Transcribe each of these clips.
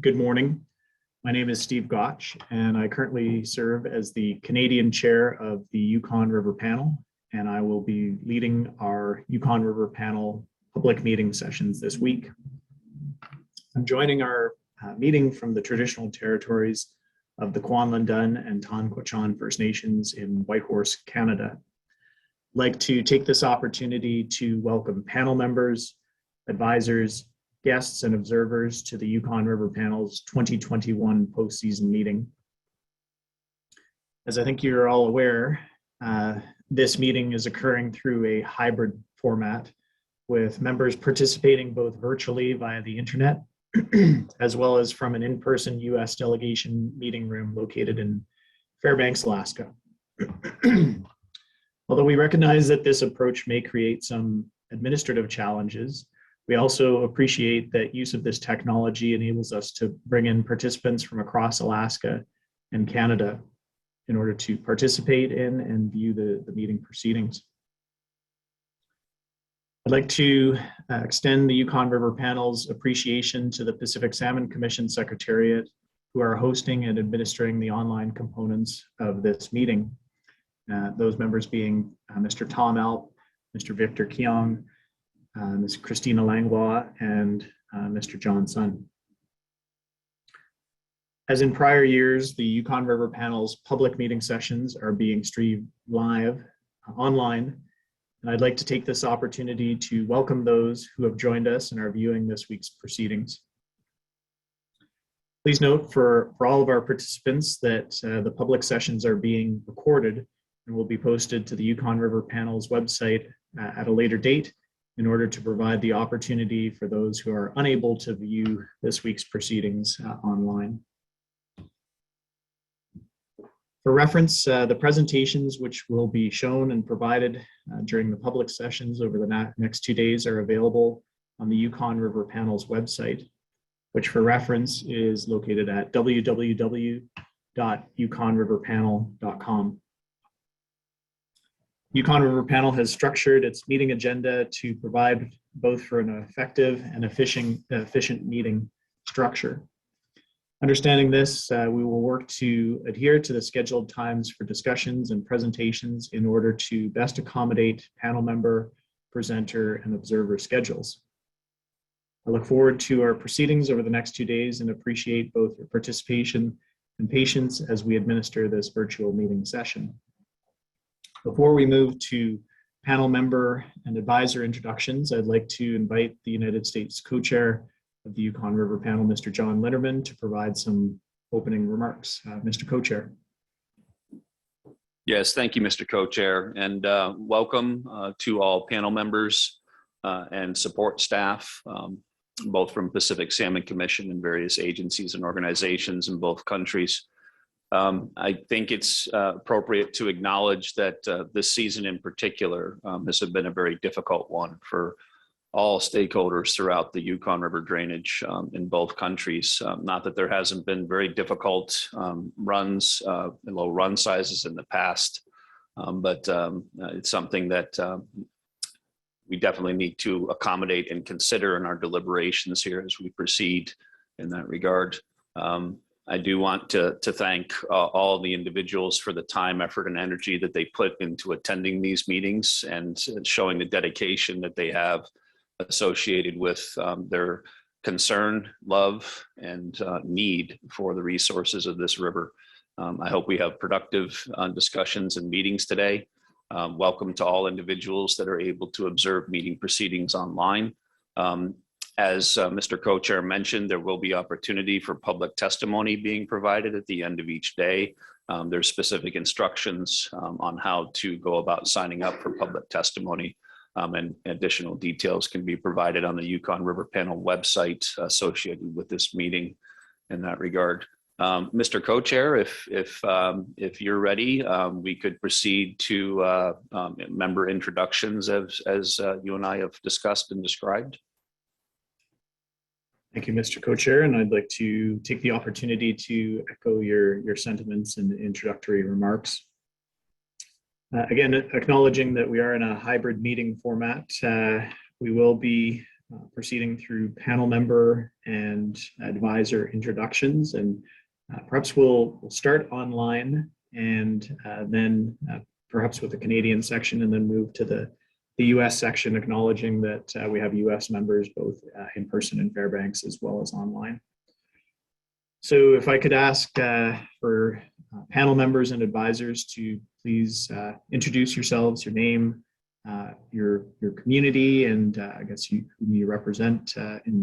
Good morning. My name is Steve Gotch, and I currently serve as the Canadian chair of the Yukon River Panel, and I will be leading our Yukon River Panel public meeting sessions this week. I'm joining our meeting from the traditional territories of the Kwanlundun and Tan-Quechan First Nations in Whitehorse, Canada. I'd like to take this opportunity to welcome panel members, advisors, guests, and observers to the Yukon River Panel's 2021 postseason meeting. As I think you're all aware, this meeting is occurring through a hybrid format, with members participating both virtually via the internet, as well as from an in-person US delegation meeting room located in Fairbanks, Alaska. Although we recognize that this approach may create some administrative challenges, we also appreciate that use of this technology enables us to bring in participants from across Alaska and Canada in order to participate in and view the meeting proceedings. I'd like to extend the Yukon River Panel's appreciation to the Pacific Salmon Commission Secretariat, who are hosting and administering the online components of this meeting. Those members being Mr. Tom Alp, Mr. Victor Keong, Ms. Christina Langlois, and Mr. John Sun. As in prior years, the Yukon River Panel's public meeting sessions are being streamed live online, and I'd like to take this opportunity to welcome those who have joined us and are viewing this week's proceedings. Please note for all of our participants that the public sessions are being recorded and will be posted to the Yukon River Panel's website at a later date, in order to provide the opportunity for those who are unable to view this week's proceedings online. For reference, the presentations which will be shown and provided during the public sessions over the next 2 days are available on the Yukon River Panel's website, which for reference is located at www.yukonriverpanel.com. Yukon River Panel has structured its meeting agenda to provide both for an effective and efficient meeting structure. Understanding this, we will work to adhere to the scheduled times for discussions and presentations in order to best accommodate panel member, presenter, and observer schedules. I look forward to our proceedings over the next 2 days and appreciate both your participation and patience as we administer this virtual meeting session. Before we move to panel member and advisor introductions, I'd like to invite the United States co-chair of the Yukon River Panel, Mr. John Linderman, to provide some opening remarks. Mr. Co-chair. Yes, thank you, Mr. Co-chair, and welcome to all panel members and support staff, both from Pacific Salmon Commission and various agencies and organizations in both countries. I think it's appropriate to acknowledge that this season in particular has been a very difficult one for all stakeholders throughout the Yukon River drainage in both countries. Not that there hasn't been very difficult runs and low run sizes in the past, but it's something that we definitely need to accommodate and consider in our deliberations here as we proceed in that regard. I do want to thank all the individuals for the time, effort, and energy that they put into attending these meetings and showing the dedication that they have associated with their concern, love, and need for the resources of this river. I hope we have productive discussions and meetings today. Welcome to all individuals that are able to observe meeting proceedings online. As Mr. Co-chair mentioned, there will be opportunity for public testimony being provided at the end of each day. There's specific instructions on how to go about signing up for public testimony, and additional details can be provided on the Yukon River Panel website associated with this meeting in that regard. Mr. Co-chair, if you're ready, we could proceed to member introductions as you and I have discussed and described. Thank you, Mr. Co-chair, and I'd like to take the opportunity to echo your sentiments and introductory remarks. Again, acknowledging that we are in a hybrid meeting format, we will be proceeding through panel member and advisor introductions, and perhaps we'll start online and then perhaps with the Canadian section, and then move to the US section, acknowledging that we have US members both in person in Fairbanks as well as online. So if I could ask for panel members and advisors to please introduce yourselves, your name, your community, and I guess whom you represent in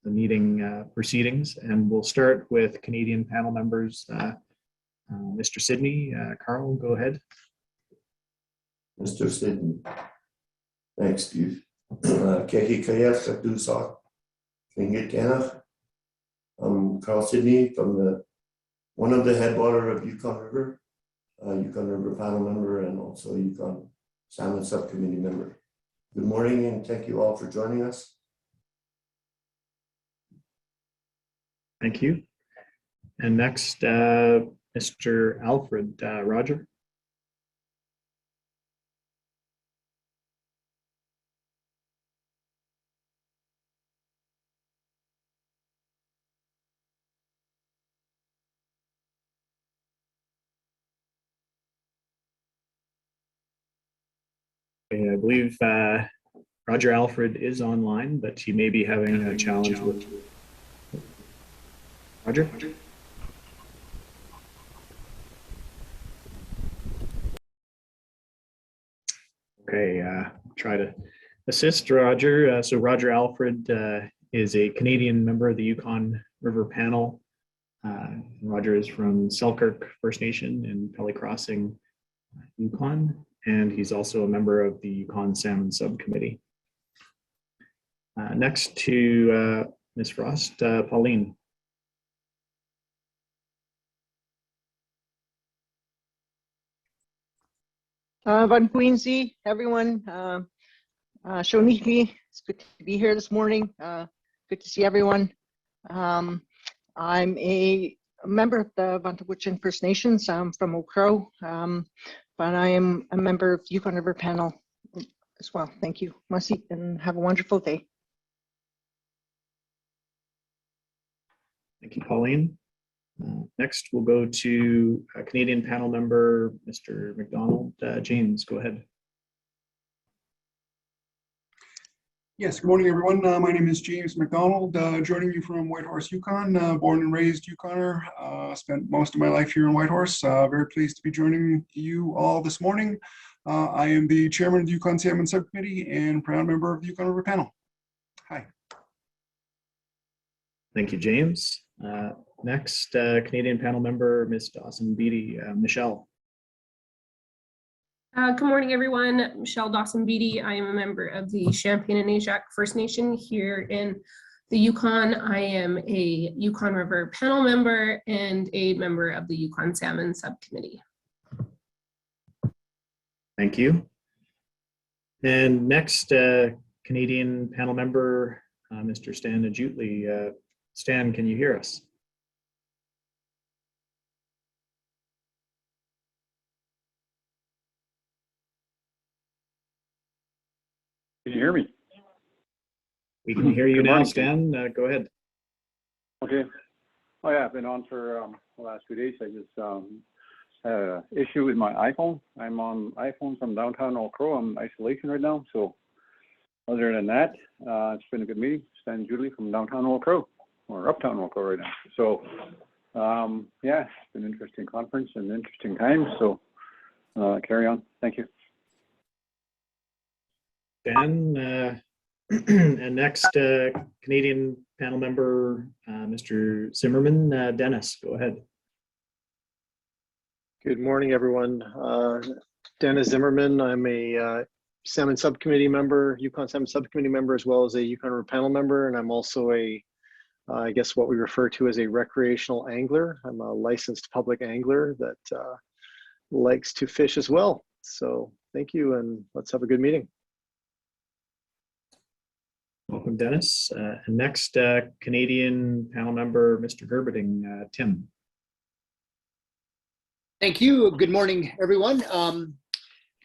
the meeting proceedings. And we'll start with Canadian panel members. Mr. Sidney, Carl, go ahead. Mr. Sidney. Thanks, Steve. Kehi Kayef Sakdusa. Kingitanach. I'm Carl Sidney from one of the headwater of Yukon River, Yukon River Panel member, and also Yukon Salmon Subcommittee member. Good morning, and thank you all for joining us. Thank you. And next, Mr. Alfred, Roger. I believe Roger Alfred is online, but he may be having a challenge with Roger. Okay, try to assist Roger. So Roger Alfred is a Canadian member of the Yukon River Panel. Roger is from Selkirk First Nation in Pelly Crossing, Yukon, and he's also a member of the Yukon Salmon Subcommittee. Next to Ms. Frost, Pauline. Van Queensy, everyone. Shoniki, it's good to be here this morning. Good to see everyone. I'm a member of the Vantabuchin First Nations. I'm from Oak Crow, but I am a member of Yukon River Panel as well. Thank you, Masi, and have a wonderful day. Thank you, Pauline. Next, we'll go to a Canadian panel member, Mr. McDonald. James, go ahead. Yes, good morning, everyone. My name is James McDonald, joining you from Whitehorse, Yukon. Born and raised Yukoner. Spent most of my life here in Whitehorse. Very pleased to be joining you all this morning. I am the chairman of the Yukon Salmon Subcommittee and proud member of the Yukon River Panel. Hi. Thank you, James. Next, Canadian panel member, Ms. Dawson Beatty. Michelle. Good morning, everyone. Michelle Dawson Beatty. I am a member of the Champagne and Ajax First Nation here in the Yukon. I am a Yukon River Panel member and a member of the Yukon Salmon Subcommittee. Thank you. And next, Canadian panel member, Mr. Stan Ajutli. Stan, can you hear us? Can you hear me? We can hear you Good now, morning. Stan. Go ahead. Okay. Oh yeah, I've been on for the last 2 days. I just had an issue with my iPhone. I'm on iPhone from downtown Oak Crow. I'm in isolation right now. So other than that, it's been a good meeting. Stan Julie from downtown Oak Crow, or uptown Oak Crow right now. So yeah, it's been an interesting conference and interesting time. So carry on. Thank you. Dan, and next Canadian panel member, Mr. Zimmerman. Dennis, go ahead. Good morning, everyone. Dennis Zimmerman. I'm a Salmon Subcommittee member, Yukon Salmon Subcommittee member, as well as a Yukon River Panel member, and I'm also I guess what we refer to as a recreational angler. I'm a licensed public angler that likes to fish as well. So thank you, and let's have a good meeting. Welcome, Dennis. And next, Canadian panel member, Mr. Gerberding. Tim. Thank you. Good morning, everyone.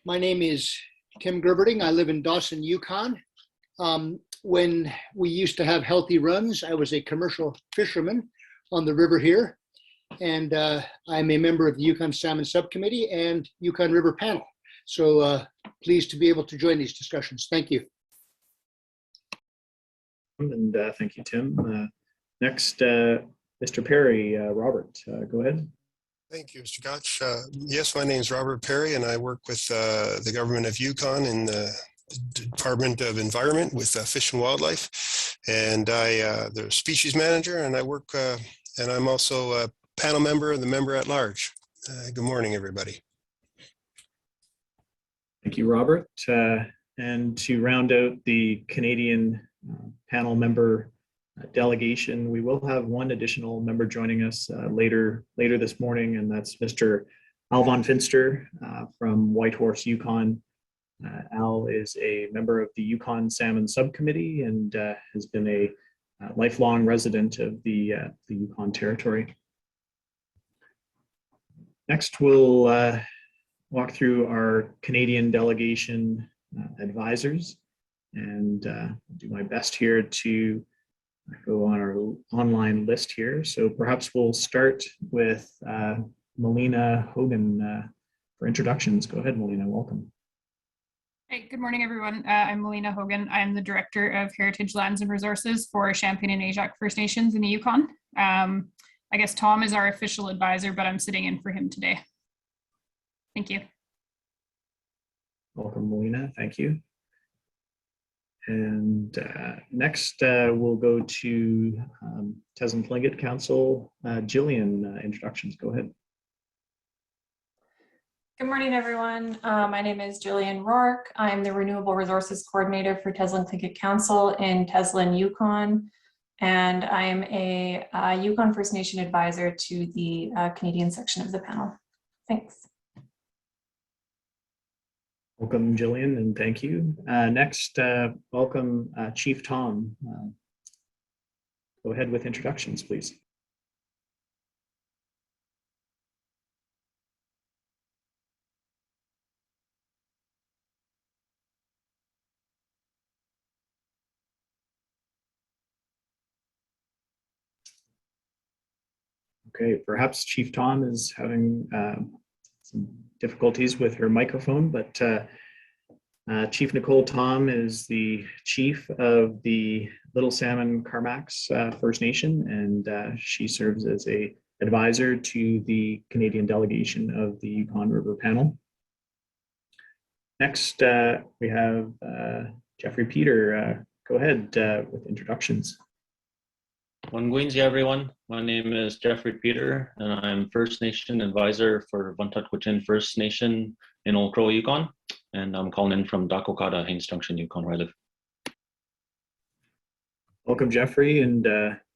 My name is Tim Gerberding. I live in Dawson, Yukon. When we used to have healthy runs, I was a commercial fisherman on the river here. And I'm a member of the Yukon Salmon Subcommittee and Yukon River Panel. So pleased to be able to join these discussions. Thank you. And thank you, Tim. Next, Mr. Perry, Robert, go ahead. Thank you, Mr. Koch. Yes, my name is Robert Perry, and I work with the government of Yukon in the Department of Environment with Fish and Wildlife. And I, the species manager, and I work, and I'm also a panel member and the member at large. Good morning, everybody. Thank you, Robert. And to round out the Canadian panel member delegation, we will have one additional member joining us later this morning, and that's Mr. Al von Finster from Whitehorse, Yukon. Al is a member of the Yukon Salmon Subcommittee and has been a lifelong resident of the Yukon Territory. Next, we'll walk through our Canadian delegation advisors, and do my best here to go on our online list here. So perhaps we'll start with Melina Hogan for introductions. Go ahead, Melina, welcome. Hey, good morning, everyone. I'm Melina Hogan. I'm the Director of Heritage Lands and Resources for Champagne and Ajax First Nations in the Yukon. I guess Tom is our official advisor, but I'm sitting in for him today. Thank you. Welcome, Melina. Thank you. And next, we'll go to Tasman Tlingit Council. Jillian, introductions. Go ahead. Good morning, everyone. My name is Jillian Rourke. I'm the Renewable Resources Coordinator for Tasman Tlingit Council in Tasman, Yukon. And I am a Yukon First Nation advisor to the Canadian section of the panel. Thanks. Welcome, Jillian, and thank you. Next, welcome Chief Tom. Go ahead with introductions, please. Okay, perhaps Chief Tom is having some difficulties with her microphone, but Chief Nicole Tom is the chief of the Little Salmon Carmacks First Nation, and she serves as an advisor to the Canadian delegation of the Yukon River Panel. Next, we have Jeffrey Peter. Go ahead with introductions. Wangwinzi, everyone. My name is Jeffrey Peter, and I'm First Nation advisor for Untitled First Nation in Old Crow, Yukon, and I'm calling in from Dakokata, Haines Junction, Yukon, where I live. Welcome, Jeffrey, and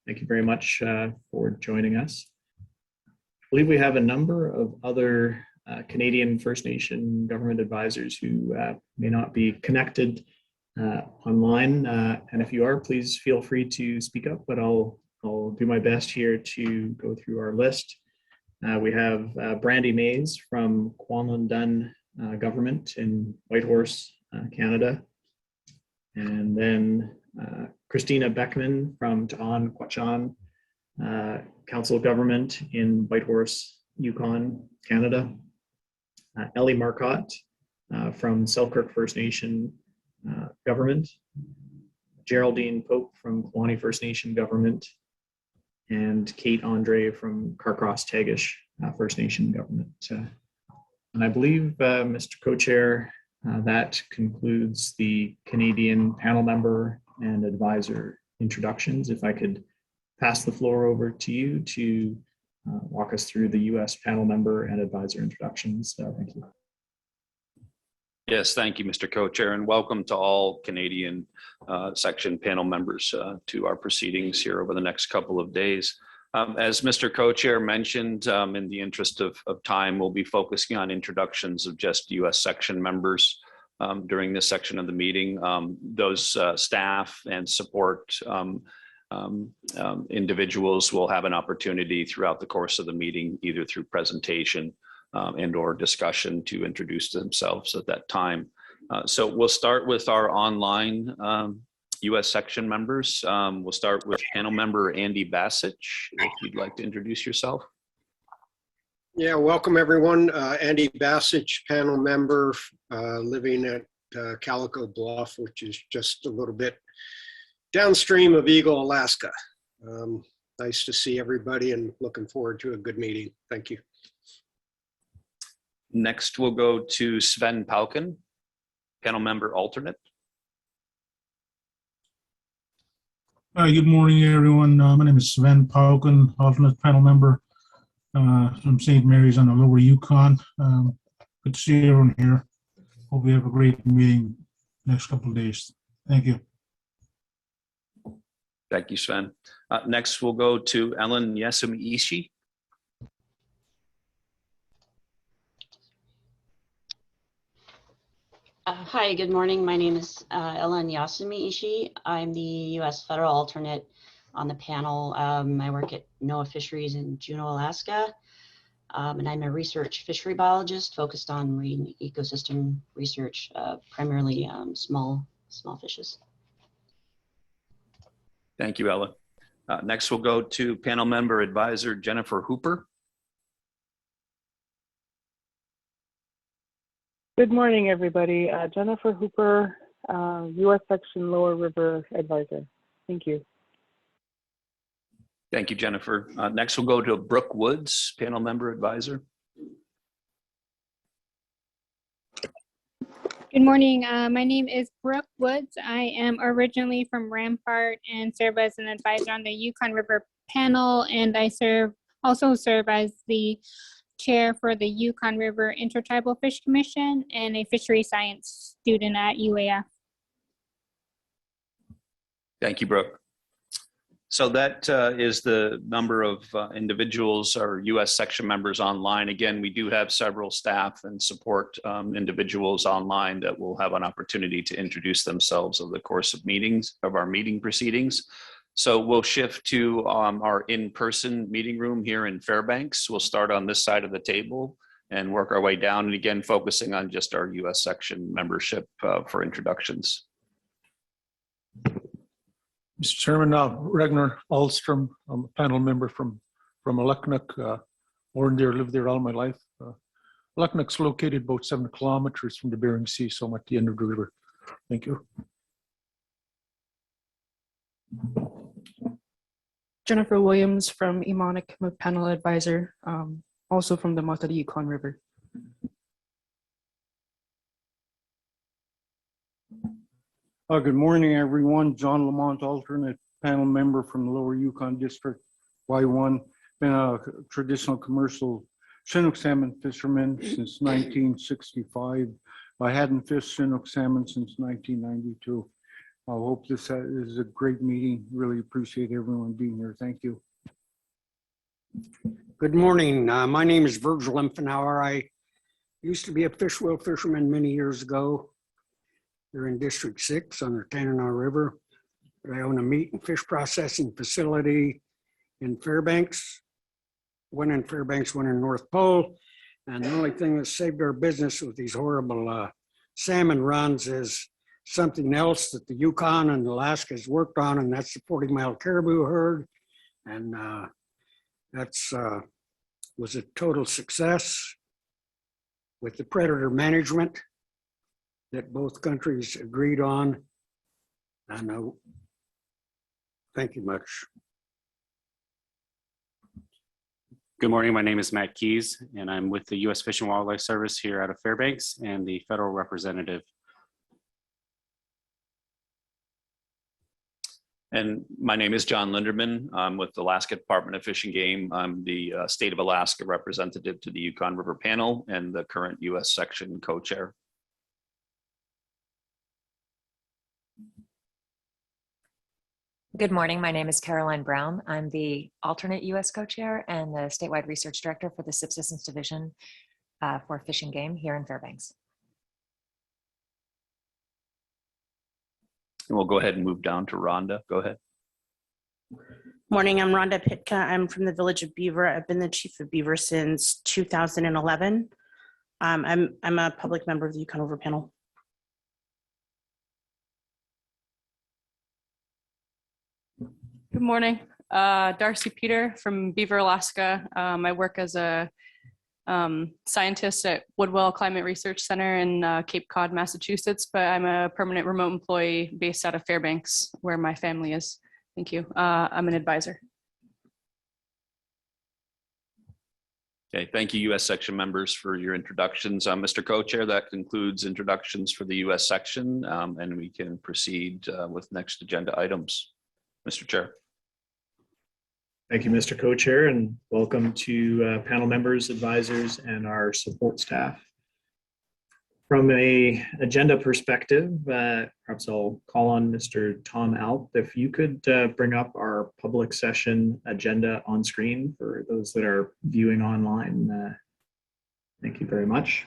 thank you very much for joining us. I believe we have a number of other Canadian First Nation government advisors who may not be connected online, and if you are, please feel free to speak up, but I'll do my best here to go through our list. We have Brandy Mays from Kwanlun Dun government in Whitehorse, Canada, and then Christina Beckman from Ta'an Quachan Council of Government in Whitehorse, Yukon, Canada. Ellie Marcotte from Selkirk First Nation government, Geraldine Pope from Kwani First Nation government, and Kate Andre from Carcross Tagish First Nation government. And I believe, Mr. Co-Chair, that concludes the Canadian panel member and advisor introductions. If I could pass the floor over to you to walk us through the US panel member and advisor introductions. Thank you. Yes, thank you, Mr. Co-Chair, and welcome to all Canadian section panel members to our proceedings here over the next couple of days. As Mr. Co-Chair mentioned, in the interest of time, we'll be focusing on introductions of just US section members during this section of the meeting. Those staff and support individuals will have an opportunity throughout the course of the meeting, either through presentation and or discussion, to introduce themselves at that time. So we'll start with our online U.S. section members. We'll start with panel member Andy Bassich, if you'd like to introduce yourself. Yeah, welcome everyone. Andy Bassich, panel member, living at Calico Bluff, which is just a little bit downstream of Eagle, Alaska. Nice to see everybody and looking forward to a good meeting. Thank you. Next, we'll go to Sven Pauken, panel member alternate. Good morning, everyone. My name is Sven Pauken, alternate panel member from St. Mary's on the Lower Yukon. Good to see everyone here. Hope we have a great meeting next couple of days. Thank you. Thank you, Sven. Next, we'll go to Ellen Yasumi-Ishii. Hi, good morning. My name is Ellen Yasumi-Ishii. I'm the U.S. federal alternate on the panel. I work at NOAA Fisheries in Juneau, Alaska, and I'm a research fishery biologist focused on marine ecosystem research, primarily small fishes. Thank you, Ellen. Next, we'll go to panel member advisor Jennifer Hooper. Good morning, everybody. Jennifer Hooper, U.S. Section Lower River Advisor. Thank you. Thank you, Jennifer. Next, we'll go to Brooke Woods, panel member advisor. Good morning. My name is Brooke Woods. I am originally from Rampart and serve as an advisor on the Yukon River Panel, and I also serve as the chair for the Yukon River Intertribal Fish Commission and a fishery science student at UAF. Thank you, Brooke. So that is the number of individuals or U.S. section members online. Again, we do have several staff and support individuals online that will have an opportunity to introduce themselves over the course of our meeting proceedings. So we'll shift to our in-person meeting room here in Fairbanks. We'll start on this side of the table and work our way down, and again, focusing on just our U.S. section membership for introductions. Mr. Chairman, Ragnar Ahlstrom, I'm a panel member from Aleknuk. Born there, lived there all my life. Aleknuk's located about 7 kilometers from the Bering Sea, so I'm at the end of the river. Thank you. Jennifer Williams from Emonic, I'm a panel advisor, also from the mouth of the Yukon River. Good morning, everyone. John Lamont, alternate panel member from the Lower Yukon District, Y1. Been a traditional commercial Chinook salmon fisherman since 1965. I hadn't fished Chinook salmon since 1992. I hope this is a great meeting. Really appreciate everyone being here. Thank you. Good morning. My name is Virgil Empfenauer. I used to be a fish wheel fisherman many years ago. Here in District 6 on the Tanana River. I own a meat and fish processing facility in Fairbanks. One in Fairbanks, one in North Pole. And the only thing that saved our business with these horrible salmon runs is something else that the Yukon and Alaska has worked on, and that's the 40-mile caribou herd. And that's was a total success with the predator management that both countries agreed on. I know. Thank you much. Good morning. My name is Matt Keys, and I'm with the U.S. Fish and Wildlife Service here out of Fairbanks and the federal representative. And my name is John Linderman. I'm with the Alaska Department of Fish and Game. I'm the state of Alaska representative to the Yukon River Panel and the current U.S. section co-chair. Good morning. My name is Caroline Brown. I'm the alternate U.S. co-chair and the statewide research director for the Subsistence Division for Fish and Game here in Fairbanks. And we'll go ahead and move down to Rhonda. Go ahead. Morning, I'm Rhonda Pitka. I'm from the village of Beaver. I've been the chief of Beaver since 2011. I'm a public member of the Yukon River Panel. morning. Darcy Peter from Beaver, Alaska. I work as a scientist at Woodwell Climate Research Center in Cape Cod, Massachusetts, but I'm a permanent remote employee based out of Fairbanks, where my family is. Thank you. I'm an advisor. Okay, thank you, U.S. section members, for your introductions. Mr. Co-Chair, that concludes introductions for the U.S. section, and we can proceed with next agenda items. Mr. Chair. Thank you, Mr. Co-Chair, and welcome to panel members, advisors, and our support staff. From an agenda perspective, perhaps I'll call on Mr. Tom Alp. If you could bring up our public session agenda on screen for those that are viewing online. Thank you very much.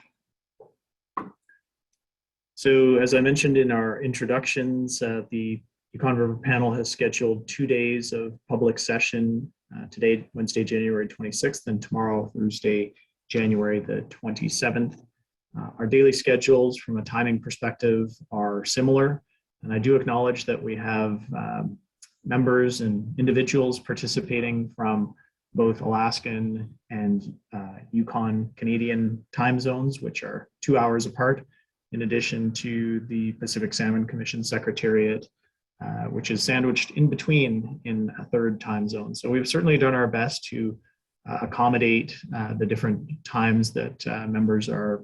So as I mentioned in our introductions, the Yukon River Panel has scheduled 2 days of public session today, Wednesday, January 26th, and tomorrow, Thursday, January the 27th. Our daily schedules from a timing perspective are similar, and I do acknowledge that we have members and individuals participating from both Alaskan and Yukon Canadian time zones, which are 2 hours apart, in addition to the Pacific Salmon Commission Secretariat, which is sandwiched in between in a third time zone. So we've certainly done our best to accommodate the different times that members are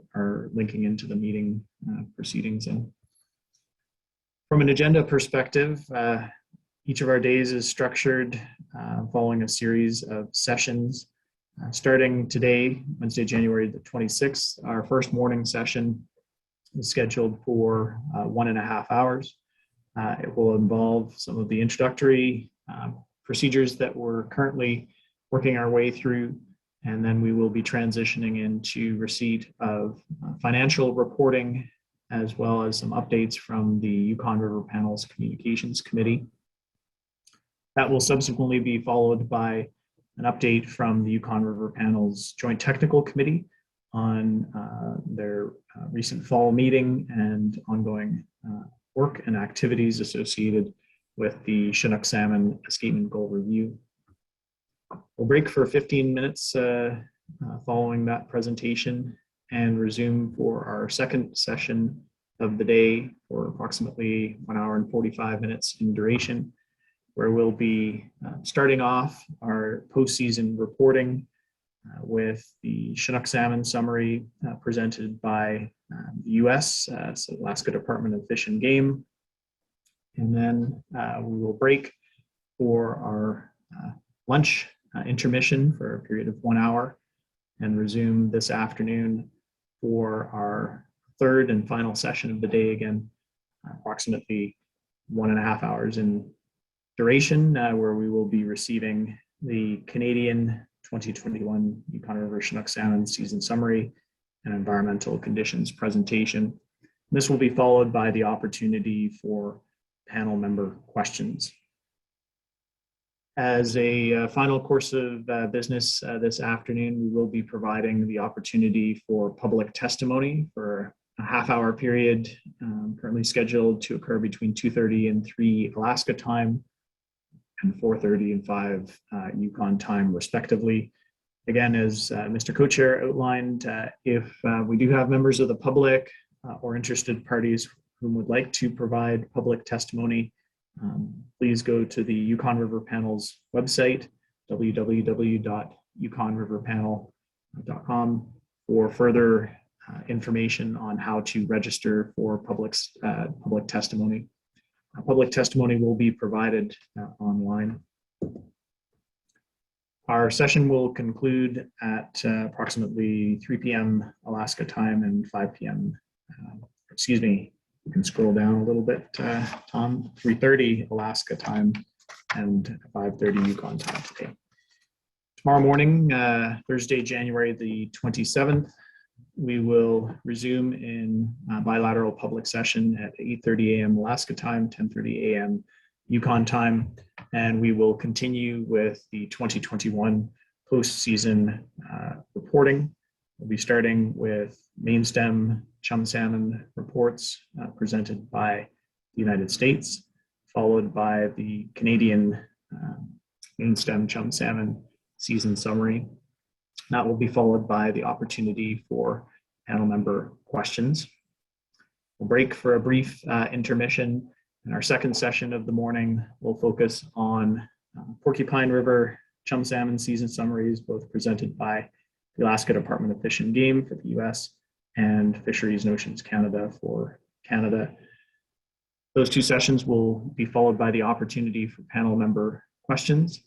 linking into the meeting proceedings in. From an agenda perspective, each of our days is structured following a series of sessions. Starting today, Wednesday, January the 26th, our first morning session is scheduled for 1.5 hours. It will involve some of the introductory procedures that we're currently working our way through, and then we will be transitioning into receipt of financial reporting, as well as some updates from the Yukon River Panel's Communications Committee. That will subsequently be followed by an update from the Yukon River Panel's Joint Technical Committee on their recent fall meeting and ongoing work and activities associated with the Chinook Salmon Escapement Goal Review. We'll break for 15 minutes following that presentation and resume for our second session of the day for approximately 1 hour and 45 minutes in duration, where we'll be starting off our postseason reporting with the Chinook Salmon summary presented by the U.S., so Alaska Department of Fish and Game. And then we will break for our lunch intermission for a period of 1 hour and resume this afternoon for our third and final session of the day, again, approximately 1.5 hours in duration, where we will be receiving the Canadian 2021 Yukon River Chinook Salmon Season Summary and Environmental Conditions presentation. This will be followed by the opportunity for panel member questions. As a final course of business this afternoon, we will be providing the opportunity for public testimony for a half-hour period, currently scheduled to occur between 2:30 and 3 Alaska time, and 4:30 and 5 Yukon time, respectively. Again, as Mr. Co-Chair outlined, if we do have members of the public or interested parties who would like to provide public testimony, please go to the Yukon River Panel's website, www.yukonriverpanel.com, for further information on how to register for public testimony. Public testimony will be provided online. Our session will conclude at approximately 3 p.m. Alaska time and 5 p.m. Excuse me, you can scroll down a little bit, Tom, 3:30 Alaska time and 5:30 Yukon time today. Tomorrow morning, Thursday, January the 27th, we will resume in bilateral public session at 8:30 a.m. Alaska time, 10:30 a.m. Yukon time, and we will continue with the 2021 postseason reporting. We'll be starting with main stem chum salmon reports presented by the United States, followed by the Canadian in-stem chum salmon season summary. That will be followed by the opportunity for panel member questions. We'll break for a brief intermission. In our second session of the morning, we'll focus on Porcupine River chum salmon season summaries, both presented by the Alaska Department of Fish and Game for the US and Fisheries and Oceans Canada for Canada. Those two sessions will be followed by the opportunity for panel member questions.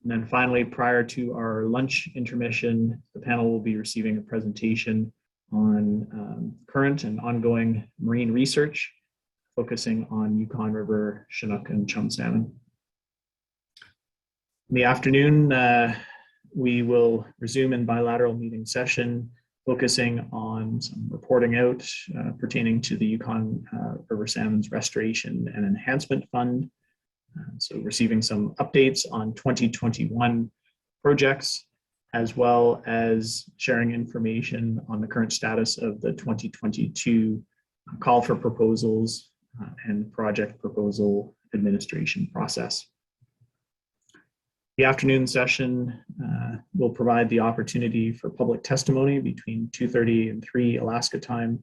And then finally, prior to our lunch intermission, the panel will be receiving a presentation on current and ongoing marine research, focusing on Yukon River Chinook and chum salmon. In the afternoon, we will resume in bilateral meeting session, focusing on some reporting out pertaining to the Yukon River Salmon's Restoration and Enhancement Fund. So receiving some updates on 2021 projects, as well as sharing information on the current status of the 2022 call for proposals and project proposal administration process. The afternoon session will provide the opportunity for public testimony between 2:30 and 3 Alaska time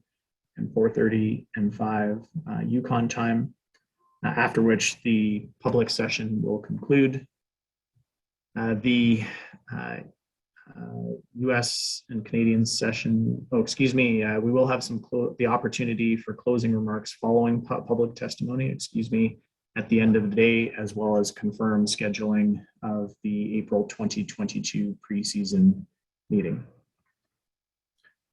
and 4:30 and 5 Yukon time, after which the public session will conclude. The US and Canadian session, we will have the opportunity for closing remarks following public testimony, at the end of the day, as well as confirm scheduling of the April 2022 preseason meeting.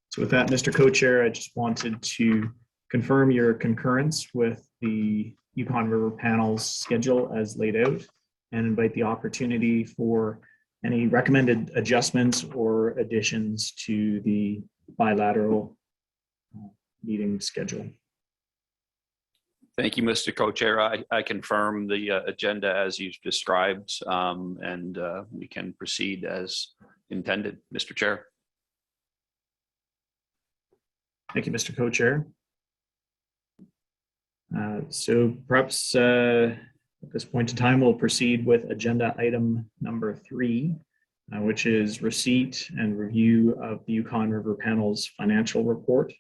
So with that, Mr. Co-Chair, I just wanted to confirm your concurrence with the Yukon River Panel's schedule as laid out and invite the opportunity for any recommended adjustments or additions to the bilateral meeting schedule. Thank you, Mr. Co-Chair. I confirm the agenda as you've described, and we can proceed as intended, Mr. Chair. Thank you, Mr. Co-Chair. So perhaps at this point in time, we'll proceed with agenda item number 3, which is receipt and review of the Yukon River Panel's financial report.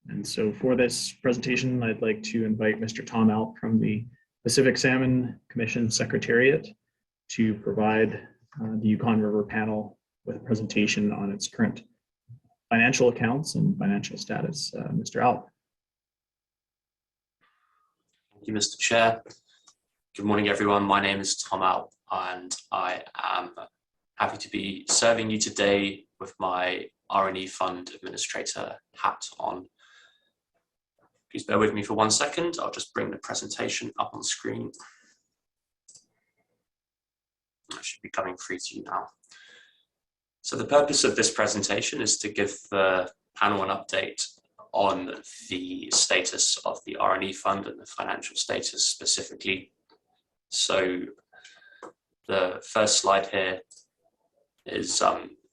And so for this presentation, I'd like to invite Mr. Tom Alp from the Pacific Salmon Commission Secretariat to provide the Yukon River Panel with a presentation on its current financial accounts and financial status. Mr. Alp. Thank you, Mr. Chair. Good morning, everyone. My name is Tom Alp, and I am happy to be serving you today with my R&E Fund Administrator hat on. Please bear with me for 1 second. I'll just bring the presentation up on screen. That should be coming through to you now. So the purpose of this presentation is to give the panel an update on the status of the R&E Fund and the financial status specifically. So the first slide here is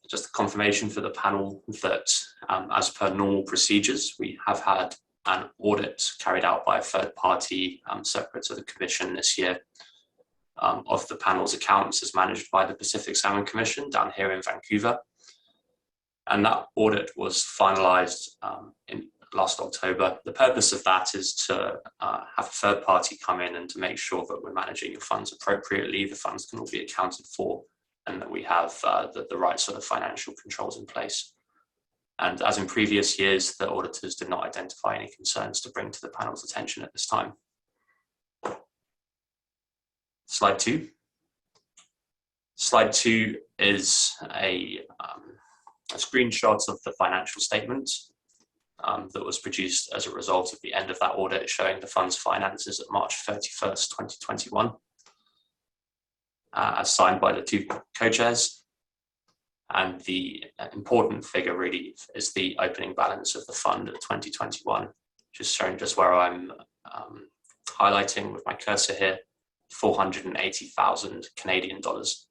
just a confirmation for the panel that as per normal procedures, we have had an audit carried out by a third party separate to the Commission this year of the panel's accounts as managed by the Pacific Salmon Commission down here in Vancouver. And that audit was finalized in last October. The purpose of that is to have a third party come in and to make sure that we're managing your funds appropriately, the funds can all be accounted for, and that we have the right sort of financial controls in place. And as in previous years, the auditors did not identify any concerns to bring to the panel's attention at this time. Slide 2. Slide 2 is a screenshot of the financial statement that was produced as a result of the end of that audit, showing the fund's finances at March 31st, 2021, as signed by the 2 co-chairs. And the important figure really is the opening balance of the fund at 2021, just showing just where I'm highlighting with my cursor here, 480,000 Canadian dollars.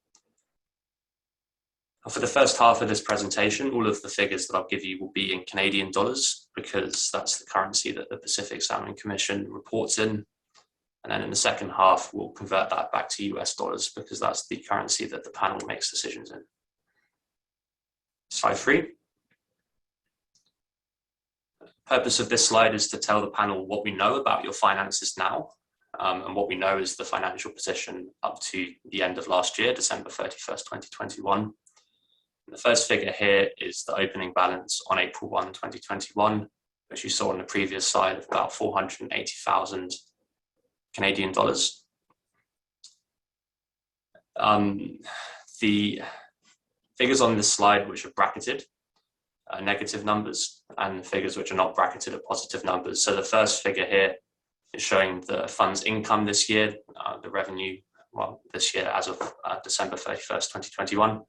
For the first half of this presentation, all of the figures that I'll give you will be in Canadian dollars because that's the currency that the Pacific Salmon Commission reports in. And then in the second half, we'll convert that back to US dollars because that's the currency that the panel makes decisions in. Slide 3. The purpose of this slide is to tell the panel what we know about your finances now. And what we know is the financial position up to the end of last year, December 31st, 2021. The first figure here is the opening balance on April 1, 2021, which you saw on the previous slide of about 480,000 Canadian dollars. The figures on this slide which are bracketed are negative numbers, and the figures which are not bracketed are positive numbers. So the first figure here is showing the fund's income this year, the revenue, well, this year as of December 31st, 2021,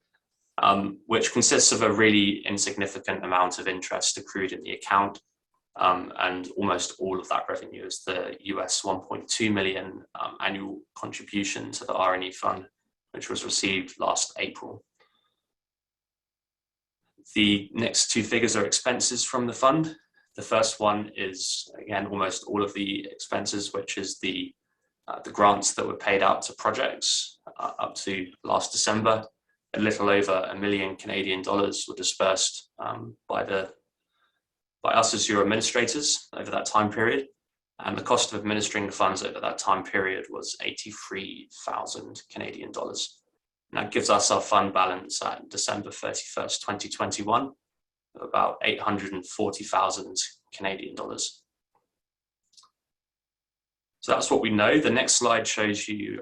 which consists of a really insignificant amount of interest accrued in the account. And almost all of that revenue is the US 1.2 million annual contribution to the R&E fund, which was received last April. The next two figures are expenses from the fund. The first one is, again, almost all of the expenses, which is the grants that were paid out to projects up to last December. A little over $1 million Canadian dollars were dispersed by us as your administrators over that time period. And the cost of administering the funds over that time period was 83,000 Canadian dollars. And that gives us our fund balance at December 31st, 2021, of about 840,000 Canadian dollars. So that's what we know. The next slide shows you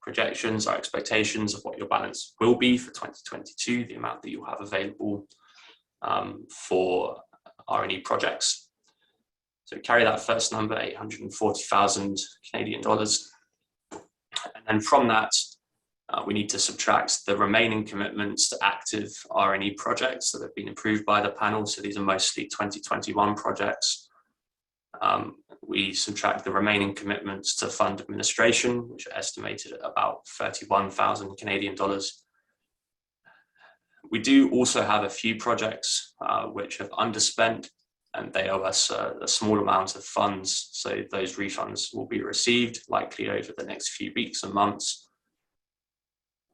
projections, our expectations of what your balance will be for 2022, the amount that you'll have available for R&E projects. So carry that first number, 840,000 Canadian dollars. And then from that, we need to subtract the remaining commitments to active R&E projects that have been approved by the panel. So these are mostly 2021 projects. We subtract the remaining commitments to fund administration, which are estimated at about 31,000 Canadian dollars. We do also have a few projects which have underspent, and they owe us a small amount of funds. So those refunds will be received likely over the next few weeks and months.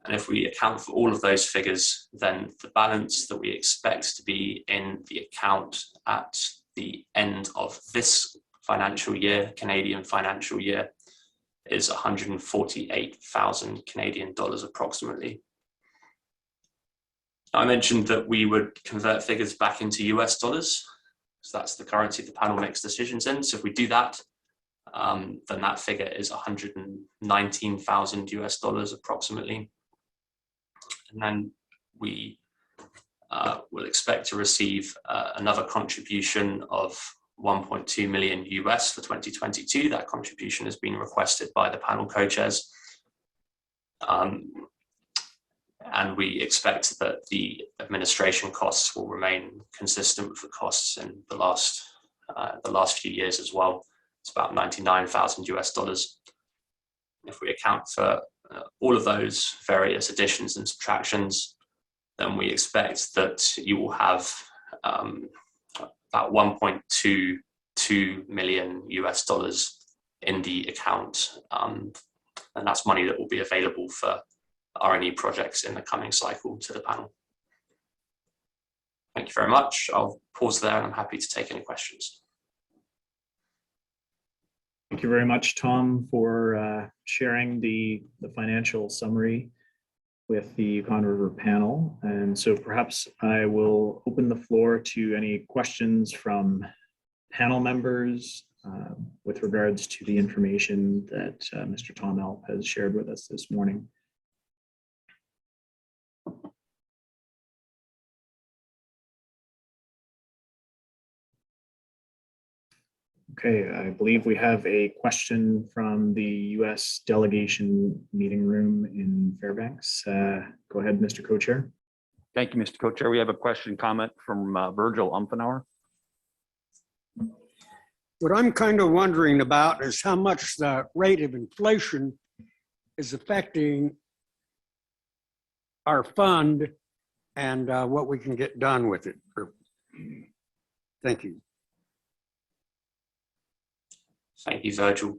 And if we account for all of those figures, then the balance that we expect to be in the account at the end of this financial year, Canadian financial year, is 148,000 Canadian dollars approximately. I mentioned that we would convert figures back into US dollars. So that's the currency the panel makes decisions in. So if we do that, then that figure is 119,000 US dollars approximately. And then we will expect to receive another contribution of 1.2 million US for 2022. That contribution has been requested by the panel co-chairs. And we expect that the administration costs will remain consistent with the costs in the last few years as well. It's about 99,000 US dollars. If we account for all of those various additions and subtractions, then we expect that you will have about 1.22 million US dollars in the account. And that's money that will be available for R&E projects in the coming cycle to the panel. Thank you very much. I'll pause there and I'm happy to take any questions. Thank you very much, Tom, for sharing the financial summary with the Yukon River panel. And so perhaps I will open the floor to any questions from panel members with regards to the information that Mr. Tom Alp has shared with us this morning. Okay, I believe we have a question from the U.S. delegation meeting room in Fairbanks. Go ahead, Mr. Co-Chair. Thank you, Mr. Co-Chair. We have a question comment from Virgil Umfenauer. What I'm kind of wondering about is how much the rate of inflation is affecting our fund and what we can get done with it. Thank you. Thank you, Virgil.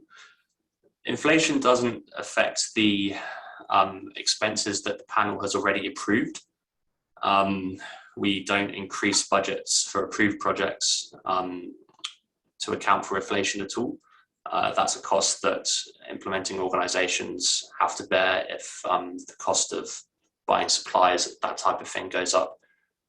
Inflation doesn't affect the expenses that the panel has already approved. We don't increase budgets for approved projects to account for inflation at all. That's a cost that implementing organizations have to bear if the cost of buying supplies, that type of thing goes up.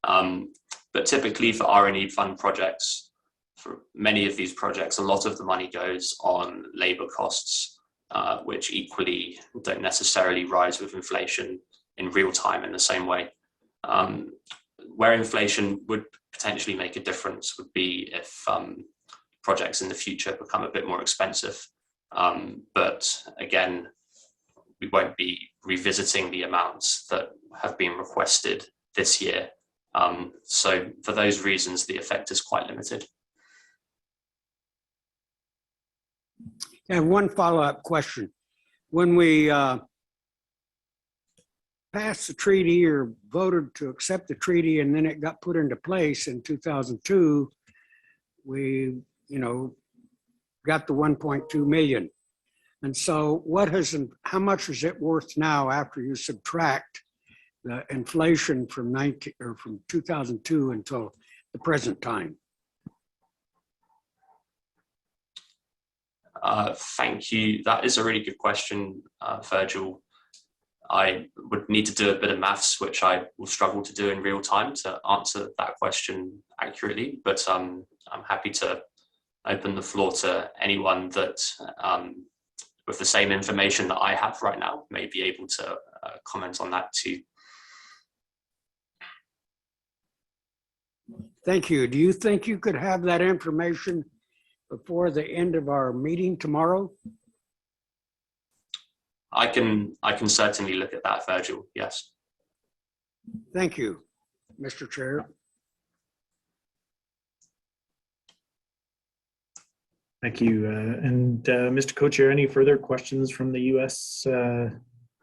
But typically for R&E fund projects, for many of these projects, a lot of the money goes on labor costs, which equally don't necessarily rise with inflation in real time in the same way. Where inflation would potentially make a difference would be if projects in the future become a bit more expensive. But again, we won't be revisiting the amounts that have been requested this year. So for those reasons, the effect is quite limited. I have one follow-up question. When we passed the treaty or voted to accept the treaty and then it got put into place in 2002, we, got the 1.2 million. And so how much is it worth now after you subtract the inflation from 2002 until the present time? Thank you. That is a really good question, Virgil. I would need to do a bit of maths, which I will struggle to do in real time to answer that question accurately, but I'm happy to open the floor to anyone that, with the same information that I have right now, may be able to comment on that too. Thank you. Do you think you could have that information before the end of our meeting tomorrow? I can certainly look at that, Virgil, yes. Thank you, Mr. Chair. Thank you. And Mr. Co-Chair, any further questions from the U.S.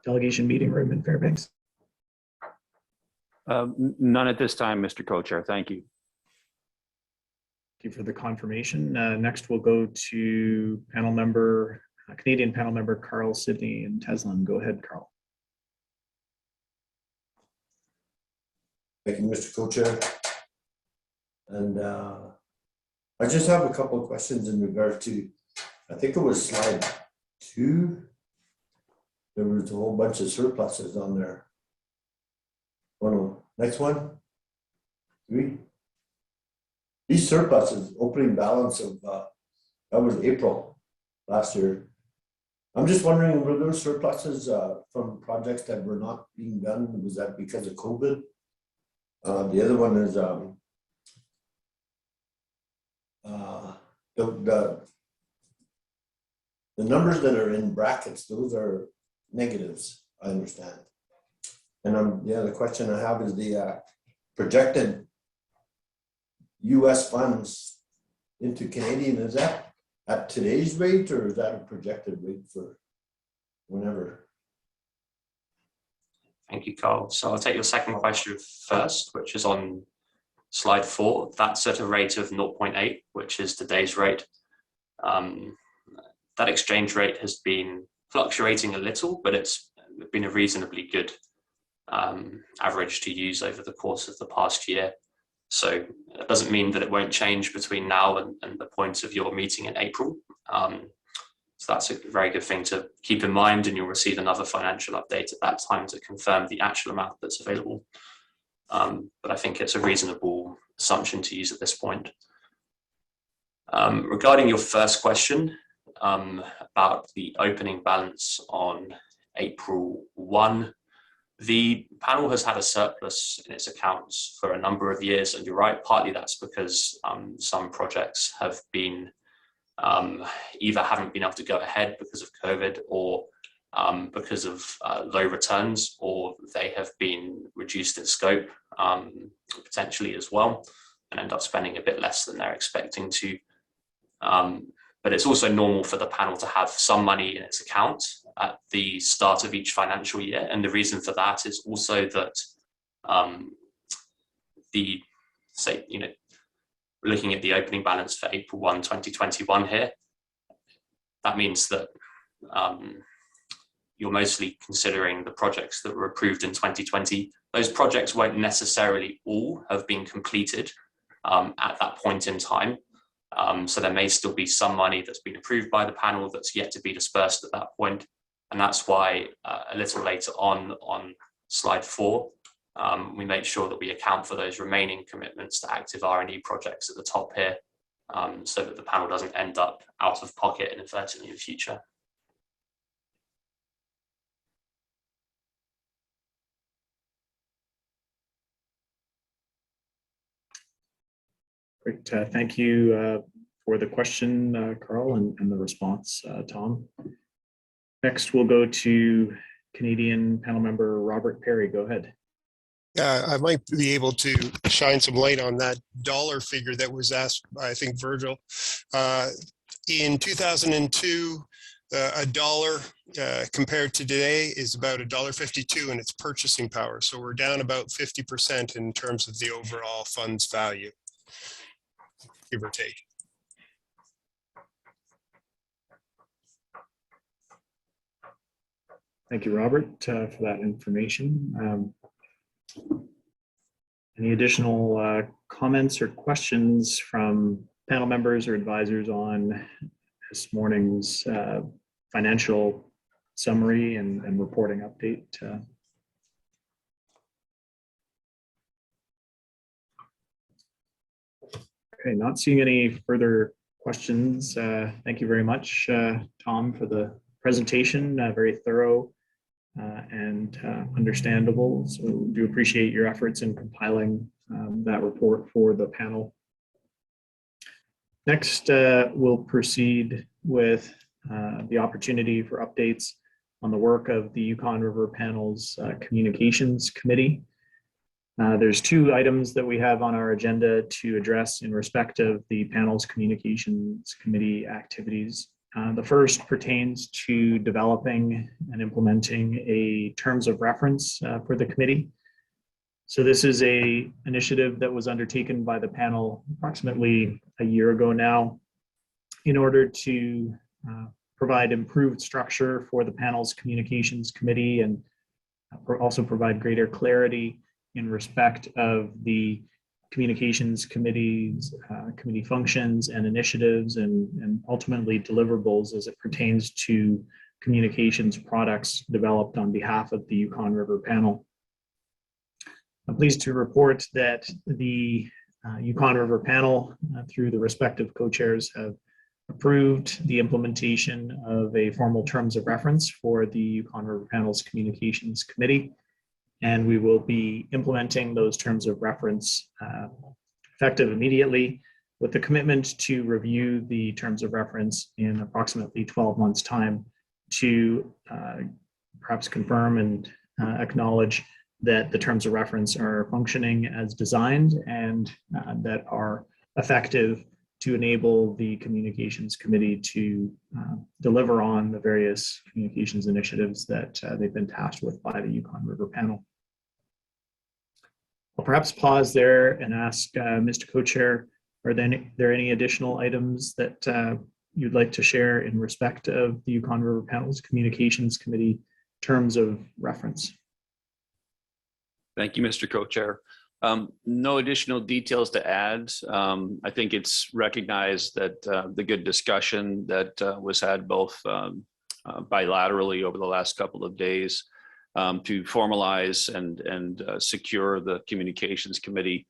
delegation meeting room in Fairbanks? None at this time, Mr. Co-Chair. Thank you. Thank you for the confirmation. Next, we'll go to panel member, Canadian panel member Carl Sidney in Teslin. Go ahead, Carl. Thank you, Mr. Co-Chair. And I just have a couple of questions in regard to, I think it was slide 2. There was a whole bunch of surpluses on there. Oh no, next one, 3. These surpluses, opening balance of, that was April last year. I'm just wondering, were those surpluses from projects that were not being done? Was that because of COVID? The other one is the numbers that are in brackets, those are negatives, I understand. And the other question I have is the projected US funds into Canadian. Is that at today's rate or is that a projected rate for whenever? Thank you, Carl. So I'll take your second question first, which is on slide 4. That's at a rate of 0.8, which is today's rate. That exchange rate has been fluctuating a little, but it's been a reasonably good average to use over the course of the past year. So it doesn't mean that it won't change between now and the point of your meeting in April. So that's a very good thing to keep in mind, and you'll receive another financial update at that time to confirm the actual amount that's available. But I think it's a reasonable assumption to use at this point. Regarding your first question about the opening balance on April 1, the panel has had a surplus in its accounts for a number of years, and you're right, partly that's because some projects have been either haven't been able to go ahead because of COVID, or because of low returns, or they have been reduced in scope potentially as well, and end up spending a bit less than they're expecting to. But it's also normal for the panel to have some money in its account at the start of each financial year. And the reason for that is also that looking at the opening balance for April 1, 2021 here, that means that you're mostly considering the projects that were approved in 2020. Those projects won't necessarily all have been completed at that point in time. So there may still be some money that's been approved by the panel that's yet to be dispersed at that point. And that's why a little later on slide 4, we make sure that we account for those remaining commitments to active R&E projects at the top here, so that the panel doesn't end up out of pocket inadvertently in the future. Great, thank you for the question, Carl, and the response, Tom. Next, we'll go to Canadian panel member Robert Perry. Go ahead. I might be able to shine some light on that dollar figure that was asked by, I think, Virgil. In 2002, a dollar compared to today is about $1.52 in its purchasing power. So we're down about 50% in terms of the overall funds value, give or take. Thank you, Robert, for that information. Any additional comments or questions from panel members or advisors on this morning's financial summary and reporting update? Okay, not seeing any further questions. Thank you very much, Tom, for the presentation. Very thorough and understandable. So we do appreciate your efforts in compiling that report for the panel. Next, we'll proceed with the opportunity for updates on the work of the Yukon River Panel's Communications Committee. There's 2 items that we have on our agenda to address in respect of the panel's Communications Committee activities. The first pertains to developing and implementing a terms of reference for the committee. So this is an initiative that was undertaken by the panel approximately a year ago now in order to provide improved structure for the panel's Communications Committee and also provide greater clarity in respect of the Communications Committee's committee functions and initiatives and ultimately deliverables as it pertains to communications products developed on behalf of the Yukon River Panel. I'm pleased to report that the Yukon River Panel, through the respective co-chairs, have approved the implementation of a formal terms of reference for the Yukon River Panel's Communications Committee. And we will be implementing those terms of reference effective immediately, with the commitment to review the terms of reference in approximately 12 months' time to perhaps confirm and acknowledge that the terms of reference are functioning as designed and that are effective to enable the Communications Committee to deliver on the various communications initiatives that they've been tasked with by the Yukon River Panel. I'll perhaps pause there and ask Mr. Co-Chair, are there any additional items that you'd like to share in respect of the Yukon River Panel's Communications Committee terms of reference? Thank you, Mr. Co-Chair. No additional details to add. I think it's recognized that the good discussion that was had both bilaterally over the last couple of days to formalize and secure the Communications Committee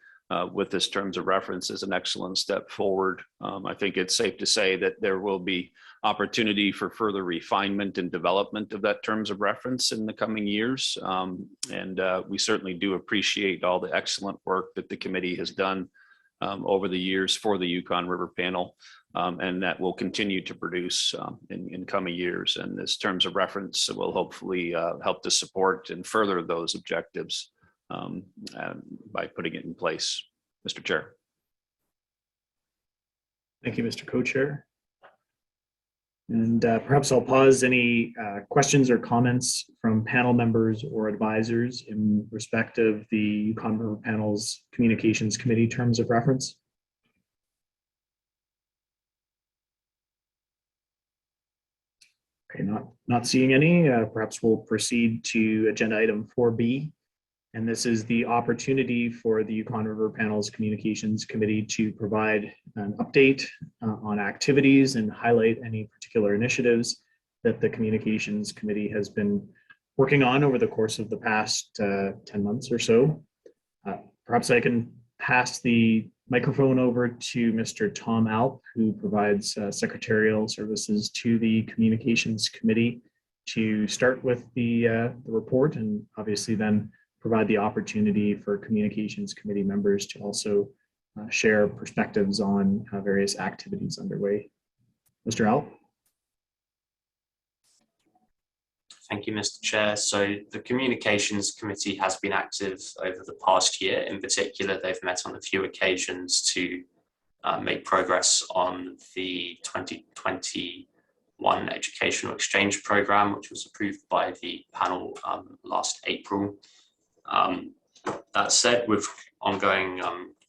with this terms of reference is an excellent step forward. I think it's safe to say that there will be opportunity for further refinement and development of that terms of reference in the coming years. And we certainly do appreciate all the excellent work that the committee has done over the years for the Yukon River Panel, and that will continue to produce in coming years. And this terms of reference will hopefully help to support and further those objectives by putting it in place. Mr. Chair. Thank you, Mr. Co-Chair. And perhaps I'll pause any questions or comments from panel members or advisors in respect of the Yukon River Panel's Communications Committee terms of reference. Okay, not seeing any. Perhaps we'll proceed to agenda item 4B. And this is the opportunity for the Yukon River Panel's Communications Committee to provide an update on activities and highlight any particular initiatives that the Communications Committee has been working on over the course of the past 10 months or so. Perhaps I can pass the microphone over to Mr. Tom Alp, who provides secretarial services to the Communications Committee, to start with the report, and obviously then provide the opportunity for Communications Committee members to also share perspectives on various activities underway. Mr. Alp. Thank you, Mr. Chair. So the Communications Committee has been active over the past year. In particular, they've met on a few occasions to make progress on the 2021 Educational Exchange Programme, which was approved by the panel last April. That said, with ongoing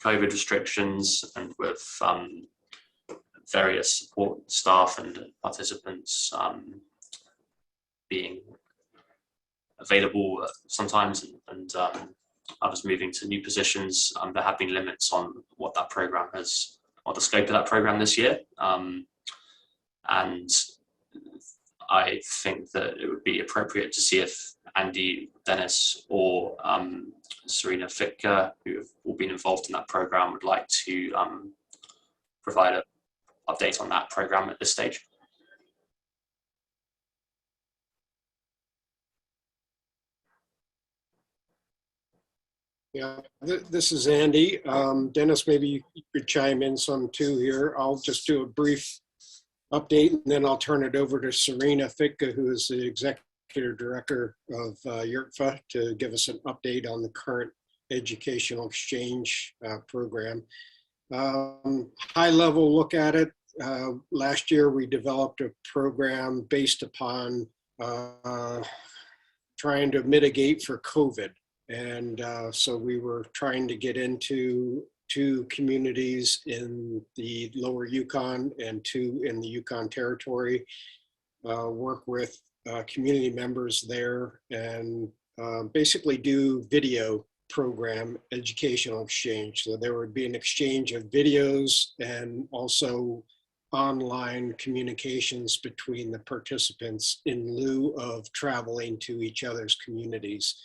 COVID restrictions and with various support staff and participants being available sometimes and others moving to new positions, there have been limits on what that program has, or the scope of that program this year. And I think that it would be appropriate to see if Andy, Dennis, or Serena Fitka, who have all been involved in that program, would like to provide an update on that program at this stage. Yeah, this is Andy. Dennis, maybe you could chime in some too here. I'll just do a brief update and then I'll turn it over to Serena Fitka, who is the Executive Director of YRTFA, to give us an update on the current educational exchange program. High level look at it. Last year we developed a program based upon trying to mitigate for COVID. And so we were trying to get into 2 communities in the lower Yukon and 2 in the Yukon Territory, work with community members there and basically do video program educational exchange. So there would be an exchange of videos and also online communications between the participants in lieu of traveling to each other's communities.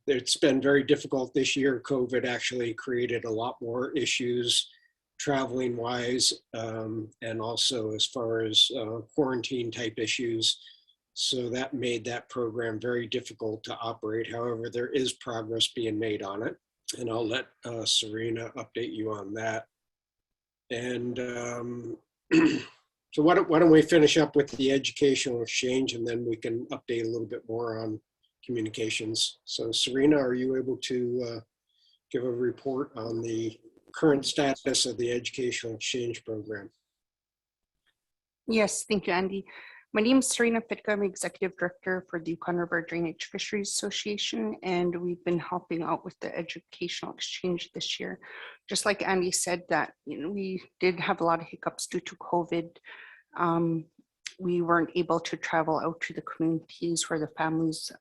It's been very difficult this year. COVID actually created a lot more issues traveling wise and also as far as quarantine type issues. So that made that program very difficult to operate. However, there is progress being made on it. And I'll let Serena update you on that. And so why don't we finish up with the educational exchange and then we can update a little bit more on communications. So Serena, are you able to give a report on the current status of the educational exchange program? Yes, thank you, Andy. My name is Serena Fitka. I'm Executive Director for the Yukon River Drainage Fisheries Association, and we've been helping out with the educational exchange this year. Just like Andy said, that we did have a lot of hiccups due to COVID. We weren't able to travel out to the communities where the families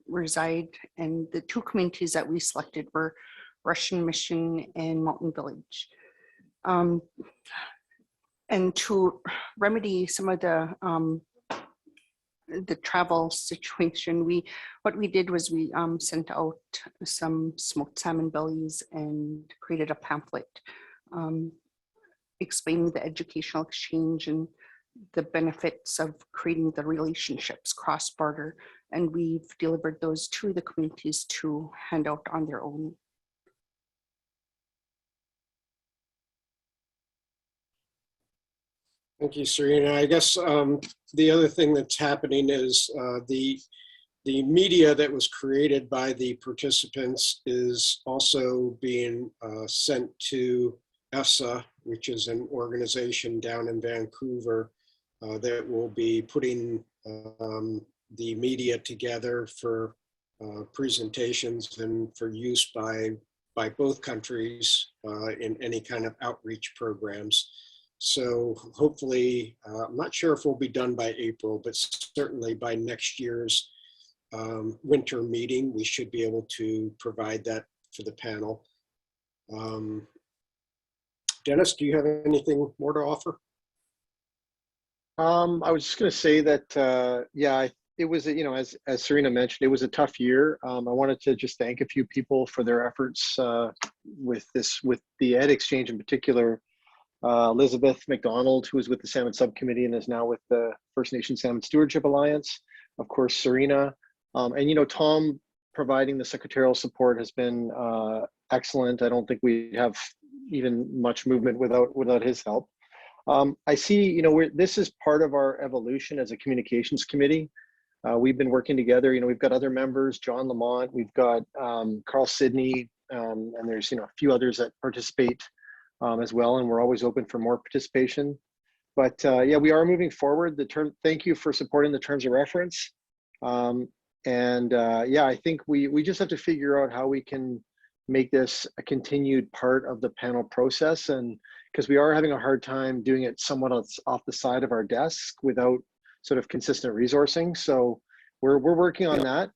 reside, and the 2 communities that we selected were Russian Mission and Mountain Village. And to remedy some of the travel situation, what we did was we sent out some smoked salmon bellies and created a pamphlet explaining the educational exchange and the benefits of creating the relationships cross-border. And we've delivered those to the communities to hand out on their own. Thank you, Serena. I guess the other thing that's happening is the media that was created by the participants is also being sent to ESSA, which is an organization down in Vancouver that will be putting the media together for presentations and for use by both countries in any kind of outreach programs. So hopefully, I'm not sure if we'll be done by April, but certainly by next year's winter meeting, we should be able to provide that for the panel. Dennis, do you have anything more to offer? I was just going to say that, yeah, it was, you know, as Serena mentioned, it was a tough year. I wanted to just thank a few people for their efforts with the Ed Exchange in particular. Elizabeth McDonald, who was with the Salmon Subcommittee and is now with the First Nation Salmon Stewardship Alliance. Of course, Serena. And, you know, Tom providing the secretarial support has been excellent. I don't think we have even much movement without his help. I see, you know, this is part of our evolution as a communications committee. We've been working together. You know, we've got other members, John Lamont, we've got Carl Sidney, and there's, you know, a few others that participate as well, and we're always open for more participation. But yeah, we are moving forward. Thank you for supporting the terms of reference. Yeah, I think we just have to figure out how we can make this a continued part of the panel process, and because we are having a hard time doing it somewhat off the side of our desk without sort of consistent resourcing. So we're working on that.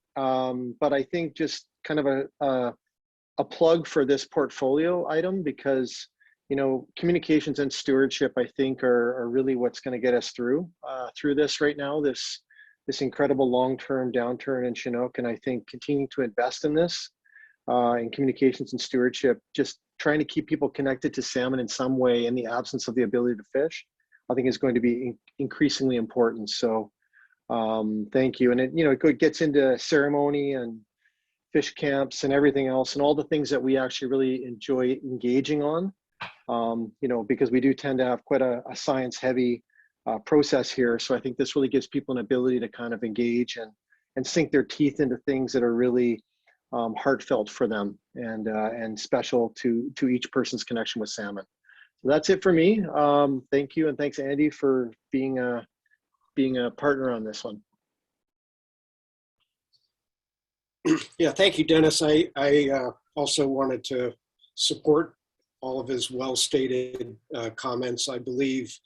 But I think just kind of a plug for this portfolio item, because, you know, communications and stewardship, I think, are really what's going to get us through this right now, this incredible long-term downturn in Chinook. And I think continuing to invest in this, in communications and stewardship, just trying to keep people connected to salmon in some way in the absence of the ability to fish, I think is going to be increasingly important. So thank you. And it, you know, it gets into ceremony and fish camps and everything else, and all the things that we actually really enjoy engaging on, you know, because we do tend to have quite a science heavy process here. So I think this really gives people an ability to kind of engage and sink their teeth into things that are really heartfelt for them and special to each person's connection with salmon. So that's it for me. Thank you, and thanks Andy for being a partner on this one. Yeah, thank you, Dennis. I also wanted to support all of his well-stated comments. I believe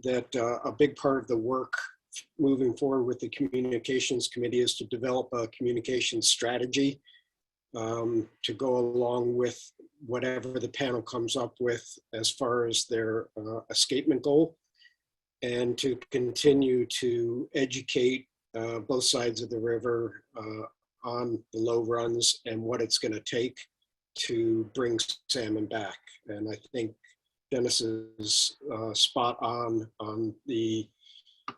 that a big part of the work moving forward with the communications committee is to develop a communication strategy to go along with whatever the panel comes up with as far as their escapement goal, and to continue to educate both sides of the river on the low runs and what it's going to take to bring salmon back. And I think Dennis is spot on the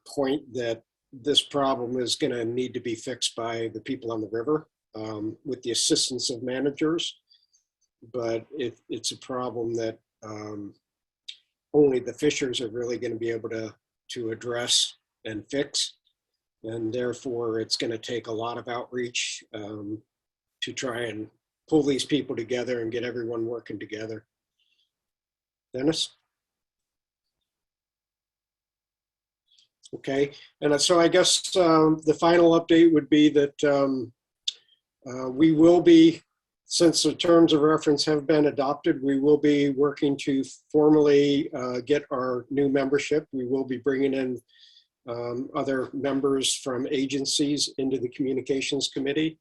point that this problem is going to need to be fixed by the people on the river with the assistance of managers. But it's a problem that only the fishers are really going to be able to address and fix. And therefore, it's going to take a lot of outreach to try and pull these people together and get everyone working together. Dennis? Okay, and so I guess the final update would be that we will be, since the terms of reference have been adopted, we will be working to formally get our new membership. We will be bringing in other members from agencies into the communications committee.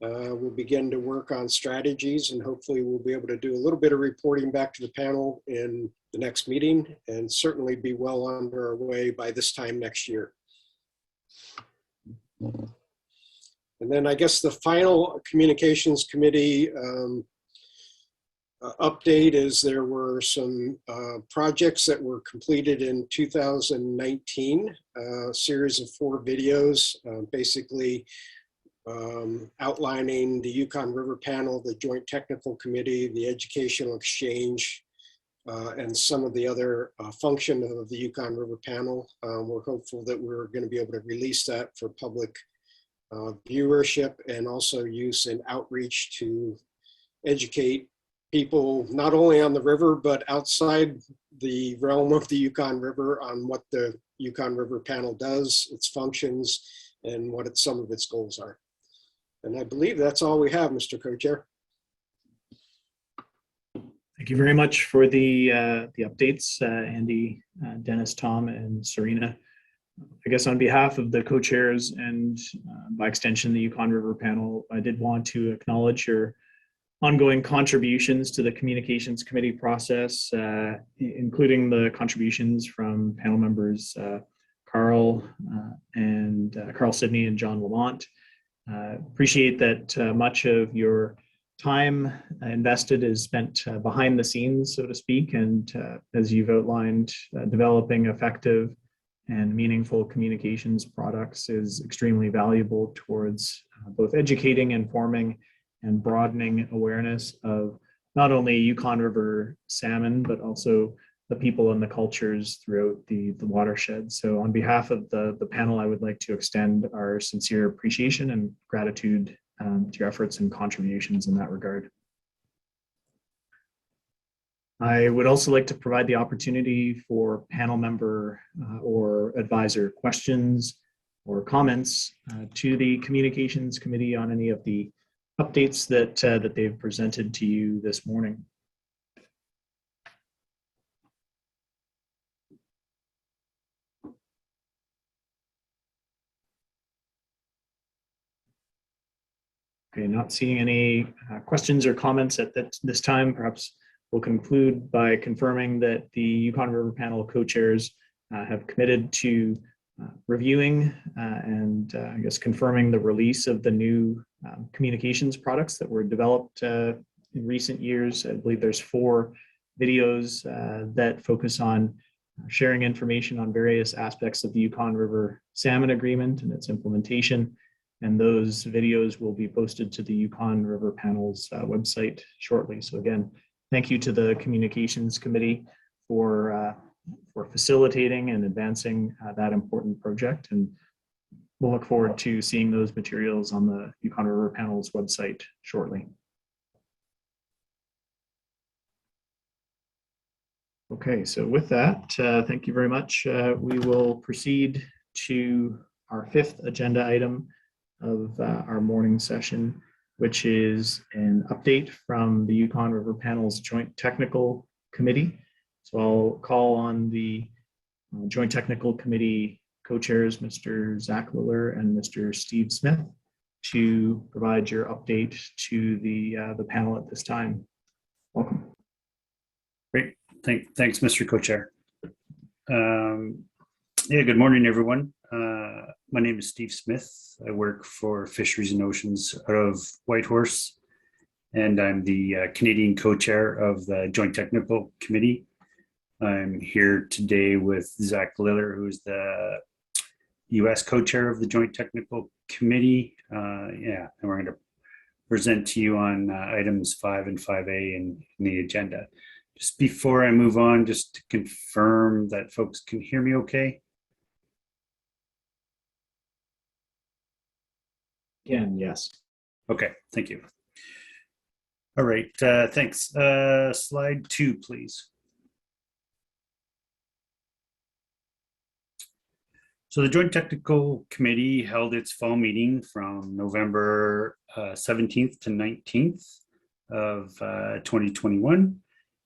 We'll begin to work on strategies, and hopefully we'll be able to do a little bit of reporting back to the panel in the next meeting, and certainly be well under our way by this time next year. And then I guess the final communications committee update is there were some projects that were completed in 2019, a series of 4 videos, basically outlining the Yukon River Panel, the Joint Technical Committee, the Educational Exchange, and some of the other function of the Yukon River Panel. We're hopeful that we're going to be able to release that for public viewership and also use in outreach to educate people not only on the river but outside the realm of the Yukon River on what the Yukon River Panel does, its functions, and what some of its goals are. And I believe that's all we have, Mr. Co-Chair. Thank you very much for the updates, Andy, Dennis, Tom, and Serena. I guess on behalf of the co-chairs and by extension, the Yukon River Panel, I did want to acknowledge your ongoing contributions to the Communications Committee process, including the contributions from panel members Carl Sidney and John Lamont. Appreciate that much of your time invested is spent behind the scenes, so to speak, and as you've outlined, developing effective and meaningful communications products is extremely valuable towards both educating, informing, and broadening awareness of not only Yukon River salmon, but also the people and the cultures throughout the watershed. So on behalf of the panel, I would like to extend our sincere appreciation and gratitude to your efforts and contributions in that regard. I would also like to provide the opportunity for panel member or advisor questions or comments to the Communications Committee on any of the updates that they've presented to you this morning. Okay, not seeing any questions or comments at this time. Perhaps we'll conclude by confirming that the Yukon River Panel co-chairs have committed to reviewing and I guess confirming the release of the new communications products that were developed in recent years. I believe there's 4 videos that focus on sharing information on various aspects of the Yukon River Salmon Agreement and its implementation. And those videos will be posted to the Yukon River Panel's website shortly. So again, thank you to the Communications Committee for facilitating and advancing that important project. And we'll look forward to seeing those materials on the Yukon River Panel's website shortly. Okay, so with that, thank you very much. We will proceed to our 5th agenda item of our morning session, which is an update from the Yukon River Panel's Joint Technical Committee. So I'll call on the Joint Technical Committee co-chairs, Mr. Zach Liller and Mr. Steve Smith, to provide your update to the panel at this time. Welcome. Great, thanks, Mr. Co-chair. Yeah, good morning, everyone. My name is Steve Smith. I work for Fisheries and Oceans out of Whitehorse, and I'm the Canadian co-chair of the Joint Technical Committee. I'm here today with Zach Liller, who's the U.S. co-chair of the Joint Technical Committee. And we're going to present to you on items 5 and 5A in the agenda. Just before I move on, just to confirm that folks can hear me okay. Again, yes. Okay, thank you. All right, thanks. Slide 2, please. So the Joint Technical Committee held its fall meeting from November 17th to 19th of 2021.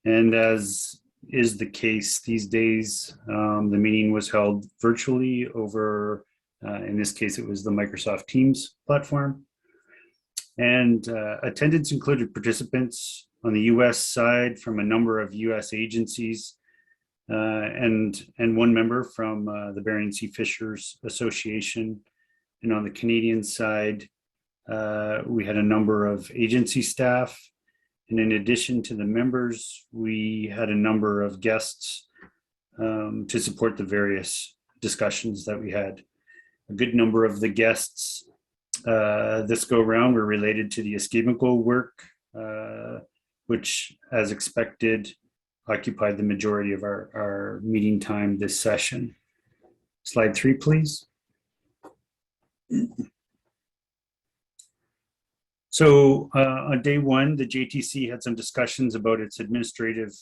And as is the case these days, the meeting was held virtually over, in this case, it was the Microsoft Teams platform. And attendance included participants on the US side from a number of US agencies and one member from the Bering Sea Fishers Association. And on the Canadian side, we had a number of agency staff. And in addition to the members, we had a number of guests to support the various discussions that we had. A good number of the guests this go around were related to the Escamiko work, which, as expected, occupied the majority of our meeting time this session. Slide 3, please. So on day 1, the JTC had some discussions about its administrative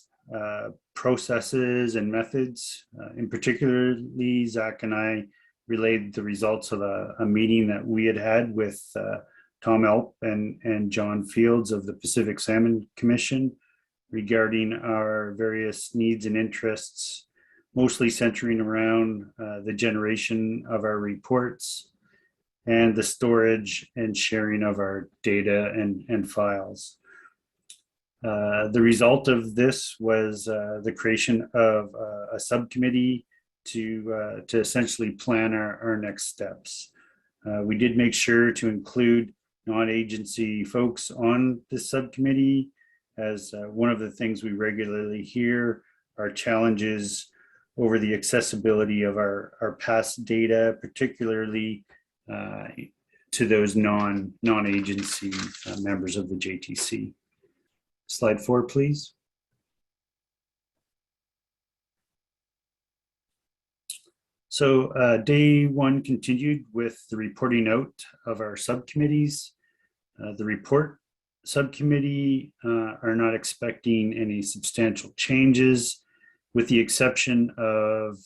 processes and methods. In particularly, Zach and I relayed the results of a meeting that we had with Tom Elp and John Fields of the Pacific Salmon Commission regarding our various needs and interests, mostly centering around the generation of our reports and the storage and sharing of our data and files. The result of this was the creation of a subcommittee to essentially plan our next steps. We did make sure to include non-agency folks on this subcommittee, as one of the things we regularly hear are challenges over the accessibility of our past data, particularly to those non-agency members of the JTC. Slide 4, please. So day 1 continued with the reporting out of our subcommittees. The report subcommittee are not expecting any substantial changes, with the exception of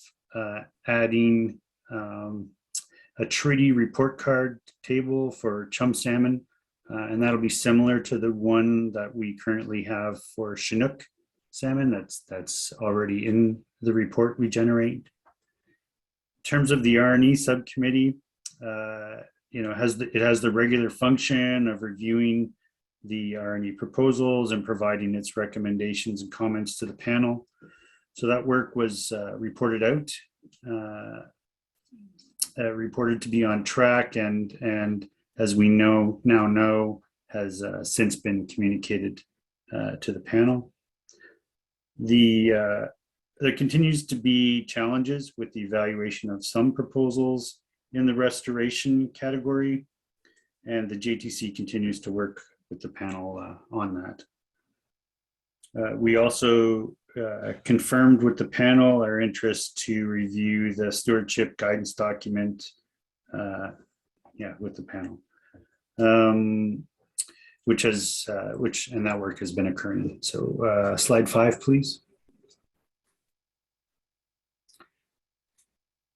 adding a treaty report card table for chum salmon, and that'll be similar to the one that we currently have for Chinook salmon. That's already in the report we generate. In terms of the R&E subcommittee, it has the regular function of reviewing the R&E proposals and providing its recommendations and comments to the panel. So that work was reported out, reported to be on track, and as we now know, has since been communicated to the panel. There continues to be challenges with the evaluation of some proposals in the restoration category, and the JTC continues to work with the panel on that. We also confirmed with the panel our interest to review the stewardship guidance document with the panel, and that work has been occurring. So slide 5, please.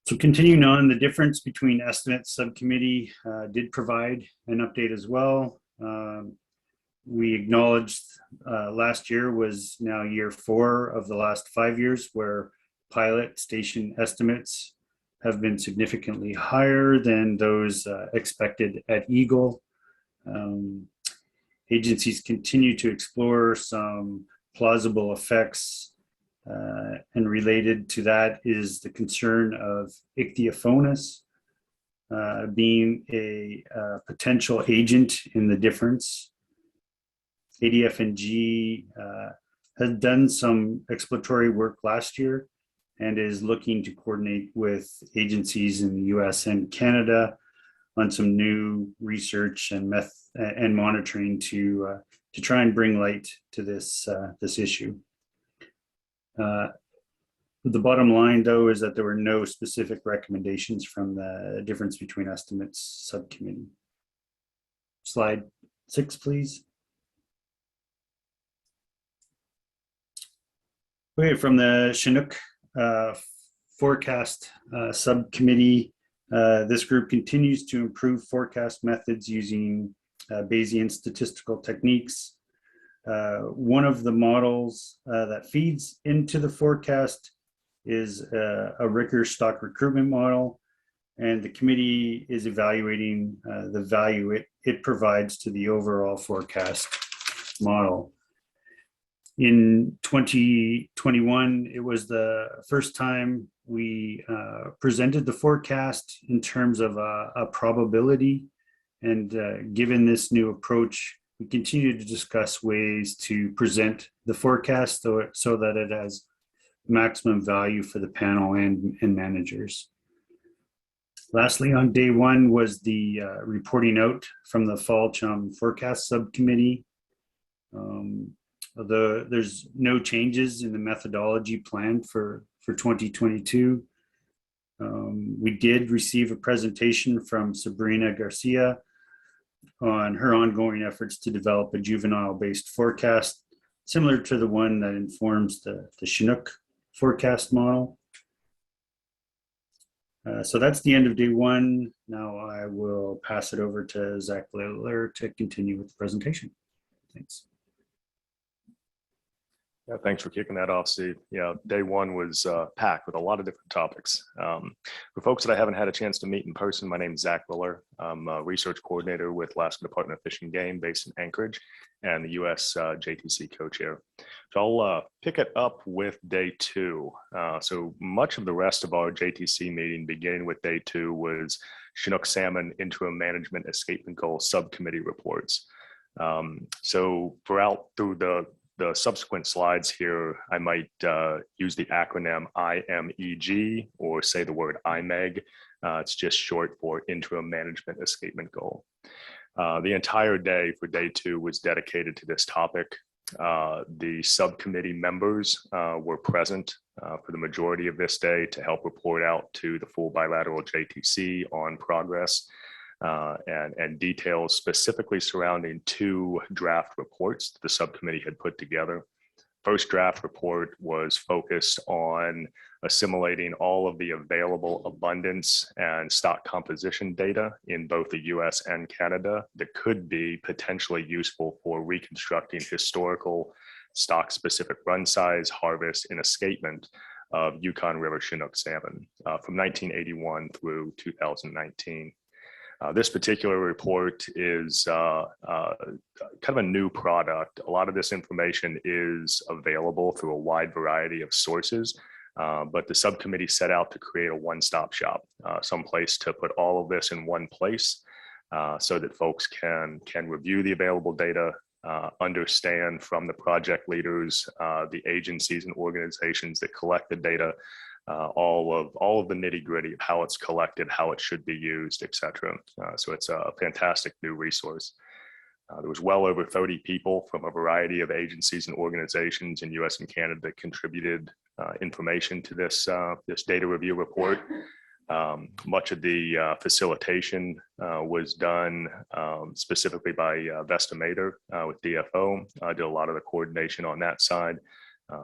So continuing on, the difference between estimates subcommittee did provide an update as well. We acknowledged last year was now year 4 of the last 5 years where pilot station estimates have been significantly higher than those expected at Eagle. Agencies continue to explore some plausible effects, and related to that is the concern of ichthyophonus being a potential agent in the difference. ADF&G has done some exploratory work last year and is looking to coordinate with agencies in the US and Canada on some new research and monitoring to try and bring light to this issue. The bottom line, though, is that there were no specific recommendations from the difference between estimates subcommittee. Slide 6, please. Okay, from the Chinook forecast subcommittee, this group continues to improve forecast methods using Bayesian statistical techniques. One of the models that feeds into the forecast is a Ricker stock recruitment model, and the committee is evaluating the value it provides to the overall forecast model. In 2021, it was the first time we presented the forecast in terms of a probability, and given this new approach, we continue to discuss ways to present the forecast so that it has maximum value for the panel and managers. Lastly, on day 1 was the reporting out from the Fall Chum Forecast Subcommittee. Although there's no changes in the methodology planned for 2022, we did receive a presentation from Sabrina Garcia on her ongoing efforts to develop a juvenile-based forecast, similar to the one that informs the Chinook forecast model. So that's the end of day 1. Now I will pass it over to Zach Littler to continue with the presentation. Thanks. Yeah, thanks for kicking that off, Steve. Yeah, day one was packed with a lot of different topics. For folks that I haven't had a chance to meet in person, my name is Zach Miller. I'm a research coordinator with Alaska Department of Fish and Game based in Anchorage and the U.S. JTC co-chair. So I'll pick it up with day two. So much of the rest of our JTC meeting, beginning with day two, was Chinook salmon interim management escapement goal subcommittee reports. So through the subsequent slides here, I might use the acronym IMEG or say the word IMEG. It's just short for Interim Management Escapement Goal. The entire day for day two was dedicated to this topic. The subcommittee members were present for the majority of this day to help report out to the full bilateral JTC on progress. And details specifically surrounding two draft reports the subcommittee had put together. First draft report was focused on assimilating all of the available abundance and stock composition data in both the US and Canada that could be potentially useful for reconstructing historical stock-specific run size, harvest, and escapement of Yukon River Chinook salmon from 1981 through 2019. This particular report is kind of a new product. A lot of this information is available through a wide variety of sources, but the subcommittee set out to create a one-stop shop, someplace to put all of this in one place so that folks can review the available data, understand from the project leaders, the agencies and organizations that collect the data, all of the nitty gritty of how it's collected, how it should be used, etc. So it's a fantastic new resource. There was well over 30 people from a variety of agencies and organizations in US and Canada that contributed information to this data review report. Much of the facilitation was done specifically by Vesta Mater with DFO. I did a lot of the coordination on that side.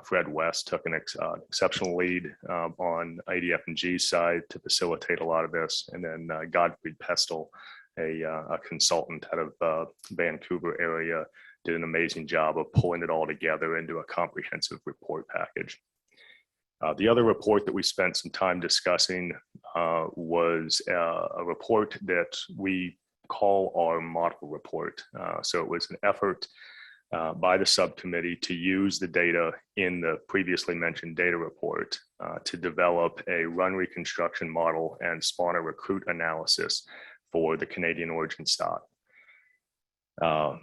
Fred West took an exceptional lead on ADF&G's side to facilitate a lot of this. And then Godfrey Pestle, a consultant out of Vancouver area, did an amazing job of pulling it all together into a comprehensive report package. The other report that we spent some time discussing was a report that we call our model report. So it was an effort by the subcommittee to use the data in the previously mentioned data report to develop a run reconstruction model and spawner recruit analysis for the Canadian origin stock.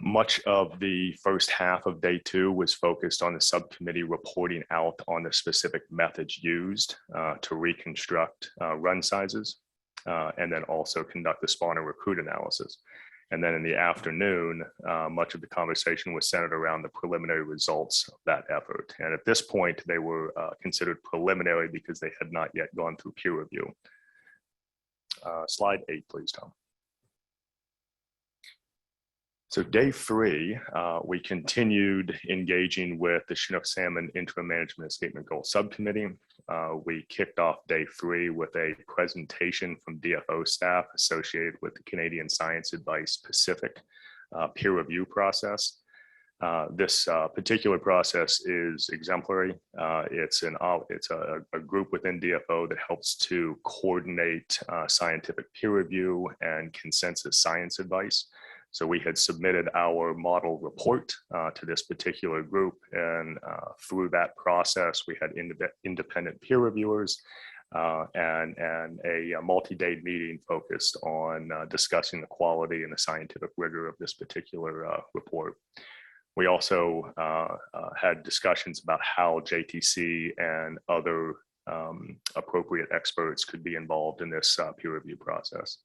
Much of the first half of day two was focused on the subcommittee reporting out on the specific methods used to reconstruct run sizes and then also conduct the spawner recruit analysis. And then in the afternoon, much of the conversation was centered around the preliminary results of that effort. And at this point, they were considered preliminary because they had not yet gone through peer review. Slide 8, please, Tom. So day three, we continued engaging with the Chinook Salmon Interim Management Escapement Goal Subcommittee. We kicked off day three with a presentation from DFO staff associated with the Canadian Science Advice Pacific peer review process. This particular process is exemplary. It's a group within DFO that helps to coordinate scientific peer review and consensus science advice. So we had submitted our model report to this particular group, and through that process, we had independent peer reviewers and a multi-day meeting focused on discussing the quality and the scientific rigor of this particular report. We also had discussions about how JTC and other appropriate experts could be involved in this peer review process.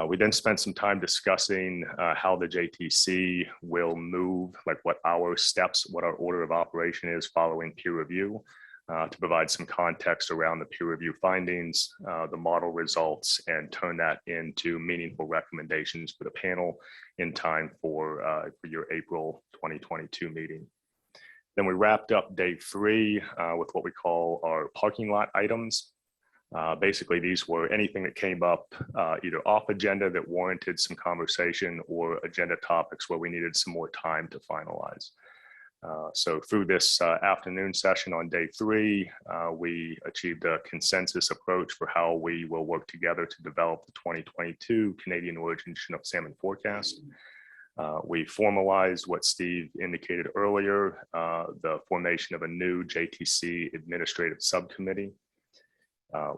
We then spent some time discussing how the JTC will move, like what our steps, what our order of operation is following peer review, to provide some context around the peer review findings, the model results, and turn that into meaningful recommendations for the panel in time for your April 2022 meeting. Then we wrapped up day three with what we call our parking lot items. Basically, these were anything that came up either off agenda that warranted some conversation or agenda topics where we needed some more time to finalize. So through this afternoon session on day 3, we achieved a consensus approach for how we will work together to develop the 2022 Canadian origin Chinook salmon forecast. We formalized what Steve indicated earlier, the formation of a new JTC administrative subcommittee.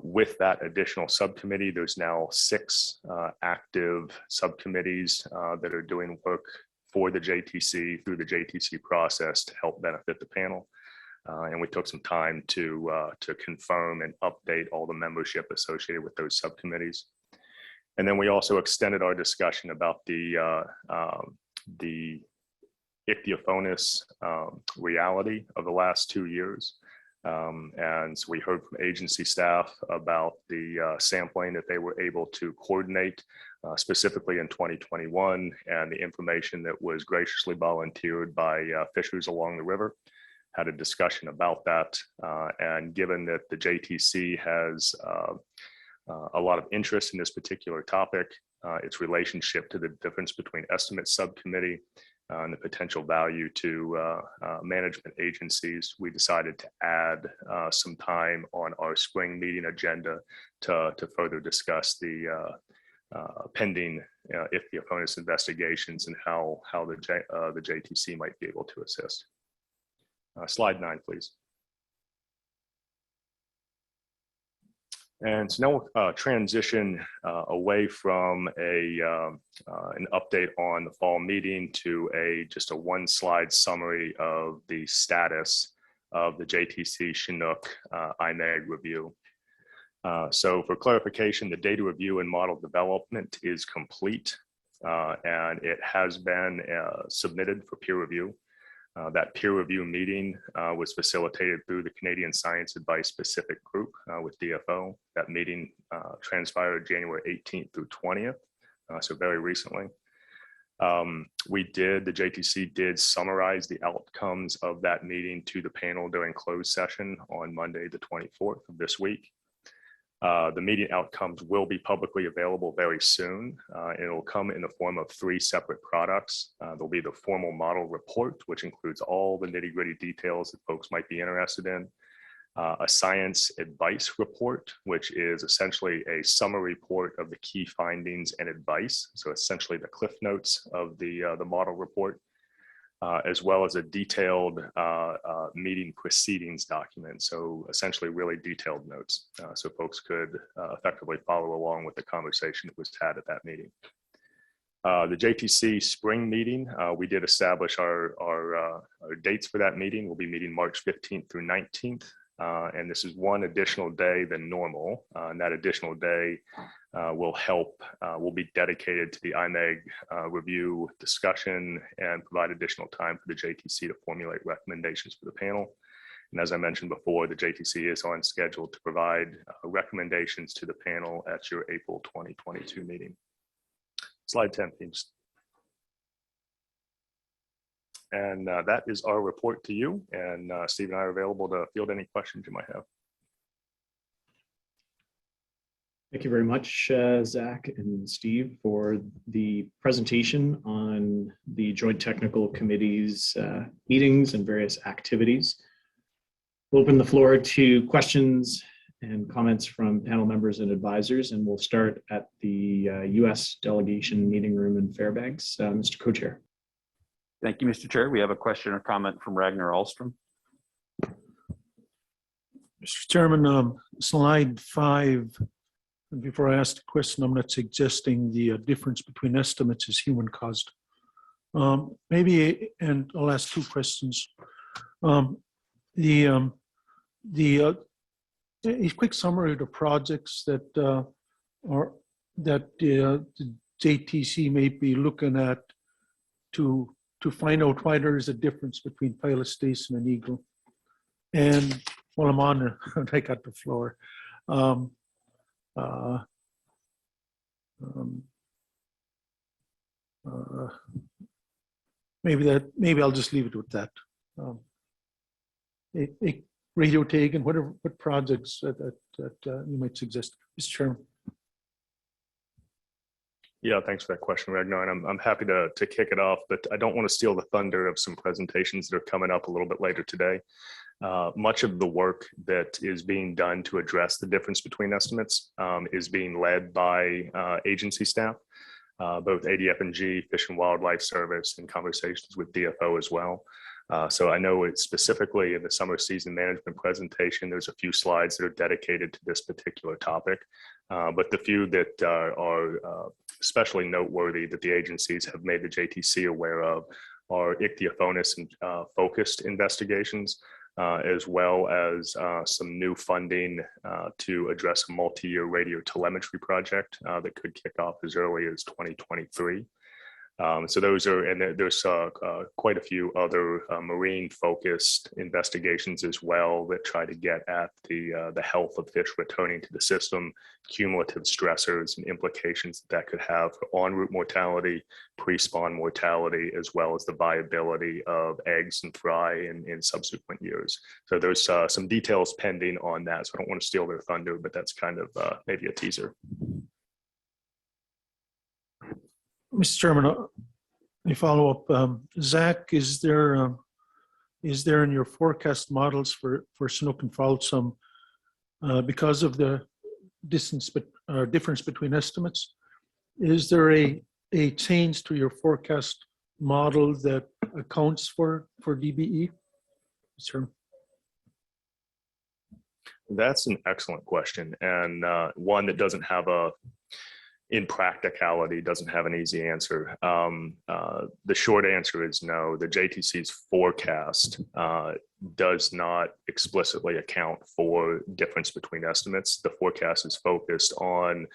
With that additional subcommittee, there's now 6 active subcommittees that are doing work for the JTC through the JTC process to help benefit the panel. And we took some time to confirm and update all the membership associated with those subcommittees. And then we also extended our discussion about the ichthyophonus reality of the last 2 years. And so we heard from agency staff about the sampling that they were able to coordinate specifically in 2021, and the information that was graciously volunteered by fishers along the river. Had a discussion about that, and given that the JTC has a lot of interest in this particular topic, its relationship to the difference between estimate subcommittee and the potential value to management agencies, we decided to add some time on our spring meeting agenda to further discuss the pending ichthyophonus investigations and how the JTC might be able to assist. Slide 9, please. And so now we'll transition away from an update on the fall meeting to just a 1-slide summary of the status of the JTC Chinook IMEG review. So for clarification, the data review and model development is complete, and it has been submitted for peer review. That peer review meeting was facilitated through the Canadian Science Advice Pacific Group with DFO. That meeting transpired January 18th through 20th, so very recently. The JTC did summarize the outcomes of that meeting to the panel during closed session on Monday, the 24th of this week. The meeting outcomes will be publicly available very soon, and it will come in the form of 3 separate products. There'll be the formal model report, which includes all the nitty-gritty details that folks might be interested in. A science advice report, which is essentially a summary report of the key findings and advice. So essentially the cliff notes of the model report. As well as a detailed meeting proceedings document. So essentially really detailed notes. So folks could effectively follow along with the conversation that was had at that meeting. The JTC spring meeting, we did establish our dates for that meeting. We'll be meeting March 15th through 19th. And this is 1 additional day than normal. And that additional day will be dedicated to the IMEG review discussion and provide additional time for the JTC to formulate recommendations for the panel. And as I mentioned before, the JTC is on schedule to provide recommendations to the panel at your April 2022 meeting. Slide 10, please. And that is our report to you. And Steve and I are available to field any questions you might have. Thank you very much, Zach and Steve, for the presentation on the Joint Technical Committee's meetings and various activities. We'll open the floor to questions and comments from panel members and advisors, and we'll start at the U.S. delegation meeting room in Fairbanks. Mr. Co-Chair. Thank you, Mr. Chair. We have a question or comment from Ragnar Ahlstrom. Mr. Chairman, slide 5. Before I ask the question, I'm not suggesting the difference between estimates is human caused. Maybe, and I'll ask 2 questions. A quick summary of the projects that the JTC may be looking at to find out why there is a difference between Pilot Station and Eagle. And while I'm on there, I got the floor. Maybe I'll just leave it with that. Radio tag and what projects that you might suggest, Mr. Chairman. Yeah, thanks for that question, Ragnar. And I'm happy to kick it off, but I don't want to steal the thunder of some presentations that are coming up a little bit later today. Much of the work that is being done to address the difference between estimates is being led by agency staff, both ADF&G, Fish and Wildlife Service, and conversations with DFO as well. So I know it's specifically in the summer season management presentation, there's a few slides that are dedicated to this particular topic. But the few that are especially noteworthy that the agencies have made the JTC aware of are ichthyophonus and focused investigations, as well as some new funding to address a multi-year radio telemetry project that could kick off as early as 2023. So those are, and there's quite a few other marine-focused investigations as well that try to get at the health of fish returning to the system, cumulative stressors and implications that could have for en route mortality, pre-spawn mortality, as well as the viability of eggs and fry in subsequent years. So there's some details pending on that. So I don't want to steal their thunder, but that's kind of maybe a teaser. Mr. Chairman, a follow-up. Zach, is there in your forecast models for Chinook and Fowl some, because of the difference between estimates, is there a change to your forecast model that accounts for DBE? Sir. That's an excellent question, and one that doesn't have in practicality, doesn't have an easy answer. The short answer is no. The JTC's forecast does not explicitly account for difference between estimates. The forecast is focused on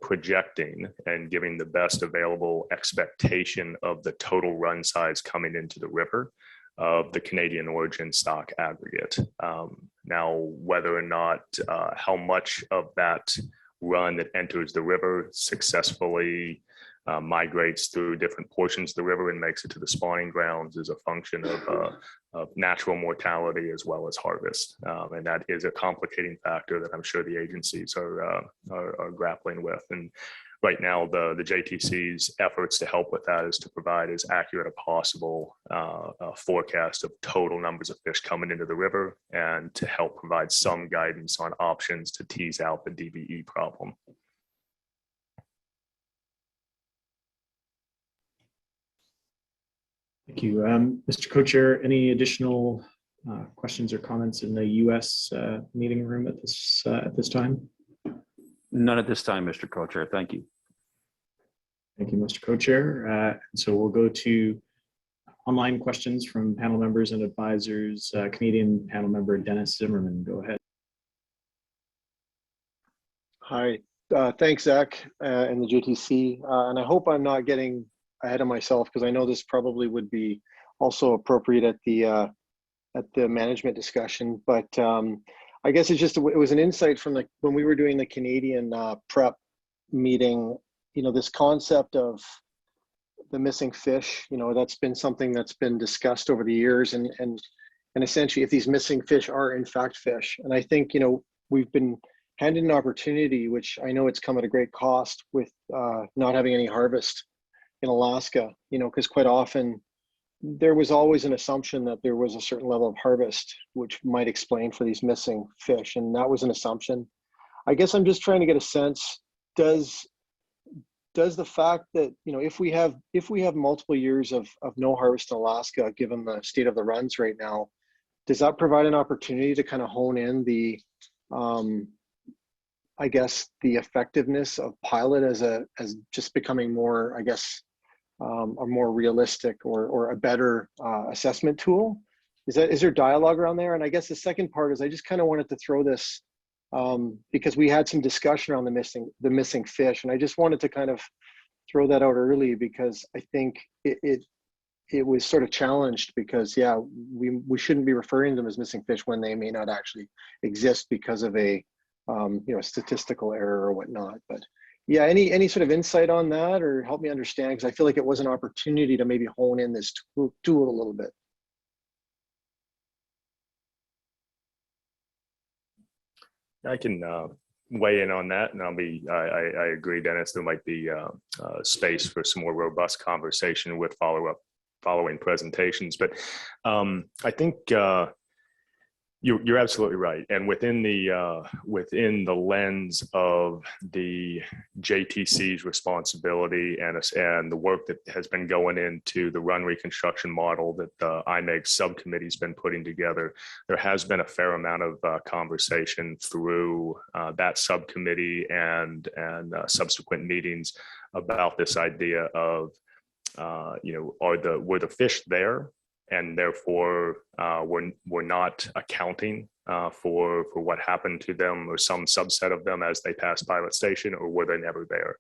projecting and giving the best available expectation of the total run size coming into the river of the Canadian origin stock aggregate. Now, whether or not how much of that run that enters the river successfully migrates through different portions of the river and makes it to the spawning grounds is a function of natural mortality as well as harvest. And that is a complicating factor that I'm sure the agencies are grappling with. And right now, the JTC's efforts to help with that is to provide as accurate a possible forecast of total numbers of fish coming into the river and to help provide some guidance on options to tease out the DBE problem. Thank you. Mr. Co-Chair, any additional questions or comments in the US meeting room at this time? None at this time, Mr. Co-Chair. Thank you. Thank you, Mr. Co-Chair. So we'll go to online questions from panel members and advisors. Canadian panel member Dennis Zimmerman, go ahead. Hi, thanks, Zach and the JTC. And I hope I'm not getting ahead of myself because I know this probably would be also appropriate at the management discussion. But I guess it's just, it was an insight from when we were doing the Canadian prep meeting, you know, this concept of the missing fish, you know, that's been something that's been discussed over the years, and essentially if these missing fish are in fact fish. And I think, you know, we've been handed an opportunity, which I know it's come at a great cost with not having any harvest in Alaska, you know, because quite often there was always an assumption that there was a certain level of harvest, which might explain for these missing fish. And that was an assumption. I guess I'm just trying to get a sense, does the fact that, you know, if we have multiple years of no harvest in Alaska, given the state of the runs right now, does that provide an opportunity to kind of hone in the, I guess, the effectiveness of pilot as just becoming more, I guess, a more realistic or a better assessment tool? Is there dialogue around there? And I guess the second part is I just kind of wanted to throw this because we had some discussion around the missing fish, and I just wanted to kind of throw that out early because I think it was sort of challenged because, yeah, we shouldn't be referring to them as missing fish when they may not actually exist because of a you know, statistical error or whatnot. But yeah, any sort of insight on that, or help me understand, because I feel like it was an opportunity to maybe hone in this tool a little bit. I can weigh in on that, and I agree, Dennis, there might be space for some more robust conversation with following presentations. But I think you're absolutely right. And within the lens of the JTC's responsibility and the work that has been going into the run reconstruction model that the IMEG subcommittee's been putting together, there has been a fair amount of conversation through that subcommittee and subsequent meetings about this idea of were the fish there, and therefore we're not accounting for what happened to them or some subset of them as they passed pilot station, or were they never there?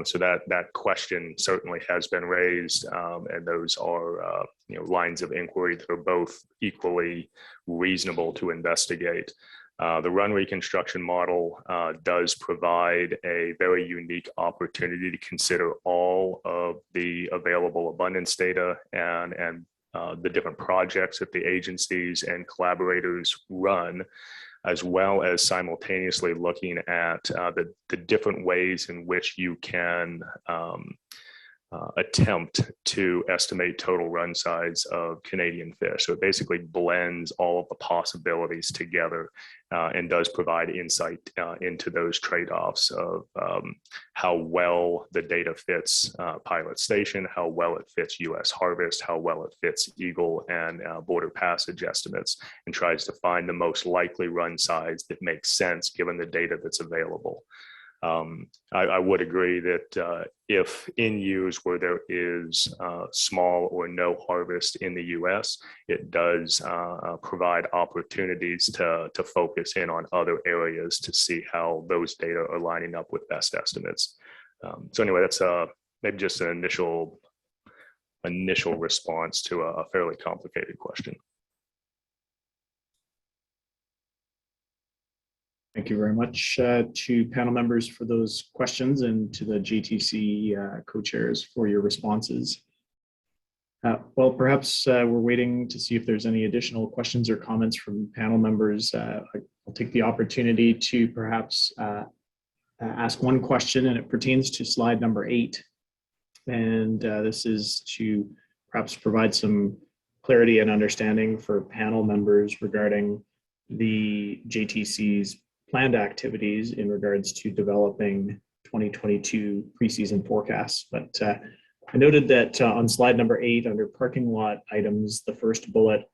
So that question certainly has been raised, and those are lines of inquiry that are both equally reasonable to investigate. The run reconstruction model does provide a very unique opportunity to consider all of the available abundance data and the different projects that the agencies and collaborators run, as well as simultaneously looking at the different ways in which you can attempt to estimate total run size of Canadian fish. So it basically blends all of the possibilities together and does provide insight into those trade-offs of how well the data fits pilot station, how well it fits U.S. harvest, how well it fits Eagle and border passage estimates, and tries to find the most likely run size that makes sense given the data that's available. I would agree that if in years where there is small or no harvest in the U.S., it does provide opportunities to focus in on other areas to see how those data are lining up with best estimates. So anyway, that's maybe just an initial response to a fairly complicated question. Thank you very much to panel members for those questions, and to the JTC co-chairs for your responses. Well, perhaps we're waiting to see if there's any additional questions or comments from panel members. I'll take the opportunity to perhaps ask one question, and it pertains to slide number 8. And this is to perhaps provide some clarity and understanding for panel members regarding the JTC's planned activities in regards to developing 2022 preseason forecasts. But I noted that on slide number 8, under parking lot items, the first bullet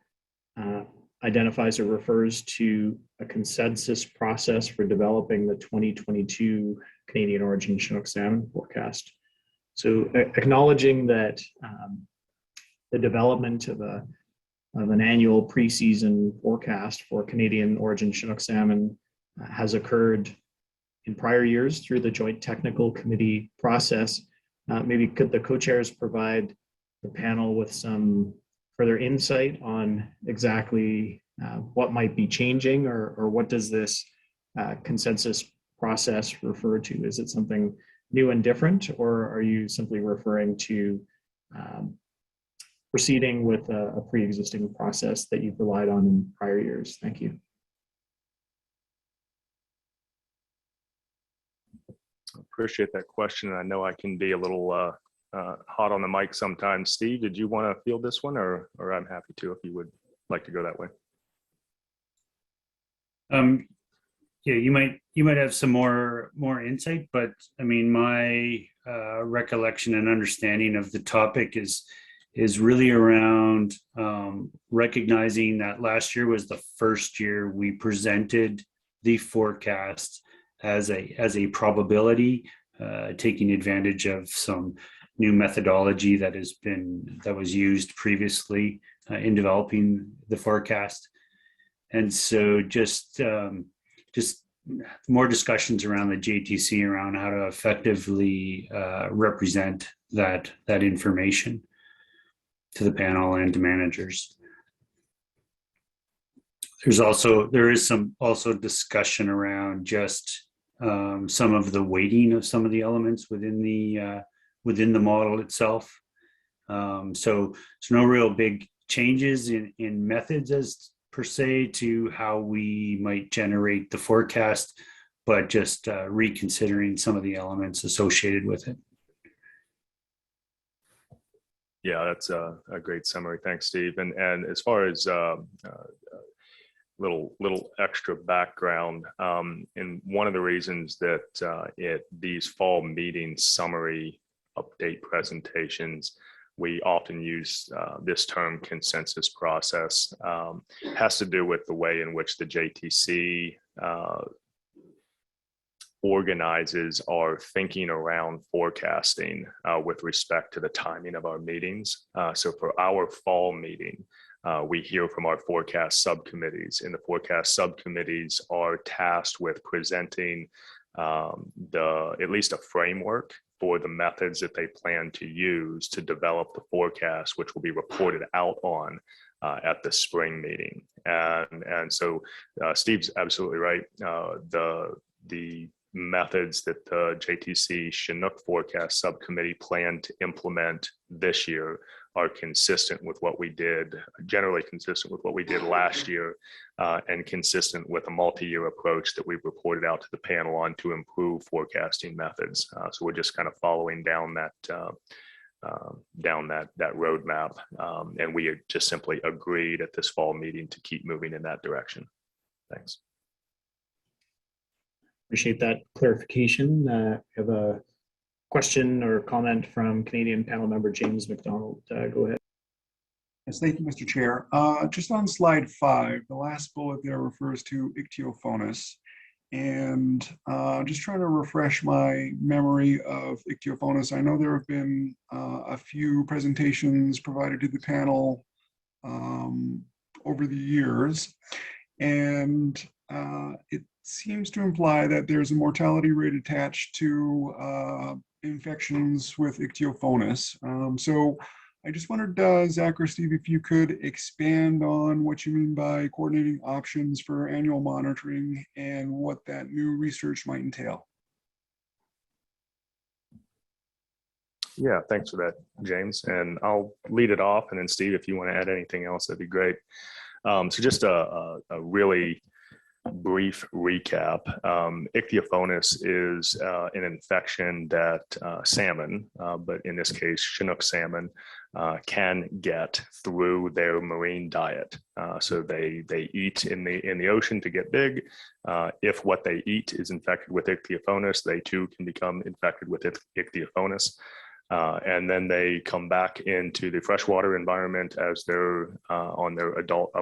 identifies or refers to a consensus process for developing the 2022 Canadian origin Chinook salmon forecast. So acknowledging that the development of an annual preseason forecast for Canadian origin Chinook salmon has occurred in prior years through the Joint Technical Committee process. Maybe could the co-chairs provide the panel with some further insight on exactly what might be changing, or what does this consensus process refer to? Is it something new and different, or are you simply referring to proceeding with a pre-existing process that you've relied on in prior years? Thank you. Appreciate that question. I know I can be a little hot on the mic sometimes. Steve, did you want to field this one, or I'm happy to if you would like to go that way? Yeah, you might have some more insight, but I mean, my recollection and understanding of the topic is really around recognizing that last year was the first year we presented the forecast as a probability, taking advantage of some new methodology that was used previously in developing the forecast. And so just more discussions around the JTC around how to effectively represent that information to the panel and to managers. There is some discussion around just some of the weighting of some of the elements within the model itself. So there's no real big changes in methods as per se to how we might generate the forecast, but just reconsidering some of the elements associated with it. Yeah, that's a great summary. Thanks, Steve. And as far as little extra background, and one of the reasons that these fall meeting summary update presentations, we often use this term consensus process, has to do with the way in which the JTC organizes our thinking around forecasting with respect to the timing of our meetings. So for our fall meeting, we hear from our forecast subcommittees, and the forecast subcommittees are tasked with presenting at least a framework for the methods that they plan to use to develop the forecast, which will be reported out on at the spring meeting. And so Steve's absolutely right. The methods that the JTC Chinook forecast subcommittee planned to implement this year are consistent with what we did, generally consistent with what we did last year, and consistent with a multi-year approach that we've reported out to the panel on to improve forecasting methods. So we're just kind of following down that roadmap, and we just simply agreed at this fall meeting to keep moving in that direction. Thanks. Appreciate that clarification. We have a question or comment from Canadian panel member James McDonald. Go ahead. Yes, thank you, Mr. Chair. Just on slide 5, the last bullet there refers to ichthyophonus. And just trying to refresh my memory of ichthyophonus. I know there have been a few presentations provided to the panel over the years. And it seems to imply that there's a mortality rate attached to infections with ichthyophonus. So I just wondered, Zach or Steve, if you could expand on what you mean by coordinating options for annual monitoring and what that new research might entail. Yeah, thanks for that, James. And I'll lead it off, and then Steve, if you want to add anything else, that'd be great. So just a really brief recap. Ichthyophonus is an infection that salmon, but in this case, Chinook salmon, can get through their marine diet. So they eat in the ocean to get big. If what they eat is infected with ichthyophonus, they too can become infected with ichthyophonus. And then they come back into the freshwater environment as they're on their adult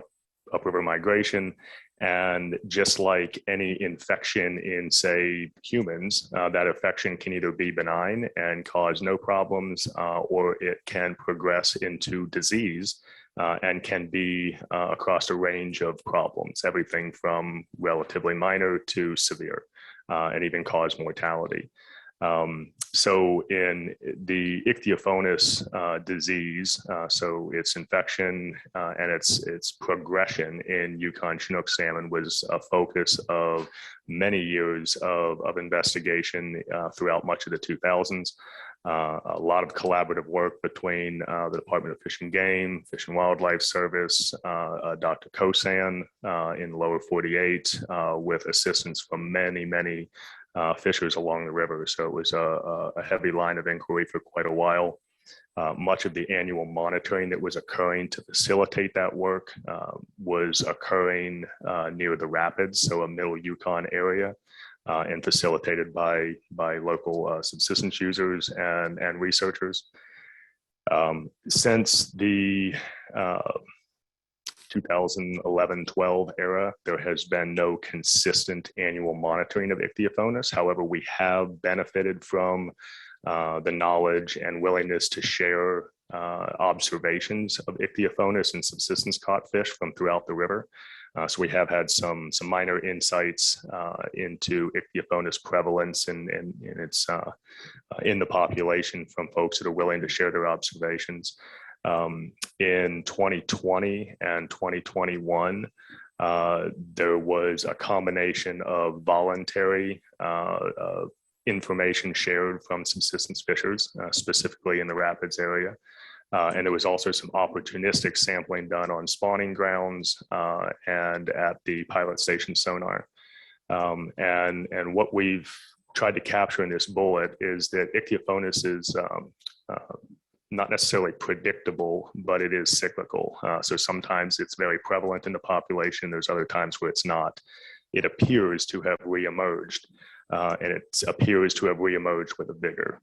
upriver migration. And just like any infection in, say, humans, that infection can either be benign and cause no problems, or it can progress into disease and can be across a range of problems, everything from relatively minor to severe, and even cause mortality. So in the ichthyophonus disease, so its infection and its progression in Yukon Chinook salmon was a focus of many years of investigation throughout much of the 2000s. A lot of collaborative work between the Department of Fish and Game, Fish and Wildlife Service, Dr. Kosan in the lower 48, with assistance from many fishers along the river. So it was a heavy line of inquiry for quite a while. Much of the annual monitoring that was occurring to facilitate that work was occurring near the rapids, so a middle Yukon area, and facilitated by local subsistence users and researchers. Since the 2011-12 era, there has been no consistent annual monitoring of ichthyophonus. However, we have benefited from the knowledge and willingness to share observations of ichthyophonus and subsistence caught fish from throughout the river. So we have had some minor insights into ichthyophonus prevalence and its in the population from folks that are willing to share their observations. In 2020 and 2021, there was a combination of voluntary information shared from subsistence fishers, specifically in the rapids area. And there was also some opportunistic sampling done on spawning grounds and at the pilot station sonar. And what we've tried to capture in this bullet is that Ichthyophonus is not necessarily predictable, but it is cyclical. So sometimes it's very prevalent in the population. There's other times where it's not. It appears to have reemerged, and it appears to have reemerged with a vigor.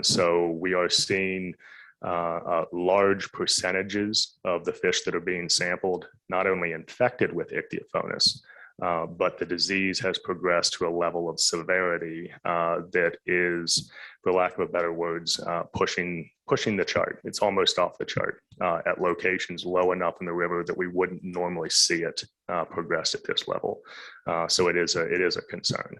So we are seeing large percentages of the fish that are being sampled, not only infected with Ichthyophonus, but the disease has progressed to a level of severity that is, for lack of a better words, pushing the chart. It's almost off the chart at locations low enough in the river that we wouldn't normally see it progress at this level. So it is a concern.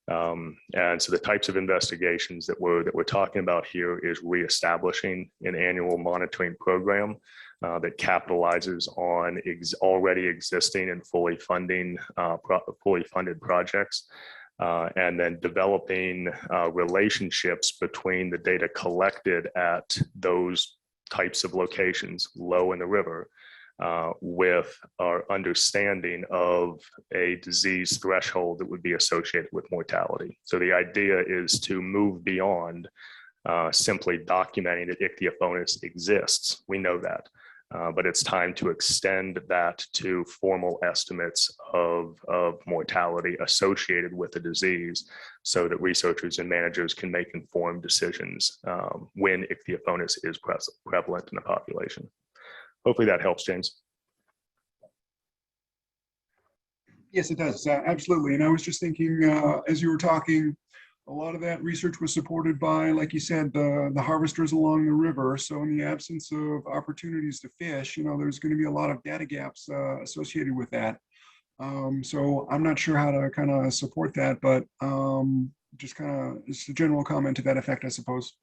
And so the types of investigations that we're talking about here is reestablishing an annual monitoring program that capitalizes on already existing and fully funded projects, and then developing relationships between the data collected at those types of locations low in the river with our understanding of a disease threshold that would be associated with mortality. So the idea is to move beyond simply documenting that Ichthyophonus exists. We know that. But it's time to extend that to formal estimates of mortality associated with the disease so that researchers and managers can make informed decisions when Ichthyophonus is prevalent in the population. Hopefully that helps, James. Yes, it does. Absolutely. And I was just thinking, as you were talking, a lot of that research was supported by, like you said, the harvesters along the river. So in the absence of opportunities to fish, there's going to be a lot of data gaps associated with that. So I'm not sure how to kind of support that, but just kind of it's a general comment to that effect, I suppose.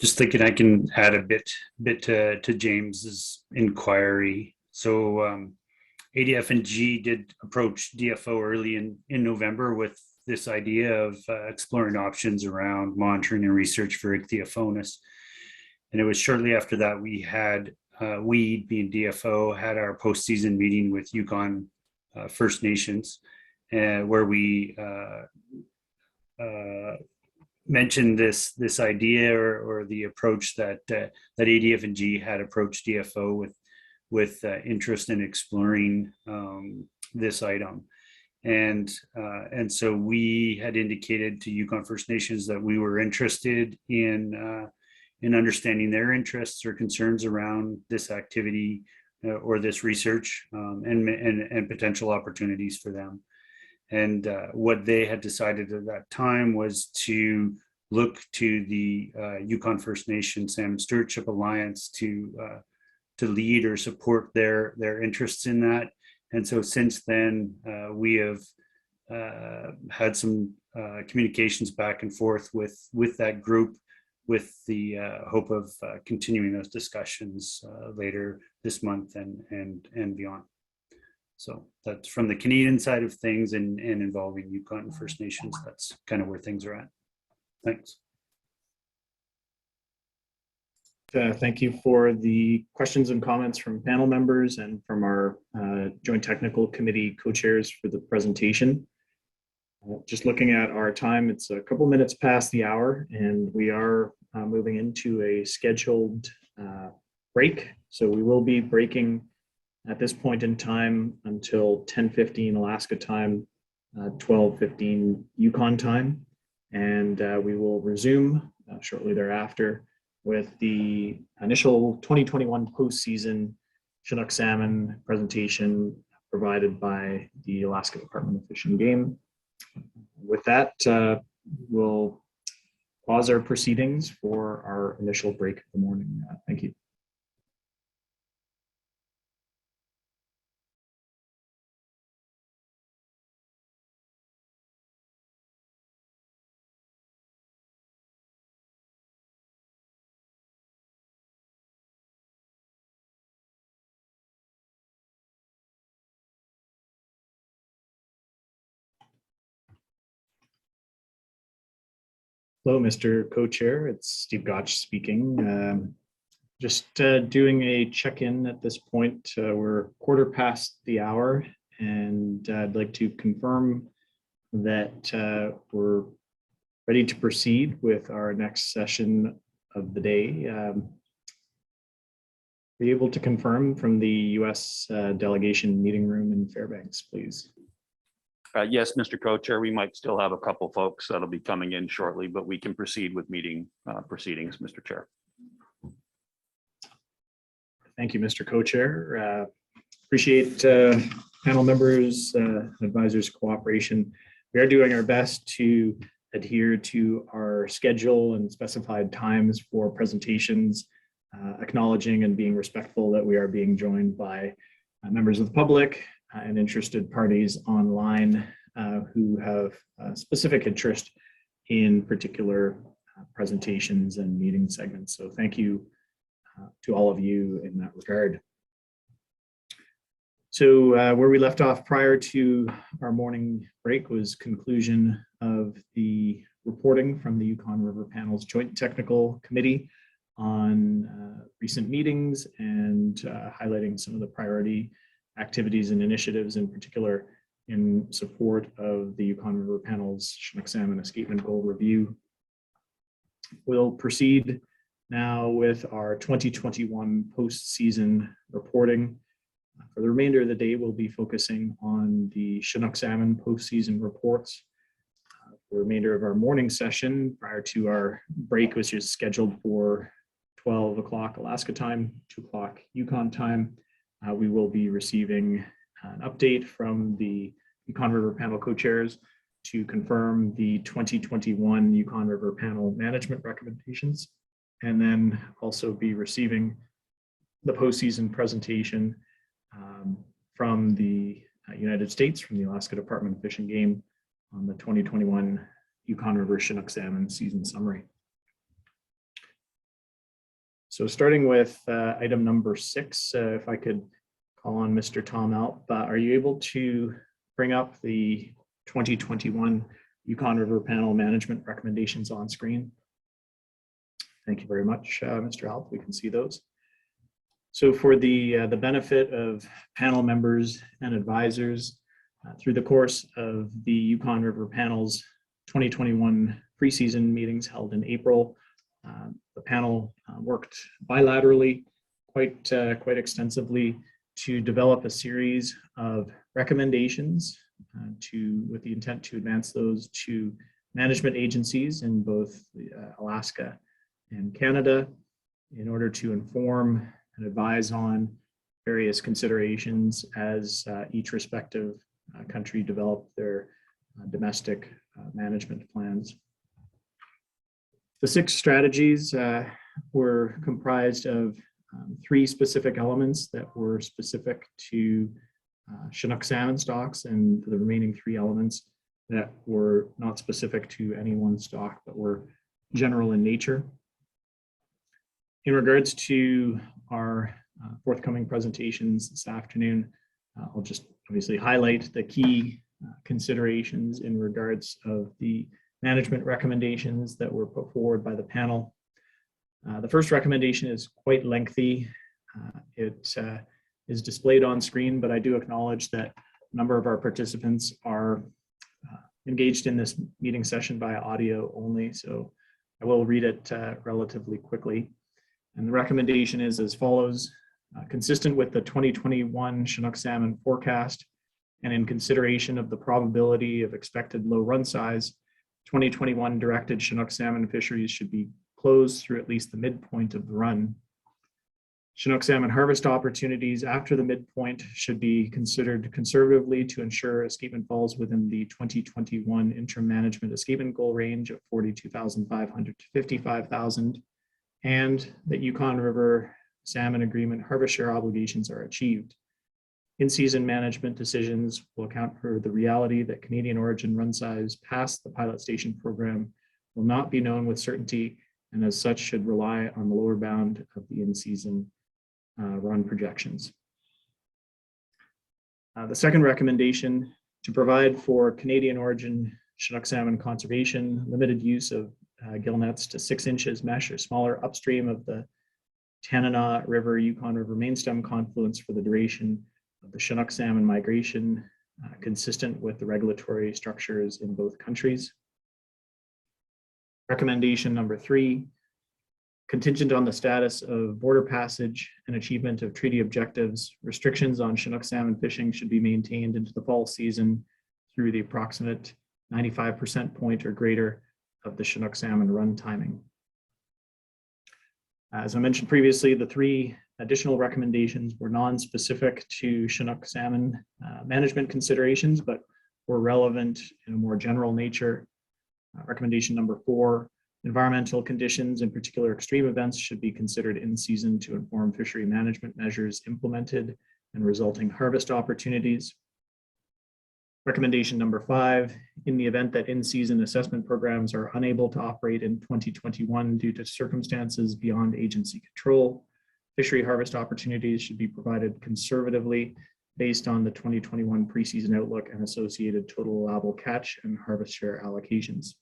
Just thinking I can add a bit to James's inquiry. So ADF&G did approach DFO early in November with this idea of exploring options around monitoring and research for Ichthyophonus. And it was shortly after that we being DFO, had our postseason meeting with Yukon First Nations, where we mentioned this idea or the approach that ADF&G had approached DFO with interest in exploring this item. And so we had indicated to Yukon First Nations that we were interested in understanding their interests or concerns around this activity or this research and potential opportunities for them. And what they had decided at that time was to look to the Yukon First Nation Salmon Stewardship Alliance to lead or support their interests in that. And so since then, we have had some communications back and forth with that group, with the hope of continuing those discussions later this month and beyond. So that's from the Canadian side of things and involving Yukon First Nations. That's kind of where things are at. Thanks. Thank you for the questions and comments from panel members and from our Joint Technical Committee co-chairs for the presentation. Just looking at our time, it's a couple minutes past the hour and we are moving into a scheduled break. So we will be breaking at this point in time until 10:15 Alaska time, 12:15 Yukon time. And we will resume shortly thereafter with the initial 2021 postseason Chinook salmon presentation provided by the Alaska Department of Fish and Game. With that, we'll pause our proceedings for our initial break of the morning. Thank you. Hello, Mr. Co-Chair. It's Steve Gotch speaking. Just doing a check-in at this point. We're quarter past the hour, and I'd like to confirm that we're ready to proceed with our next session of the day. Are you able to confirm from the U.S. delegation meeting room in Fairbanks, please? Yes, Mr. Co-Chair, we might still have a couple folks that'll be coming in shortly, but we can proceed with meeting proceedings, Mr. Chair. Thank you, Mr. Co-Chair. Appreciate panel members, advisors' cooperation. We are doing our best to adhere to our schedule and specified times for presentations, acknowledging and being respectful that we are being joined by members of the public and interested parties online who have specific interest in particular presentations and meeting segments. So thank you to all of you in that regard. So where we left off prior to our morning break was conclusion of the reporting from the Yukon River Panel's Joint Technical Committee on recent meetings and highlighting some of the priority activities and initiatives, in particular in support of the Yukon River Panel's Chinook Salmon Escapement Goal Review. We'll proceed now with our 2021 postseason reporting. For the remainder of the day, we'll be focusing on the Chinook salmon postseason reports. The remainder of our morning session prior to our break, which is scheduled for 12 o'clock Alaska time, 2 o'clock Yukon time, we will be receiving an update from the Yukon River Panel co-chairs to confirm the 2021 Yukon River Panel management recommendations, and then also be receiving the postseason presentation from the United States, from the Alaska Department of Fish and Game on the 2021 Yukon River Chinook Salmon season summary. So starting with item number 6, if I could call on Mr. Tom Alp, are you able to bring up the 2021 Yukon River Panel management recommendations on screen? Thank you very much, Mr. Alp. We can see those. So for the benefit of panel members and advisors, through the course of the Yukon River Panel's 2021 preseason meetings held in April, the panel worked bilaterally quite extensively to develop a series of recommendations with the intent to advance those to management agencies in both Alaska and Canada in order to inform and advise on various considerations as each respective country developed their domestic management plans. The 6 strategies were comprised of 3 specific elements that were specific to Chinook salmon stocks, and the remaining 3 elements that were not specific to any one stock but were general in nature. In regards to our forthcoming presentations this afternoon, I'll just obviously highlight the key considerations in regards of the management recommendations that were put forward by the panel. The first recommendation is quite lengthy. It is displayed on screen, but I do acknowledge that a number of our participants are engaged in this meeting session by audio only, so I will read it relatively quickly. And the recommendation is as follows: consistent with the 2021 Chinook salmon forecast and in consideration of the probability of expected low run size, 2021 directed Chinook salmon fisheries should be closed through at least the midpoint of the run. Chinook salmon harvest opportunities after the midpoint should be considered conservatively to ensure escapement falls within the 2021 interim management escapement goal range of 42,500 to 55,000, and that Yukon River Salmon Agreement harvest share obligations are achieved. In-season management decisions will account for the reality that Canadian origin run size past the pilot station program will not be known with certainty, and as such should rely on the lower bound of the in-season run projections. The second recommendation, to provide for Canadian origin Chinook salmon conservation, limited use of gill nets to 6 inches mesh or smaller upstream of the Tanana River, Yukon River mainstem confluence for the duration of the Chinook salmon migration, consistent with the regulatory structures in both countries. Recommendation number 3, contingent on the status of border passage and achievement of treaty objectives, restrictions on Chinook salmon fishing should be maintained into the fall season through the approximate 95% point or greater of the Chinook salmon run timing. As I mentioned previously, the 3 additional recommendations were non-specific to Chinook salmon management considerations, but were relevant in a more general nature. Recommendation number 4, environmental conditions, in particular extreme events, should be considered in season to inform fishery management measures implemented and resulting harvest opportunities. Recommendation number 5, in the event that in-season assessment programs are unable to operate in 2021 due to circumstances beyond agency control, fishery harvest opportunities should be provided conservatively based on the 2021 preseason outlook and associated total allowable catch and harvest share allocations.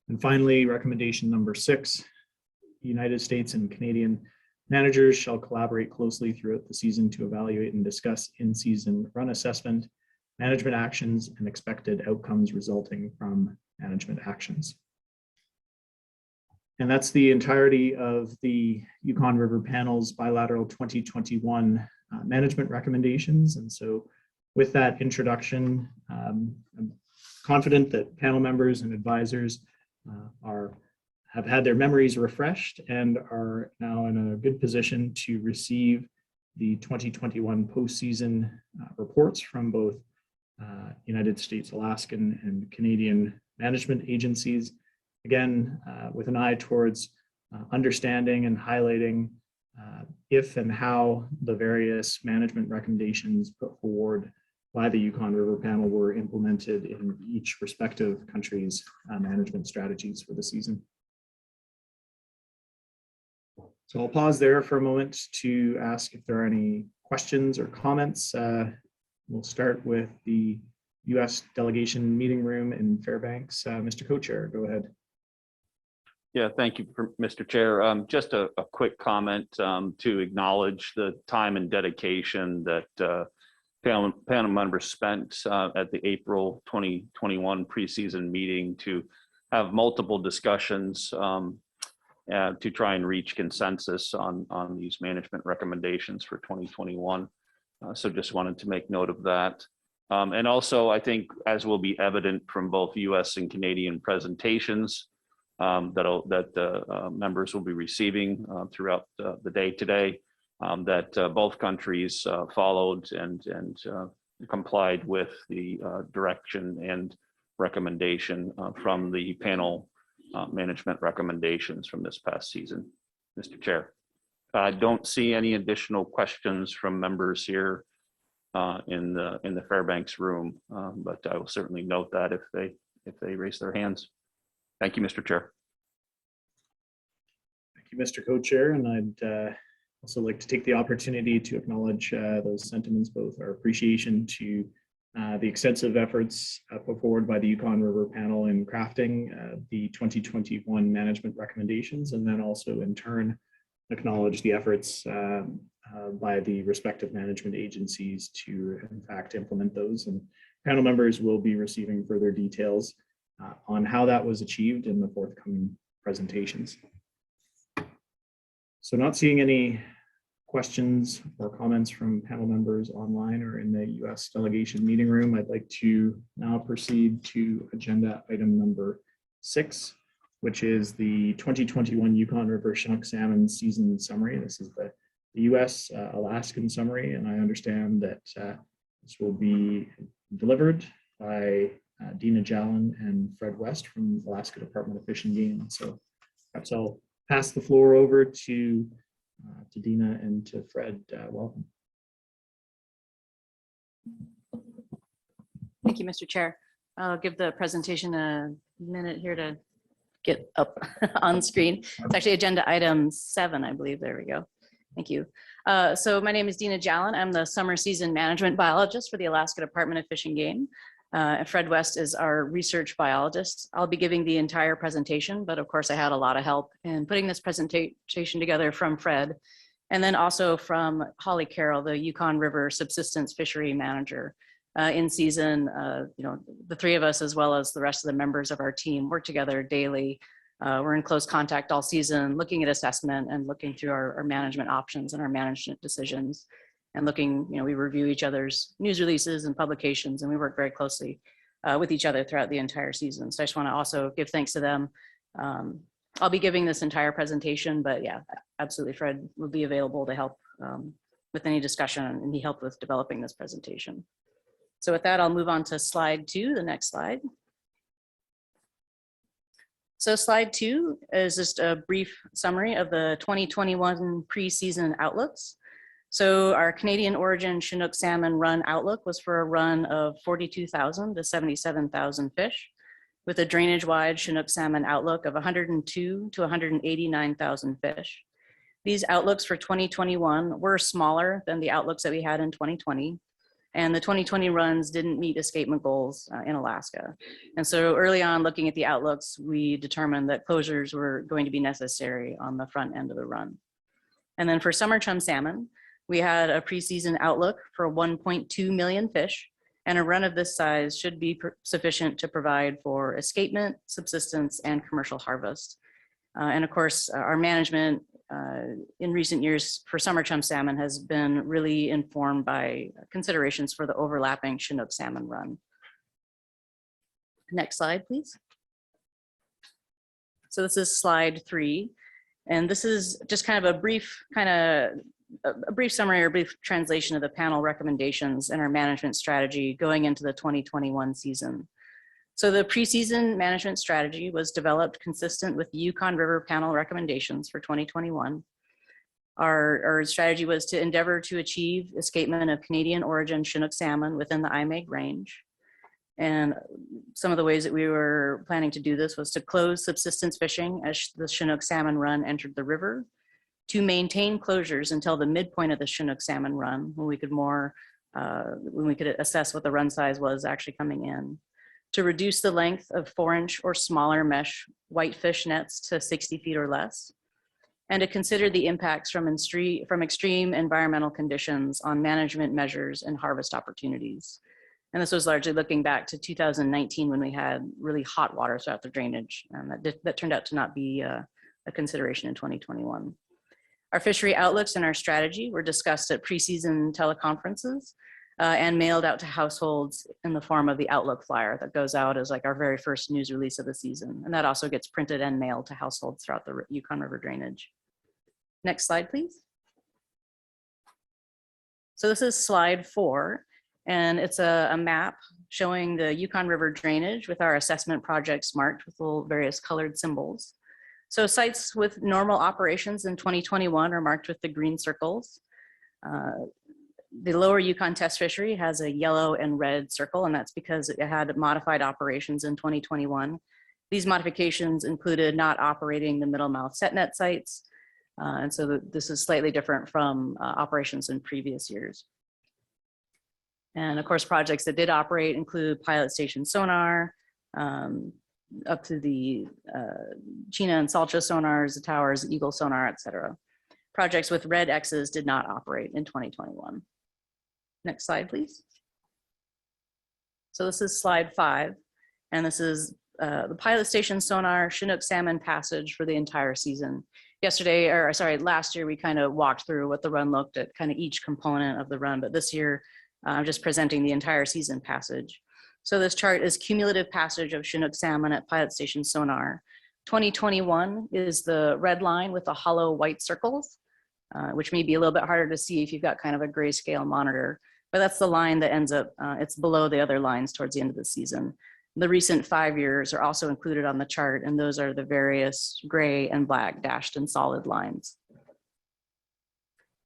And finally, recommendation number 6, United States and Canadian managers shall collaborate closely throughout the season to evaluate and discuss in-season run assessment, management actions, and expected outcomes resulting from management actions. And that's the entirety of the Yukon River Panel's bilateral 2021 management recommendations. And so with that introduction, I'm confident that panel members and advisors have had their memories refreshed and are now in a good position to receive the 2021 postseason reports from both United States, Alaskan, and Canadian management agencies. Again, with an eye towards understanding and highlighting if and how the various management recommendations put forward by the Yukon River Panel were implemented in each respective country's management strategies for the season. So I'll pause there for a moment to ask if there are any questions or comments. We'll start with the U.S. delegation meeting room in Fairbanks. Mr. Co-Chair, go ahead. Yeah, thank you, Mr. Chair. Just a quick comment to acknowledge the time and dedication that panel members spent at the April 2021 preseason meeting to have multiple discussions to try and reach consensus on these management recommendations for 2021. So just wanted to make note of that. And also, I think, as will be evident from both US and Canadian presentations that the members will be receiving throughout the day today, that both countries followed and complied with the direction and recommendation from the panel management recommendations from this past season. Mr. Chair, I don't see any additional questions from members here in the Fairbanks room, but I will certainly note that if they raise their hands. Thank you, Mr. Chair. Thank you, Mr. Co-Chair, and I'd also like to take the opportunity to acknowledge those sentiments, both our appreciation to the extensive efforts put forward by the Yukon River Panel in crafting the 2021 management recommendations, and then also in turn acknowledge the efforts by the respective management agencies to in fact implement those. And panel members will be receiving further details on how that was achieved in the forthcoming presentations. So not seeing any questions or comments from panel members online or in the US delegation meeting room, I'd like to now proceed to agenda item number 6, which is the 2021 Yukon River Chinook salmon season summary. This is the US Alaskan summary, and I understand that this will be delivered by Deena, Jallen, and Fred West from Alaska Department of Fish and Game. So perhaps I'll pass the floor over to Deena and to Fred. Welcome. Thank you, Mr. Chair. I'll give the presentation a minute here to get up on screen. It's actually agenda item 7, I believe. There we go. Thank you. So my name is Deena Jallen. I'm the summer season management biologist for the Alaska Department of Fish and Game. Fred West is our research biologist. I'll be giving the entire presentation, but of course I had a lot of help in putting this presentation together from Fred, and then also from Holly Carroll, the Yukon River Subsistence Fishery Manager. In season, the three of us, as well as the rest of the members of our team, work together daily. We're in close contact all season, looking at assessment and looking through our management options and our management decisions. And looking, we review each other's news releases and publications, and we work very closely with each other throughout the entire season. So I just want to also give thanks to them. I'll be giving this entire presentation, but yeah, absolutely, Fred will be available to help with any discussion, and he helped with developing this presentation. So with that, I'll move on to slide 2, the next slide. So slide 2 is just a brief summary of the 2021 preseason outlooks. So our Canadian origin Chinook salmon run outlook was for a run of 42,000 to 77,000 fish, with a drainage-wide Chinook salmon outlook of 102 to 189,000 fish. These outlooks for 2021 were smaller than the outlooks that we had in 2020. And the 2020 runs didn't meet escapement goals in Alaska. And so early on, looking at the outlooks, we determined that closures were going to be necessary on the front end of the run. And then for summer chum salmon, we had a preseason outlook for 1.2 million fish, and a run of this size should be sufficient to provide for escapement, subsistence, and commercial harvest. And of course, our management in recent years for summer chum salmon has been really informed by considerations for the overlapping Chinook salmon run. Next slide, please. So this is slide 3, and this is just kind of a brief summary or brief translation of the panel recommendations and our management strategy going into the 2021 season. So the preseason management strategy was developed consistent with the Yukon River Panel recommendations for 2021. Our strategy was to endeavor to achieve escapement of Canadian origin Chinook salmon within the IMEG range. And some of the ways that we were planning to do this was to close subsistence fishing as the Chinook salmon run entered the river, to maintain closures until the midpoint of the Chinook salmon run, when we could assess what the run size was actually coming in, to reduce the length of 4-inch or smaller mesh whitefish nets to 60 feet or less, and to consider the impacts from extreme environmental conditions on management measures and harvest opportunities. And this was largely looking back to 2019 when we had really hot water throughout the drainage, and that turned out to not be a consideration in 2021. Our fishery outlooks and our strategy were discussed at preseason teleconferences and mailed out to households in the form of the Outlook flyer that goes out as like our very first news release of the season. And that also gets printed and mailed to households throughout the Yukon River drainage. Next slide, please. So this is slide 4, and it's a map showing the Yukon River drainage with our assessment projects marked with little various colored symbols. So sites with normal operations in 2021 are marked with the green circles. The lower Yukon test fishery has a yellow and red circle, and that's because it had modified operations in 2021. These modifications included not operating the middle mouth set net sites. And so this is slightly different from operations in previous years. And of course, projects that did operate include pilot station sonar, up to the Deena and Salcha sonars, the towers, Eagle sonar, etc. Projects with red X's did not operate in 2021. Next slide, please. So this is slide 5, and this is the pilot station sonar Chinook salmon passage for the entire season. Last year, we kind of walked through what the run looked at, kind of each component of the run, but this year, I'm just presenting the entire season passage. So this chart is cumulative passage of Chinook salmon at pilot station sonar. 2021 is the red line with the hollow white circles, which may be a little bit harder to see if you've got kind of a grayscale monitor, but that's the line that ends up, it's below the other lines towards the end of the season. The recent 5 years are also included on the chart, and those are the various gray and black dashed and solid lines.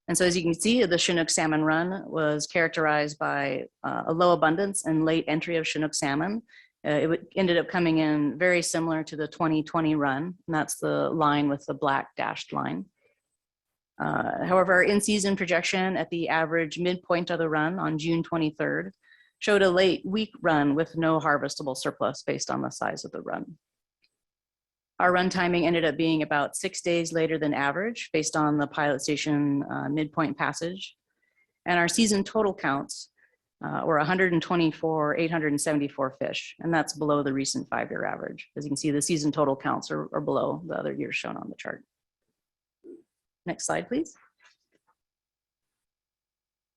And so as you can see, the Chinook salmon run was characterized by a low abundance and late entry of Chinook salmon. It ended up coming in very similar to the 2020 run, and that's the line with the black dashed line. However, our in-season projection at the average midpoint of the run on June 23rd showed a late week run with no harvestable surplus based on the size of the run. Our run timing ended up being about 6 days later than average based on the pilot station midpoint passage. And our season total counts were 124,874 fish, and that's below the recent 5-year average. As you can see, the season total counts are below the other years shown on the chart. Next slide, please.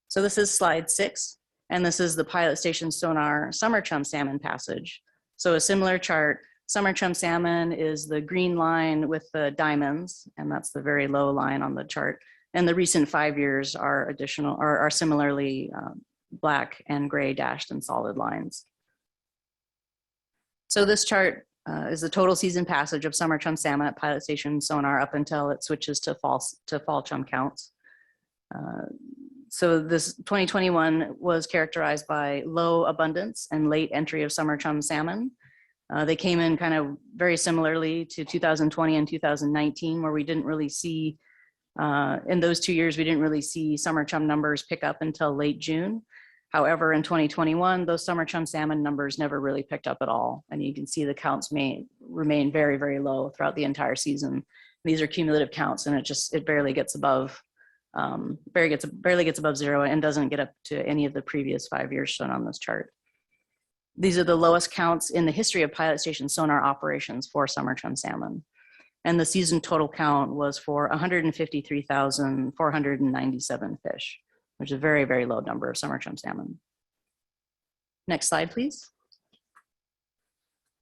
So this is slide 6, and this is the pilot station sonar summer chum salmon passage. So a similar chart. Summer chum salmon is the green line with the diamonds, and that's the very low line on the chart. And the recent 5 years are similarly black and gray dashed and solid lines. So this chart is the total season passage of summer chum salmon at pilot station sonar up until it switches to fall chum counts. So this 2021 was characterized by low abundance and late entry of summer chum salmon. They came in kind of very similarly to 2020 and 2019, where we didn't really see, in those 2 years, we didn't really see summer chum numbers pick up until late June. However, in 2021, those summer chum salmon numbers never really picked up at all. And you can see the counts remain very, very low throughout the entire season. These are cumulative counts, and it barely gets above, barely gets above 0 and doesn't get up to any of the previous 5 years shown on this chart. These are the lowest counts in the history of pilot station sonar operations for summer chum salmon. And the season total count was for 153,497 fish, which is a very, very low number of summer chum salmon. Next slide, please.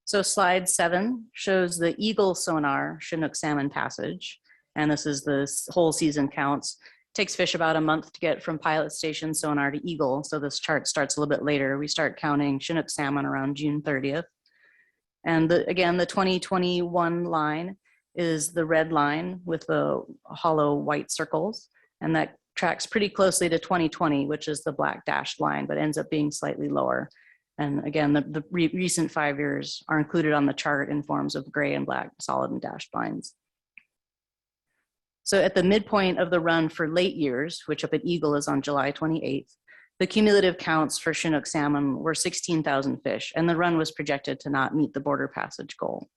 So slide 7 shows the Eagle sonar Chinook salmon passage. And this is the whole season counts. Takes fish about a month to get from pilot station sonar to Eagle. So this chart starts a little bit later. We start counting Chinook salmon around June 30th. And again, the 2021 line is the red line with the hollow white circles. And that tracks pretty closely to 2020, which is the black dashed line, but ends up being slightly lower. And again, the recent 5 years are included on the chart in forms of gray and black solid and dashed lines. So at the midpoint of the run for late years, which up at Eagle is on July 28th, the cumulative counts for Chinook salmon were 16,000 fish, and the run was projected to not meet the border passage goal.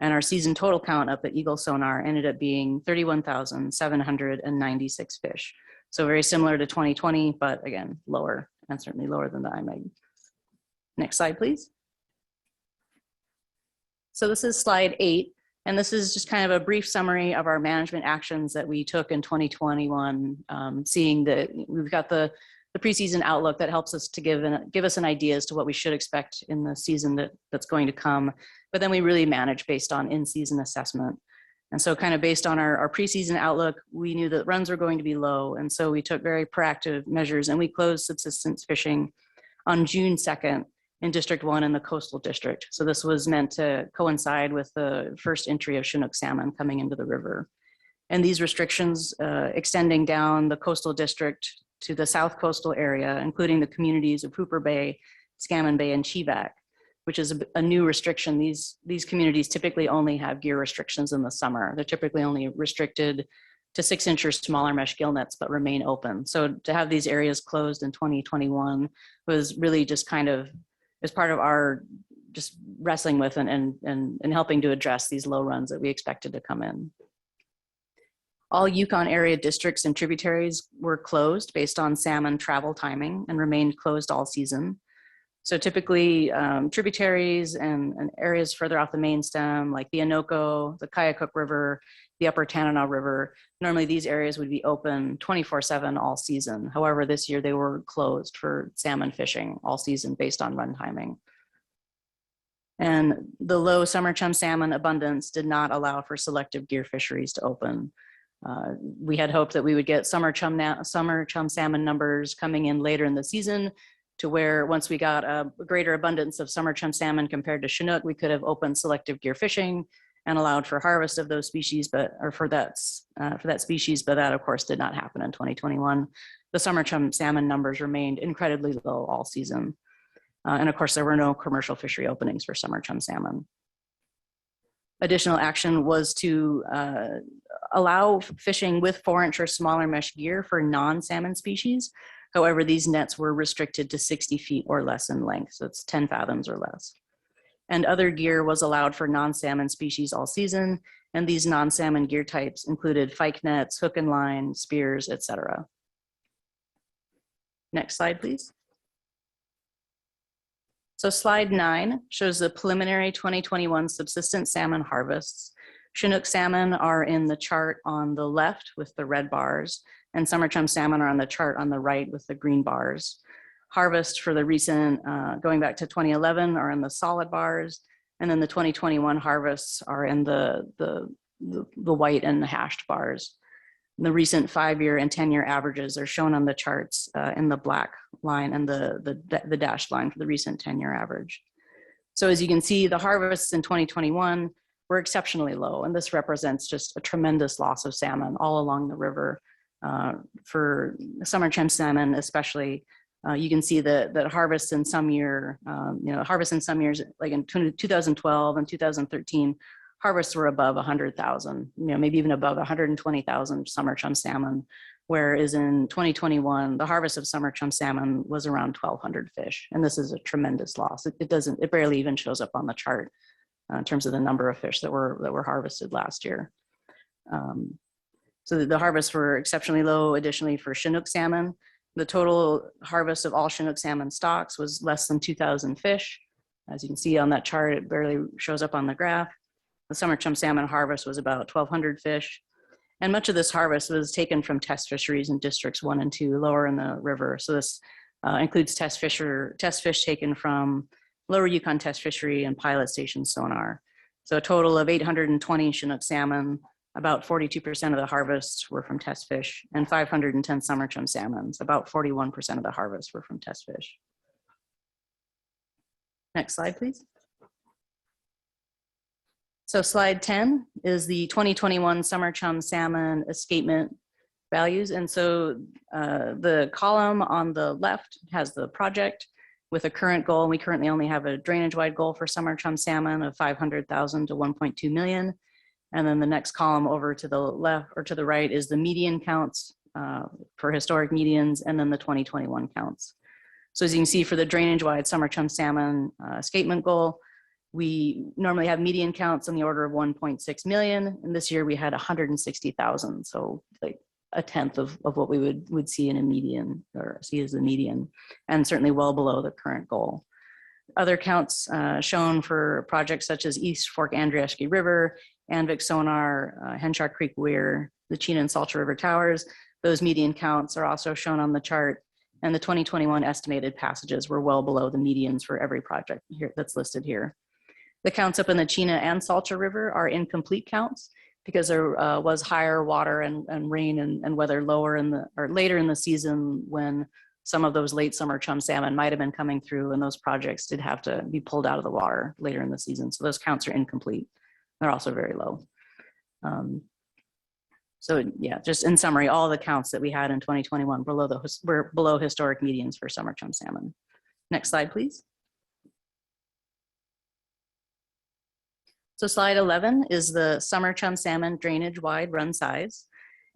And our season total count up at Eagle sonar ended up being 31,796 fish. So very similar to 2020, but again, lower, and certainly lower than the IMEG. Next slide, please. So this is slide 8. And this is just kind of a brief summary of our management actions that we took in 2021, seeing that we've got the preseason outlook that helps us to give us an idea as to what we should expect in the season that's going to come. But then we really manage based on in-season assessment. And so kind of based on our preseason outlook, we knew that runs were going to be low. And so we took very proactive measures, and we closed subsistence fishing on June 2nd. In District 1 in the coastal district. So this was meant to coincide with the first entry of Chinook salmon coming into the river. And these restrictions extending down the coastal district to the south coastal area, including the communities of Hooper Bay, Scammon Bay, and Cheevac, which is a new restriction. These communities typically only have gear restrictions in the summer. They're typically only restricted to 6-inch or smaller mesh gill nets, but remain open. So to have these areas closed in 2021 was really just kind of as part of our just wrestling with and helping to address these low runs that we expected to come in. All Yukon area districts and tributaries were closed based on salmon travel timing and remained closed all season. So typically tributaries and areas further off the main stem, like the Anoka, the Kayakuk River, the Upper Tanana River, normally these areas would be open 24/7 all season. However, this year they were closed for salmon fishing all season based on run timing. And the low summer chum salmon abundance did not allow for selective gear fisheries to open. We had hoped that we would get summer chum salmon numbers coming in later in the season, to where once we got a greater abundance of summer chum salmon compared to Chinook, we could have opened selective gear fishing and allowed for harvest of those species, for that species, but that of course did not happen in 2021. The summer chum salmon numbers remained incredibly low all season. And of course, there were no commercial fishery openings for summer chum salmon. Additional action was to allow fishing with 4-inch or smaller mesh gear for non-salmon species. However, these nets were restricted to 60 feet or less in length, so it's 10 fathoms or less. And other gear was allowed for non-salmon species all season, and these non-salmon gear types included pike nets, hook and line, spears, etc. Next slide, please. So slide 9 shows the preliminary 2021 subsistence salmon harvests. Chinook salmon are in the chart on the left with the red bars, and summer chum salmon are on the chart on the right with the green bars. Harvest for the recent, going back to 2011, are in the solid bars, and then the 2021 harvests are in the white and the hashed bars. The recent 5-year and 10-year averages are shown on the charts in the black line and the dashed line for the recent 10-year average. So as you can see, the harvests in 2021 were exceptionally low, and this represents just a tremendous loss of salmon all along the river. For summer chum salmon especially, you can see that harvests in some year, harvests in some years, like in 2012 and 2013, harvests were above 100,000, maybe even above 120,000 summer chum salmon, whereas in 2021, the harvest of summer chum salmon was around 1,200 fish, and this is a tremendous loss. It barely even shows up on the chart in terms of the number of fish that were harvested last year. So the harvests were exceptionally low. Additionally, for Chinook salmon, the total harvest of all Chinook salmon stocks was less than 2,000 fish. As you can see on that chart, it barely shows up on the graph. The summer chum salmon harvest was about 1,200 fish. And much of this harvest was taken from test fisheries in districts 1 and 2 lower in the river. So this includes test fish taken from Lower Yukon Test Fishery and Pilot Station Sonar. So a total of 820 Chinook salmon, about 42% of the harvests were from test fish, and 510 summer chum salmons, about 41% of the harvests were from test fish. Next slide, please. So slide 10 is the 2021 summer chum salmon escapement values. And so the column on the left has the project with a current goal. We currently only have a drainage-wide goal for summer chum salmon of 500,000 to 1.2 million. And then the next column over to the left or to the right is the median counts for historic medians, and then the 2021 counts. So as you can see, for the drainage-wide summer chum salmon escapement goal, we normally have median counts in the order of 1.6 million, and this year we had 160,000. So like a tenth of what we would see in a median, or see as a median, and certainly well below the current goal. Other counts shown for projects such as East Fork Andrieski River, Anvik Sonar, Henshaw Creek Weir, the Deena and Salter River Towers, those median counts are also shown on the chart, and the 2021 estimated passages were well below the medians for every project here that's listed here. The counts up in the Deena and Salter River are incomplete counts because there was higher water and rain and weather later in the season when some of those late summer chum salmon might have been coming through, and those projects did have to be pulled out of the water later in the season. So those counts are incomplete. They're also very low. So yeah, just in summary, all the counts that we had in 2021 were below historic medians for summer chum salmon. Next slide, please. So slide 11 is the summer chum salmon drainage wide run size.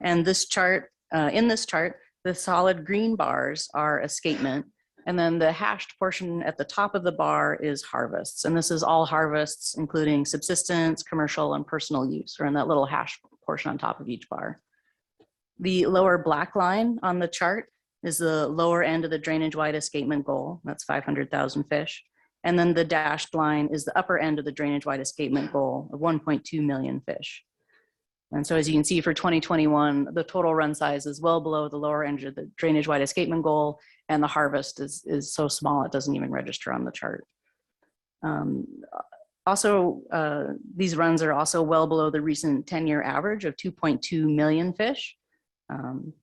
And this chart, in this chart, the solid green bars are escapement, and then the hashed portion at the top of the bar is harvests. And this is all harvests, including subsistence, commercial, and personal use, or in that little hash portion on top of each bar. The lower black line on the chart is the lower end of the drainage wide escapement goal. That's 500,000 fish. And then the dashed line is the upper end of the drainage wide escapement goal of 1.2 million fish. And so as you can see for 2021, the total run size is well below the lower end of the drainage wide escapement goal, and the harvest is so small it doesn't even register on the chart. These runs are also well below the recent 10-year average of 2.2 million fish. And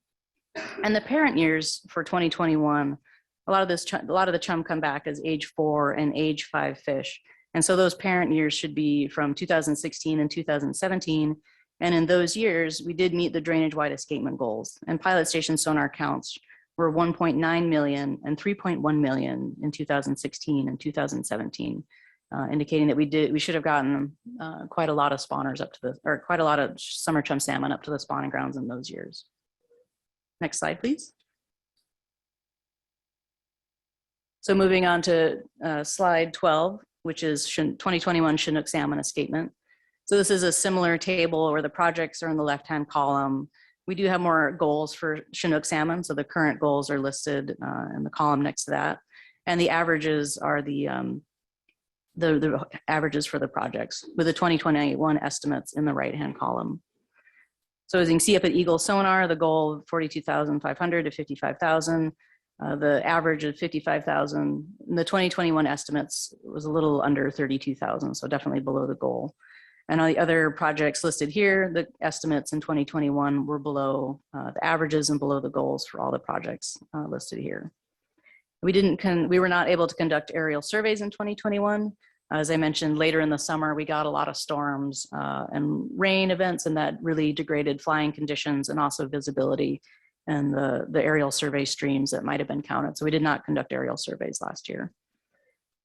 the parent years for 2021, a lot of the chum come back as age 4 and age 5 fish. And so those parent years should be from 2016 and 2017. And in those years, we did meet the drainage wide escapement goals, and pilot station sonar counts were 1.9 million and 3.1 million in 2016 and 2017, indicating that we should have gotten quite a lot of spawners up to quite a lot of summer chum salmon up to the spawning grounds in those years. Next slide, please. So moving on to slide 12, which is 2021 Chinook salmon escapement. So this is a similar table where the projects are in the left-hand column. We do have more goals for Chinook salmon. So the current goals are listed in the column next to that. And the averages are the averages for the projects with the 2021 estimates in the right-hand column. So as you can see up at Eagle Sonar, the goal of 42,500 to 55,000. The average of 55,000. The 2021 estimates was a little under 32,000, so definitely below the goal. And all the other projects listed here, the estimates in 2021 were below the averages and below the goals for all the projects listed here. We were not able to conduct aerial surveys in 2021. As I mentioned, later in the summer, we got a lot of storms and rain events, and that really degraded flying conditions and also visibility and the aerial survey streams that might have been counted. So we did not conduct aerial surveys last year.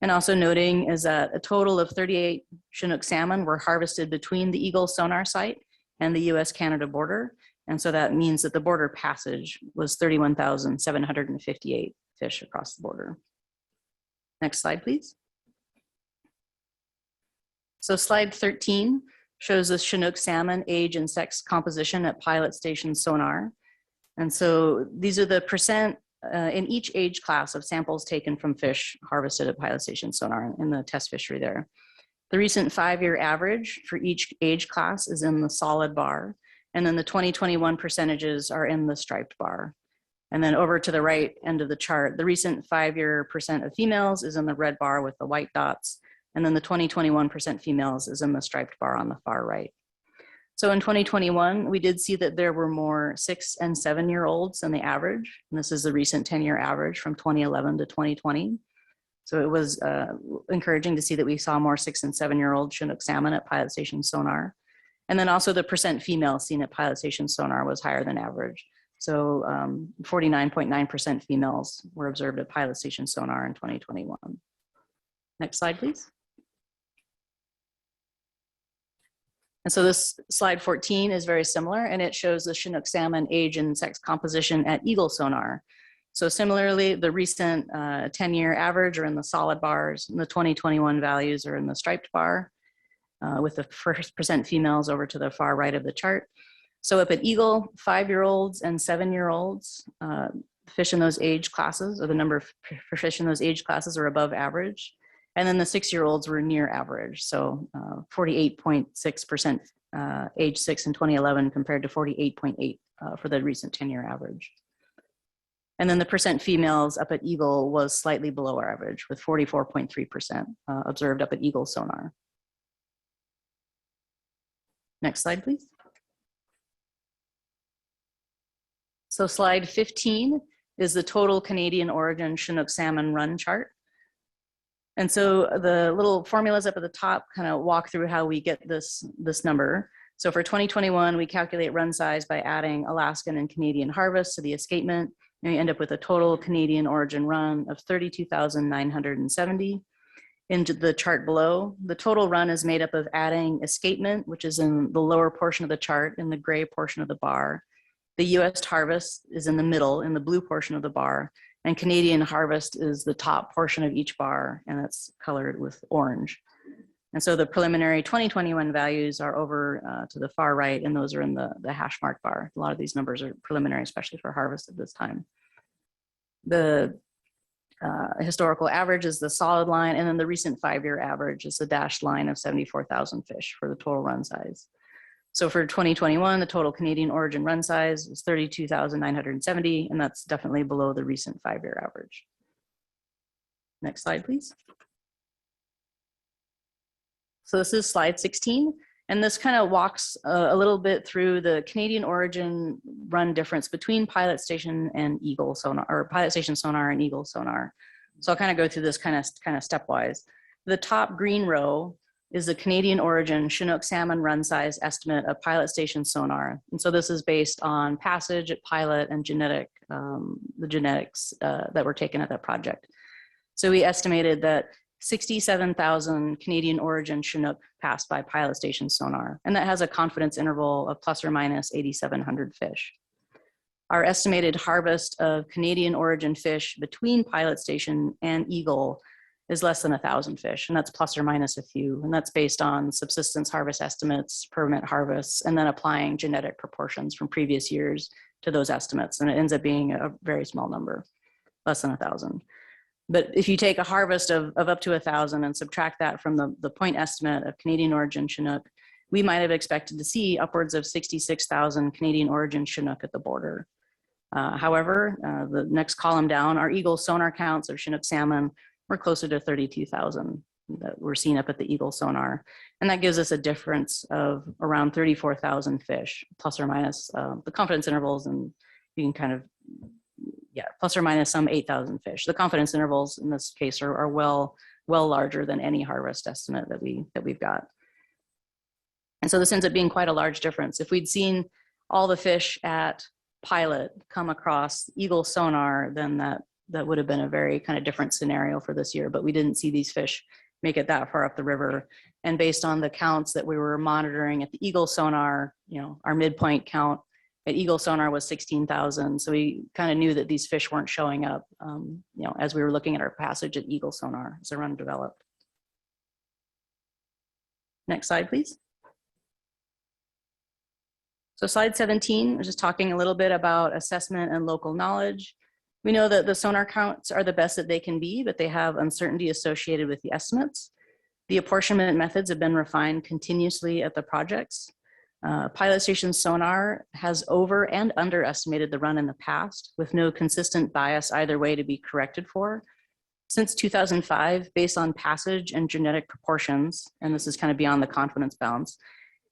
And also noting is that a total of 38 Chinook salmon were harvested between the Eagle Sonar site and the US-Canada border. And so that means that the border passage was 31,758 fish across the border. Next slide, please. So slide 13 shows the Chinook salmon age and sex composition at pilot station sonar. And so these are the percent in each age class of samples taken from fish harvested at pilot station sonar in the test fishery there. The recent 5-year average for each age class is in the solid bar. And then the 2021 percentages are in the striped bar. And then over to the right end of the chart, the recent 5-year percent of females is in the red bar with the white dots. And then the 2021% females is in the striped bar on the far right. So in 2021, we did see that there were more 6- and 7-year-olds than the average. And this is the recent 10-year average from 2011 to 2020. So it was encouraging to see that we saw more 6- and 7-year-old Chinook salmon at pilot station sonar. And then also the percent females seen at pilot station sonar was higher than average. So 49.9% females were observed at pilot station sonar in 2021. Next slide, please. And so this slide 14 is very similar, and it shows the Chinook salmon age and sex composition at Eagle Sonar. So similarly, the recent 10-year average are in the solid bars, and the 2021 values are in the striped bar, with the first percent females over to the far right of the chart. So up at Eagle, 5-year-olds and 7-year-olds, fish in those age classes, or the number of fish in those age classes are above average. And then the 6-year-olds were near average. So 48.6% age 6 in 2011 compared to 48.8 for the recent 10-year average. And then the percent females up at Eagle was slightly below average with 44.3% observed up at Eagle Sonar. Next slide, please. So slide 15 is the total Canadian origin Chinook salmon run chart. And so the little formulas up at the top kind of walk through how we get this number. So for 2021, we calculate run size by adding Alaskan and Canadian harvest to the escapement, and we end up with a total Canadian origin run of 32,970. Into the chart below, the total run is made up of adding escapement, which is in the lower portion of the chart in the gray portion of the bar. The US harvest is in the middle in the blue portion of the bar, and Canadian harvest is the top portion of each bar, and it's colored with orange. And so the preliminary 2021 values are over to the far right, and those are in the hash mark bar. A lot of these numbers are preliminary, especially for harvest at this time. The historical average is the solid line, and then the recent 5-year average is the dashed line of 74,000 fish for the total run size. So for 2021, the total Canadian origin run size is 32,970, and that's definitely below the recent 5-year average. Next slide, please. So this is slide 16, and this kind of walks a little bit through the Canadian origin run difference between pilot station and Eagle sonar, or pilot station sonar and Eagle sonar. So I'll kind of go through this kind of stepwise. The top green row is the Canadian origin Chinook salmon run size estimate of pilot station sonar. And so this is based on passage at pilot and the genetics that were taken at that project. So we estimated that 67,000 Canadian origin Chinook passed by pilot station sonar. And that has a confidence interval of plus or minus 8,700 fish. Our estimated harvest of Canadian origin fish between Pilot Station and Eagle is less than 1,000 fish, and that's plus or minus a few. And that's based on subsistence harvest estimates, permit harvests, and then applying genetic proportions from previous years to those estimates. And it ends up being a very small number, less than 1,000. But if you take a harvest of up to 1,000 and subtract that from the point estimate of Canadian origin Chinook, we might have expected to see upwards of 66,000 Canadian origin Chinook at the border. However, the next column down, our Eagle sonar counts of Chinook salmon were closer to 32,000 that were seen up at the Eagle sonar. And that gives us a difference of around 34,000 fish, plus or minus the confidence intervals, and you can kind of, yeah, plus or minus some 8,000 fish. The confidence intervals in this case are well larger than any harvest estimate that we've got. And so this ends up being quite a large difference. If we'd seen all the fish at Pilot come across Eagle sonar, then that would have been a very kind of different scenario for this year, but we didn't see these fish make it that far up the river. And based on the counts that we were monitoring at the Eagle sonar, you know, our midpoint count at Eagle sonar was 16,000. So we kind of knew that these fish weren't showing up, you know, as we were looking at our passage at Eagle sonar as the run developed. Next slide, please. So slide 17, we're just talking a little bit about assessment and local knowledge. We know that the sonar counts are the best that they can be, but they have uncertainty associated with the estimates. The apportionment methods have been refined continuously at the projects. Pilot Station sonar has over and underestimated the run in the past with no consistent bias either way to be corrected for. Since 2005, based on passage and genetic proportions, and this is kind of beyond the confidence bounds,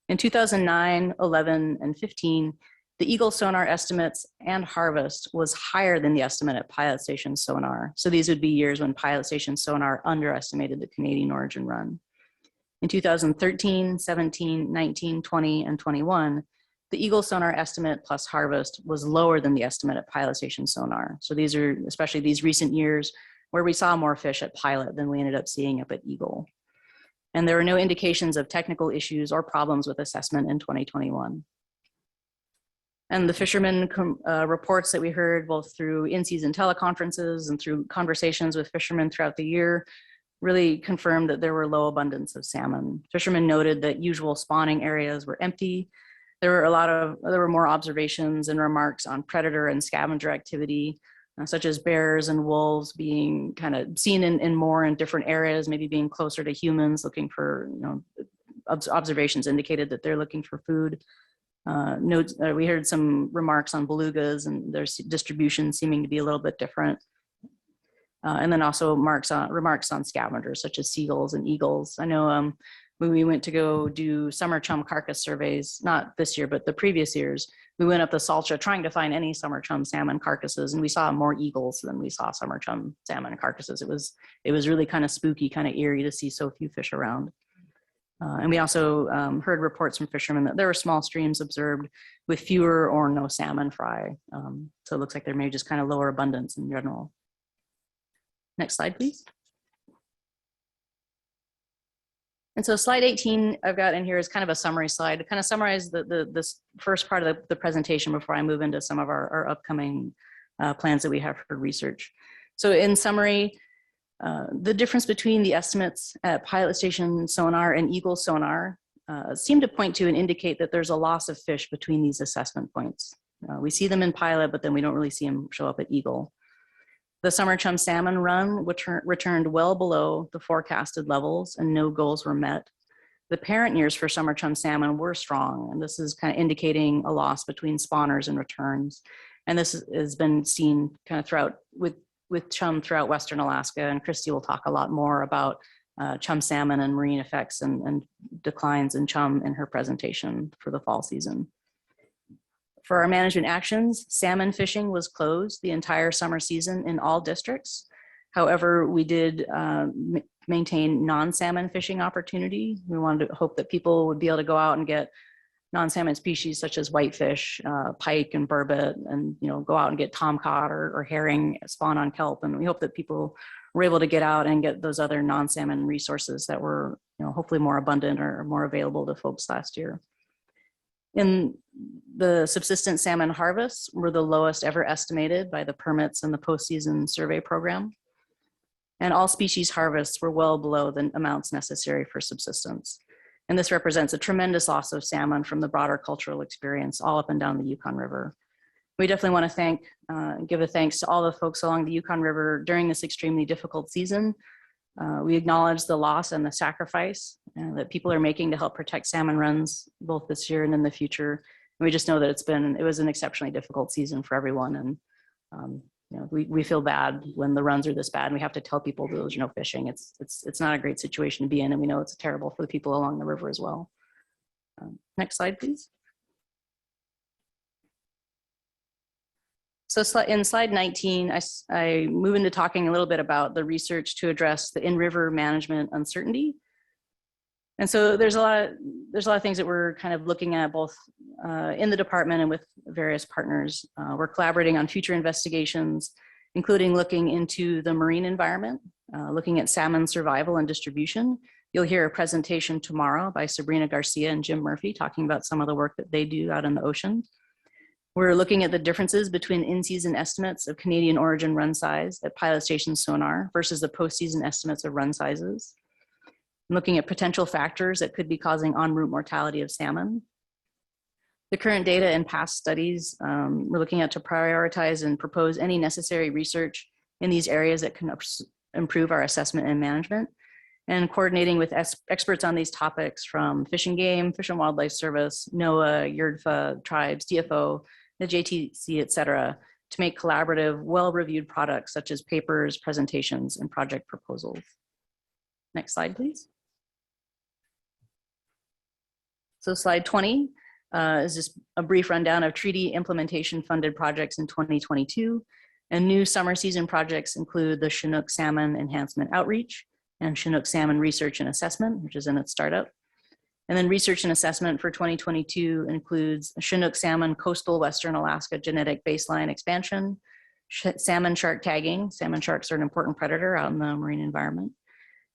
in 2009, 11, and 15, the Eagle sonar estimates and harvest was higher than the estimate at Pilot Station sonar. So these would be years when Pilot Station sonar underestimated the Canadian origin run. In 2013, 17, 19, 20, and 21, the Eagle sonar estimate plus harvest was lower than the estimate at Pilot Station sonar. So these are especially these recent years where we saw more fish at Pilot than we ended up seeing up at Eagle. And there were no indications of technical issues or problems with assessment in 2021. And the fishermen reports that we heard both through in-season teleconferences and through conversations with fishermen throughout the year really confirmed that there were low abundance of salmon. Fishermen noted that usual spawning areas were empty. There were more observations and remarks on predator and scavenger activity, such as bears and wolves being kind of seen in more in different areas, maybe being closer to humans, looking for, you know, observations indicated that they're looking for food. We heard some remarks on belugas and their distribution seeming to be a little bit different. And then also remarks on scavengers such as seagulls and eagles. I know when we went to go do summer chum carcass surveys, not this year, but the previous years, we went up the Salcha trying to find any summer chum salmon carcasses, and we saw more eagles than we saw summer chum salmon carcasses. It was really kind of spooky, kind of eerie to see so few fish around. And we also heard reports from fishermen that there were small streams observed with fewer or no salmon fry. So it looks like there may be just kind of lower abundance in general. Next slide, please. And so slide 18 I've got in here is kind of a summary slide to kind of summarize this first part of the presentation before I move into some of our upcoming plans that we have for research. So in summary, the difference between the estimates at Pilot Station sonar and Eagle sonar seem to point to and indicate that there's a loss of fish between these assessment points. We see them in Pilot, but then we don't really see them show up at Eagle. The summer chum salmon run returned well below the forecasted levels and no goals were met. The parent years for summer chum salmon were strong, and this is kind of indicating a loss between spawners and returns. And this has been seen kind of throughout with chum throughout Western Alaska, and Christy will talk a lot more about chum salmon and marine effects and declines in chum in her presentation for the fall season. For our management actions, salmon fishing was closed the entire summer season in all districts. However, we did maintain non-salmon fishing opportunity. We wanted to hope that people would be able to go out and get non-salmon species such as whitefish, pike and burbot, and go out and get tomcod or herring spawn on kelp. And we hope that people were able to get out and get those other non-salmon resources that were hopefully more abundant or more available to folks last year. In the subsistence salmon harvests were the lowest ever estimated by the permits and the postseason survey program. And all species harvests were well below the amounts necessary for subsistence. And this represents a tremendous loss of salmon from the broader cultural experience all up and down the Yukon River. We definitely want to give a thanks to all the folks along the Yukon River during this extremely difficult season. We acknowledge the loss and the sacrifice that people are making to help protect salmon runs, both this year and in the future. And we just know that it was an exceptionally difficult season for everyone. And we feel bad when the runs are this bad and we have to tell people there's no fishing. It's not a great situation to be in, and we know it's terrible for the people along the river as well. Next slide, please. So in slide 19, I move into talking a little bit about the research to address the in-river management uncertainty. And so there's a lot of things that we're kind of looking at both in the department and with various partners. We're collaborating on future investigations, including looking into the marine environment, looking at salmon survival and distribution. You'll hear a presentation tomorrow by Sabrina Garcia and Jim Murphy talking about some of the work that they do out in the ocean. We're looking at the differences between in-season estimates of Canadian origin run size at pilot station sonar versus the post-season estimates of run sizes. I'm looking at potential factors that could be causing en route mortality of salmon. The current data and past studies we're looking at to prioritize and propose any necessary research in these areas that can improve our assessment and management, and coordinating with experts on these topics from Fish and Game, Fish and Wildlife Service, NOAA, YRDFA, tribes, DFO, the JTC, et cetera, to make collaborative, well-reviewed products such as papers, presentations, and project proposals. Next slide, please. So slide 20 is just a brief rundown of treaty implementation funded projects in 2022. And new summer season projects include the Chinook Salmon Enhancement Outreach and Chinook Salmon Research and Assessment, which is in its startup. And then research and assessment for 2022 includes Chinook Salmon Coastal Western Alaska Genetic Baseline Expansion, salmon shark tagging. Salmon sharks are an important predator out in the marine environment.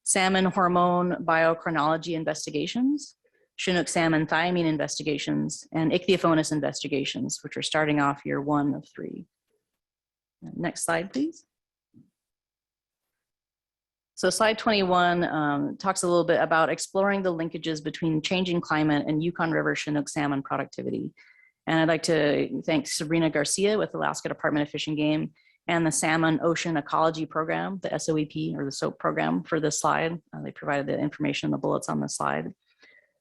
Salmon hormone biochronology investigations, Chinook salmon thiamine investigations, and ichthyophonus investigations, which are starting off year 1 of 3. Next slide, please. So slide 21 talks a little bit about exploring the linkages between changing climate and Yukon River Chinook salmon productivity. And I'd like to thank Sabrina Garcia with Alaska Department of Fish and Game and the Salmon Ocean Ecology Program, the SOEP or the SOAP program for this slide. They provided the information in the bullets on the slide.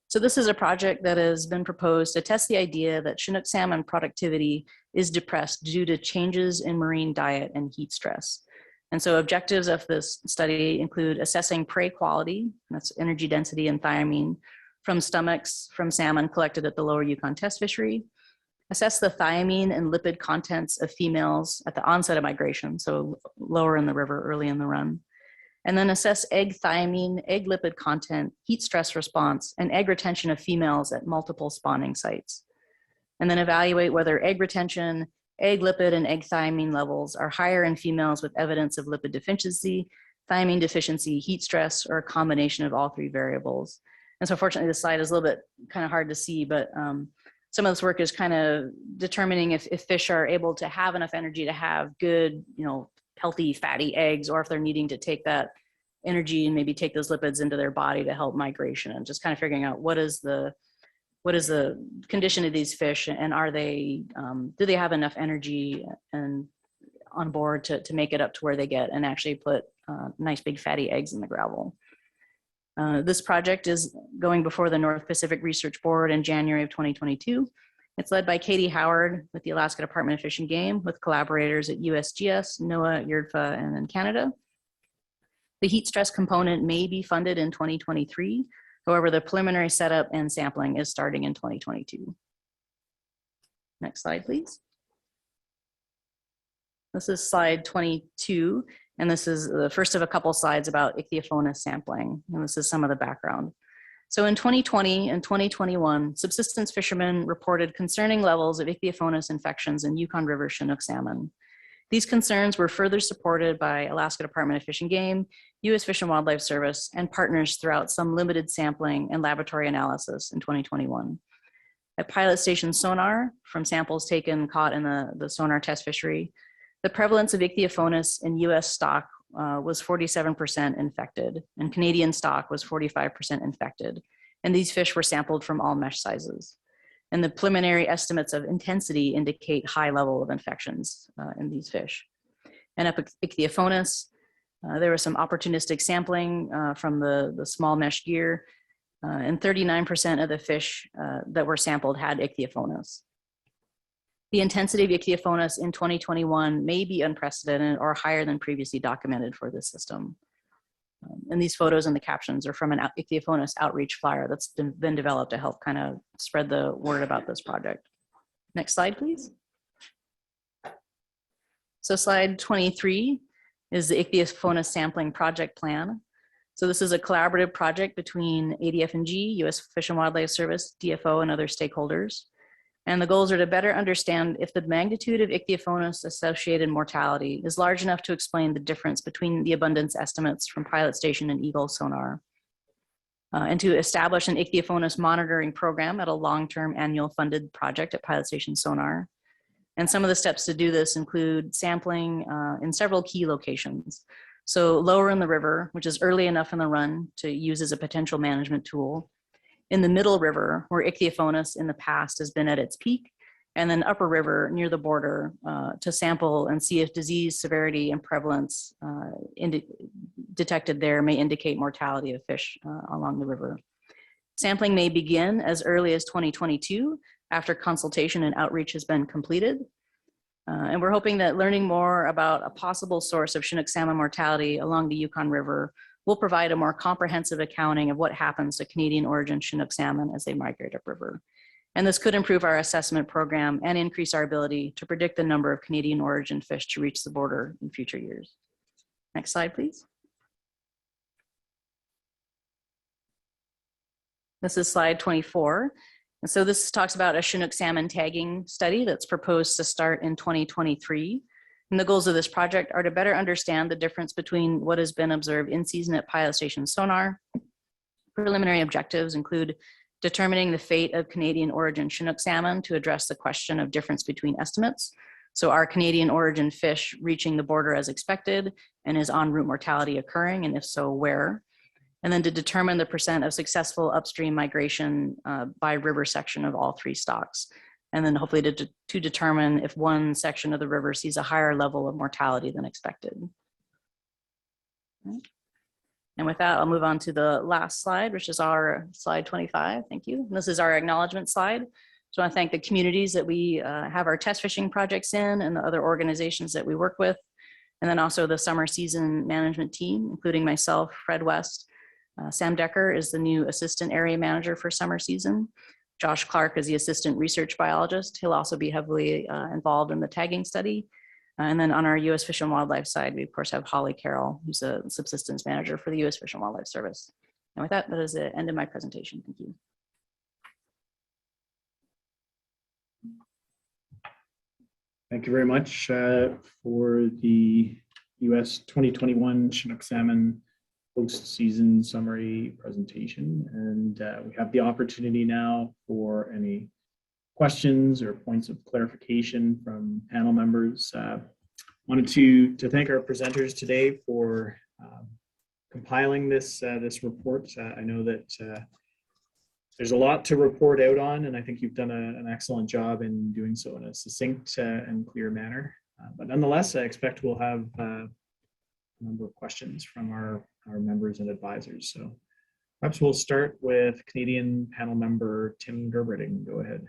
So this is a project that has been proposed to test the idea that Chinook salmon productivity is depressed due to changes in marine diet and heat stress. And so objectives of this study include assessing prey quality, that's energy density and thiamine, from stomachs from salmon collected at the Lower Yukon Test Fishery, assess the thiamine and lipid contents of females at the onset of migration, so lower in the river, early in the run, and then assess egg thiamine, egg lipid content, heat stress response, and egg retention of females at multiple spawning sites. And then evaluate whether egg retention, egg lipid, and egg thiamine levels are higher in females with evidence of lipid deficiency, thiamine deficiency, heat stress, or a combination of all 3 variables. And so fortunately, this slide is a little bit kind of hard to see, but some of this work is kind of determining if fish are able to have enough energy to have good, healthy, fatty eggs, or if they're needing to take that energy and maybe take those lipids into their body to help migration, and just kind of figuring out what is the condition of these fish, and are they, do they have enough energy and on board to make it up to where they get and actually put nice big fatty eggs in the gravel. This project is going before the North Pacific Research Board in January of 2022. It's led by Katie Howard with the Alaska Department of Fish and Game with collaborators at USGS, NOAA, YRDFA, and in Canada. The heat stress component may be funded in 2023. However, the preliminary setup and sampling is starting in 2022. Next slide, please. This is slide 22, and this is the first of a couple slides about ichthyophonus sampling, and this is some of the background. So in 2020 and 2021, subsistence fishermen reported concerning levels of ichthyophonus infections in Yukon River Chinook salmon. These concerns were further supported by Alaska Department of Fish and Game, U.S. Fish and Wildlife Service, and partners throughout some limited sampling and laboratory analysis in 2021. At pilot station sonar, from samples taken caught in the sonar test fishery, the prevalence of Ichthyophonus in US stock was 47% infected, and Canadian stock was 45% infected. And these fish were sampled from all mesh sizes. And the preliminary estimates of intensity indicate high level of infections in these fish. And at Ichthyophonus, there was some opportunistic sampling from the small mesh gear, and 39% of the fish that were sampled had Ichthyophonus. The intensity of Ichthyophonus in 2021 may be unprecedented or higher than previously documented for this system. And these photos and the captions are from an Ichthyophonus outreach flyer that's been developed to help kind of spread the word about this project. Next slide, please. So slide 23 is the Ichthyophonus sampling project plan. So this is a collaborative project between ADF&G, U.S. Fish and Wildlife Service, DFO, and other stakeholders. And the goals are to better understand if the magnitude of Ichthyophonus associated mortality is large enough to explain the difference between the abundance estimates from pilot station and Eagle sonar, and to establish an Ichthyophonus monitoring program at a long-term annual funded project at pilot station sonar. And some of the steps to do this include sampling in several key locations. So lower in the river, which is early enough in the run to use as a potential management tool. In the middle river, where Ichthyophonus in the past has been at its peak, and then upper river near the border to sample and see if disease severity and prevalence detected there may indicate mortality of fish along the river. Sampling may begin as early as 2022 after consultation and outreach has been completed. And we're hoping that learning more about a possible source of Chinook salmon mortality along the Yukon River will provide a more comprehensive accounting of what happens to Canadian origin Chinook salmon as they migrate upriver. And this could improve our assessment program and increase our ability to predict the number of Canadian origin fish to reach the border in future years. Next slide, please. This is slide 24. And so this talks about a Chinook salmon tagging study that's proposed to start in 2023. And the goals of this project are to better understand the difference between what has been observed in season at pilot station sonar. Preliminary objectives include determining the fate of Canadian origin Chinook salmon to address the question of difference between estimates. So are Canadian origin fish reaching the border as expected, and is en route mortality occurring, and if so, where? And then to determine the percent of successful upstream migration by river section of all three stocks. And then hopefully to determine if one section of the river sees a higher level of mortality than expected. And with that, I'll move on to the last slide, which is our slide 25. Thank you. And this is our acknowledgement slide. So I want to thank the communities that we have our test fishing projects in, and the other organizations that we work with. And then also the summer season management team, including myself, Fred West. Sam Decker is the new assistant area manager for summer season. Josh Clark is the assistant research biologist. He'll also be heavily involved in the tagging study. And then on our U.S. Fish and Wildlife side, we of course have Holly Carroll, who's a subsistence manager for the U.S. Fish and Wildlife Service. And with that, that is the end of my presentation. Thank you. Thank you very much for the U.S. 2021 Chinook salmon post-season summary presentation. And we have the opportunity now for any questions or points of clarification from panel members. Wanted to thank our presenters today for compiling this report. I know that there's a lot to report out on, and I think you've done an excellent job in doing so in a succinct and clear manner. But nonetheless, I expect we'll have a number of questions from our members and advisors. So perhaps we'll start with Canadian panel member Tim Gerberding. Go ahead.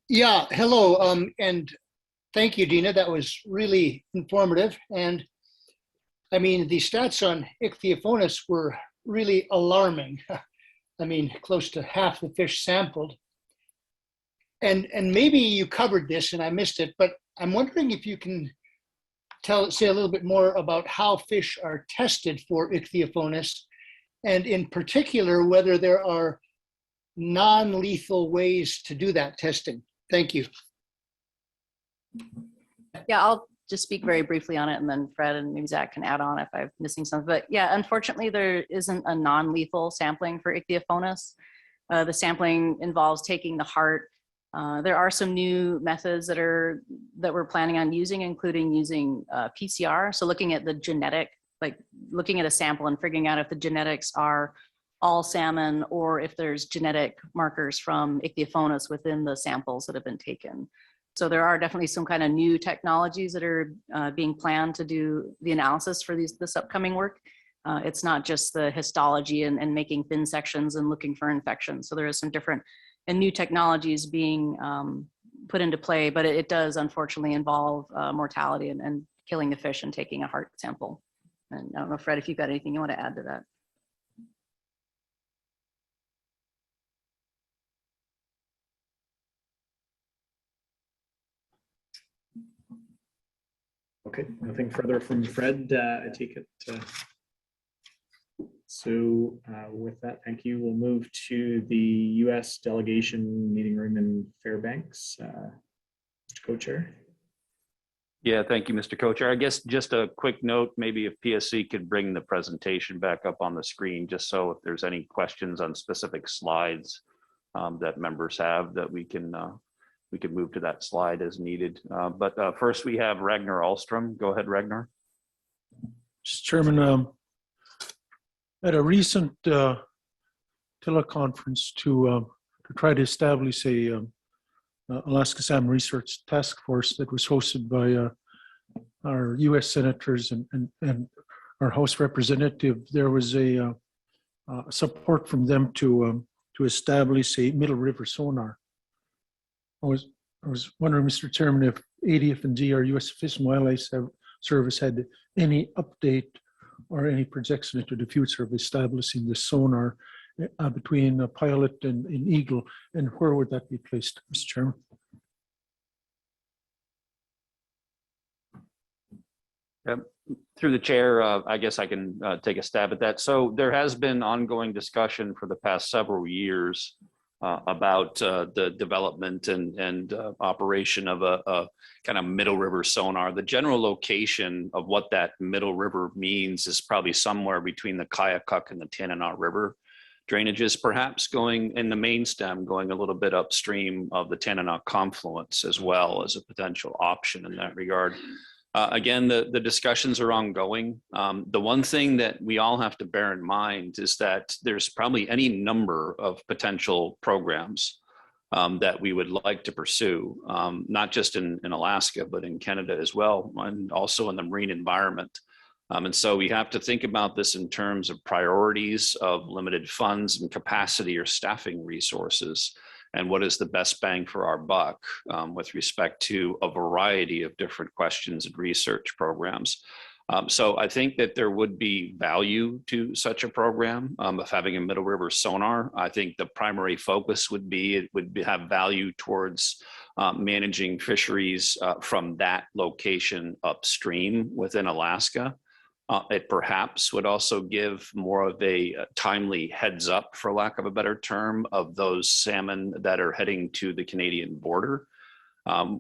Yeah, hello, and thank you, Deena. That was really informative. And I mean, the stats on Ichthyophonus were really alarming. I mean, close to half the fish sampled. And maybe you covered this and I missed it, but I'm wondering if you can say a little bit more about how fish are tested for Ichthyophonus, and in particular, whether there are non-lethal ways to do that testing. Thank you. Yeah, I'll just speak very briefly on it, and then Fred and maybe Zach can add on if I'm missing something. But yeah, unfortunately, there isn't a non-lethal sampling for ichthyophonus. The sampling involves taking the heart. There are some new methods that we're planning on using, including using PCR. So looking at the genetic, like looking at a sample and figuring out if the genetics are all salmon or if there's genetic markers from ichthyophonus within the samples that have been taken. So there are definitely some kind of new technologies that are being planned to do the analysis for this upcoming work. It's not just the histology and making thin sections and looking for infections. So there is some different and new technologies being put into play, but it does unfortunately involve mortality and killing the fish and taking a heart sample. And I don't know, Fred, if you've got anything you want to add to that. Okay, nothing further from Fred, I take it. So with that, thank you. We'll move to the U.S. delegation meeting room in Fairbanks. Mr. Co-Chair. Yeah, thank you, Mr. Co-Chair. I guess just a quick note, maybe if PSC could bring the presentation back up on the screen, just so if there's any questions on specific slides that members have, that we can move to that slide as needed. But first we have Ragnar Ahlstrom. Go ahead, Ragnar. Mr. Chairman, at a recent teleconference to try to establish a Alaska Salmon Research Task Force that was hosted by our U.S. senators and our House representative, there was a support from them to establish a Middle River sonar. I was wondering, Mr. Chairman, if ADF&G, our U.S. Fish and Wildlife Service, had any update or any projection into the future of establishing the sonar between Pilot and Eagle, and where would that be placed, Mr. Chairman? Through the chair, I guess I can take a stab at that. So there has been ongoing discussion for the past several years about the development and operation of a kind of middle river sonar. The general location of what that middle river means is probably somewhere between the Kayakuk and the Tanana River drainages, perhaps going in the main stem, going a little bit upstream of the Tanana confluence as well as a potential option in that regard. Again, the discussions are ongoing. The one thing that we all have to bear in mind is that there's probably any number of potential programs that we would like to pursue, not just in Alaska, but in Canada as well, and also in the marine environment. And so we have to think about this in terms of priorities of limited funds and capacity or staffing resources, and what is the best bang for our buck with respect to a variety of different questions and research programs. So I think that there would be value to such a program of having a middle river sonar. I think the primary focus would be, it would have value towards managing fisheries from that location upstream within Alaska. It perhaps would also give more of a timely heads up, for lack of a better term, of those salmon that are heading to the Canadian border,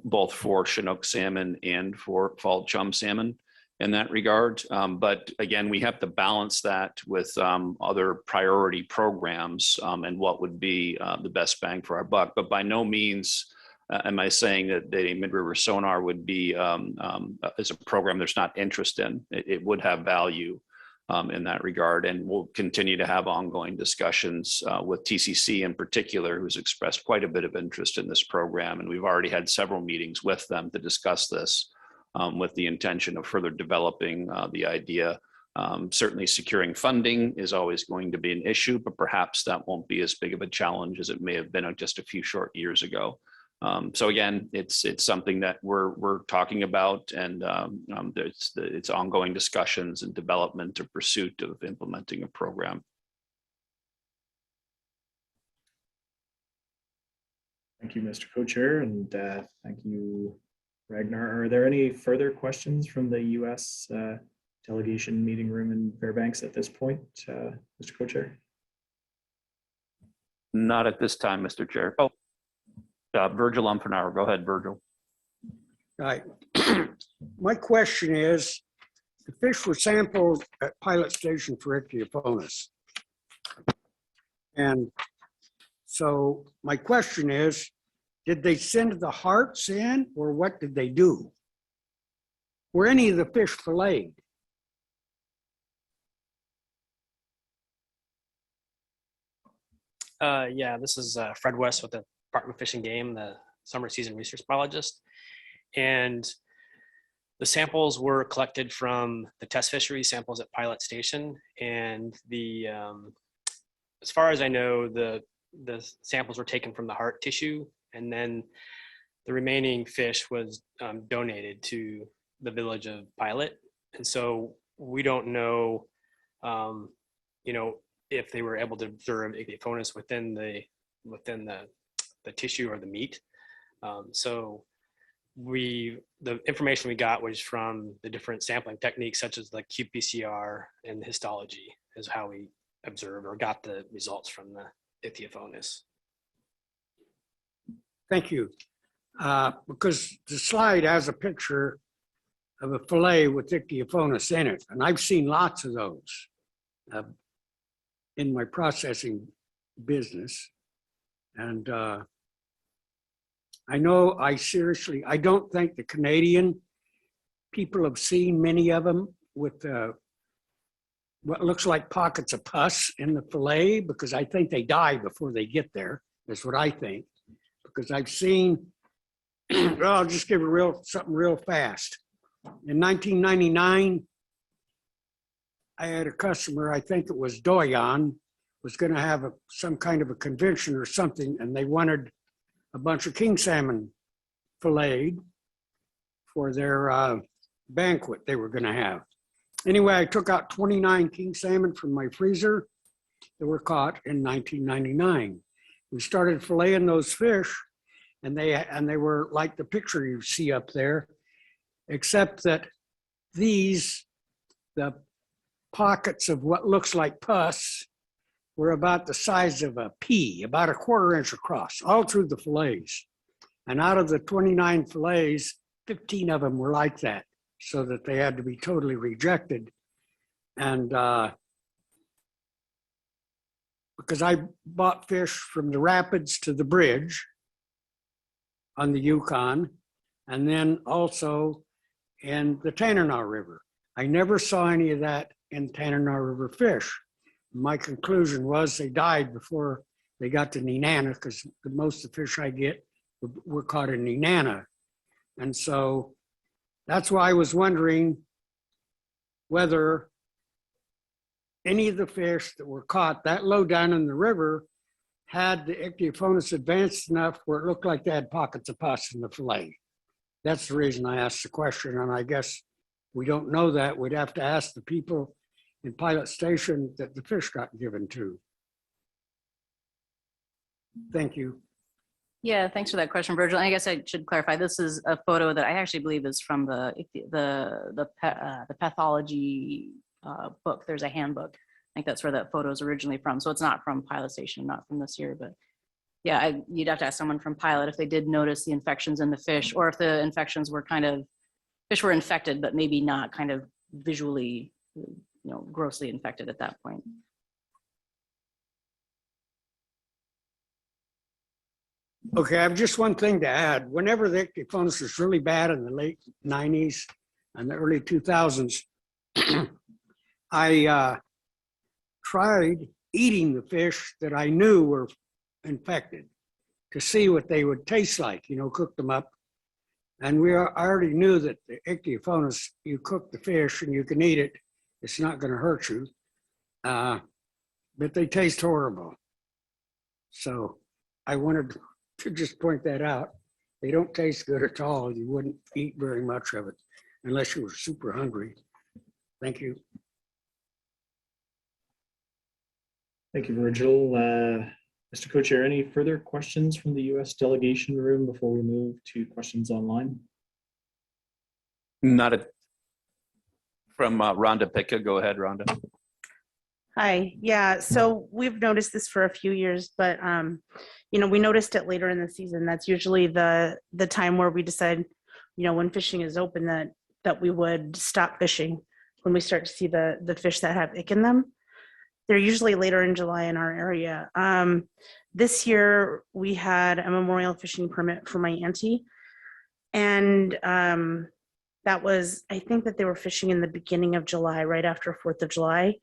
both for Chinook salmon and for fall chum salmon in that regard. But again, we have to balance that with other priority programs and what would be the best bang for our buck. But by no means am I saying that a mid-river sonar would be is a program there's not interest in. It would have value in that regard, and we'll continue to have ongoing discussions with TCC in particular, who's expressed quite a bit of interest in this program, and we've already had several meetings with them to discuss this with the intention of further developing the idea. Certainly securing funding is always going to be an issue, but perhaps that won't be as big of a challenge as it may have been just a few short years ago. So again, it's something that we're talking about, and it's ongoing discussions and development or pursuit of implementing a program. Thank you, Mr. Co-Chair, and thank you, Ragnar. Are there any further questions from the U.S. delegation meeting room in Fairbanks at this point, Mr. Co-Chair? Not at this time, Mr. Chair. Oh. Virgil Umfenauer, go ahead, Virgil. Right. My question is, the fish were sampled at Pilot Station for Ichthyophonus. And so my question is, did they send the hearts in or what did they do? Were any of the fish filleted? Yeah, this is Fred West with the Department of Fish and Game, the summer season research biologist. And the samples were collected from the test fishery samples at Pilot Station. And the, as far as I know, the samples were taken from the heart tissue, and then the remaining fish was donated to the village of Pilot. And so we don't know, you know, if they were able to observe Ichthyophonus within the tissue or the meat. So the information we got was from the different sampling techniques, such as the qPCR and the histology, is how we observed or got the results from the Ichthyophonus. Thank you. Because the slide has a picture of a fillet with Ichthyophonus in it, and I've seen lots of those in my processing business. And I know I don't think the Canadian people have seen many of them with what looks like pockets of pus in the fillet, because I think they die before they get there. That's what I think. Because I've seen, well, I'll just give something real fast. In 1999, I had a customer, I think it was Doyon, was going to have some kind of a convention or something, and they wanted a bunch of king salmon filleted for their banquet they were going to have. Anyway, I took out 29 king salmon from my freezer that were caught in 1999. We started filleting those fish, and they were like the picture you see up there, except that the pockets of what looks like pus were about the size of a pea, about a 1/4 inch across, all through the fillets. And out of the 29 fillets, 15 of them were like that, so that they had to be totally rejected. And because I bought fish from the rapids to the bridge on the Yukon, and then also in the Tanana River. I never saw any of that in Tanana River fish. My conclusion was they died before they got to Nenana, because most of the fish I get were caught in Nenana. And so that's why I was wondering whether any of the fish that were caught that low down in the river had the Ichthyophonus advanced enough where it looked like they had pockets of pus in the fillet. That's the reason I asked the question, and I guess we don't know that. We'd have to ask the people in Pilot Station that the fish got given to. Thank you. Yeah, thanks for that question, Virgil. I guess I should clarify. This is a photo that I actually believe is from the pathology book. There's a handbook. I think that's where that photo is originally from. So it's not from Pilot Station, not from this year, but yeah, you'd have to ask someone from Pilot if they did notice the infections in the fish, or if the infections were fish were infected, but maybe not kind of visually, grossly infected at that point. Okay, I have just one thing to add. Whenever the Ichthyophonus was really bad in the late 90s and the early 2000s, I tried eating the fish that I knew were infected to see what they would taste like, cook them up. And I already knew that the Ichthyophonus, you cook the fish and you can eat it. It's not going to hurt you, but they taste horrible. So I wanted to just point that out. They don't taste good at all. You wouldn't eat very much of it unless you were super hungry. Thank you. Thank you, Virgil. Mr. Co-Chair, any further questions from the U.S. delegation room before we move to questions online? From Rhonda Pica. Go ahead, Rhonda. Hi. Yeah. So we've noticed this for a few years, but we noticed it later in the season. That's usually the time where we decide, when fishing is open, that that we would stop fishing when we start to see the fish that have ick in them. They're usually later in July in our area. This year we had a memorial fishing permit for my auntie, and that was, I think that they were fishing in the beginning of July, right after 4th of July,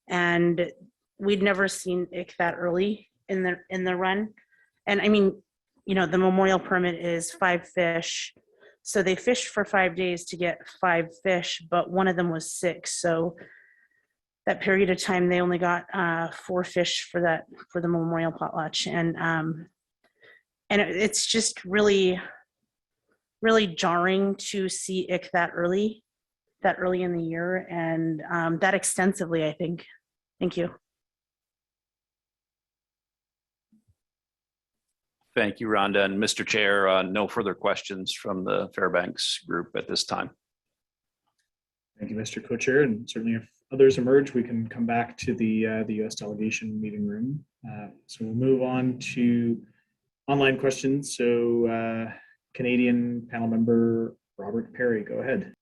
and we'd never seen ick that early in the run. And I mean, you know, the memorial permit is 5 fish. So they fished for 5 days to get 5 fish, but one of them was sick. So that period of time, they only got 4 fish for the memorial potlatch. And it's just really, really jarring to see ick that early in the year, and that extensively, I think. Thank you. Thank you, Rhonda. And Mr. Chair, no further questions from the Fairbanks group at this time. Thank you, Mr. Co-Chair. And certainly if others emerge, we can come back to the U.S. delegation meeting room. So we'll move on to online questions. So Canadian panel member Robert Perry, go ahead.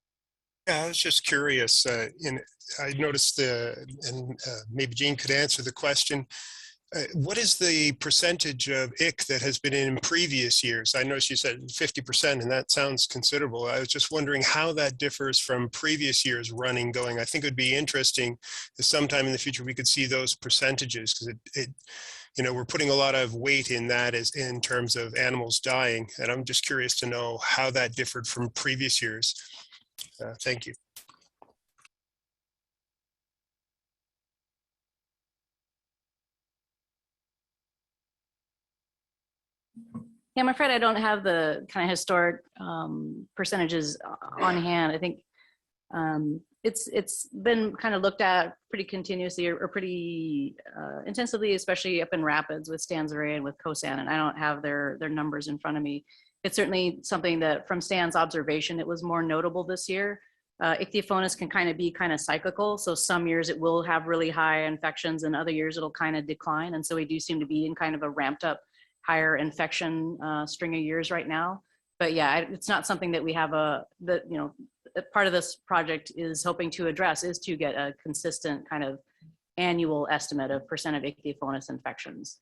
Yeah, I was just curious. I noticed and maybe Jean could answer the question. What is the percentage of ick that has been in previous years? I noticed you said 50%, and that sounds considerable. I was just wondering how that differs from previous years running going. I think it would be interesting if sometime in the future we could see those percentages, because you know, we're putting a lot of weight in that as in terms of animals dying, and I'm just curious to know how that differed from previous years. Thank you. Yeah, I'm afraid I don't have the kind of historic percentages on hand. I think it's been kind of looked at pretty continuously or pretty intensively, especially up in Rapids with Stan's Array and with Cosan, and I don't have their numbers in front of me. It's certainly something that from Stan's observation, it was more notable this year. Ichthyophonus can kind of be cyclical. So some years it will have really high infections and other years it'll kind of decline. And so we do seem to be in kind of a ramped up higher infection string of years right now. But yeah, it's not something that we have part of this project is hoping to address is to get a consistent kind of annual estimate of percent of Ichthyophonus infections.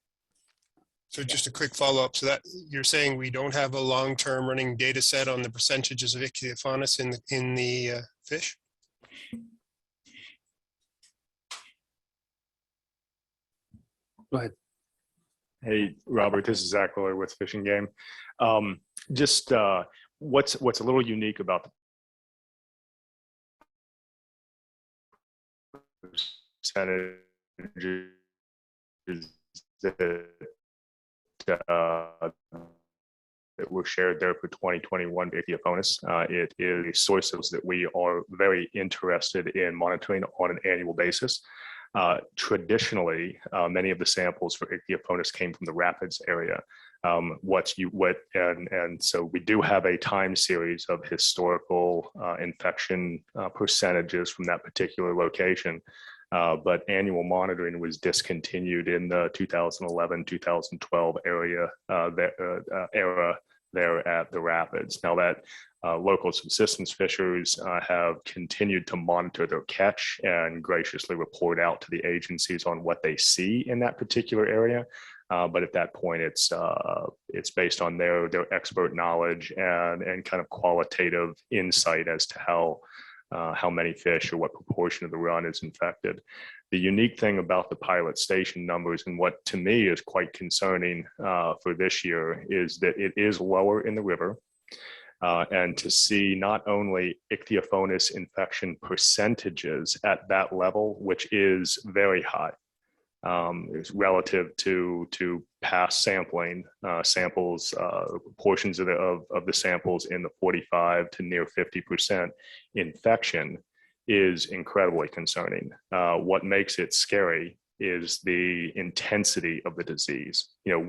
So just a quick follow-up. So that you're saying we don't have a long-term running data set on the percentages of Ichthyophonus in the fish? Go ahead. Hey, Robert, this is Zach Willer with Fish and Game. What's a little unique about the percentages that were shared there for 2021 Ichthyophonus. It is a source that we are very interested in monitoring on an annual basis. Traditionally, many of the samples for Ichthyophonus came from the Rapids area. So we do have a time series of historical infection percentages from that particular location. But annual monitoring was discontinued in the 2011-2012 era there at the Rapids. Now that local subsistence fishers have continued to monitor their catch and graciously report out to the agencies on what they see in that particular area. But at that point, it's based on their expert knowledge and kind of qualitative insight as to how many fish or what proportion of the run is infected. The unique thing about the pilot station numbers, and what to me is quite concerning for this year, is that it is lower in the river. And to see not only Ichthyophonus infection percentages at that level, which is very high, relative to past sampling samples, portions of the samples in the 45 to near 50% infection is incredibly concerning. What makes it scary is the intensity of the disease. You know,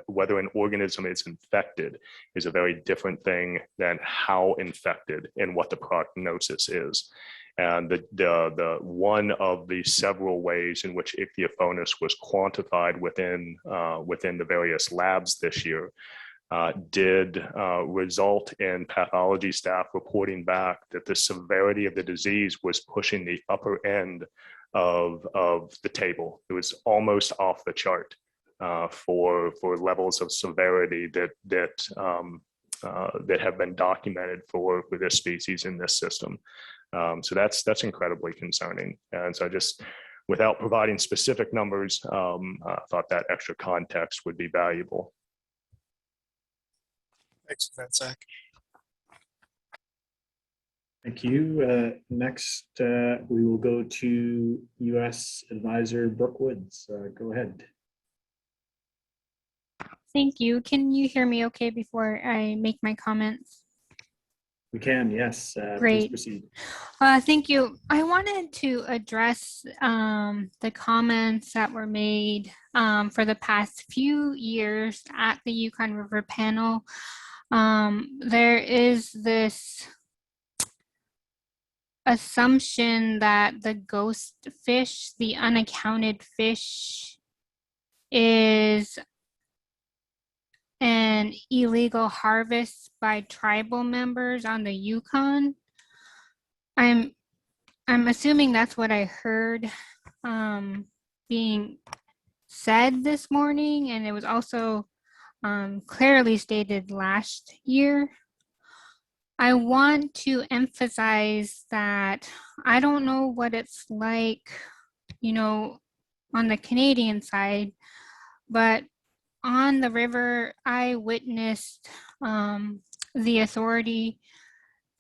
whether an organism is infected is a very different thing than how infected and what the prognosis is. And the one of the several ways in which Ichthyophonus was quantified within the various labs this year did result in pathology staff reporting back that the severity of the disease was pushing the upper end of the table. It was almost off the chart for levels of severity that have been documented for this species in this system. So that's incredibly concerning. And so just without providing specific numbers, I thought that extra context would be valuable. Thanks for that, Zach. Thank you. Next, we will go to U.S. Advisor Brooke Woods. Go ahead. Thank you. Can you hear me okay before I make my comments? We can, yes. Great. Please proceed. Thank you. I wanted to address the comments that were made for the past few years at the Yukon River Panel. There is this assumption that the ghost fish, the unaccounted fish, is an illegal harvest by tribal members on the Yukon. I'm assuming that's what I heard being said this morning, and it was also clearly stated last year. I want to emphasize that I don't know what it's like, you know, on the Canadian side, but on the river, I witnessed the authority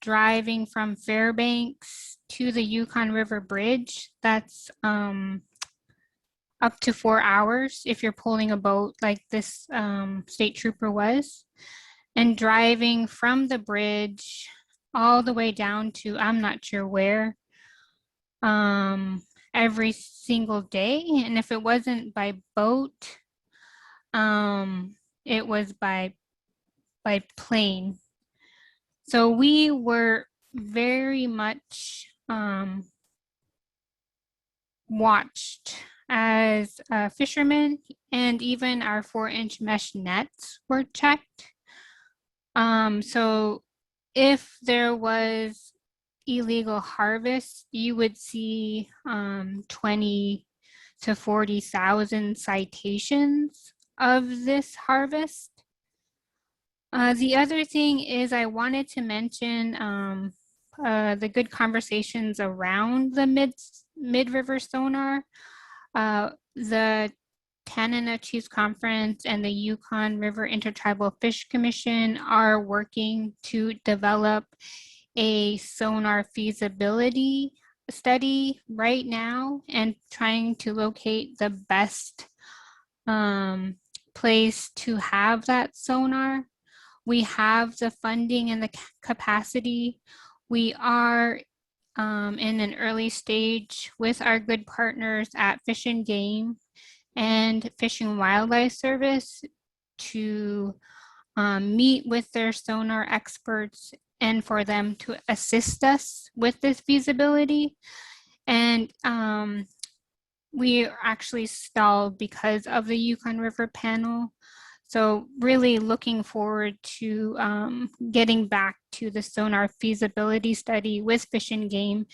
driving from Fairbanks to the Yukon River Bridge. That's up to 4 hours if you're pulling a boat like this state trooper was. And driving from the bridge all the way down to, I'm not sure where, every single day. And if it wasn't by boat, it was by plane. So we were very much watched as fishermen, and even our 4-inch mesh nets were checked. So if there was illegal harvest, you would see 20 to 40,000 citations of this harvest. The other thing is I wanted to mention the good conversations around the mid-river sonar. The Tanana Chiefs Conference and the Yukon River Intertribal Fish Commission are working to develop a sonar feasibility study right now and trying to locate the best place to have that sonar. We have the funding and the capacity. We are in an early stage with our good partners at Fish and Game and Fish and Wildlife Service to meet with their sonar experts and for them to assist us with this feasibility. And we are actually stalled because of the Yukon River Panel. So really looking forward to getting back to the sonar feasibility study with Fish and Game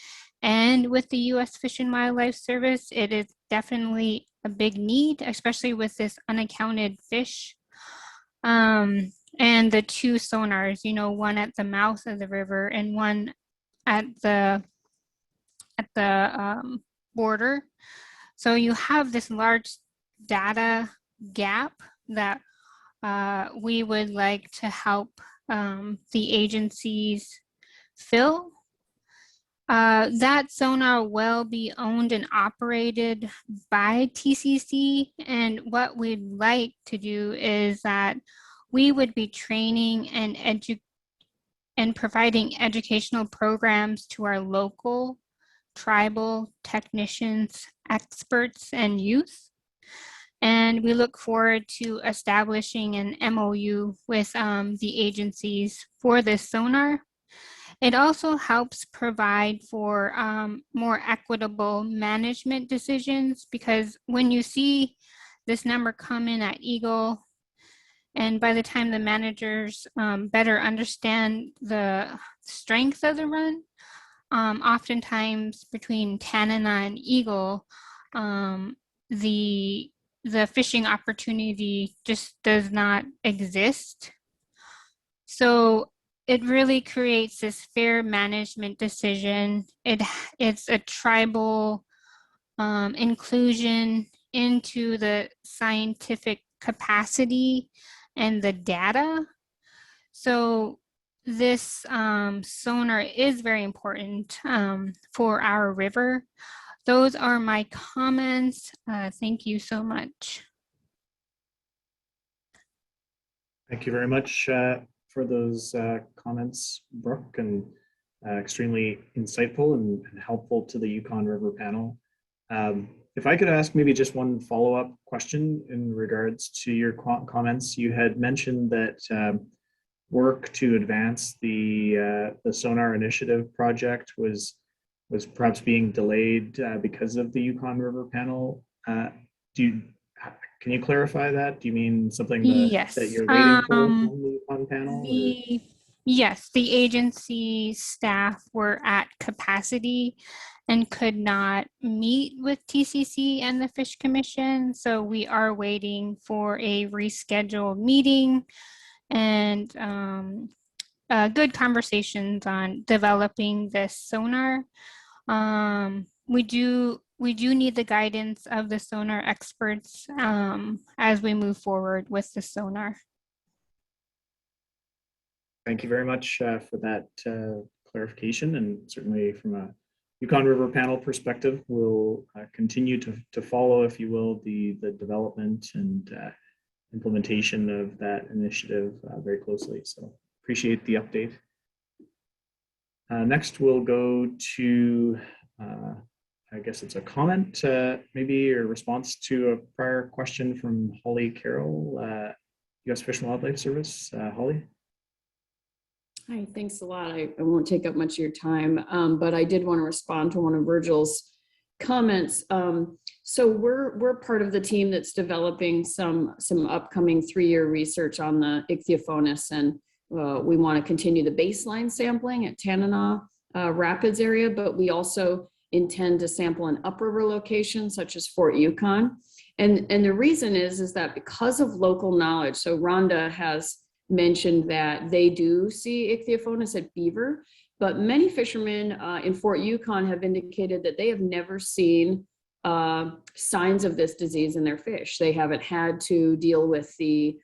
and with the U.S. Fish and Wildlife Service. It is definitely a big need, especially with this unaccounted fish. And the two sonars, you know, one at the mouth of the river and one at the border. So you have this large data gap that we would like to help the agencies fill. That sonar will be owned and operated by TCC, and what we'd like to do is that we would be training and providing educational programs to our local tribal technicians, experts, and youth. And we look forward to establishing an MOU with the agencies for this sonar. It also helps provide for more equitable management decisions, because when you see this number come in at Eagle And by the time the managers better understand the strength of the run, oftentimes between Tanana and Eagle, the fishing opportunity just does not exist. So it really creates this fair management decision. It's a tribal inclusion into the scientific capacity and the data. So this sonar is very important for our river. Those are my comments. Thank you so much. Thank you very much for those comments, Brooke, and extremely insightful and helpful to the Yukon River panel. If I could ask maybe just one follow-up question in regards to your comments. You had mentioned that work to advance the sonar initiative project was perhaps being delayed because of the Yukon River panel. Can you clarify that? Do you mean something Yes. that you're waiting for from the Yukon panel? Yes, the agency staff were at capacity and could not meet with TCC and the Fish Commission. So we are waiting for a rescheduled meeting and good conversations on developing this sonar. We do need the guidance of the sonar experts as we move forward with the sonar. Thank you very much for that clarification, and certainly from a Yukon River panel perspective, we'll continue to follow, if you will, the development and implementation of that initiative very closely. So appreciate the update. Next, we'll go to, I guess it's a comment, maybe a response to a prior question from Holly Carroll, U.S. Fish and Wildlife Service. Holly? Hi, thanks a lot. I won't take up much of your time, but I did want to respond to one of Virgil's comments. So we're part of the team that's developing some upcoming 3-year research on the ichthyophonus, and we want to continue the baseline sampling at Tanana Rapids area, but we also intend to sample in upriver locations such as Fort Yukon. And the reason is that because of local knowledge, so Rhonda has mentioned that they do see ichthyophonus at Beaver, but many fishermen in Fort Yukon have indicated that they have never seen signs of this disease in their fish. They haven't had to deal with the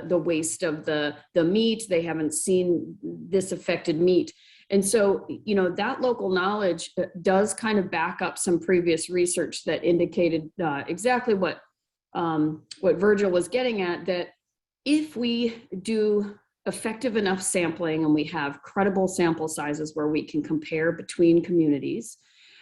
waste of the meat. They haven't seen this affected meat. And so, you know, that local knowledge does kind of back up some previous research that indicated exactly what Virgil was getting at, that if we do effective enough sampling and we have credible sample sizes where we can compare between communities,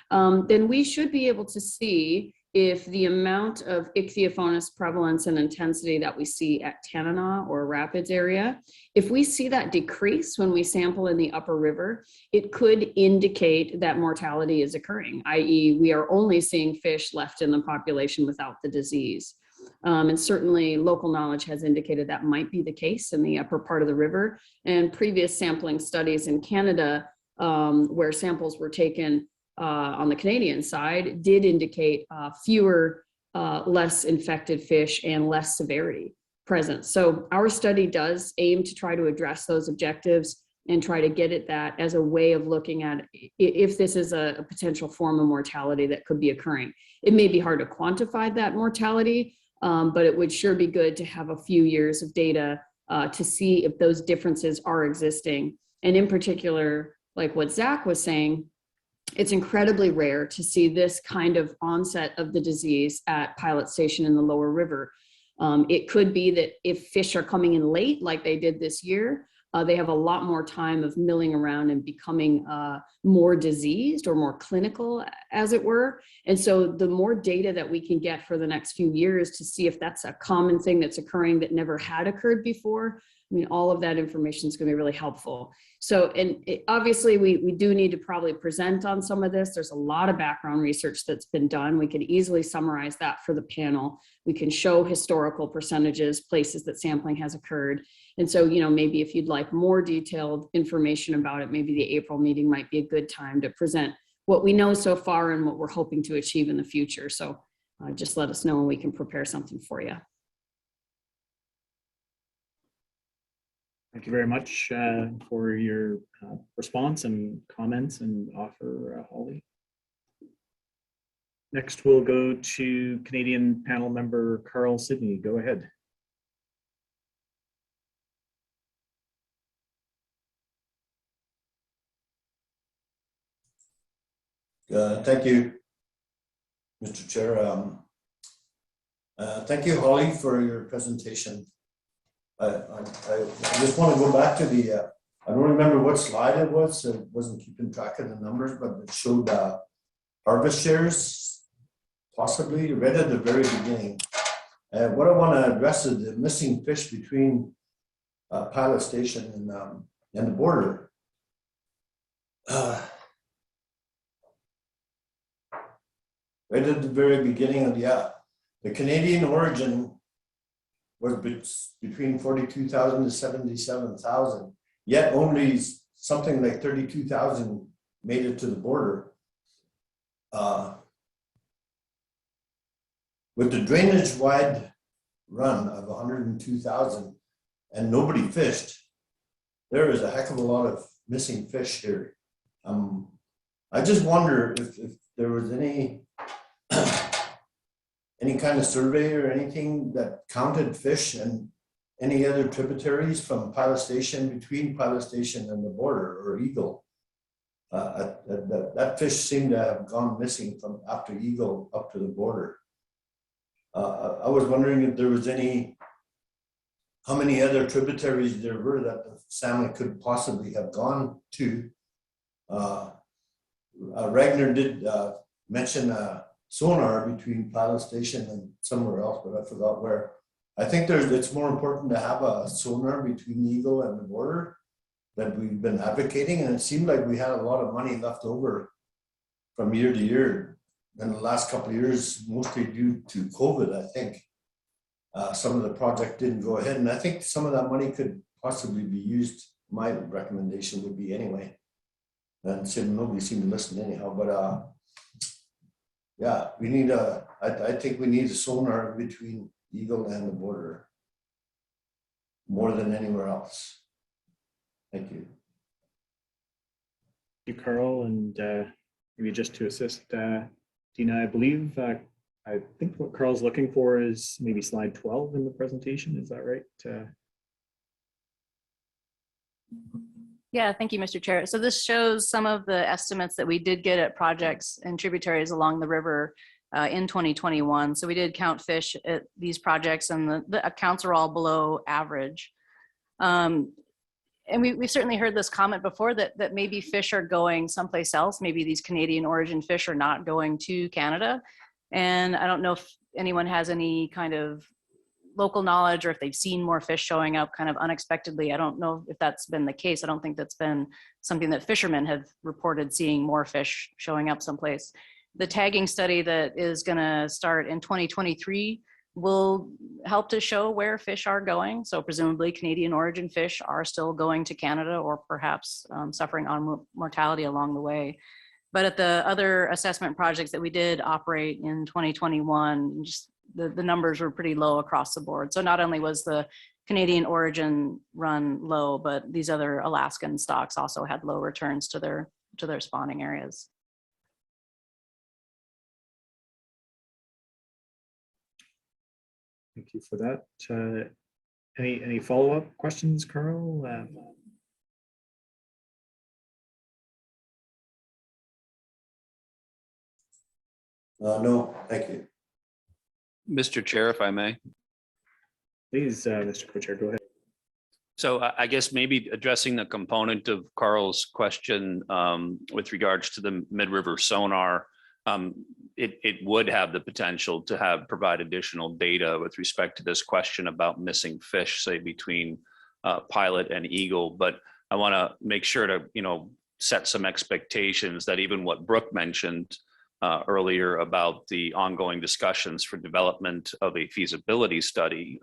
then we should be able to see if the amount of ichthyophonus prevalence and intensity that we see at Tanana or Rapids area, if we see that decrease when we sample in the upper river, it could indicate that mortality is occurring, i.e. we are only seeing fish left in the population without the disease. And certainly local knowledge has indicated that might be the case in the upper part of the river. And previous sampling studies in Canada, where samples were taken on the Canadian side, did indicate fewer, less infected fish and less severity present. So our study does aim to try to address those objectives and try to get at that as a way of looking at if this is a potential form of mortality that could be occurring. It may be hard to quantify that mortality, but it would sure be good to have a few years of data to see if those differences are existing. And in particular, like what Zach was saying, it's incredibly rare to see this kind of onset of the disease at Pilot Station in the lower river. It could be that if fish are coming in late, like they did this year, they have a lot more time of milling around and becoming more diseased or more clinical, as it were. And so the more data that we can get for the next few years to see if that's a common thing that's occurring that never had occurred before, I mean, all of that information is going to be really helpful. So, and obviously we do need to probably present on some of this. There's a lot of background research that's been done. We could easily summarize that for the panel. We can show historical percentages, places that sampling has occurred. And so, you know, maybe if you'd like more detailed information about it, maybe the April meeting might be a good time to present what we know so far and what we're hoping to achieve in the future. So just let us know and we can prepare something for you. Thank you very much for your response and comments and offer, Holly. Next, we'll go to Canadian panel member Carl Sidney. Go ahead. Thank you, Mr. Chair. Thank you, Holly, for your presentation. I just want to go back to the, I don't remember what slide it was, so I wasn't keeping track of the numbers, but it showed harvest shares, possibly, right at the very beginning. What I want to address is the missing fish between Pilot Station and the border. Right at the very beginning of the Canadian origin was between 42,000 to 77,000, yet only something like 32,000 made it to the border. With the drainage wide run of 102,000 and nobody fished, there is a heck of a lot of missing fish here. I just wonder if there was any kind of survey or anything that counted fish and any other tributaries from Pilot Station, between Pilot Station and the border, or Eagle. That fish seemed to have gone missing from after Eagle up to the border. I was wondering if there was how many other tributaries there were that the salmon could possibly have gone to. Ragnar did mention sonar between Pilot Station and somewhere else, but I forgot where. I think it's more important to have a sonar between Eagle and the border that we've been advocating, and it seemed like we had a lot of money left over from year to year in the last couple of years, mostly due to COVID, I think. Some of the project didn't go ahead, and I think some of that money could possibly be used. My recommendation would be anyway. And nobody seemed to listen anyhow, but yeah, we need I think we need a sonar between Eagle and the border more than anywhere else. Thank you. Thank you, Carl, and maybe just to assist Deena, I believe, I think what Carl's looking for is maybe slide 12 in the presentation. Is that right? Yeah, thank you, Mr. Chair. So this shows some of the estimates that we did get at projects and tributaries along the river in 2021. So we did count fish at these projects, and the accounts are all below average. And we've certainly heard this comment before that maybe fish are going someplace else. Maybe these Canadian origin fish are not going to Canada. And I don't know if anyone has any kind of local knowledge or if they've seen more fish showing up kind of unexpectedly. I don't know if that's been the case. I don't think that's been something that fishermen have reported, seeing more fish showing up someplace. The tagging study that is going to start in 2023 will help to show where fish are going. So presumably Canadian origin fish are still going to Canada, or perhaps suffering on mortality along the way. But at the other assessment projects that we did operate in 2021, just the numbers were pretty low across the board. So not only was the Canadian origin run low, but these other Alaskan stocks also had low returns to their spawning areas. Thank you for that. Any follow-up questions, Carl? No, thank you. Mr. Chair, if I may. Please, Mr. Co-Chair, go ahead. So I guess maybe addressing the component of Carl's question with regards to the mid-river sonar, it would have the potential to provide additional data with respect to this question about missing fish, say between pilot and eagle. But I want to make sure to, set some expectations that even what Brooke mentioned earlier about the ongoing discussions for development of a feasibility study,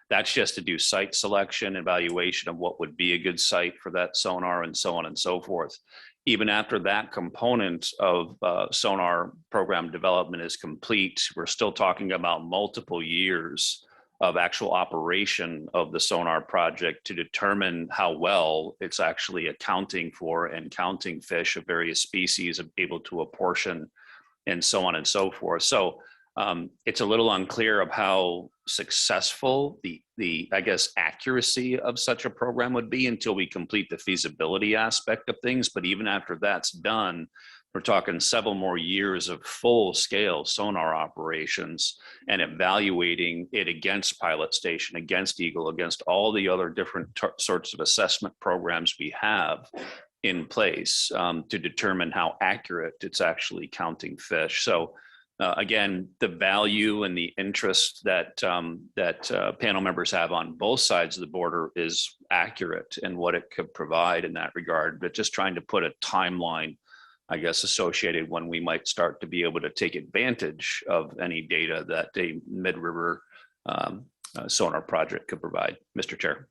that's just to do site selection, evaluation of what would be a good site for that sonar, and so on and so forth. Even after that component of sonar program development is complete, we're still talking about multiple years of actual operation of the sonar project to determine how well it's actually accounting for and counting fish of various species, able to apportion, and so on and so forth. So it's a little unclear of how successful the I guess accuracy of such a program would be until we complete the feasibility aspect of things. But even after that's done, we're talking several more years of full scale sonar operations and evaluating it against Pilot Station, against Eagle, against all the other different sorts of assessment programs we have in place to determine how accurate it's actually counting fish. So again, the value and the interest that panel members have on both sides of the border is accurate in what it could provide in that regard, but just trying to put a timeline, I guess, associated when we might start to be able to take advantage of any data that a mid-river sonar project could provide. Mr. Chair.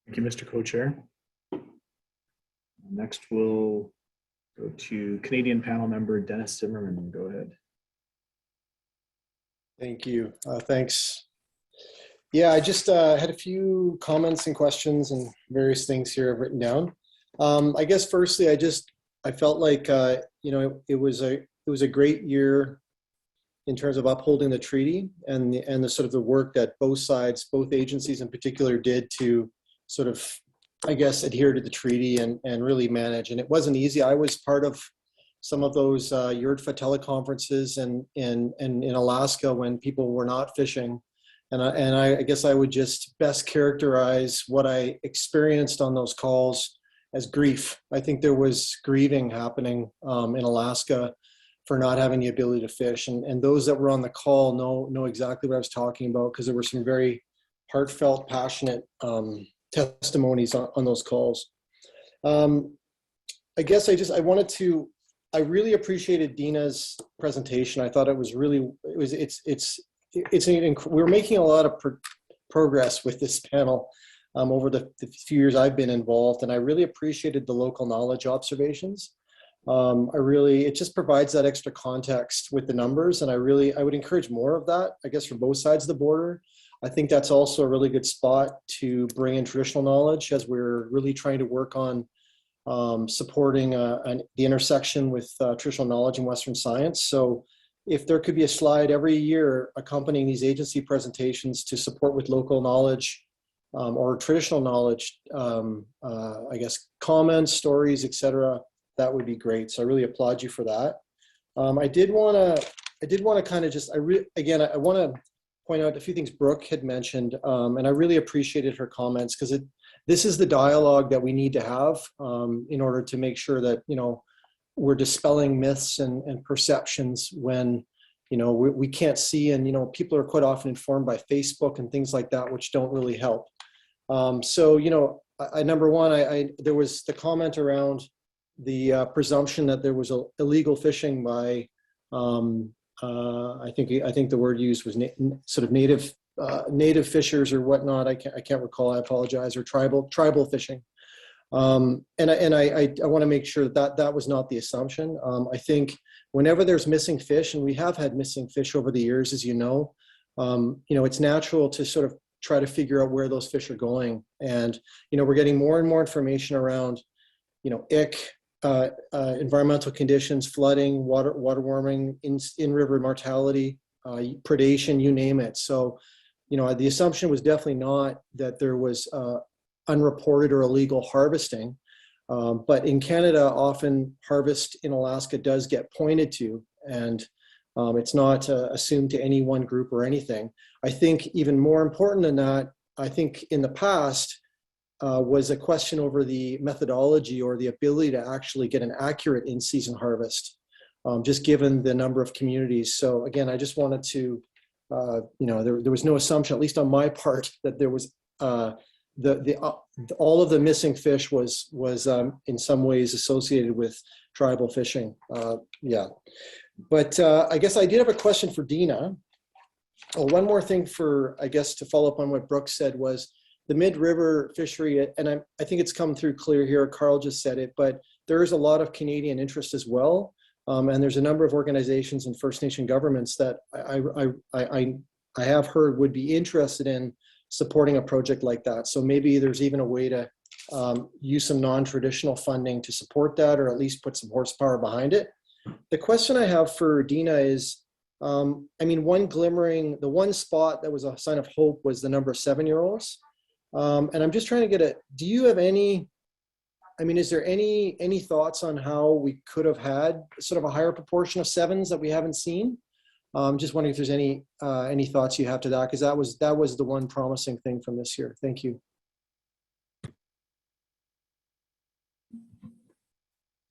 Thank you, Mr. Co-Chair. Next, we'll go to Canadian panel member Dennis Zimmerman. Go ahead. Thank you. Thanks. Yeah, I just had a few comments and questions and various things here I've written down. I guess firstly, I felt like it was a great year in terms of upholding the treaty and the sort of the work that both sides, both agencies in particular, did to sort of, I guess, adhere to the treaty and really manage. And it wasn't easy. I was part of some of those URDFA teleconferences in Alaska when people were not fishing. And I guess I would just best characterize what I experienced on those calls as grief. I think there was grieving happening in Alaska for not having the ability to fish. And those that were on the call know exactly what I was talking about, because there were some very heartfelt, passionate testimonies on those calls. I guess I really appreciated Deena's presentation. I thought it was really, we're making a lot of progress with this panel over the few years I've been involved, and I really appreciated the local knowledge observations. It just provides that extra context with the numbers, and I would encourage more of that, I guess, from both sides of the border. I think that's also a really good spot to bring in traditional knowledge as we're really trying to work on supporting the intersection with traditional knowledge and Western science. So if there could be a slide every year accompanying these agency presentations to support with local knowledge or traditional knowledge, I guess, comments, stories, etc., that would be great. So I really applaud you for that. I did want to kind of just, I want to point out a few things Brooke had mentioned, and I really appreciated her comments, because this is the dialogue that we need to have in order to make sure that, we're dispelling myths and perceptions when, we can't see, and, people are quite often informed by Facebook and things like that, which don't really help. So, number one, there was the comment around the presumption that there was illegal fishing by, I think the word used was sort of native fishers or whatnot. I can't recall. I apologize. Or tribal fishing. And I want to make sure that was not the assumption. I think whenever there's missing fish, and we have had missing fish over the years, as you know, it's natural to sort of try to figure out where those fish are going. And we're getting more and more information around, ick. Environmental conditions, flooding, water warming, in-river mortality, predation, you name it. So, the assumption was definitely not that there was unreported or illegal harvesting. But in Canada, often harvest in Alaska does get pointed to, and it's not assumed to any one group or anything. I think even more important than that, I think in the past, was a question over the methodology or the ability to actually get an accurate in-season harvest, just given the number of communities. So again, I just wanted to there was no assumption, at least on my part, that there was all of the missing fish was in some ways associated with tribal fishing. Yeah, but I guess I did have a question for Deena. Oh, one more thing I guess to follow up on what Brooks said was the mid-river fishery, and I think it's come through clear here. Carl just said it, but there is a lot of Canadian interest as well. And there's a number of organizations and First Nation governments that I have heard would be interested in supporting a project like that. So maybe there's even a way to use some non-traditional funding to support that, or at least put some horsepower behind it. The question I have for Deena is, the one spot that was a sign of hope was the number of 7-year-olds. And I'm just trying to get do you have is there any thoughts on how we could have had sort of a higher proportion of 7s that we haven't seen? Just wondering if there's any thoughts you have to that, because that was the one promising thing from this year. Thank you.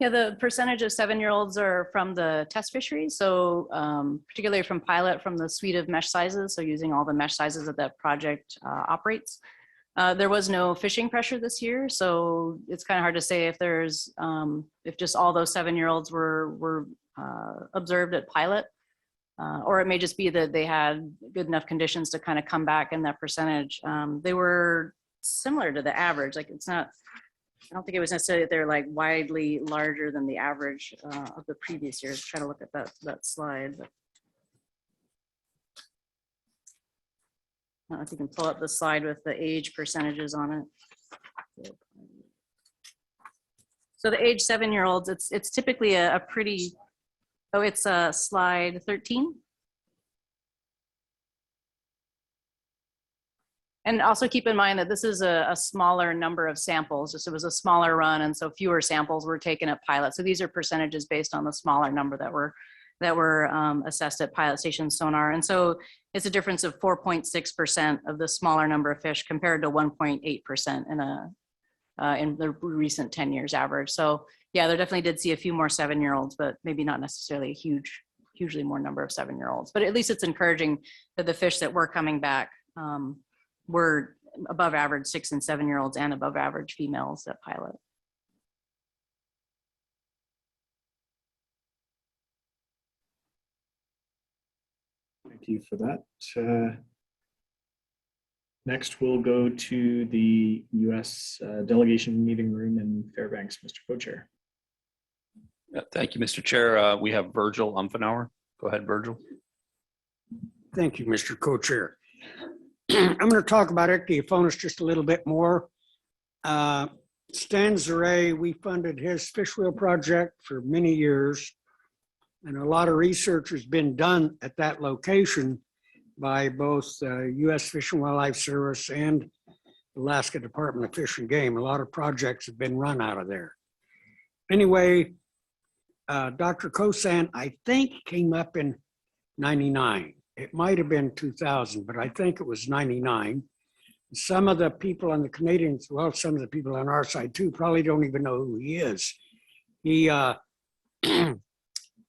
Yeah, the percentage of 7-year-olds are from the test fisheries. So particularly from pilot, from the suite of mesh sizes. So using all the mesh sizes that project operates. There was no fishing pressure this year. So it's kind of hard to say if there's, if just all those 7-year-olds were observed at pilot. Or it may just be that they had good enough conditions to kind of come back in that percentage. They were similar to the average. Like it's not, I don't think it was necessarily that they're like widely larger than the average of the previous years. Try to look at that slide. But I don't know if you can pull up the slide with the age percentages on it. So the age 7-year-olds, it's typically a pretty, it's slide 13. And also keep in mind that this is a smaller number of samples, just it was a smaller run, and so fewer samples were taken at pilot. So these are percentages based on the smaller number that were assessed at pilot station sonar. And so it's a difference of 4.6% of the smaller number of fish compared to 1.8% in the recent 10 years average. So yeah, there definitely did see a few more 7-year-olds, but maybe not necessarily a hugely more number of 7-year-olds. But at least it's encouraging that the fish that were coming back were above average 6- and 7-year-olds and above average females at pilot. Thank you for that. Next, we'll go to the U.S. delegation meeting room in Fairbanks, Mr. Co-Chair. Thank you, Mr. Chair. We have Virgil Umfenauer. Go ahead, Virgil. Thank you, Mr. Co-Chair. I'm going to talk about Ichthyophonus just a little bit more. Stan Zaray, we funded his fish wheel project for many years, and a lot of research has been done at that location by both U.S. Fish and Wildlife Service and Alaska Department of Fish and Game. A lot of projects have been run out of there. Anyway, Dr. Kosan, I think, came up in 99. It might have been 2000, but I think it was 99. Some of the people on the Canadians, well, some of the people on our side too, probably don't even know who he is. He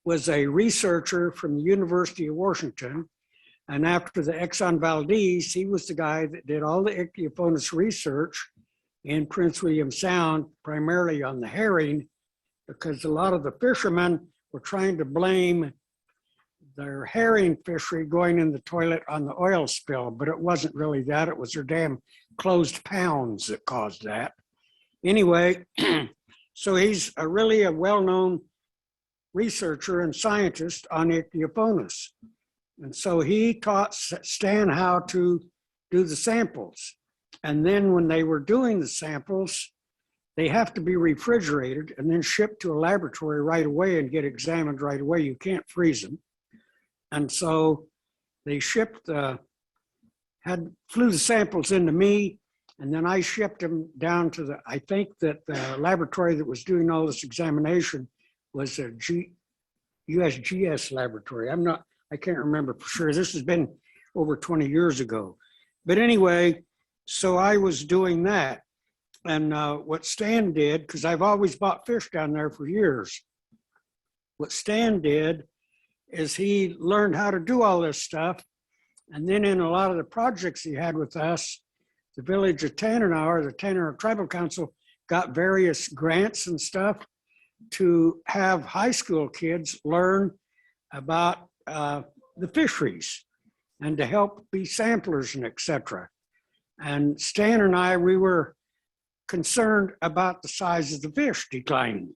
was a researcher from the University of Washington. And after the Exxon Valdez, he was the guy that did all the Ichthyophonus research in Prince William Sound, primarily on the herring, because a lot of the fishermen were trying to blame their herring fishery going in the toilet on the oil spill, but it wasn't really that. It was their damn closed pounds that caused that. Anyway, so he's really a well-known researcher and scientist on Ichthyophonus. And so he taught Stan how to do the samples. And then when they were doing the samples, they have to be refrigerated and then shipped to a laboratory right away and get examined right away. You can't freeze them. And so they shipped, flew the samples into me, and then I shipped them down to I think that the laboratory that was doing all this examination was a USGS laboratory. I can't remember for sure. This has been over 20 years ago. But anyway, so I was doing that. And what Stan did, because I've always bought fish down there for years, what Stan did is he learned how to do all this stuff. And then in a lot of the projects he had with us, the village of Tanana, the Tanana Tribal Council, got various grants and stuff to have high school kids learn about the fisheries and to help be samplers and etc. And Stan and I, we were concerned about the size of the fish declining.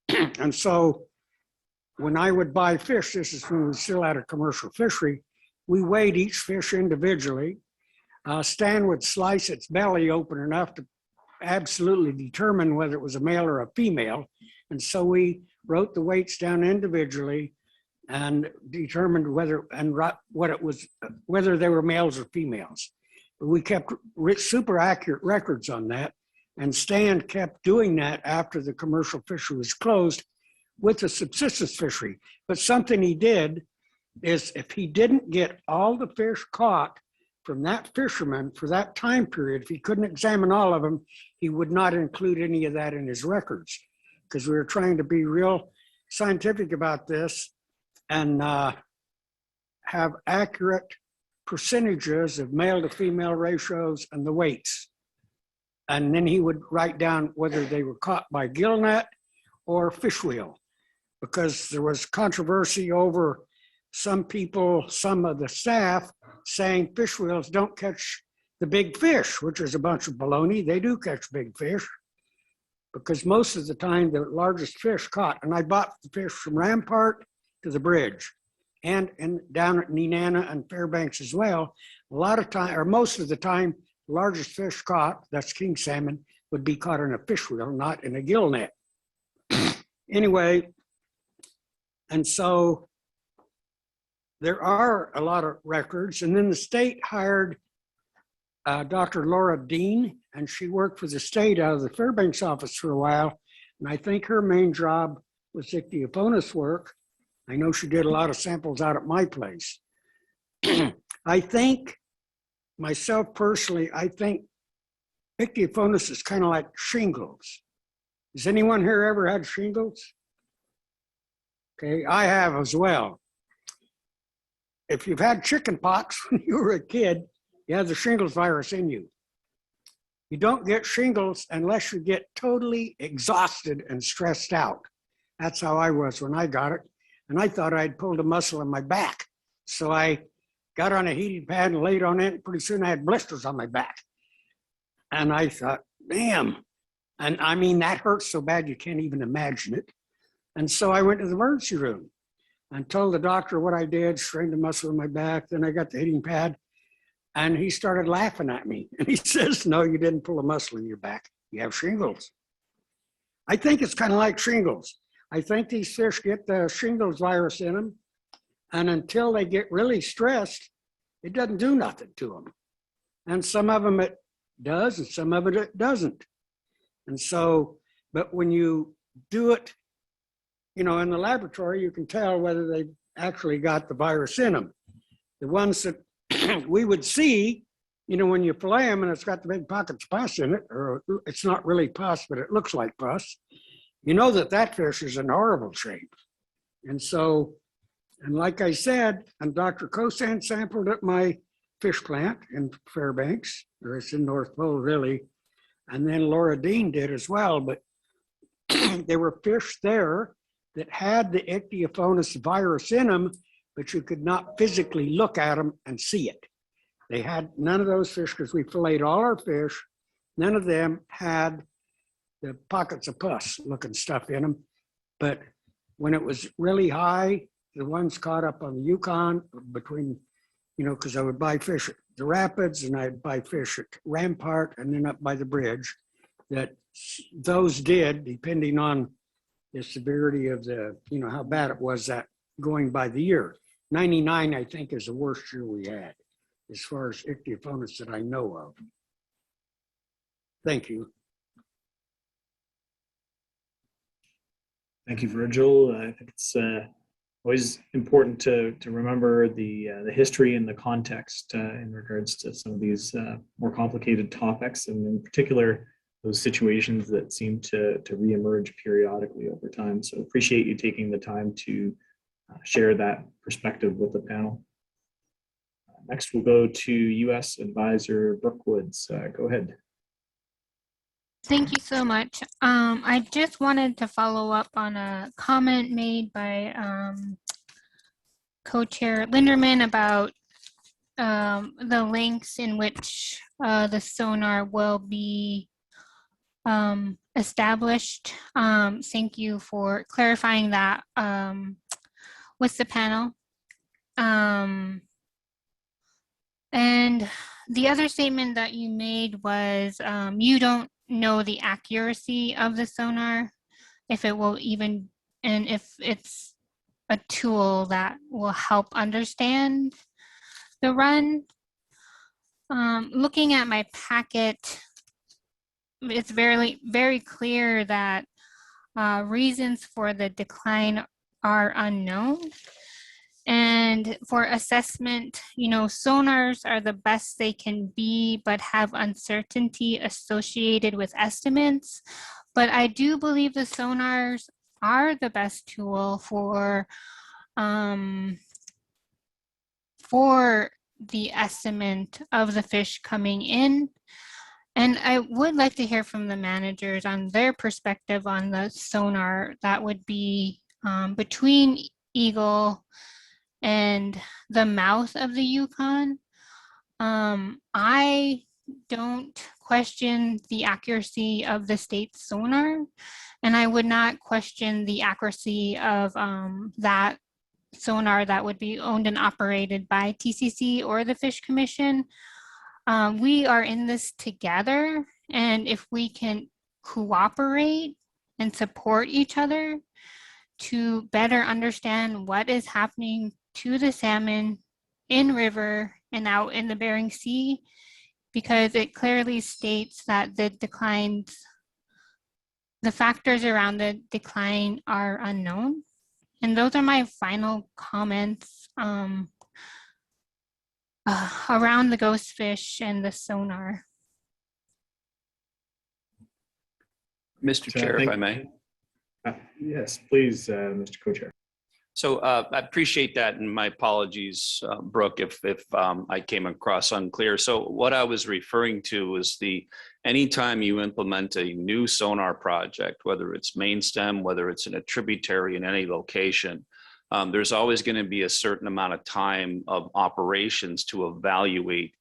And so when I would buy fish, this is when we still had a commercial fishery, we weighed each fish individually. Stan would slice its belly open enough to absolutely determine whether it was a male or a female. And so we wrote the weights down individually and determined whether they were males or females. But we kept super accurate records on that. And Stan kept doing that after the commercial fishery was closed with the subsistence fishery. But something he did is if he didn't get all the fish caught from that fisherman for that time period, if he couldn't examine all of them, he would not include any of that in his records, because we were trying to be real scientific about this and have accurate percentages of male to female ratios and the weights. And then he would write down whether they were caught by gill net or fish wheel, because there was controversy over some people, some of the staff saying fish wheels don't catch the big fish, which is a bunch of baloney. They do catch big fish, because most of the time the largest fish caught, and I bought the fish from Rampart to the bridge and down at Nenana and Fairbanks as well. A lot of time, or most of the time, the largest fish caught, that's king salmon, would be caught in a fish wheel, not in a gill net. Anyway, and so there are a lot of records. And then the state hired Dr. Laura Dean, and she worked for the state out of the Fairbanks office for a while. And I think her main job was ichthyophonus work. I know she did a lot of samples out at my place. I think, myself personally, I think ichthyophonus is kind of like shingles. Has anyone here ever had shingles? Okay, I have as well. If you've had chicken pox when you were a kid, you have the shingles virus in you. You don't get shingles unless you get totally exhausted and stressed out. That's how I was when I got it. And I thought I'd pulled a muscle in my back. So I got on a heating pad and laid on it. And pretty soon I had blisters on my back. And I thought, damn. And I mean, that hurts so bad you can't even imagine it. And so I went to the emergency room and told the doctor what I did, strained the muscle in my back. Then I got the heating pad. And he started laughing at me. And he says, no, you didn't pull a muscle in your back. You have shingles. I think it's kind of like shingles. I think these fish get the shingles virus in them. And until they get really stressed, it doesn't do nothing to them. And some of them it does, and some of it doesn't. And so, but when you do it, you know, in the laboratory, you can tell whether they actually got the virus in them. The ones that we would see, you know, when you fillet them and it's got the big pockets of pus in it, or it's not really pus, but it looks like pus, you know that that fish is in horrible shape. And so, and like I said, and Dr. Kosan sampled at my fish plant in Fairbanks, or it's in North Pole, really, and then Laura Dean did as well, but there were fish there that had the ichthyophonus virus in them, but you could not physically look at them and see it. They had none of those fish, because we filleted all our fish, none of them had the pockets of pus looking stuff in them. But when it was really high, the ones caught up on the Yukon between, you know, because I would buy fish at the rapids and I'd buy fish at Rampart and then up by the bridge, that those did, depending on the severity of the, you know, how bad it was that going by the year. 99, I think, is the worst year we had as far as ichthyophonus that I know of. Thank you. Thank you, Virgil. I think it's always important to remember the history and the context in regards to some of these more complicated topics, and in particular, those situations that seem to reemerge periodically over time. So appreciate you taking the time to share that perspective with the panel. Next, we'll go to U.S. Advisor Brooke Woods. Go ahead. Thank you so much. I just wanted to follow up on a comment made by Co-Chair Linderman about the links in which the sonar will be established. Thank you for clarifying that with the panel. And the other statement that you made was you don't know the accuracy of the sonar, if it will even, and if it's a tool that will help understand the run. Looking at my packet, it's very clear that reasons for the decline are unknown. And for assessment, you know, sonars are the best they can be, but have uncertainty associated with estimates. But I do believe the sonars are the best tool for the estimate of the fish coming in. And I would like to hear from the managers on their perspective on the sonar that would be between Eagle and the mouth of the Yukon. I don't question the accuracy of the state's sonar, and I would not question the accuracy of that sonar that would be owned and operated by TCC or the Fish Commission. We are in this together, and if we can cooperate and support each other to better understand what is happening to the salmon in river and out in the Bering Sea, because it clearly states that the declines, the factors around the decline are unknown. And those are my final comments around the ghost fish and the sonar. Mr. Chair, if I may. Yes, please, Mr. Co-Chair. So I appreciate that, and my apologies, Brooke, if I came across unclear. So what I was referring to was anytime you implement a new sonar project, whether it's main stem, whether it's in a tributary in any location, there's always going to be a certain amount of time of operations to evaluate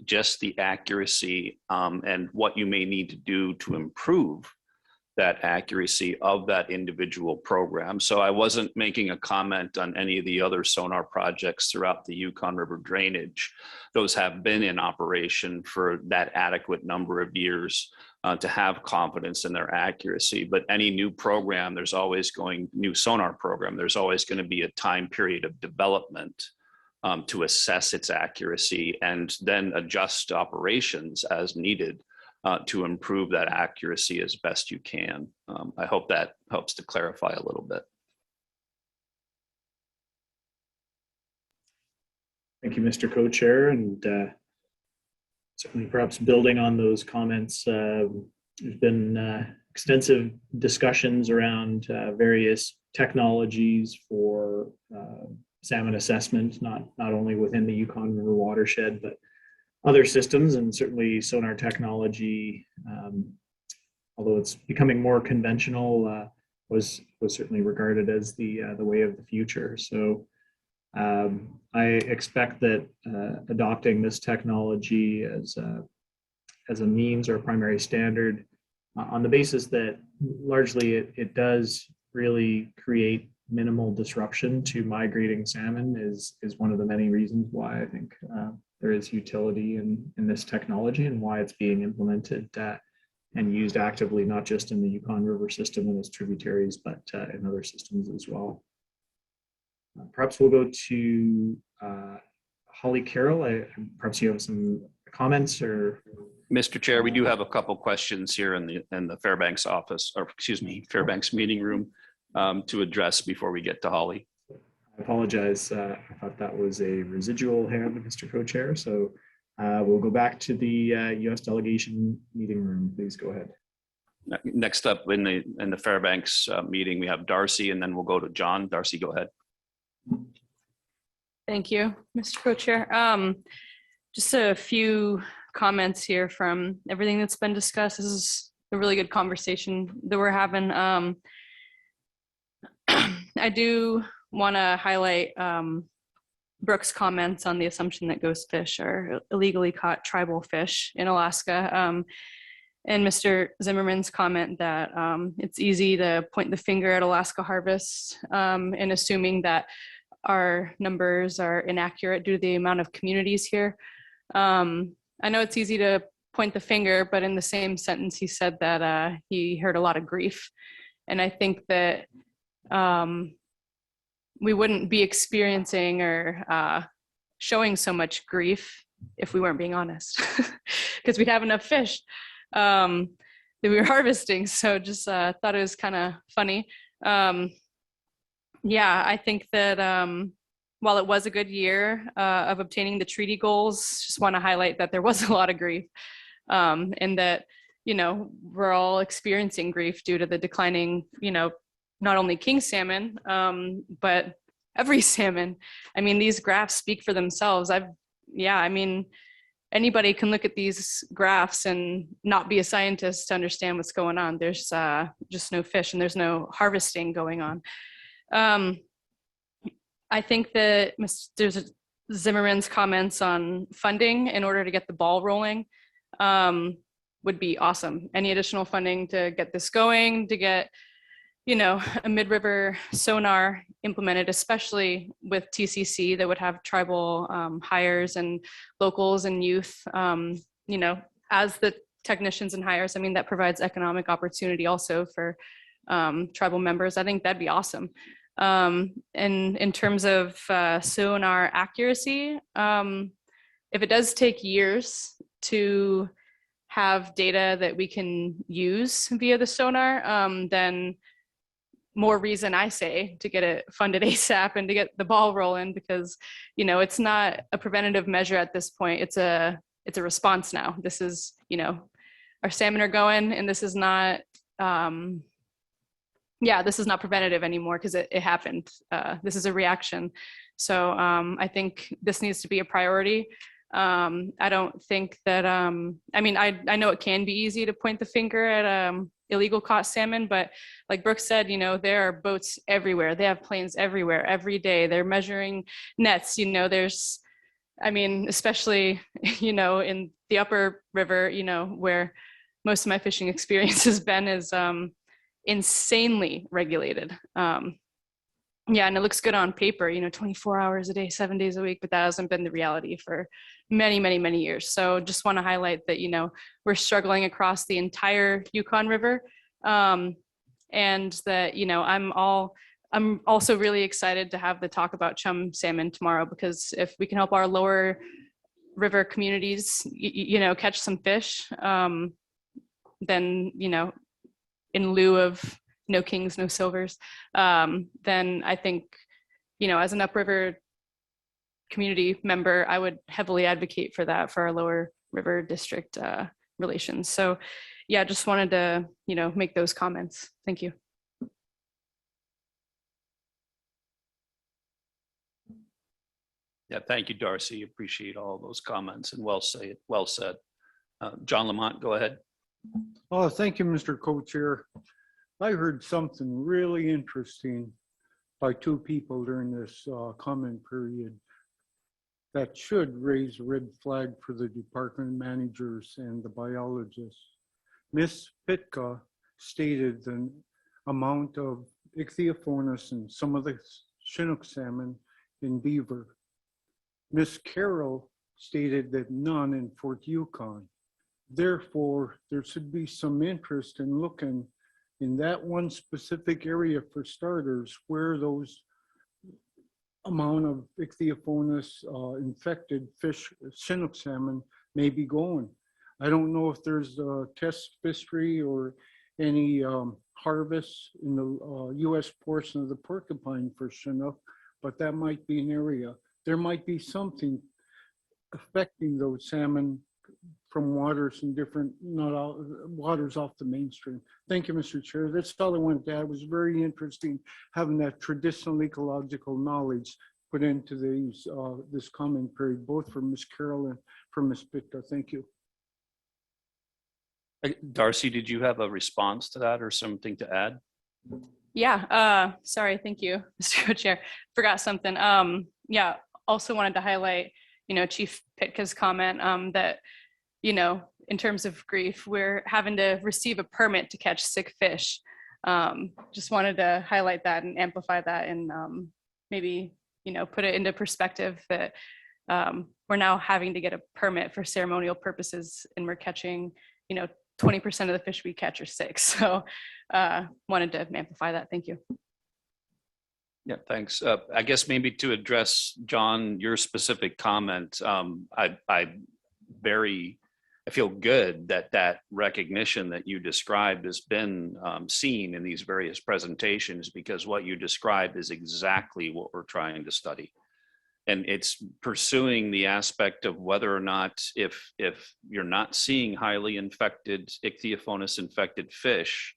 just the accuracy and what you may need to do to improve that accuracy of that individual program. So I wasn't making a comment on any of the other sonar projects throughout the Yukon River drainage. Those have been in operation for that adequate number of years to have confidence in their accuracy. But any new program, new sonar program, there's always going to be a time period of development to assess its accuracy and then adjust operations as needed to improve that accuracy as best you can. I hope that helps to clarify a little bit. Thank you, Mr. Co-Chair, and certainly perhaps building on those comments, there's been extensive discussions around various technologies for salmon assessment, not only within the Yukon River watershed, but other systems, and certainly sonar technology, although it's becoming more conventional, was certainly regarded as the way of the future. So I expect that adopting this technology as a means or a primary standard on the basis that largely it does really create minimal disruption to migrating salmon is one of the many reasons why I think there is utility in this technology and why it's being implemented and used actively, not just in the Yukon River system and its tributaries, but in other systems as well. Perhaps we'll go to Holly Carroll. Perhaps you have some comments or. Mr. Chair, we do have a couple questions here in the Fairbanks office, or excuse me, Fairbanks meeting room to address before we get to Holly. I apologize. I thought that was a residual hand, Mr. Co-Chair. So we'll go back to the U.S. delegation meeting room. Please go ahead. Next up in the Fairbanks meeting, we have Darcy, and then we'll go to John. Darcy, go ahead. Thank you, Mr. Co-Chair. Just a few comments here from everything that's been discussed. This is a really good conversation that we're having. I do want to highlight Brooke's comments on the assumption that ghost fish are illegally caught tribal fish in Alaska. And Mr. Zimmerman's comment that it's easy to point the finger at Alaska harvest and assuming that our numbers are inaccurate due to the amount of communities here. I know it's easy to point the finger, but in the same sentence, he said that he heard a lot of grief. And I think that we wouldn't be experiencing or showing so much grief if we weren't being honest, because we'd have enough fish that we were harvesting. So just thought it was kind of funny. Yeah, I think that while it was a good year of obtaining the treaty goals, just want to highlight that there was a lot of grief and that, you know, we're all experiencing grief due to the declining, you know, not only king salmon, but every salmon. I mean, these graphs speak for themselves. I mean, anybody can look at these graphs and not be a scientist to understand what's going on. There's just no fish and there's no harvesting going on. I think that Mr. Zimmerman's comments on funding in order to get the ball rolling would be awesome. Any additional funding to get this going, to get, you know, a mid-river sonar implemented, especially with TCC that would have tribal hires and locals and youth, you know, as the technicians and hires. I mean, that provides economic opportunity also for tribal members. I think that'd be awesome. And in terms of sonar accuracy, if it does take years to have data that we can use via the sonar, then more reason, I say, to get it funded ASAP and to get the ball rolling, because, you know, it's not a preventative measure at this point. It's a response now. This is, you know, our salmon are going, and this is not, this is not preventative anymore because it happened. This is a reaction. So I think this needs to be a priority. I don't think that, I mean, I know it can be easy to point the finger at illegal caught salmon, but like Brooke said, you know, there are boats everywhere. They have planes everywhere, every day. They're measuring nets, you know, there's, I mean, especially, you know, in the upper river, you know, where most of my fishing experience has been, is insanely regulated. Yeah, and it looks good on paper, you know, 24 hours a day, 7 days a week, but that hasn't been the reality for many, many, many years. So just want to highlight that, you know, we're struggling across the entire Yukon River, and that, you know, I'm also really excited to have the talk about chum salmon tomorrow, because if we can help our lower river communities, you know, catch some fish, then, you know, in lieu of no kings, no silvers, then I think, you know, as an upriver community member, I would heavily advocate for that for our lower river district relations. So yeah, just wanted to, you know, make those comments. Thank you. Yeah, thank you, Darcy. Appreciate all those comments and well said. John Lamont, go ahead. Oh, thank you, Mr. Co-Chair. I heard something really interesting by two people during this comment period that should raise a red flag for the department managers and the biologists. Ms. Pitka stated the amount of ichthyophonus and some of the Chinook salmon in beaver. Ms. Carroll stated that none in Fort Yukon. Therefore, there should be some interest in looking in that one specific area for starters, where those amount of ichthyophonus infected fish, Chinook salmon, may be going. I don't know if there's a test fishery or any harvest in the US portion of the porcupine for Chinook, but that might be an area. There might be something affecting those salmon from waters and different, not all, waters off the mainstream. Thank you, Mr. Chair. That's all I wanted to add. It was very interesting having that traditional ecological knowledge put into these this comment period, both from Ms. Carroll and from Ms. Pitta. Thank you. Darcy, did you have a response to that or something to add? Yeah, sorry, thank you, Mr. Co-Chair. Forgot something. Yeah, also wanted to highlight, Chief Pitka's comment that, in terms of grief, we're having to receive a permit to catch sick fish. Just wanted to highlight that and amplify that and maybe, put it into perspective that we're now having to get a permit for ceremonial purposes and we're catching, 20% of the fish we catch are sick. So wanted to amplify that. Thank you. Yeah, thanks. I guess maybe to address, John, your specific comment, I feel good that that recognition that you described has been seen in these various presentations, because what you described is exactly what we're trying to study. And it's pursuing the aspect of whether or not, if you're not seeing highly infected, ichthyophonus infected fish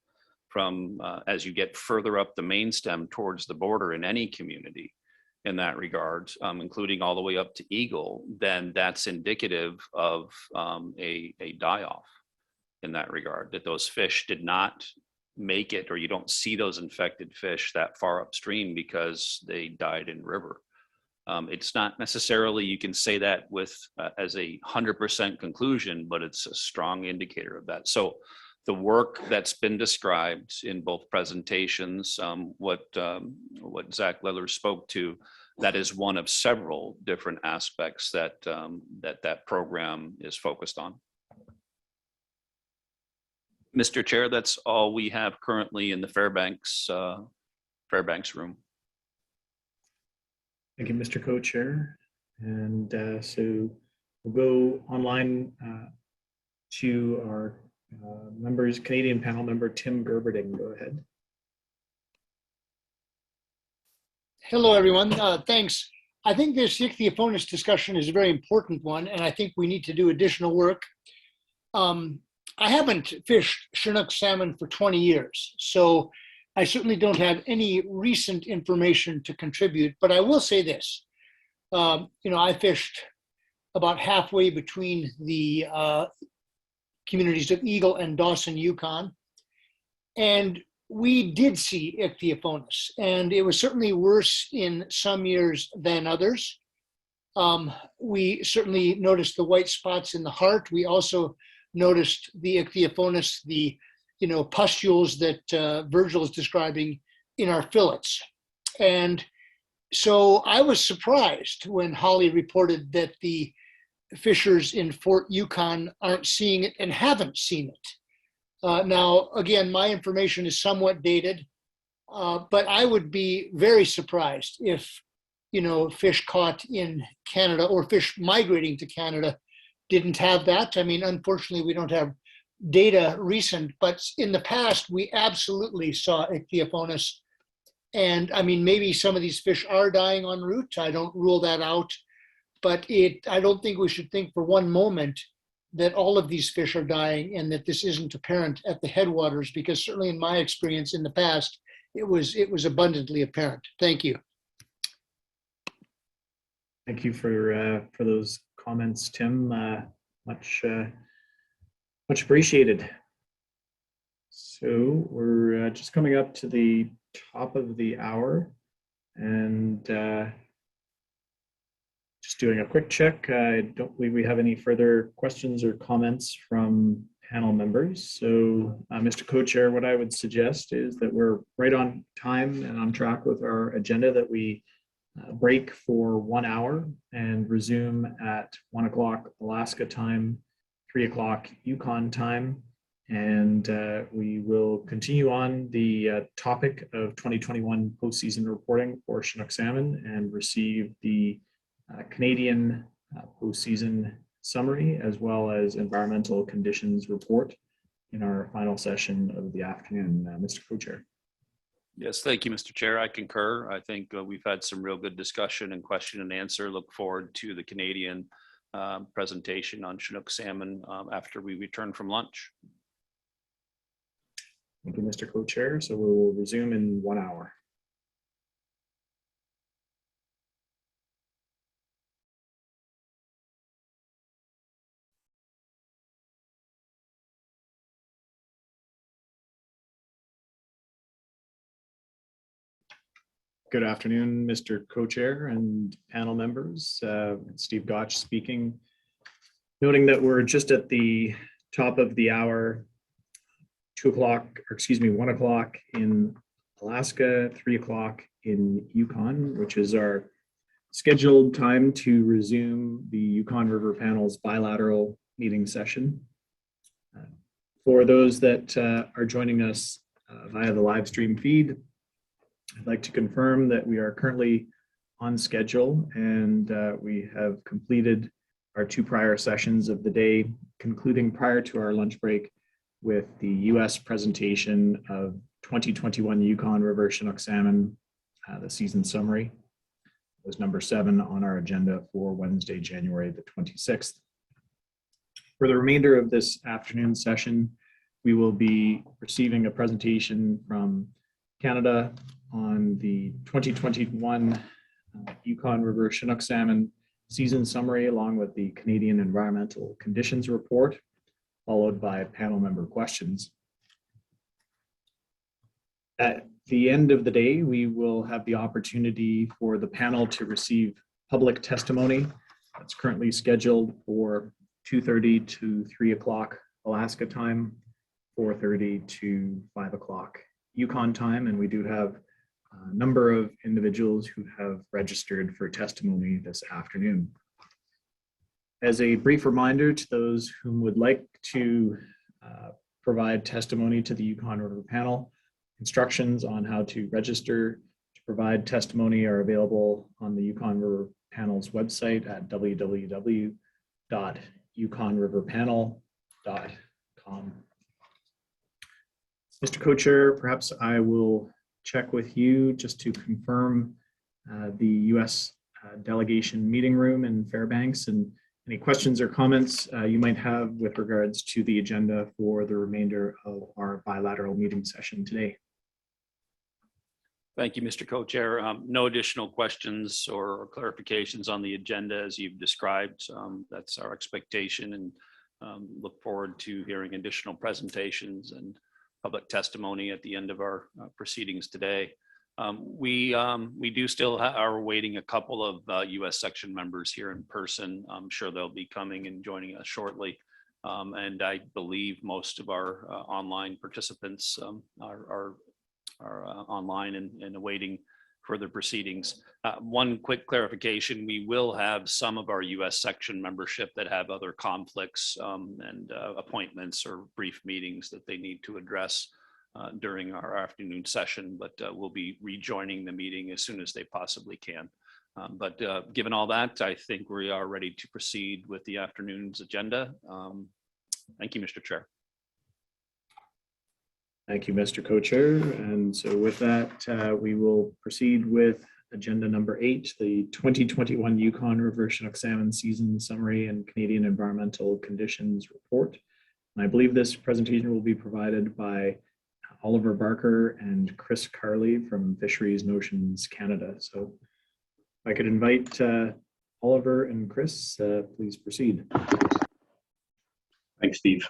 from as you get further up the main stem towards the border in any community in that regard, including all the way up to eagle, then that's indicative of a die-off in that regard, that those fish did not make it, or you don't see those infected fish that far upstream because they died in river. It's not necessarily, you can say that with as a 100% conclusion, but it's a strong indicator of that. So the work that's been described in both presentations, what Zach Liller spoke to, that is one of several different aspects that that program is focused on. Mr. Chair, that's all we have currently in the Fairbanks room. Thank you, Mr. Co-Chair. And so we'll go online to our members, Canadian panel member Tim Gerberding. Go ahead. Hello, everyone. Thanks. I think this ichthyophonus discussion is a very important one, and I think we need to do additional work. I haven't fished Chinook salmon for 20 years, so I certainly don't have any recent information to contribute, but I will say this. I fished about halfway between the communities of Eagle and Dawson, Yukon, and we did see ichthyophonus, and it was certainly worse in some years than others. We certainly noticed the white spots in the heart. We also noticed the ichthyophonus, the pustules that Virgil is describing in our fillets. And so I was surprised when Holly reported that the fishers in Fort Yukon aren't seeing it and haven't seen it. Now, again, my information is somewhat dated, but I would be very surprised if, fish caught in Canada or fish migrating to Canada didn't have that. I mean, unfortunately, we don't have data recent, but in the past, we absolutely saw ichthyophonus. And I mean, maybe some of these fish are dying en route. I don't rule that out, but I don't think we should think for one moment that all of these fish are dying and that this isn't apparent at the headwaters, because certainly in my experience in the past, it was abundantly apparent. Thank you. Thank you for those comments, Tim. Much appreciated. So we're just coming up to the top of the hour, and just doing a quick check. I don't believe we have any further questions or comments from panel members. So Mr. Co-Chair, what I would suggest is that we're right on time and on track with our agenda, that we break for 1 hour and resume at 1 o'clock Alaska time, 3 o'clock Yukon time. And we will continue on the topic of 2021 postseason reporting for Chinook salmon and receive the Canadian postseason summary, as well as environmental conditions report in our final session of the afternoon. Mr. Co-Chair. Yes, thank you, Mr. Chair. I concur. I think we've had some real good discussion and question and answer. Look forward to the Canadian presentation on Chinook salmon after we return from lunch. Thank you, Mr. Co-Chair. So we will resume in 1 hour. Good afternoon, Mr. Co-Chair and panel members. Steve Gotch speaking. Noting that we're just at the top of the hour, 1 o'clock in Alaska, 3 o'clock in Yukon, which is our scheduled time to resume the Yukon River Panel's bilateral meeting session. For those that are joining us via the live stream feed, I'd like to confirm that we are currently on schedule and we have completed our 2 prior sessions of the day, concluding prior to our lunch break with the US presentation of 2021 Yukon River Chinook salmon, the season summary. It was number 7 on our agenda for Wednesday, January the 26th. For the remainder of this afternoon session, we will be receiving a presentation from Canada on the 2021 Yukon River Chinook salmon season summary, along with the Canadian Environmental Conditions Report, followed by panel member questions. At the end of the day, we will have the opportunity for the panel to receive public testimony. That's currently scheduled for 2:30 to 3 o'clock Alaska time, 4:30 to 5 o'clock Yukon time, and we do have a number of individuals who have registered for testimony this afternoon. As a brief reminder to those who would like to provide testimony to the Yukon River Panel, instructions on how to register to provide testimony are available on the Yukon River Panel's website at www.yukonriverpanel.com. Mr. Co-Chair, perhaps I will check with you just to confirm the US delegation meeting room in Fairbanks and any questions or comments you might have with regards to the agenda for the remainder of our bilateral meeting session today. Thank you, Mr. Co-Chair. No additional questions or clarifications on the agenda as you've described. That's our expectation, and look forward to hearing additional presentations and public testimony at the end of our proceedings today. We do still are waiting a couple of US section members here in person. I'm sure they'll be coming and joining us shortly. And I believe most of our online participants are online and awaiting further proceedings. One quick clarification, we will have some of our US section membership that have other conflicts and appointments or brief meetings that they need to address during our afternoon session, but we'll be rejoining the meeting as soon as they possibly can. But given all that, I think we are ready to proceed with the afternoon's agenda. Thank you, Mr. Chair. Thank you, Mr. Co-Chair. And so with that, we will proceed with agenda number 8, the 2021 Yukon River Chinook salmon season summary and Canadian Environmental Conditions Report. And I believe this presentation will be provided by Oliver Barker and Chris Carley from Fisheries and Oceans Canada. So if I could invite Oliver and Chris, please proceed. Thanks, Steve.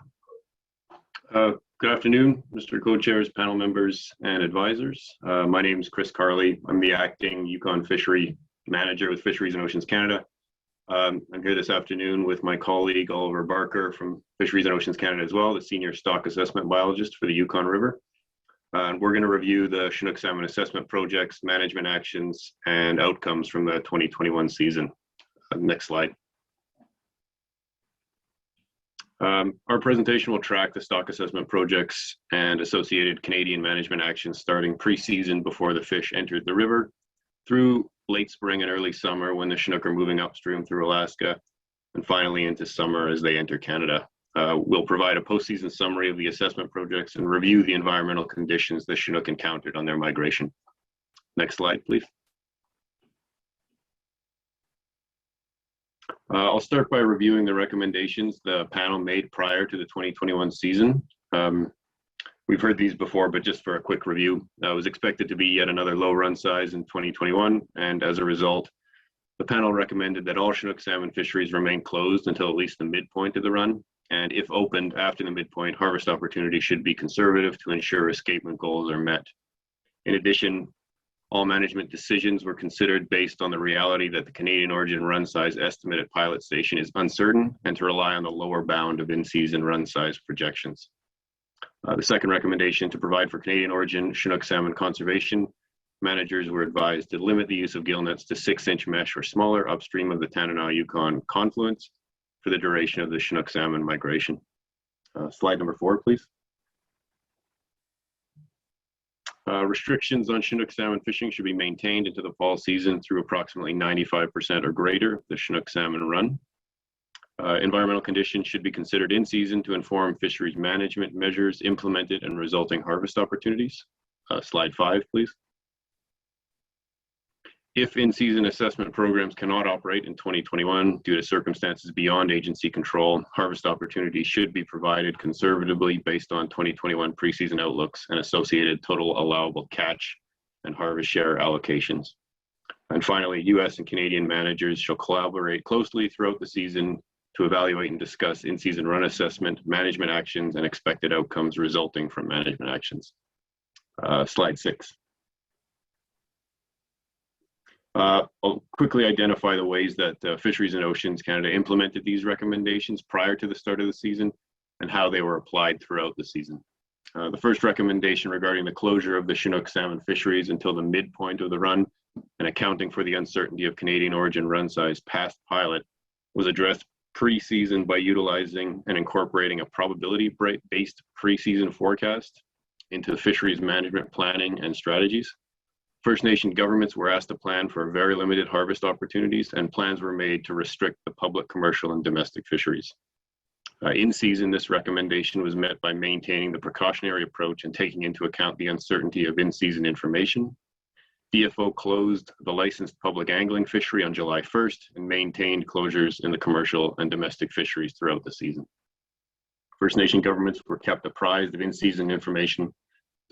Good afternoon, Mr. Co-Chairs, panel members, and advisors. My name is Chris Carley. I'm the acting Yukon Fishery Manager with Fisheries and Oceans Canada. I'm here this afternoon with my colleague Oliver Barker from Fisheries and Oceans Canada as well, the Senior Stock Assessment Biologist for the Yukon River. We're going to review the Chinook salmon assessment projects, management actions, and outcomes from the 2021 season. Next slide. Our presentation will track the stock assessment projects and associated Canadian management actions starting pre-season before the fish entered the river through late spring and early summer when the Chinook are moving upstream through Alaska, and finally into summer as they enter Canada. We'll provide a post-season summary of the assessment projects and review the environmental conditions the Chinook encountered on their migration. Next slide, please. I'll start by reviewing the recommendations the panel made prior to the 2021 season. We've heard these before, but just for a quick review, it was expected to be yet another low run size in 2021, and as a result, the panel recommended that all Chinook salmon fisheries remain closed until at least the midpoint of the run, and if opened after the midpoint, harvest opportunity should be conservative to ensure escapement goals are met. In addition, All management decisions were considered based on the reality that the Canadian origin run size estimate at Pilot Station is uncertain and to rely on the lower bound of in-season run size projections. The second recommendation, to provide for Canadian origin Chinook salmon conservation, managers were advised to limit the use of gill nets to 6-inch mesh or smaller upstream of the Tanana-Yukon confluence for the duration of the Chinook salmon migration. Slide number 4, please. Restrictions on Chinook salmon fishing should be maintained into the fall season through approximately 95% or greater of the Chinook salmon run. Environmental conditions should be considered in season to inform fisheries management measures implemented and resulting harvest opportunities. Slide 5, please. If in-season assessment programs cannot operate in 2021 due to circumstances beyond agency control, harvest opportunities should be provided conservatively based on 2021 preseason outlooks and associated total allowable catch and harvest share allocations. And finally, US and Canadian managers shall collaborate closely throughout the season to evaluate and discuss in-season run assessment, management actions, and expected outcomes resulting from management actions. Slide 6. I'll quickly identify the ways that Fisheries and Oceans Canada implemented these recommendations prior to the start of the season and how they were applied throughout the season. The first recommendation regarding the closure of the Chinook salmon fisheries until the midpoint of the run and accounting for the uncertainty of Canadian origin run size past pilot was addressed pre-season by utilizing and incorporating a probability-based pre-season forecast into fisheries management planning and strategies. First Nation governments were asked to plan for very limited harvest opportunities, and plans were made to restrict the public, commercial, and domestic fisheries. In season, this recommendation was met by maintaining the precautionary approach and taking into account the uncertainty of in-season information. DFO closed the licensed public angling fishery on July 1st and maintained closures in the commercial and domestic fisheries throughout the season. First Nation governments were kept apprised of in-season information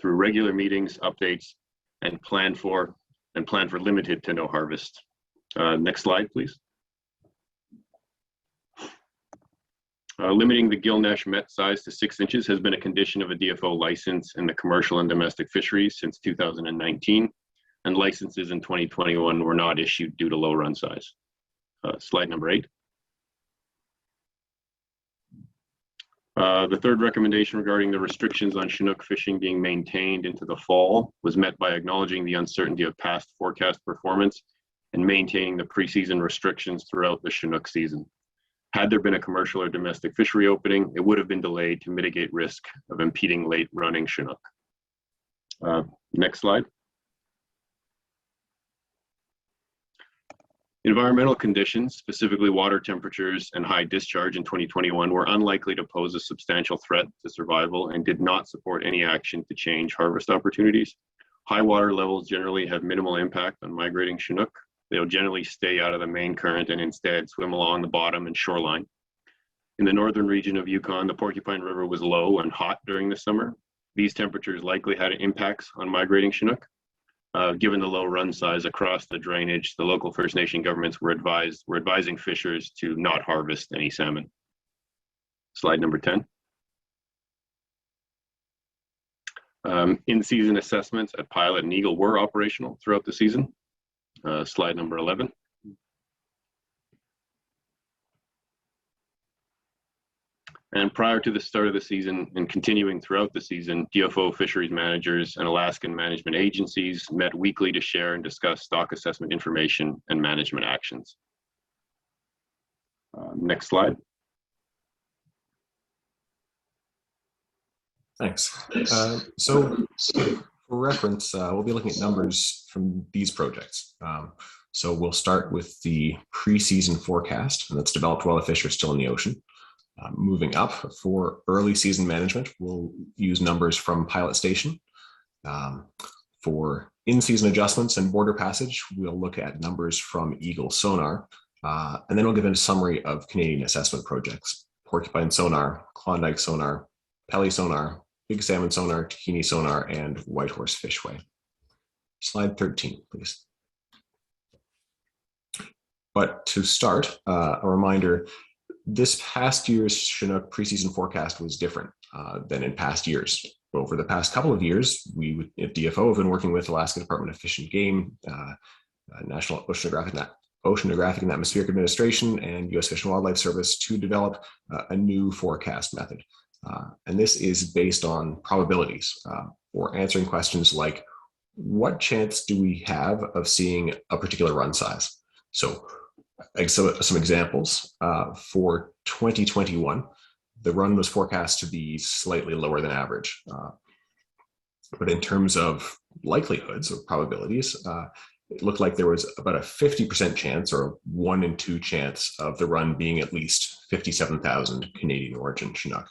through regular meetings, updates, and plan for limited to no harvest. Next slide, please. Limiting the gill mesh met size to 6 inches has been a condition of a DFO license in the commercial and domestic fisheries since 2019, and licenses in 2021 were not issued due to low run size. Slide number 8. The third recommendation regarding the restrictions on Chinook fishing being maintained into the fall was met by acknowledging the uncertainty of past forecast performance and maintaining the preseason restrictions throughout the Chinook season. Had there been a commercial or domestic fishery opening, it would have been delayed to mitigate risk of impeding late running Chinook. Next slide. Environmental conditions, specifically water temperatures and high discharge in 2021, were unlikely to pose a substantial threat to survival and did not support any action to change harvest opportunities. High water levels generally have minimal impact on migrating Chinook. They'll generally stay out of the main current and instead swim along the bottom and shoreline. In the northern region of Yukon, the Porcupine River was low and hot during the summer. These temperatures likely had impacts on migrating Chinook. Given the low run size across the drainage, the local First Nation governments were advising fishers to not harvest any salmon. Slide number 10. In-season assessments at Pilot and Eagle were operational throughout the season. Slide number 11. And prior to the start of the season and continuing throughout the season, DFO fisheries managers and Alaskan management agencies met weekly to share and discuss stock assessment information and management actions. Next slide. Thanks. So for reference, we'll be looking at numbers from these projects. So we'll start with the pre-season forecast, and that's developed while the fish are still in the ocean. Moving up for early season management, we'll use numbers from Pilot Station. For in-season adjustments and border passage, we'll look at numbers from Eagle Sonar, and then we'll give a summary of Canadian assessment projects: Porcupine Sonar, Klondike Sonar, Pelly Sonar, Big Salmon Sonar, Tahini Sonar, and Whitehorse Fishway. Slide 13, please. But to start, a reminder, this past year's Chinook preseason forecast was different than in past years. over the past couple of years, we at DFO have been working with Alaska Department of Fish and Game, National Oceanographic and Atmospheric Administration, and U.S. Fish and Wildlife Service to develop a new forecast method. And this is based on probabilities or answering questions like, what chance do we have of seeing a particular run size? So some examples for 2021, the run was forecast to be slightly lower than average. But in terms of likelihoods or probabilities, it looked like there was about a 50% chance or a 1 in 2 chance of the run being at least 57,000 Canadian origin Chinook.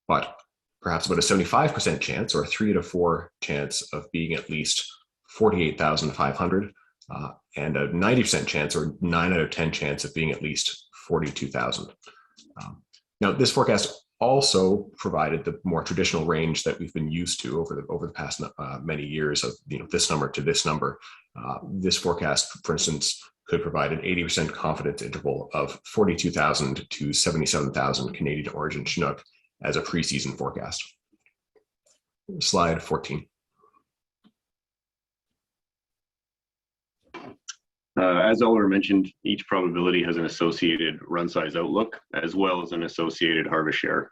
But perhaps about a 75% chance or a 3 to 4 chance of being at least 48,500 and a 90% chance or 9 out of 10 chance of being at least 42,000. Now, this forecast also provided the more traditional range that we've been used to over the past many years of this number to this number. This forecast, for instance, could provide an 80% confidence interval of 42,000 to 77,000 Canadian origin Chinook as a preseason forecast. Slide 14. As Oliver mentioned, each probability has an associated run size outlook, as well as an associated harvest share.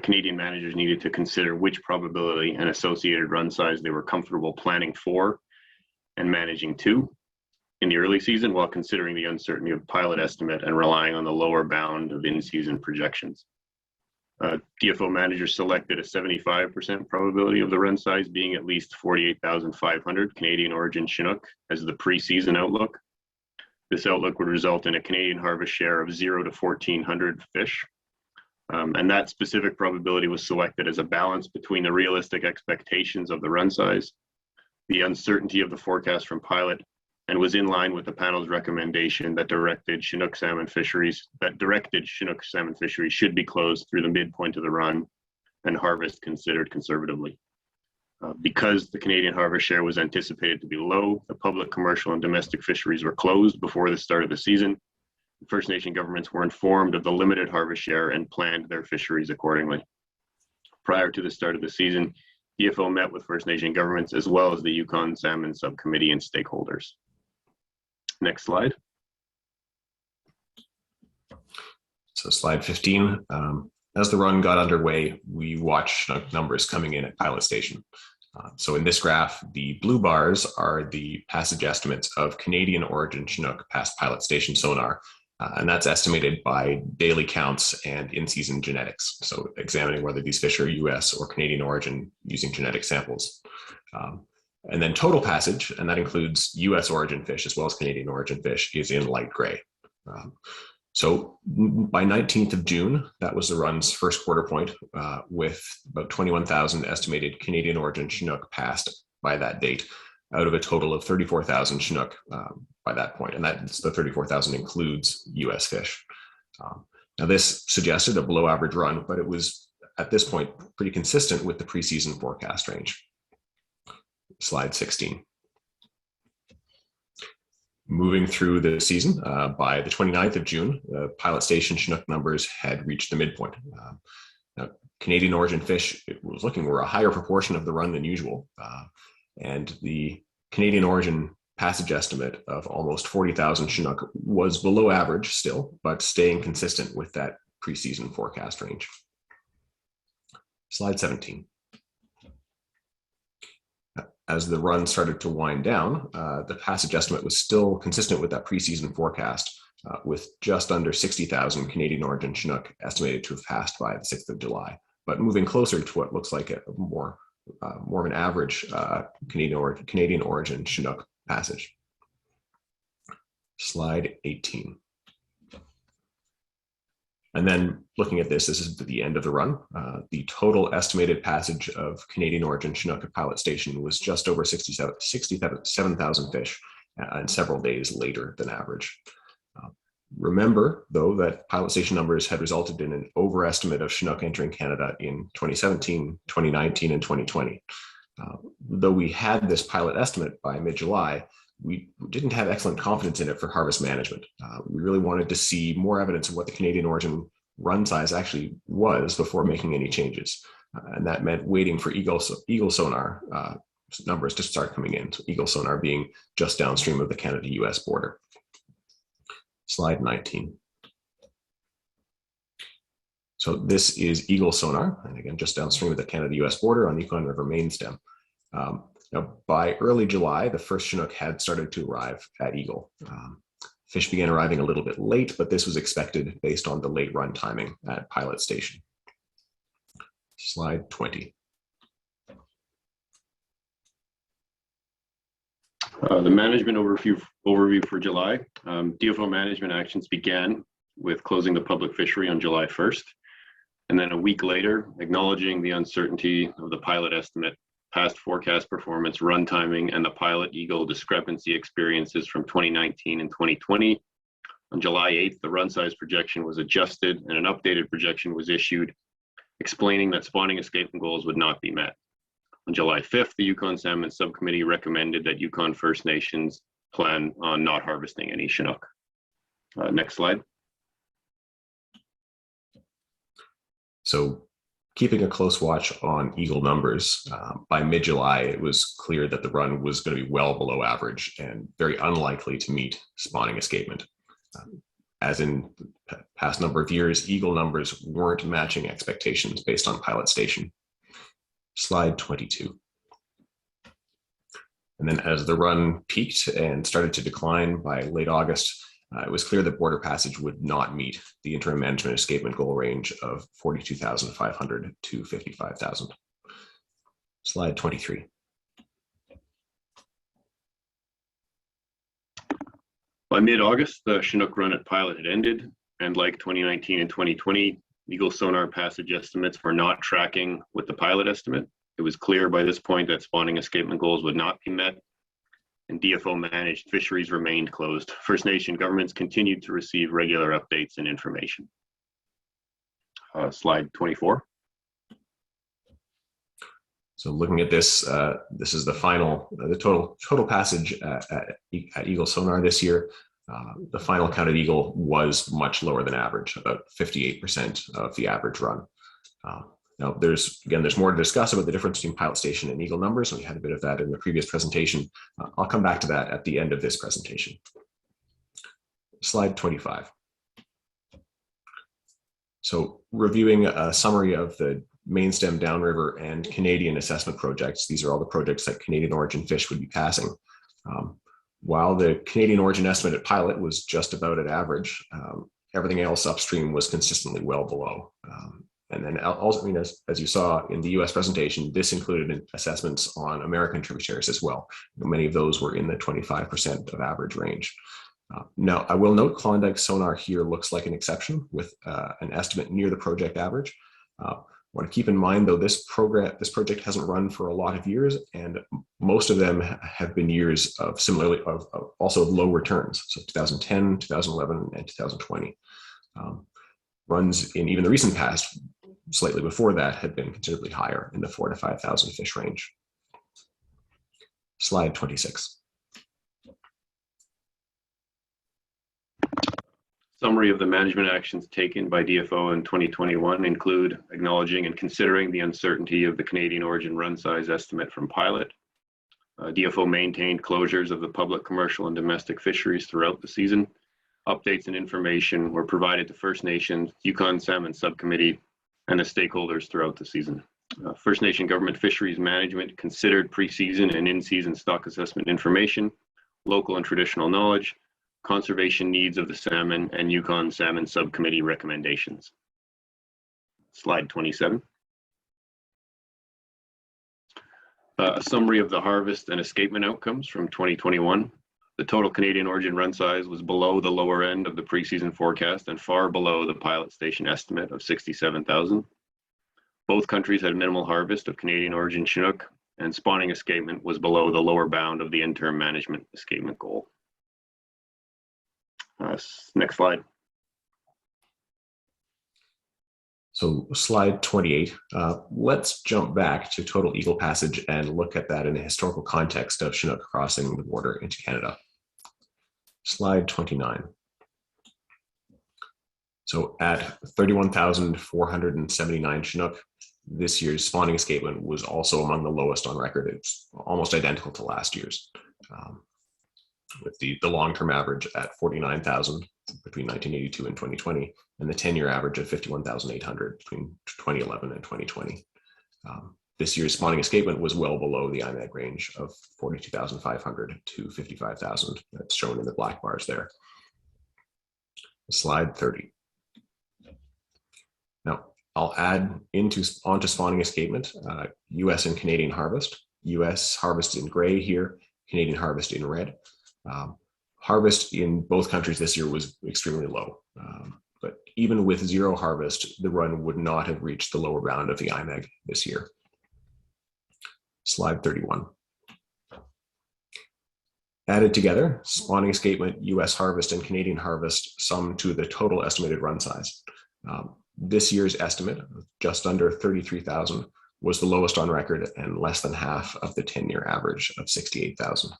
Canadian managers needed to consider which probability and associated run size they were comfortable planning for and managing to in the early season, while considering the uncertainty of pilot estimate and relying on the lower bound of in-season projections. DFO managers selected a 75% probability of the run size being at least 48,500 Canadian origin Chinook as the preseason outlook. This outlook would result in a Canadian harvest share of 0 to 1,400 fish. And that specific probability was selected as a balance between the realistic expectations of the run size, the uncertainty of the forecast from pilot, and was in line with the panel's recommendation that directed Chinook salmon fisheries should be closed through the midpoint of the run and harvest considered conservatively. Because the Canadian harvest share was anticipated to be low, the public, commercial, and domestic fisheries were closed before the start of the season. First Nation governments were informed of the limited harvest share and planned their fisheries accordingly. Prior to the start of the season, DFO met with First Nation governments as well as the Yukon Salmon Subcommittee and stakeholders. Next slide. So slide 15. As the run got underway, we watched Chinook numbers coming in at pilot station. So in this graph, the blue bars are the passage estimates of Canadian origin Chinook past pilot station sonar, and that's estimated by daily counts and in-season genetics. So examining whether these fish are US or Canadian origin using genetic samples. And then total passage, and that includes US origin fish as well as Canadian origin fish, is in light gray. So by 19th of June, that was the run's first quarter point, with about 21,000 estimated Canadian origin Chinook passed by that date, out of a total of 34,000 Chinook by that point. And that's the 34,000 includes US fish. Now this suggested a below average run, but it was at this point pretty consistent with the preseason forecast range. Slide 16. Moving through the season, by the 29th of June, pilot station Chinook numbers had reached the midpoint. Now, Canadian origin fish, it was looking were a higher proportion of the run than usual. And the Canadian origin passage estimate of almost 40,000 Chinook was below average still, but staying consistent with that preseason forecast range. Slide 17. As the run started to wind down, the passage estimate was still consistent with that preseason forecast, with just under 60,000 Canadian origin Chinook estimated to have passed by the 6th of July, but moving closer to what looks like a more of an average Canadian origin Chinook passage. Slide 18. And then looking at this is the end of the run. The total estimated passage of Canadian origin Chinook at pilot station was just over 67,000 fish, and several days later than average. Remember, though, that pilot station numbers had resulted in an overestimate of Chinook entering Canada in 2017, 2019, and 2020. Though we had this pilot estimate by mid-July, we didn't have excellent confidence in it for harvest management. We really wanted to see more evidence of what the Canadian origin run size actually was before making any changes. and that meant waiting for eagle sonar numbers to start coming in. So eagle sonar being just downstream of the Canada-US border. Slide 19. So this is eagle sonar, and again, just downstream of the Canada-US border on Yukon River main stem. Now, by early July, the first Chinook had started to arrive at Eagle. Fish began arriving a little bit late, but this was expected based on the late run timing at Pilot Station. Slide 20. The management overview for July. DFO management actions began with closing the public fishery on July 1st. And then a week later, acknowledging the uncertainty of the pilot estimate, past forecast performance, run timing, and the pilot Eagle discrepancy experiences from 2019 and 2020. On July 8th, the run size projection was adjusted and an updated projection was issued, explaining that spawning escapement goals would not be met. On July 5th, the Yukon Salmon Subcommittee recommended that Yukon First Nations plan on not harvesting any Chinook. Next slide. So keeping a close watch on eagle numbers, by mid-July, it was clear that the run was going to be well below average and very unlikely to meet spawning escapement. As in the past number of years, eagle numbers weren't matching expectations based on Pilot Station. Slide 22. And then as the run peaked and started to decline by late August, it was clear that border passage would not meet the interim management escapement goal range of 42,500 to 55,000. Slide 23. By mid-August, the Chinook run at Pilot had ended, and like 2019 and 2020, Eagle sonar passage estimates were not tracking with the pilot estimate. It was clear by this point that spawning escapement goals would not be met, and DFO managed fisheries remained closed. First Nation governments continued to receive regular updates and information. Slide 24. So looking at this, this is the final, the total passage at Eagle sonar this year. The final count of Eagle was much lower than average, about 58% of the average run. Now, there's more to discuss about the difference between Pilot Station and Eagle numbers, and we had a bit of that in the previous presentation. I'll come back to that at the end of this presentation. Slide 25. So reviewing a summary of the main stem, downriver, and Canadian assessment projects. These are all the projects that Canadian origin fish would be passing. While the Canadian origin estimate at Pilot was just about at average, everything else upstream was consistently well below. And then also, as you saw in the US presentation, this included assessments on American tributaries as well. Many of those were in the 25% of average range. Now, I will note Klondike sonar here looks like an exception with an estimate near the project average. I want to keep in mind, though, this project hasn't run for a lot of years, and most of them have been years of also low returns. So 2010, 2011, and 2020. Runs in even the recent past, slightly before that, had been considerably higher in the 4,000 to 5,000 fish range. Slide 26. Summary of the management actions taken by DFO in 2021 include acknowledging and considering the uncertainty of the Canadian origin run size estimate from Pilot. DFO maintained closures of the public, commercial, and domestic fisheries throughout the season. Updates and information were provided to First Nations, Yukon Salmon Subcommittee, and the stakeholders throughout the season. First Nation government fisheries management considered pre-season and in-season stock assessment information, local and traditional knowledge, conservation needs of the salmon, and Yukon Salmon Subcommittee recommendations. Slide 27. A summary of the harvest and escapement outcomes from 2021. The total Canadian origin run size was below the lower end of the preseason forecast and far below the Pilot Station estimate of 67,000. Both countries had minimal harvest of Canadian origin Chinook, and spawning escapement was below the lower bound of the interim management escapement goal. Next slide. So slide 28, let's jump back to total eagle passage and look at that in a historical context of Chinook crossing the border into Canada. Slide 29. So at 31,479 Chinook, This year's spawning escapement was also among the lowest on record. It's almost identical to last year's, with the long-term average at 49,000 between 1982 and 2020, and the 10-year average of 51,800 between 2011 and 2020. This year's spawning escapement was well below the IMAG range of 42,500 to 55,000. That's shown in the black bars there. Slide 30. Now, I'll add onto spawning escapement, US and Canadian harvest. US harvest in gray here, Canadian harvest in red. Harvest in both countries this year was extremely low. But even with zero harvest, the run would not have reached the lower bound of the IMAG this year. Slide 31. Added together, spawning escapement, US harvest, and Canadian harvest sum to the total estimated run size. This year's estimate, just under 33,000, was the lowest on record and less than half of the 10-year average of 68,000.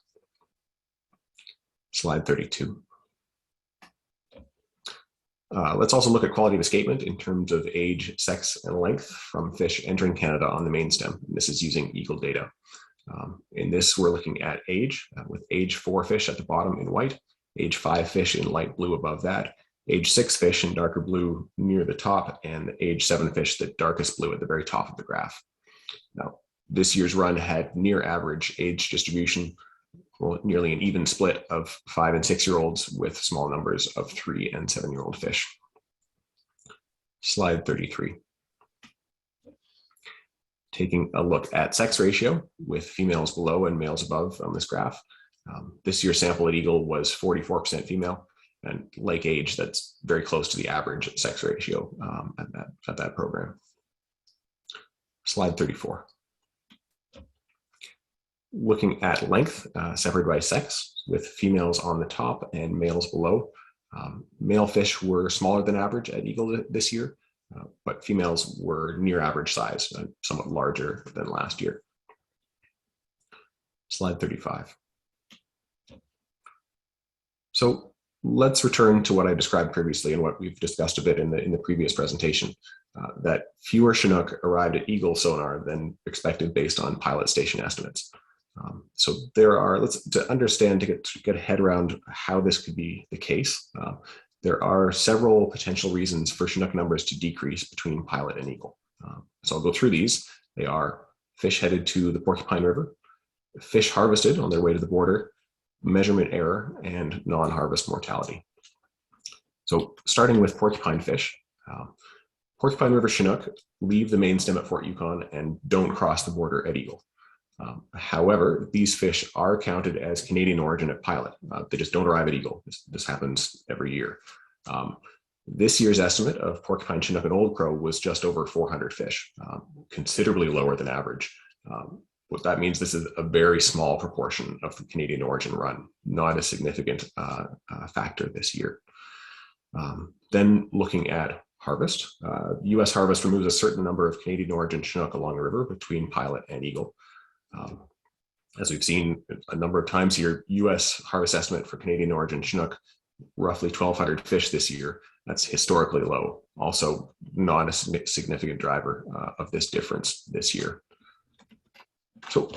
Slide 32. Let's also look at quality of escapement in terms of age, sex, and length from fish entering Canada on the main stem. This is using Eagle data. In this, we're looking at age, with age 4 fish at the bottom in white, age 5 fish in light blue above that, age 6 fish in darker blue near the top, and age 7 fish, the darkest blue at the very top of the graph. Now, this year's run had near average age distribution, well, nearly an even split of 5- and 6-year-olds with small numbers of 3- and 7-year-old fish. Slide 33. Taking a look at sex ratio with females below and males above on this graph. This year's sample at Eagle was 44% female, and like age, that's very close to the average sex ratio at that program. Slide 34. Looking at length separated by sex, with females on the top and males below. Male fish were smaller than average at Eagle this year, but females were near average size, somewhat larger than last year. Slide 35. So let's return to what I described previously and what we've discussed a bit in the previous presentation, that fewer Chinook arrived at Eagle sonar than expected based on pilot station estimates. So there are, to understand, to get a head around how this could be the case, there are several potential reasons for Chinook numbers to decrease between pilot and Eagle. So I'll go through these. They are fish headed to the Porcupine River, fish harvested on their way to the border, measurement error, and non-harvest mortality. So starting with porcupine fish, Porcupine River Chinook leave the main stem at Fort Yukon and don't cross the border at Eagle. However, these fish are counted as Canadian origin at pilot. They just don't arrive at Eagle. This happens every year. This year's estimate of Porcupine Chinook and Old Crow was just over 400 fish, considerably lower than average. What that means, this is a very small proportion of the Canadian origin run, not a significant factor this year. Then looking at harvest, US harvest removes a certain number of Canadian origin Chinook along the river between pilot and Eagle. As we've seen a number of times here, US harvest estimate for Canadian origin Chinook, roughly 1,200 fish this year. That's historically low. Also not a significant driver of this difference this year. So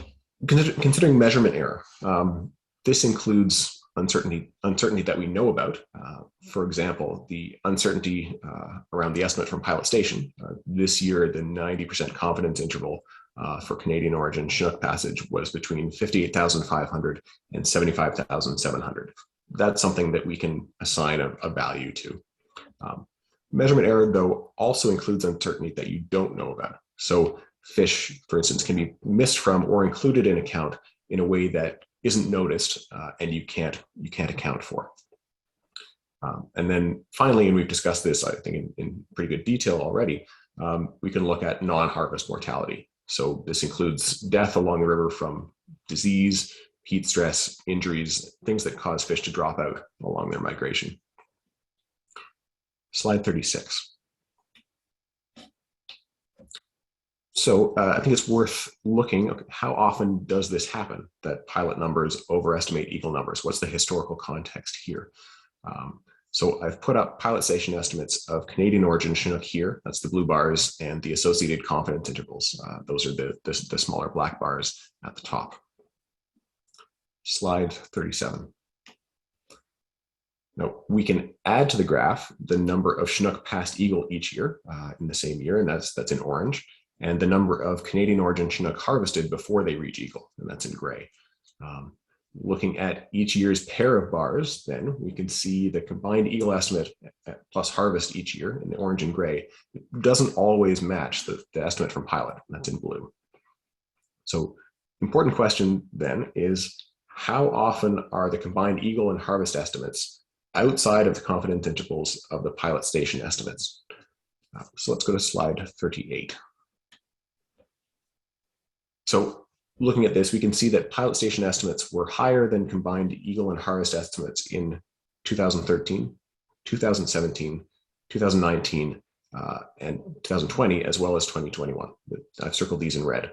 considering measurement error, this includes uncertainty that we know about. For example, the uncertainty around the estimate from pilot station. This year, the 90% confidence interval for Canadian origin Chinook passage was between 58,500 and 75,700. That's something that we can assign a value to. Measurement error, though, also includes uncertainty that you don't know about. So fish, for instance, can be missed from or included in account in a way that isn't noticed and you can't account for. And then finally, and we've discussed this, I think, in pretty good detail already, we can look at non-harvest mortality. So this includes death along the river from disease, heat stress, injuries, things that cause fish to drop out along their migration. Slide 36. So I think it's worth looking at how often does this happen, that pilot numbers overestimate Eagle numbers? What's the historical context here? So I've put up pilot station estimates of Canadian origin Chinook here. That's the blue bars, and the associated confidence intervals. Those are the smaller black bars at the top. Slide 37. Now, we can add to the graph the number of Chinook past eagle each year in the same year, and that's in orange, and the number of Canadian origin Chinook harvested before they reach eagle, and that's in gray. Looking at each year's pair of bars, then we can see the combined eagle estimate plus harvest each year in the orange and gray. It doesn't always match the estimate from pilot, and that's in blue. So important question then is, how often are the combined eagle and harvest estimates outside of the confidence intervals of the pilot station estimates? So let's go to slide 38. So looking at this, we can see that pilot station estimates were higher than combined eagle and harvest estimates in 2013, 2017, 2019, and 2020, as well as 2021. I've circled these in red.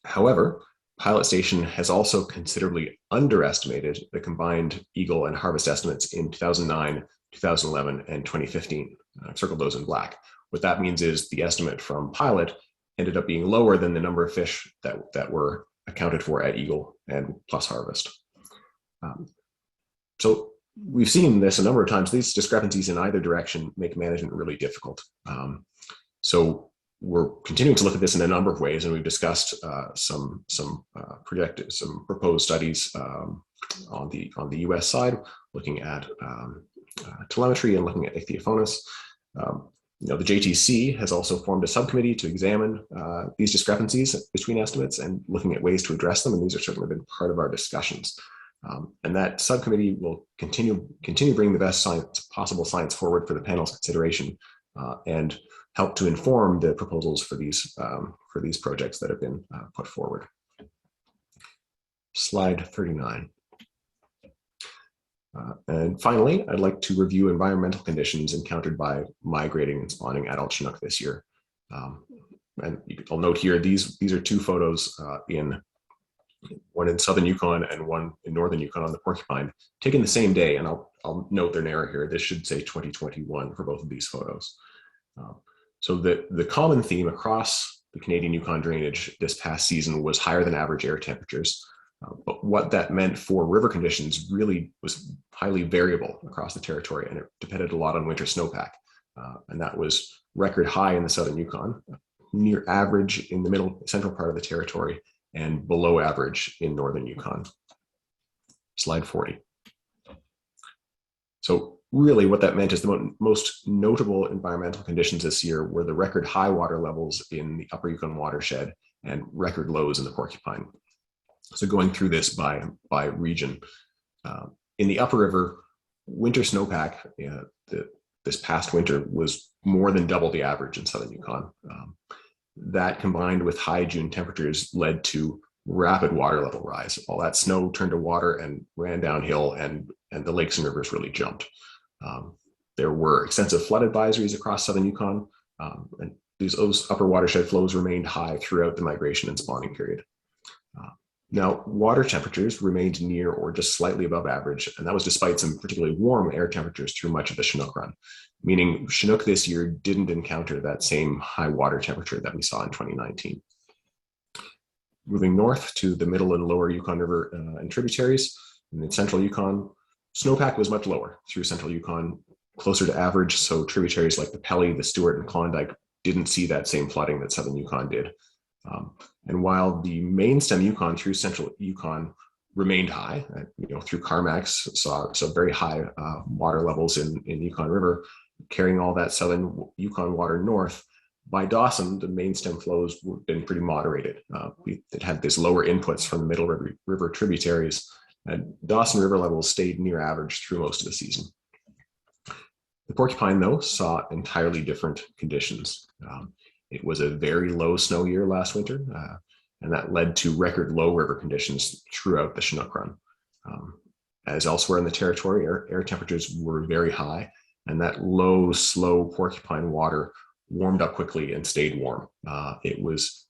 However, pilot station has also considerably underestimated the combined eagle and harvest estimates in 2009, 2011, and 2015. I've circled those in black. What that means is the estimate from pilot ended up being lower than the number of fish that were accounted for at eagle and plus harvest. So we've seen this a number of times. These discrepancies in either direction make management really difficult. So we're continuing to look at this in a number of ways, and we've discussed some proposed studies on the U.S. side, looking at telemetry and looking at ichthyophonus. The JTC has also formed a subcommittee to examine these discrepancies between estimates and looking at ways to address them, and these have certainly been part of our discussions. And that subcommittee will continue bringing the best possible science forward for the panel's consideration and help to inform the proposals for these projects that have been put forward. Slide 39. And finally, I'd like to review environmental conditions encountered by migrating and spawning adult Chinook this year. And I'll note here, these are two photos, one in southern Yukon and one in northern Yukon on the Porcupine, taken the same day. And I'll note their error here. This should say 2021 for both of these photos. So the common theme across the Canadian Yukon drainage this past season was higher than average air temperatures. But what that meant for river conditions really was highly variable across the territory, and it depended a lot on winter snowpack. And that was record high in the southern Yukon, near average in the central part of the territory, and below average in northern Yukon. Slide 40. So really what that meant is the most notable environmental conditions this year were the record high water levels in the upper Yukon watershed and record lows in the Porcupine. So going through this by region, in the upper river, winter snowpack this past winter was more than double the average in southern Yukon. That combined with high June temperatures led to rapid water level rise. All that snow turned to water and ran downhill, and the lakes and rivers really jumped. There were extensive flood advisories across southern Yukon, and those upper watershed flows remained high throughout the migration and spawning period. Now, water temperatures remained near or just slightly above average, and that was despite some particularly warm air temperatures through much of the Chinook run, meaning Chinook this year didn't encounter that same high water temperature that we saw in 2019. Moving north to the middle and lower Yukon River and tributaries, in central Yukon, snowpack was much lower through central Yukon, closer to average, so tributaries like the Pelly, the Stewart, and Klondike didn't see that same flooding that southern Yukon did. And while the main stem Yukon through central Yukon remained high, through Carmacks saw very high water levels in Yukon River, carrying all that southern Yukon water north, by Dawson, the main stem flows have been pretty moderated. It had these lower inputs from the middle river tributaries, and Dawson River levels stayed near average through most of the season. The Porcupine, though, saw entirely different conditions. It was a very low snow year last winter, and that led to record low river conditions throughout the Chinook run. As elsewhere in the territory, air temperatures were very high, and that low, slow Porcupine water warmed up quickly and stayed warm. It was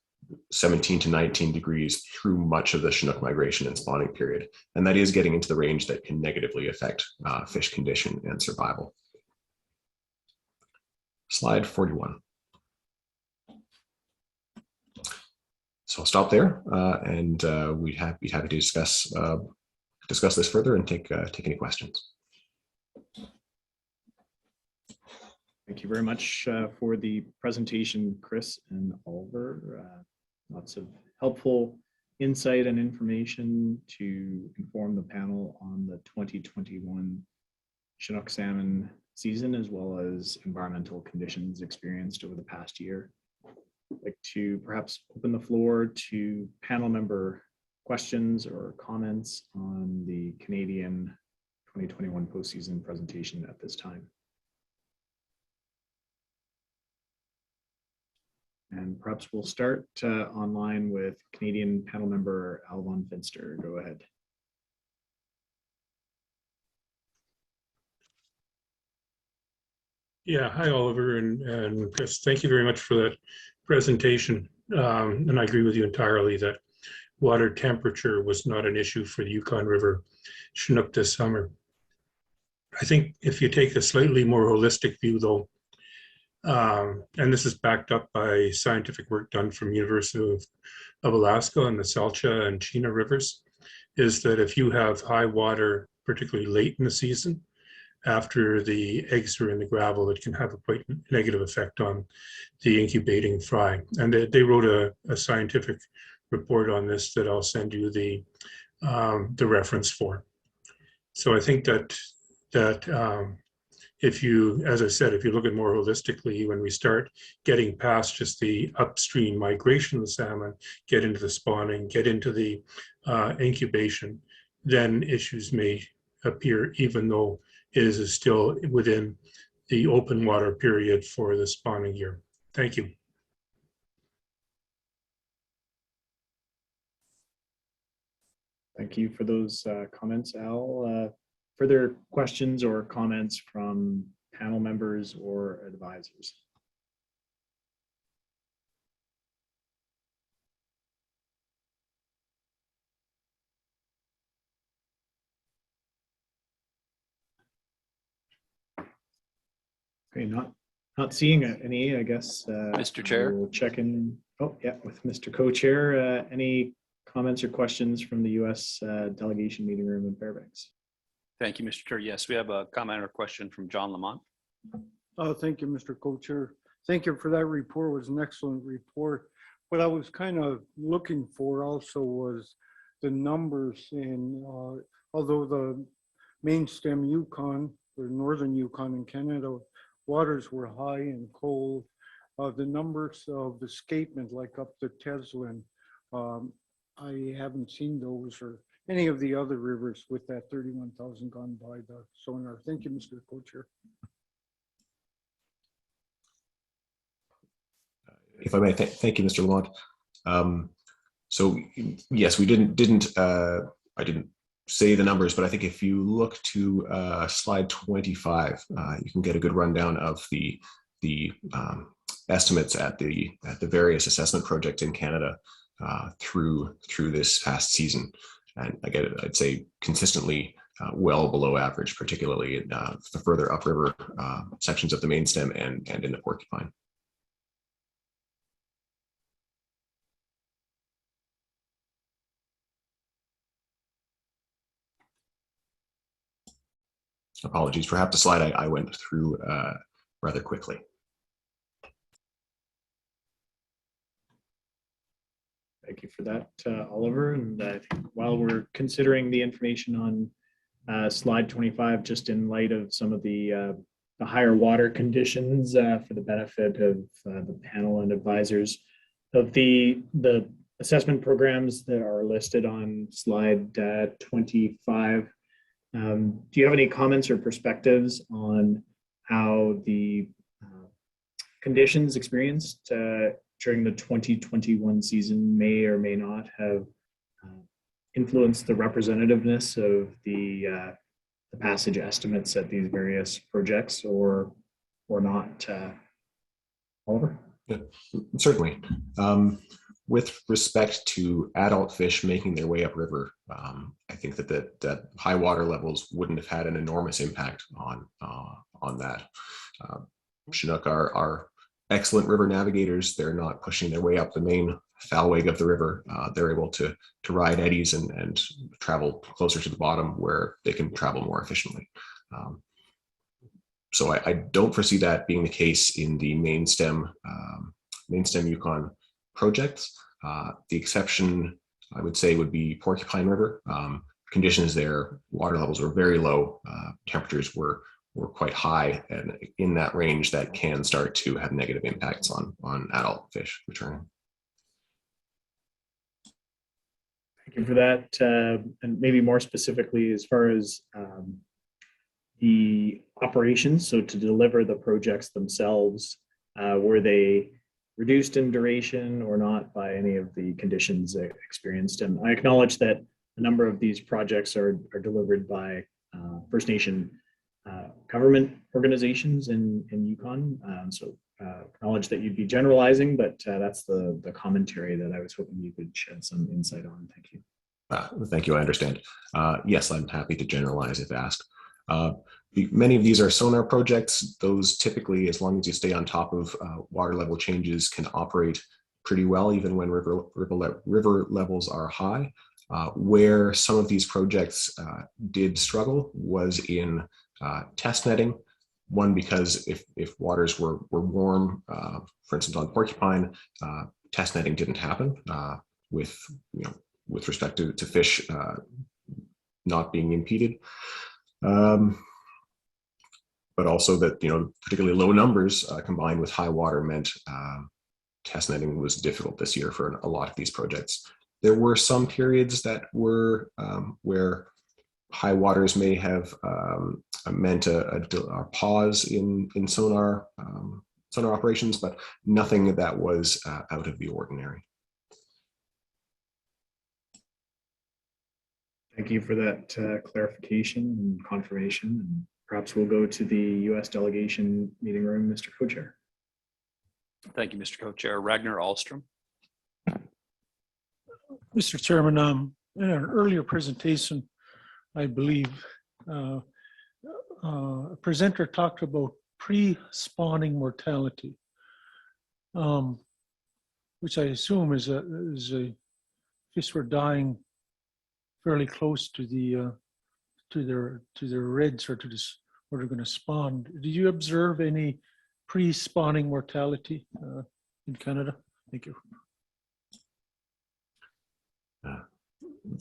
17 to 19 degrees through much of the Chinook migration and spawning period. And that is getting into the range that can negatively affect fish condition and survival. Slide 41. So I'll stop there, and we'd be happy to discuss this further and take any questions. Thank you very much for the presentation, Chris and Oliver. Lots of helpful insight and information to inform the panel on the 2021 Chinook salmon season, as well as environmental conditions experienced over the past year. I'd like to perhaps open the floor to panel member questions or comments on the Canadian 2021 postseason presentation at this time. And perhaps we'll start online with Canadian panel member Al von Finster. Go ahead. Yeah, hi Oliver and Chris. Thank you very much for that presentation. And I agree with you entirely that water temperature was not an issue for the Yukon River Chinook this summer. I think if you take a slightly more holistic view though, and this is backed up by scientific work done from University of Alaska on the Salcha and Chena rivers, is that if you have high water, particularly late in the season, after the eggs are in the gravel, it can have a quite negative effect on the incubating fry. And they wrote a scientific report on this that I'll send you the reference for. So I think that if you, as I said, if you look at more holistically, when we start getting past just the upstream migration of the salmon, get into the spawning, get into the incubation, then issues may appear, even though it is still within the open water period for the spawning year. Thank you. Thank you for those comments, Al. Further questions or comments from panel members or advisors? Okay, not seeing any, I guess. Mr. Chair. We'll check in. Oh, yeah, with Mr. Co-Chair. Any comments or questions from the U.S. delegation meeting room in Fairbanks? Thank you, Mr. Chair. Yes, we have a comment or question from John Lamont. Thank you, Mr. Co-Chair. Thank you for that report. It was an excellent report. What I was kind of looking for also was the numbers in, although the main stem Yukon, or northern Yukon in Canada, waters were high and cold. The numbers of escapement, like up to Teslin, I haven't seen those or any of the other rivers with that 31,000 gone by the sonar. Thank you, Mr. Co-Chair. If I may, thank you, Mr. Lamont. So yes, we didn't I didn't say the numbers, but I think if you look to slide 25, you can get a good rundown of the estimates at the various assessment projects in Canada through this past season. And again, I'd say consistently well below average, particularly in the further upriver sections of the main stem and in the Porcupine. Apologies, perhaps the slide I went through rather quickly. Thank you for that, Oliver. And I think while we're considering the information on slide 25, just in light of some of the higher water conditions for the benefit of the panel and advisors of the assessment programs that are listed on slide 25. Do you have any comments or perspectives on how the conditions experienced during the 2021 season may or may not have influenced the representativeness of the passage estimates at these various projects, or not? Oliver? Yeah, certainly. with respect to adult fish making their way upriver, I think that high water levels wouldn't have had an enormous impact on that. Chinook are excellent river navigators. They're not pushing their way up the main fallweg of the river. They're able to ride eddies and travel closer to the bottom where they can travel more efficiently. So I don't foresee that being the case in the main stem Yukon projects. The exception, I would say, would be Porcupine River. Conditions there, water levels were very low. Temperatures were quite high, and in that range, that can start to have negative impacts on adult fish returning. Thank you for that. And maybe more specifically, as far as the operations, so to deliver the projects themselves, were they reduced in duration or not by any of the conditions experienced? And I acknowledge that a number of these projects are delivered by First Nation government organizations in Yukon. So acknowledge that you'd be generalizing, but that's the commentary that I was hoping you could shed some insight on. Thank you. Thank you, I understand. Yes, I'm happy to generalize if asked. Many of these are sonar projects. Those typically, as long as you stay on top of water level changes, can operate pretty well, even when river levels are high. Where some of these projects did struggle was in test netting. One, because if waters were warm, for instance, on Porcupine, test netting didn't happen with respect to fish not being impeded. But also that, particularly low numbers combined with high water meant test netting was difficult this year for a lot of these projects. There were some periods that were where high waters may have meant a pause in sonar operations, but nothing that was out of the ordinary. Thank you for that clarification and confirmation. And perhaps we'll go to the U.S. delegation meeting room, Mr. Co-Chair. Thank you, Mr. Co-Chair. Ragnar Ahlstrom. Mr. Chairman, in an earlier presentation, I believe a presenter talked about pre-spawning mortality, which I assume is a fish were dying fairly close to their reds or to this where they're going to spawn. Did you observe any pre-spawning mortality in Canada? Thank you.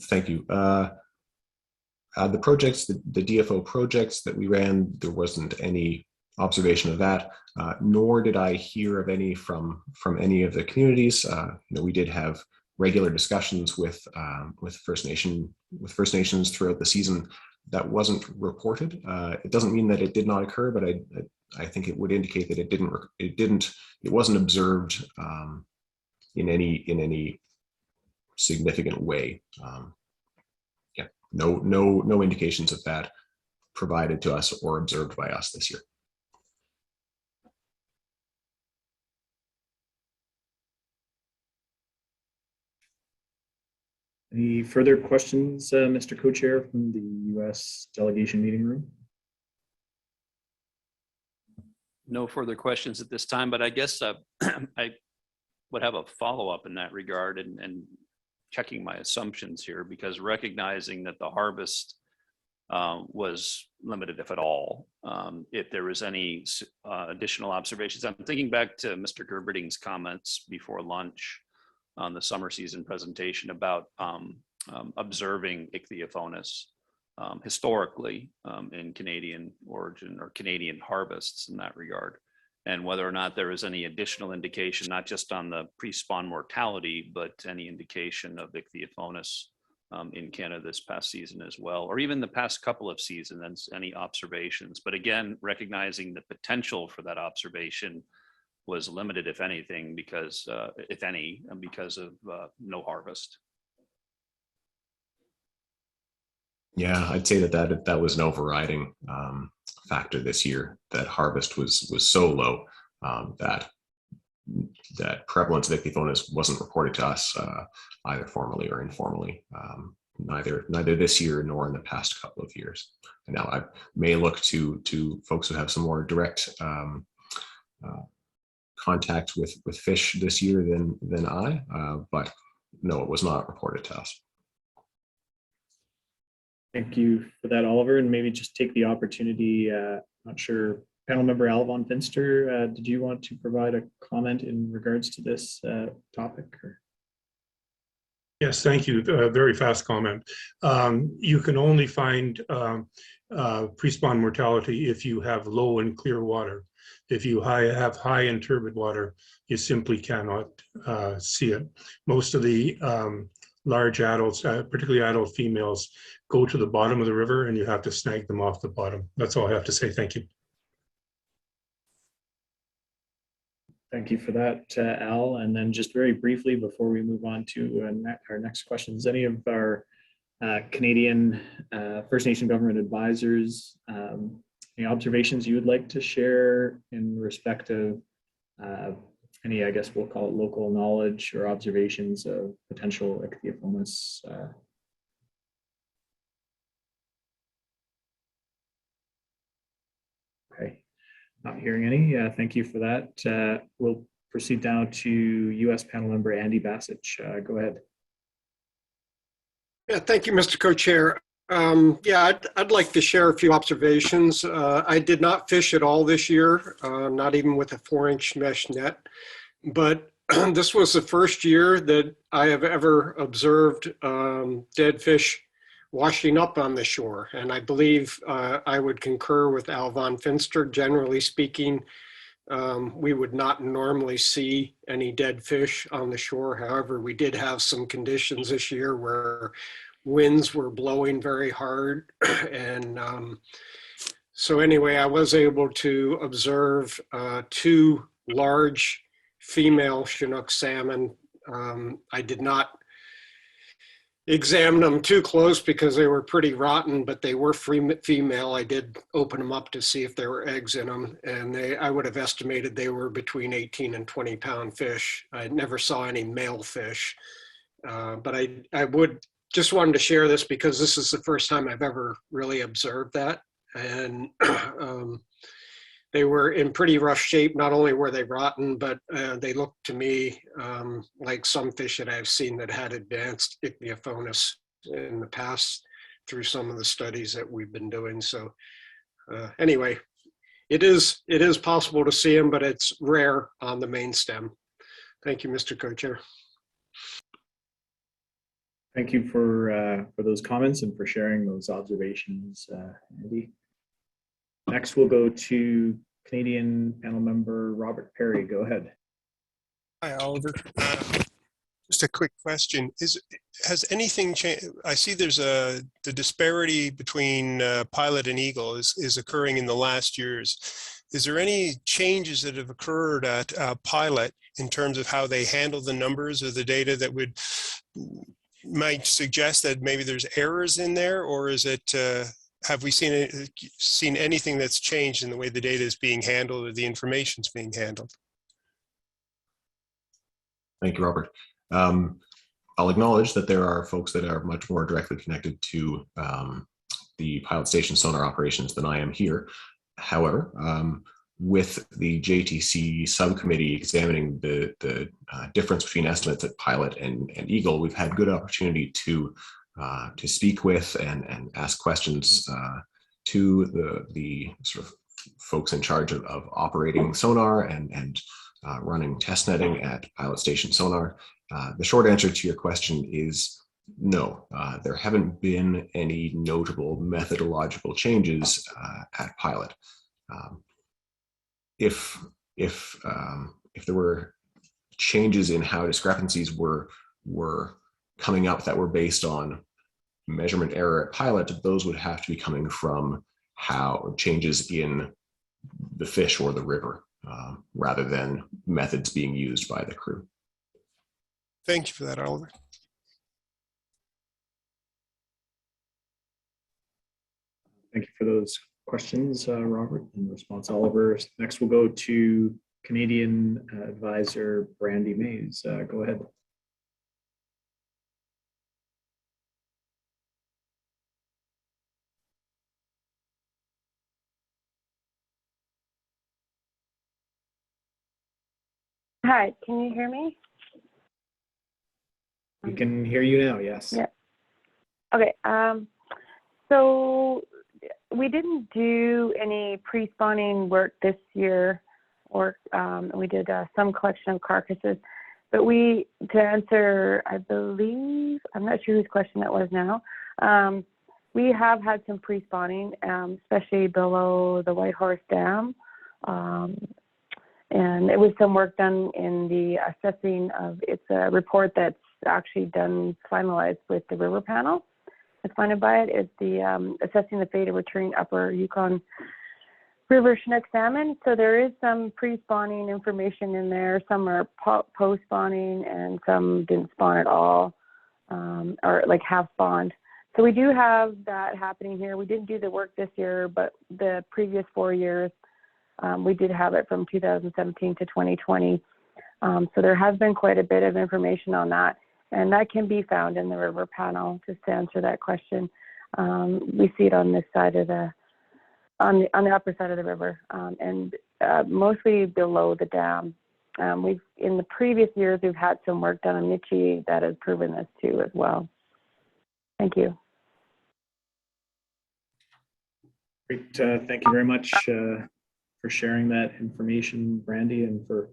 Thank you. The projects, the DFO projects that we ran, there wasn't any observation of that, nor did I hear of any from any of the communities. We did have regular discussions with First Nations throughout the season. That wasn't reported. It doesn't mean that it did not occur, but I think it would indicate that it wasn't observed in any significant way. Yeah, no indications of that provided to us or observed by us this year. Any further questions, Mr. Co-Chair, from the U.S. delegation meeting room? No further questions at this time, but I guess I would have a follow-up in that regard and checking my assumptions here, because recognizing that the harvest was limited, if at all, if there was any additional observations. I'm thinking back to Mr. Gerberding's comments before lunch on the summer season presentation about observing Ichthyophonus historically in Canadian origin or Canadian harvests in that regard, and whether or not there is any additional indication, not just on the pre-spawn mortality, but any indication of Ichthyophonus in Canada this past season as well, or even the past couple of seasons, any observations. But again, recognizing the potential for that observation was limited, if anything, because if any, because of no harvest. Yeah, I'd say that was an overriding factor this year. That harvest was so low that that prevalence of ichthyophonus wasn't reported to us either formally or informally, neither this year nor in the past couple of years. And now I may look to folks who have some more direct contact with fish this year than I, but no, it was not reported to us. Thank you for that, Oliver. And maybe just take the opportunity, not sure, panel member Alvon Finster, did you want to provide a comment in regards to this topic? Or? Yes, thank you. Very fast comment. You can only find pre-spawn mortality if you have low and clear water. If you have high and turbid water, you simply cannot see it. Most of the large adults, particularly adult females, go to the bottom of the river and you have to snag them off the bottom. That's all I have to say. Thank you. Thank you for that, Al. And then just very briefly before we move on to our next questions, any of our Canadian First Nation government advisors, any observations you would like to share in respect of any, I guess we'll call it local knowledge or observations of potential ichthyophonus? Okay, not hearing any. Thank you for that. We'll proceed now to U.S. panel member Andy Bassich. Go ahead. Yeah, thank you, Mr. Co-Chair. Yeah, I'd like to share a few observations. I did not fish at all this year, not even with a 4-inch mesh net, but this was the first year that I have ever observed dead fish washing up on the shore. And I believe I would concur with Alvon Finster. Generally speaking, we would not normally see any dead fish on the shore. However, we did have some conditions this year where winds were blowing very hard. And so anyway, I was able to observe 2 large female Chinook salmon. I did not examine them too close because they were pretty rotten, but they were female. I did open them up to see if there were eggs in them, and I would have estimated they were between 18 and 20 pound fish. I never saw any male fish, but I would just wanted to share this because this is the first time I've ever really observed that. And they were in pretty rough shape. Not only were they rotten, but they looked to me like some fish that I've seen that had advanced ichthyophonus in the past through some of the studies that we've been doing. So anyway, it is possible to see them, but it's rare on the main stem. Thank you, Mr. Co-Chair. Thank you for those comments and for sharing those observations, Andy. Next, we'll go to Canadian panel member Robert Perry. Go ahead. Hi, Oliver. Just a quick question. Has anything changed? I see there's the disparity between Pilot and Eagle is occurring in the last years. Is there any changes that have occurred at Pilot in terms of how they handle the numbers or the data that might suggest that maybe there's errors in there, or is it? Have we seen anything that's changed in the way the data is being handled or the information is being handled? Thank you, Robert. I'll acknowledge that there are folks that are much more directly connected to the pilot station sonar operations than I am here. However, with the JTC subcommittee examining the difference between estimates at Pilot and Eagle, we've had good opportunity to speak with and ask questions to the sort of folks in charge of operating sonar and running test netting at Pilot Station Sonar. The short answer to your question is no. There haven't been any notable methodological changes at Pilot. If there were changes in how discrepancies were coming up that were based on measurement error at Pilot, those would have to be coming from how changes in the fish or the river, rather than methods being used by the crew. Thank you for that, Oliver. Thank you for those questions, Robert, in response, Oliver. Next, we'll go to Canadian advisor Brandy Mays. Go ahead. Hi, can you hear me? We can hear you now, yes. Yeah. Okay. So we didn't do any pre-spawning work this year, or we did some collection of carcasses. But to answer, I believe, I'm not sure whose question that was now. We have had some pre-spawning, especially below the Whitehorse Dam. And it was some work done in the assessing of, it's a report that's actually done, finalized with the river panel. It's funded by it. It's the assessing the fate of returning upper Yukon River Chinook salmon. So there is some pre-spawning information in there. Some are post-spawning and some didn't spawn at all, or like half spawned. So we do have that happening here. We didn't do the work this year, but the previous 4 years, we did have it from 2017 to 2020. So there has been quite a bit of information on that, and that can be found in the river panel, just to answer that question. We see it on this side of on the upper side of the river, and mostly below the dam. In the previous years, we've had some work done on Nichi that has proven this too as well. Thank you. Great, thank you very much for sharing that information, Brandy, and for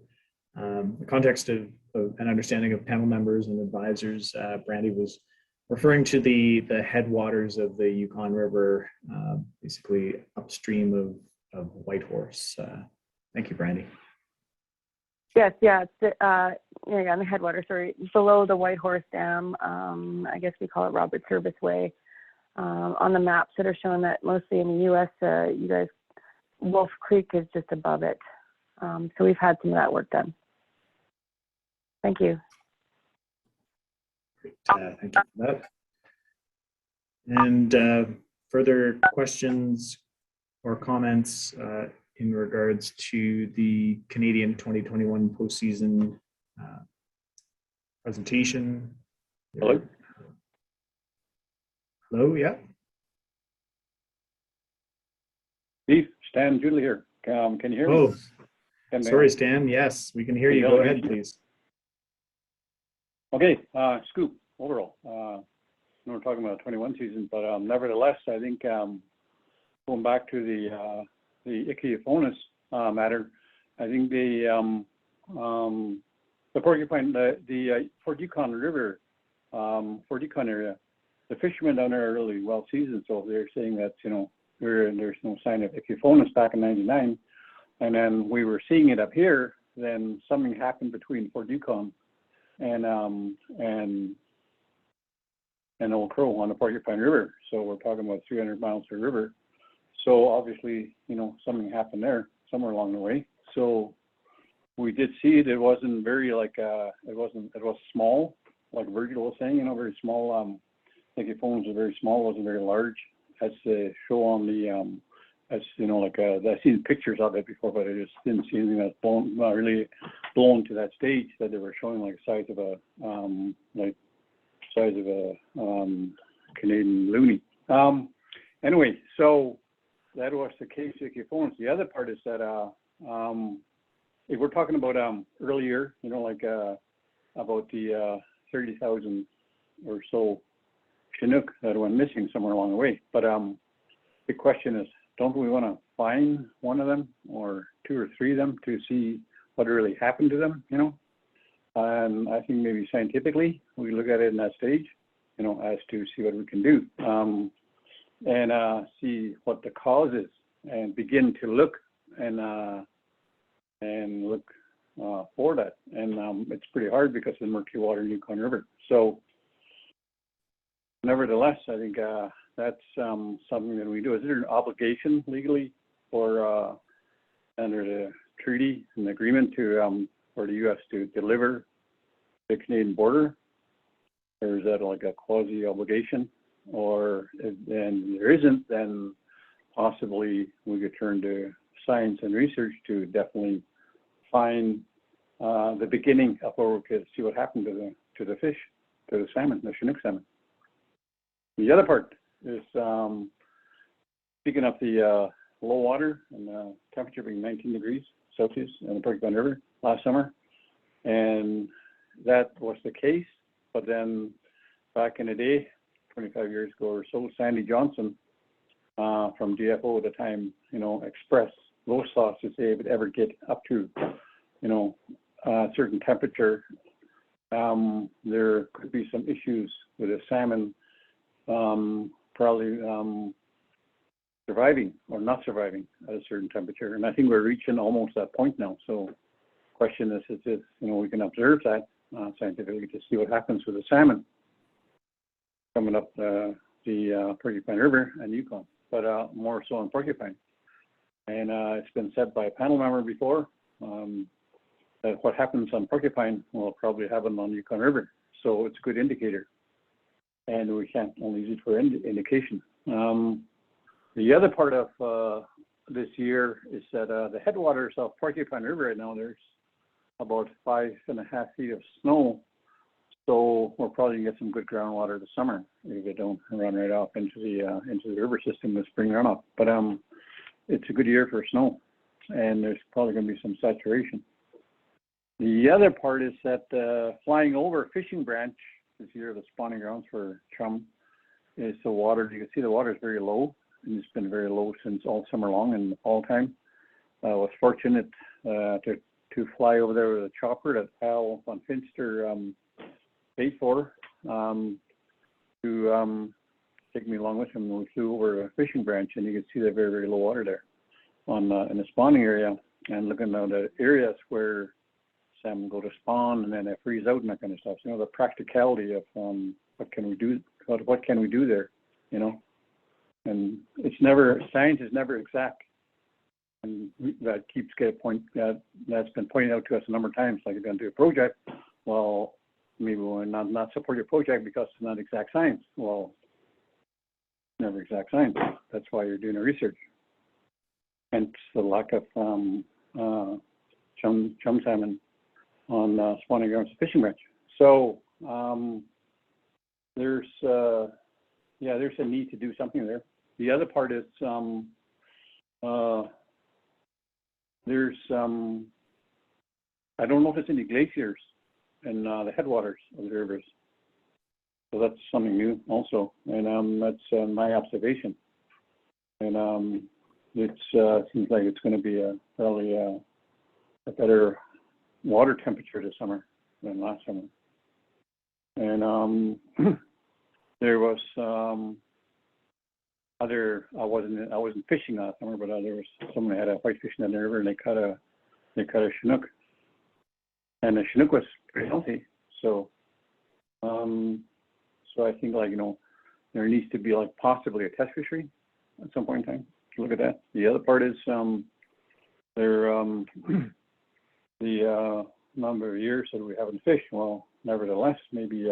the context of an understanding of panel members and advisors. Brandy was referring to the headwaters of the Yukon River, basically upstream of Whitehorse. Thank you, Brandy. Yes, yeah, it's on the headwater, sorry, below the Whitehorse Dam. I guess we call it Robert Service Way. On the maps that are showing that mostly in the U.S., you guys, Wolf Creek is just above it. So we've had some of that work done. Thank you. Great, thank you for that. And further questions or comments in regards to the Canadian 2021 postseason presentation? Hello? Hello, yeah. Steve, Stan Julie here. Can you hear me? Oh, sorry, Stan. Yes, we can hear you. Go ahead, please. Okay, scoop overall. We're talking about 21 season, but nevertheless, I think going back to the Ichthyophonus matter, I think the porcupine, the Fort Yukon River, Fort Yukon area, the fishermen down there are really well seasoned, so they're saying that there's no sign of Ichthyophonus back in '99, and then we were seeing it up here. Then something happened between Fort Yukon and Old Crow on the Porcupine River. So we're talking about 300 miles of river. So obviously, something happened there somewhere along the way. So we did see it. It wasn't very it was small, like Virgil was saying, very small. Ichthyophonus was very small, wasn't very large. As they show on the, I've seen pictures of it before, but I just didn't see anything that's really blown to that stage that they were showing like size of a Canadian loonie. Anyway, so that was the case with Ichthyophonus. The other part is that if we're talking about earlier, about the 30,000 or so Chinook that went missing somewhere along the way. But the question is, don't we want to find one of them or two or three of them to see what really happened to them, And I think maybe scientifically, we look at it in that stage, as to see what we can do, and see what the cause is, and begin to look and look for that. And it's pretty hard because of the murky water in Yukon River. So nevertheless, I think that's something that we do. Is there an obligation legally for under the treaty and agreement to for the U.S. to deliver the Canadian border, or is that like a quasi obligation? Or if then there isn't, then possibly we could turn to science and research to definitely find the beginning of where we could see what happened to the fish, to the salmon, the Chinook salmon. The other part is speaking of the low water and temperature being 19 degrees Celsius in the Porcupine River last summer, and that was the case. But then back in the day, 25 years ago or so, Sandy Johnson from DFO at the time, expressed low thoughts to say it would ever get up to, a certain temperature. There could be some issues with the salmon probably surviving or not surviving at a certain temperature. And I think we're reaching almost that point now. So question is if, we can observe that scientifically to see what happens with the salmon coming up the Porcupine River and Yukon, but more so on Porcupine. And it's been said by a panel member before that what happens on Porcupine will probably happen on Yukon River. So it's a good indicator. And we can't only use it for indication. The other part of this year is that the headwaters of Porcupine River right now, there's about 5.5 feet of snow. So we're probably gonna get some good groundwater this summer if they don't run right off into the river system this spring runoff. But it's a good year for snow, and there's probably gonna be some saturation. The other part is that flying over Fishing Branch this year, the spawning grounds for chum, is the water. You can see the water is very low, and it's been very low since all summer long and all time. I was fortunate to fly over there with a chopper that Al von Finster paid for to take me along with him. We flew over a Fishing Branch, and you can see the very, very low water there in the spawning area, and looking at the areas where salmon go to spawn and then they freeze out and that kind of stuff. So, the practicality of what can we do there, and science is never exact. And that keeps getting that's been pointed out to us a number of times, like you're going to do a project. Well, maybe we'll not support your project because it's not exact science. Well, never exact science. That's why you're doing the research. Hence the lack of chum salmon on spawning grounds of Fishing Branch. So there's a need to do something there. The other part is there's I don't know if it's any glaciers in the headwaters of the rivers. So that's something new also, and that's my observation. And it seems like it's going to be probably a better water temperature this summer than last summer. And there was I wasn't fishing last summer, but there was someone that had a whitefish in the river, and they caught a Chinook, and the Chinook was pretty healthy. So so I think there needs to be possibly a test fishery at some point in time to look at that. The other part is the number of years that we haven't fished. Well, nevertheless, maybe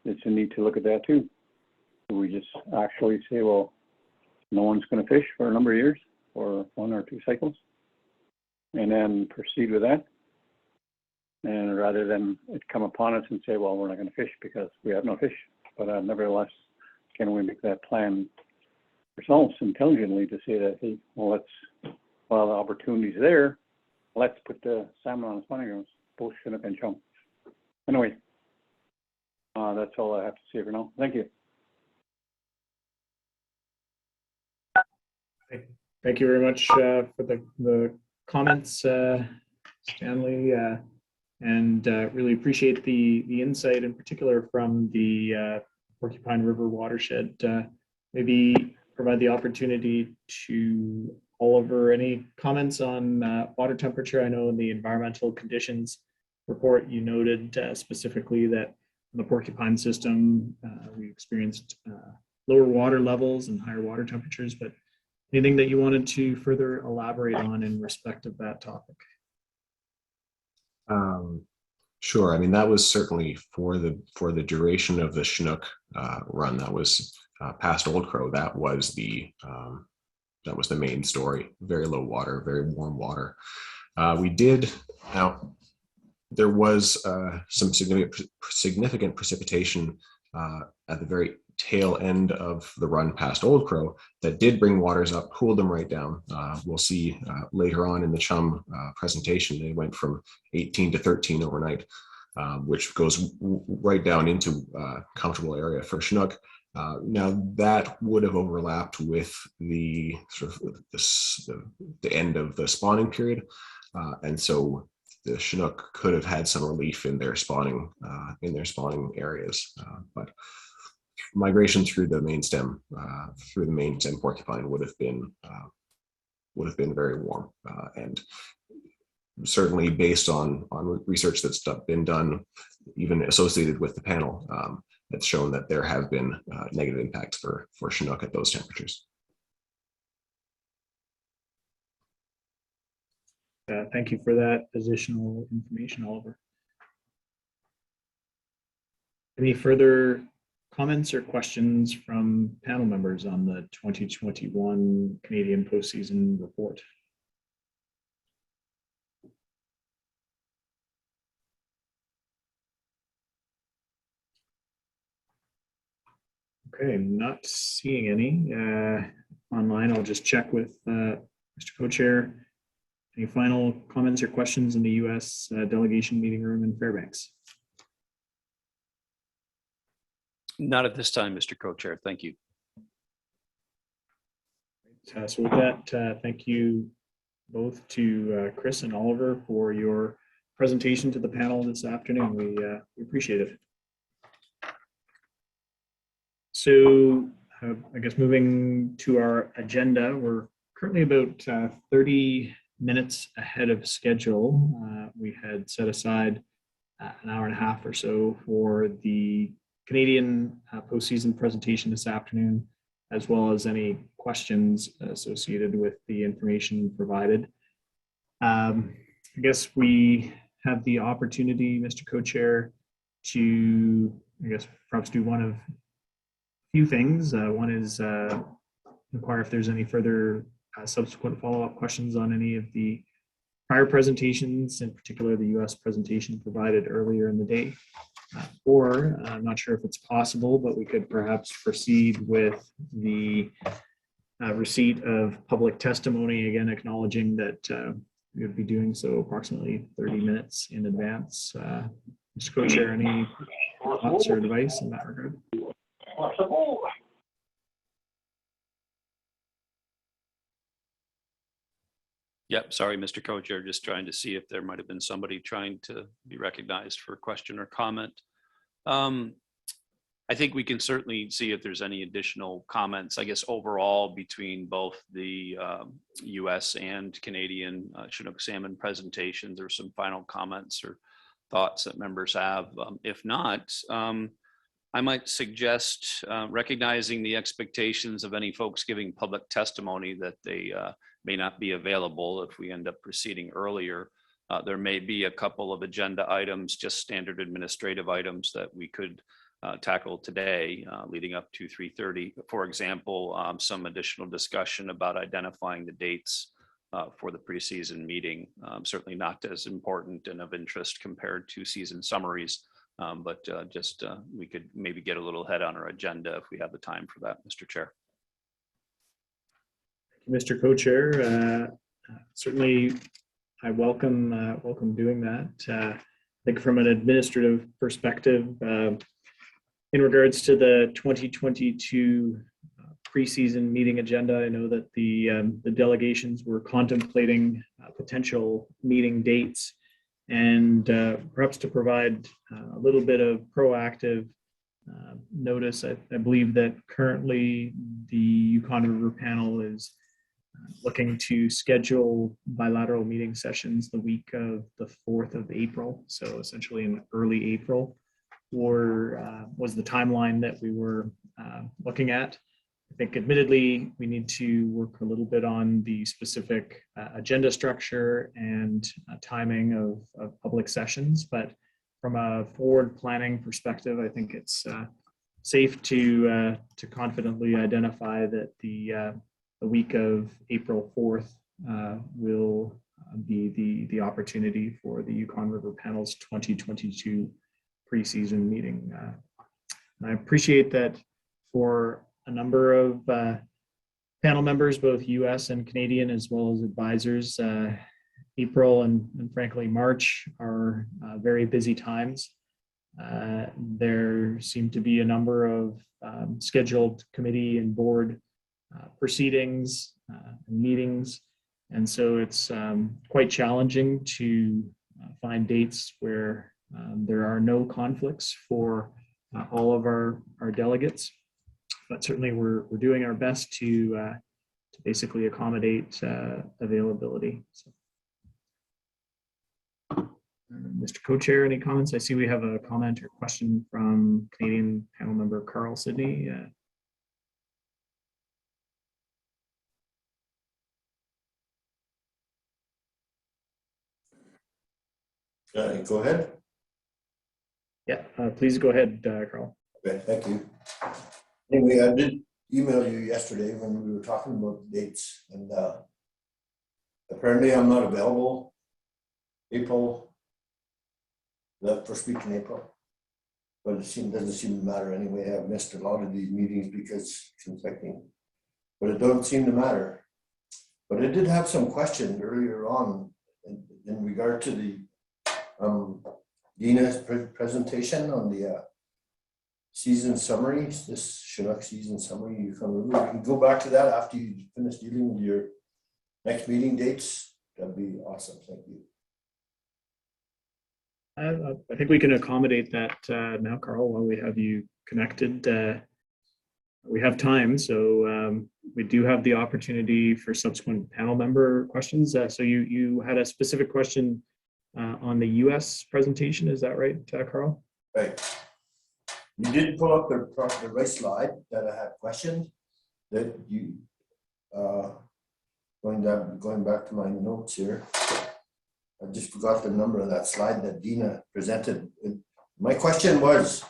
it's a need to look at that too. Do we just actually say, well, no one's going to fish for a number of years or 1 or 2 cycles, and then proceed with that? And rather than it come upon us and say, well, we're not going to fish because we have no fish. But nevertheless, can we make that plan ourselves intelligently to say that, hey, well, while the opportunity's there, let's put the salmon on the spawning grounds, both Chinook and chum. Anyway, that's all I have to say for now. Thank you. Thank you very much for the comments, Stanley, and really appreciate the insight in particular from the Porcupine River watershed. Maybe provide the opportunity to Oliver, any comments on water temperature? I know in the environmental conditions report you noted specifically that in the Porcupine system we experienced lower water levels and higher water temperatures, but anything that you wanted to further elaborate on in respect of that topic? Sure. I mean, that was certainly for the duration of the Chinook run. That was past Old Crow. That was the main story. Very low water, very warm water. We did, now, there was some significant precipitation at the very tail end of the run past Old Crow that did bring waters up, cooled them right down. We'll see later on in the chum presentation, they went from 18 to 13 overnight, which goes right down into comfortable area for Chinook. Now that would have overlapped with the sort of the end of the spawning period, and so the Chinook could have had some relief in their spawning areas, but migration through the main stem porcupine would have been very warm, and certainly based on research that's been done, even associated with the panel, it's shown that there have been negative impacts for Chinook at those temperatures. Thank you for that additional information, Oliver. Any further comments or questions from panel members on the 2021 Canadian postseason report? Okay, not seeing any online. I'll just check with Mr. Co-Chair. Any final comments or questions in the U.S. delegation meeting room in Fairbanks? Not at this time, Mr. Co-Chair. Thank you. So with that, thank you both to Chris and Oliver for your presentation to the panel this afternoon. We appreciate it. So I guess moving to our agenda, we're currently about 30 minutes ahead of schedule. We had set aside an hour and a half or so for the Canadian postseason presentation this afternoon, as well as any questions associated with the information provided. I guess we have the opportunity, Mr. Co-Chair, to, I guess, perhaps do one of a few things. One is inquire if there's any further subsequent follow-up questions on any of the prior presentations, in particular the U.S. presentation provided earlier in the day. Or I'm not sure if it's possible, but we could perhaps proceed with the receipt of public testimony, again acknowledging that we would be doing so approximately 30 minutes in advance. Mr. Co-Chair, any thoughts or advice in that regard? Yep, sorry, Mr. Co-Chair, just trying to see if there might have been somebody trying to be recognized for a question or comment. I think we can certainly see if there's any additional comments, I guess, overall between both the US and Canadian Chinook salmon presentations. There's some final comments or thoughts that members have. If not, I might suggest recognizing the expectations of any folks giving public testimony that they may not be available if we end up proceeding earlier. There may be a couple of agenda items, just standard administrative items that we could tackle today leading up to 3:30. For example, some additional discussion about identifying the dates for the preseason meeting. Certainly not as important and of interest compared to season summaries, but just we could maybe get a little ahead on our agenda if we have the time for that, Mr. Chair. Mr. Co-Chair, certainly I welcome doing that. I think from an administrative perspective, in regards to the 2022 preseason meeting agenda, I know that the delegations were contemplating potential meeting dates, and perhaps to provide a little bit of proactive notice, I believe that currently the Yukon River Panel is looking to schedule bilateral meeting sessions the week of the 4th of April, so essentially in early April, or was the timeline that we were looking at. I think admittedly we need to work a little bit on the specific agenda structure and timing of public sessions, but from a forward planning perspective, I think it's safe to confidently identify that the week of April 4th will the opportunity for the Yukon River Panel's 2022 preseason meeting. And I appreciate that for a number of panel members, both US and Canadian, as well as advisors, April and frankly March are very busy times. There seem to be a number of scheduled committee and board proceedings and meetings. And so it's quite challenging to find dates where there are no conflicts for all of our delegates. But certainly we're doing our best to basically accommodate availability. So, Mr. Co-Chair, any comments? I see we have a comment or question from Canadian panel member Carl Sidney. Go ahead. Yeah, please go ahead, Carl. Okay, thank you. Anyway, I did email you yesterday when we were talking about the dates, and apparently I'm not available April, the first week in April, but it doesn't seem to matter anyway. I've missed a lot of these meetings because it's conflicting, but it doesn't seem to matter. But I did have some questions earlier on in regard to the Deena's presentation on the season summary, this Chinook season summary. You can go back to that after you finish dealing with your next meeting dates. That'd be awesome. Thank you. I think we can accommodate that now, Carl, while we have you connected. We have time, so we do have the opportunity for subsequent panel member questions. So you had a specific question on the US presentation, is that right, Carl? Right. You did pull up the right slide that I had questioned. That you going back to my notes here. I just forgot the number of that slide that Deena presented. My question was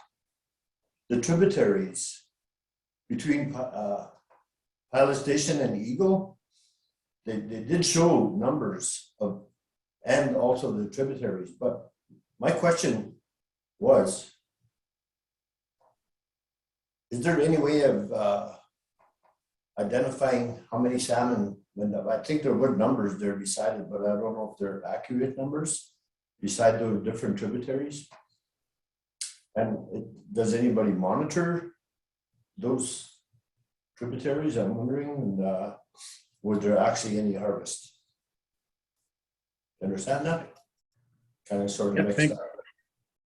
the tributaries between Pilot Station and Eagle. They did show numbers of, and also the tributaries, but my question was, is there any way of identifying how many salmon went up? I think there were numbers there beside it, but I don't know if they're accurate numbers beside those different tributaries. And does anybody monitor those tributaries? I'm wondering, and was there actually any harvest? Understand that? Kind of sort of mixed up.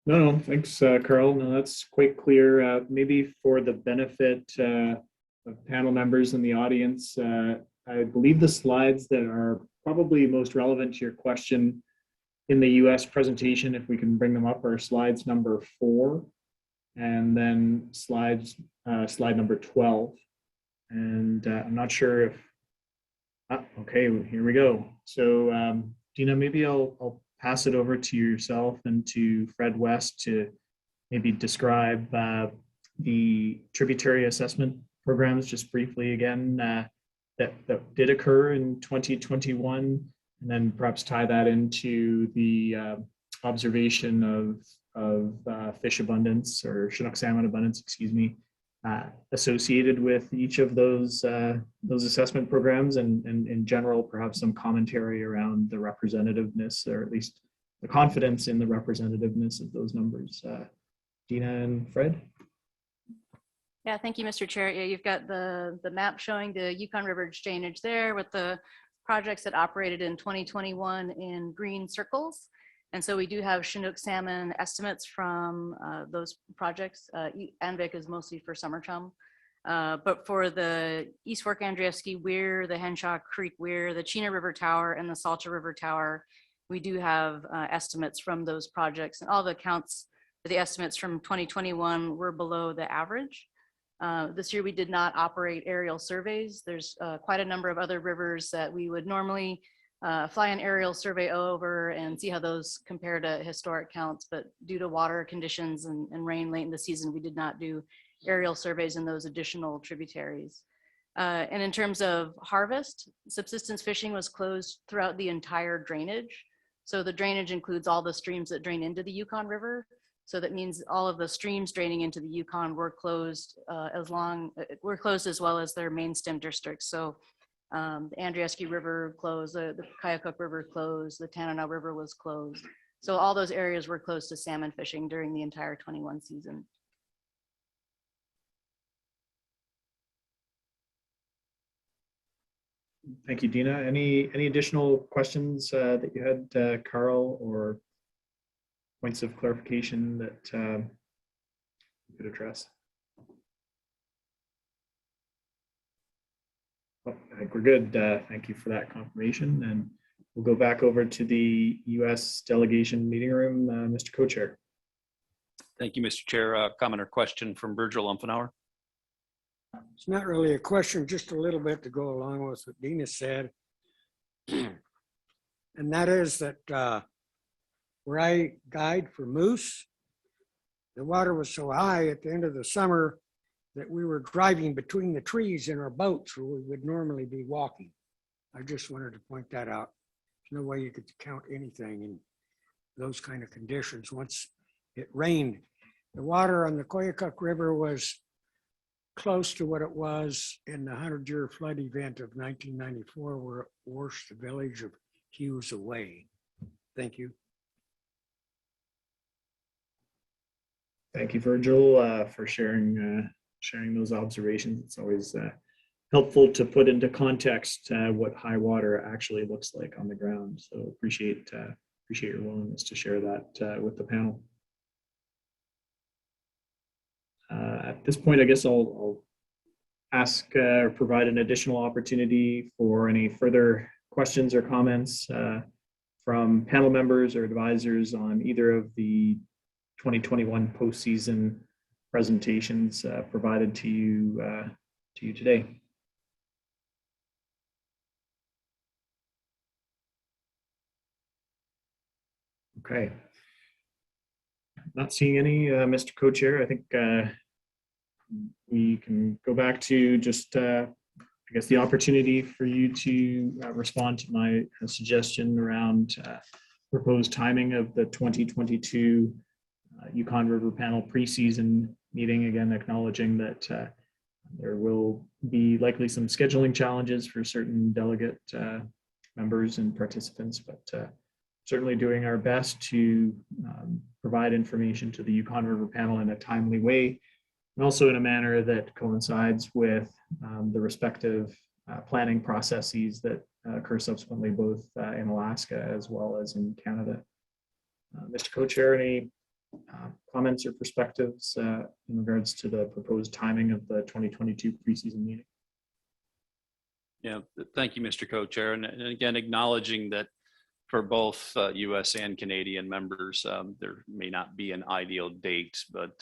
No, thanks, Carl. No, that's quite clear. Maybe for the benefit of panel members in the audience, I believe the slides that are probably most relevant to your question in the US presentation, if we can bring them up, are slides number 4 and then slide number 12. And I'm not sure if, okay, here we go. So Deena, maybe I'll pass it over to yourself and to Fred West to maybe describe the tributary assessment programs just briefly again that did occur in 2021, and then perhaps tie that into the observation of fish abundance or Chinook salmon abundance, excuse me, associated with each of those assessment programs, and in general, perhaps some commentary around the representativeness, or at least the confidence in the representativeness of those numbers. Deena and Fred? Yeah, thank you, Mr. Chair. Yeah, you've got the map showing the Yukon River Exchange there with the projects that operated in 2021 in green circles. And so we do have Chinook salmon estimates from those projects. Anvik is mostly for summer chum. But for the East Fork Andreevsky Weir, the Henshaw Creek Weir, the Chena River Tower, and the Salta River Tower, we do have estimates from those projects. And all the counts for the estimates from 2021 were below the average. This year we did not operate aerial surveys. There's quite a number of other rivers that we would normally fly an aerial survey over and see how those compare to historic counts, but due to water conditions and rain late in the season, we did not do aerial surveys in those additional tributaries. And in terms of harvest, subsistence fishing was closed throughout the entire drainage. So the drainage includes all the streams that drain into the Yukon River. So that means all of the streams draining into the Yukon were closed as well as their main stem districts. So the Andrieski River closed, the Kayakuk River closed, the Tanana River was closed. So all those areas were closed to salmon fishing during the entire 21 season. Thank you, Deena. Any additional questions that you had, Carl, or points of clarification that you could address? Oh, I think we're good. Thank you for that confirmation. And we'll go back over to the U.S. delegation meeting room. Mr. Co-Chair. Thank you, Mr. Chair. Comment or question from Virgil Umfenauer? It's not really a question, just a little bit to go along with what Deena said. And that is that where I guide for moose, the water was so high at the end of the summer that we were driving between the trees in our boats where we would normally be walking. I just wanted to point that out. There's no way you could count anything in those kind of conditions. Once it rained, the water on the Koyukuk River was close to what it was in the 100-year flood event of 1994, where it washed the village of Hughes away. Thank you. Thank you, Virgil, for sharing those observations. It's always helpful to put into context what high water actually looks like on the ground. So appreciate your willingness to share that with the panel. At this point, I guess I'll ask or provide an additional opportunity for any further questions or comments from panel members or advisors on either of the 2021 postseason presentations provided to you today. Okay. Not seeing any, Mr. Co-Chair. I think we can go back to just, I guess, the opportunity for you to respond to my suggestion around proposed timing of the 2022 Yukon River Panel preseason meeting. Again, acknowledging that there will be likely some scheduling challenges for certain delegate members and participants, but certainly doing our best to provide information to the Yukon River Panel in a timely way, and also in a manner that coincides with the respective planning processes that occur subsequently both in Alaska as well as in Canada. Mr. Co-Chair, any comments or perspectives in regards to the proposed timing of the 2022 preseason meeting? Yeah, thank you, Mr. Co-Chair. And again, acknowledging that for both US and Canadian members, there may not be an ideal date, but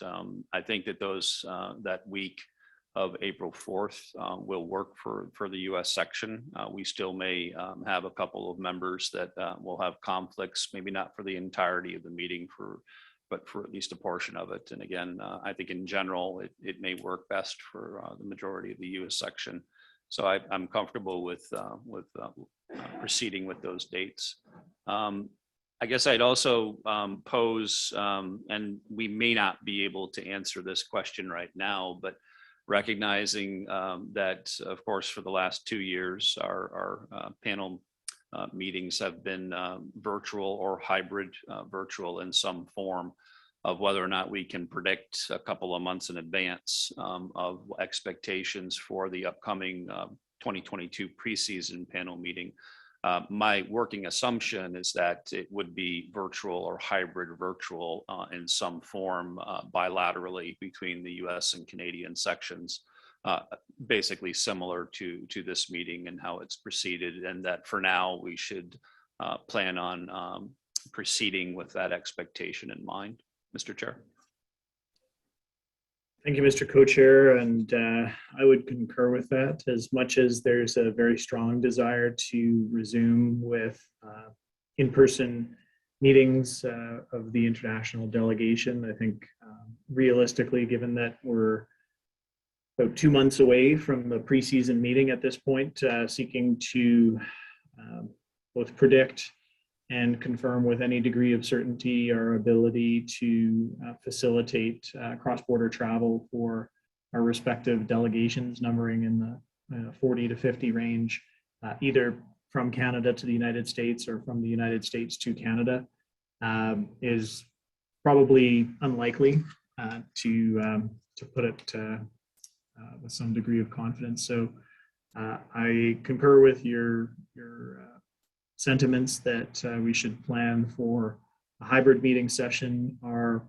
I think that that week of April 4th will work for the US section. We still may have a couple of members that will have conflicts, maybe not for the entirety of the meeting, but for at least a portion of it. And again, I think in general, it may work best for the majority of the US section. So I'm comfortable with proceeding with those dates. I guess I'd also pose, and we may not be able to answer this question right now, but recognizing that, of course, for the last 2 years, our panel meetings have been virtual or hybrid virtual in some form, of whether or not we can predict a couple of months in advance of expectations for the upcoming 2022 preseason panel meeting. My working assumption is that it would be virtual or hybrid virtual in some form bilaterally between the US and Canadian sections, basically similar to this meeting and how it's proceeded, and that for now we should plan on proceeding with that expectation in mind. Mr. Chair. Thank you, Mr. Co-Chair, and I would concur with that. As much as there's a very strong desire to resume with in-person meetings of the international delegation, I think realistically, given that we're about 2 months away from the preseason meeting at this point, seeking to both predict and confirm with any degree of certainty our ability to facilitate cross-border travel for our respective delegations, numbering in the 40 to 50 range, either from Canada to the United States or from the United States to Canada, is probably unlikely to put it with some degree of confidence. So I concur with your sentiments that we should plan for a hybrid meeting session. Our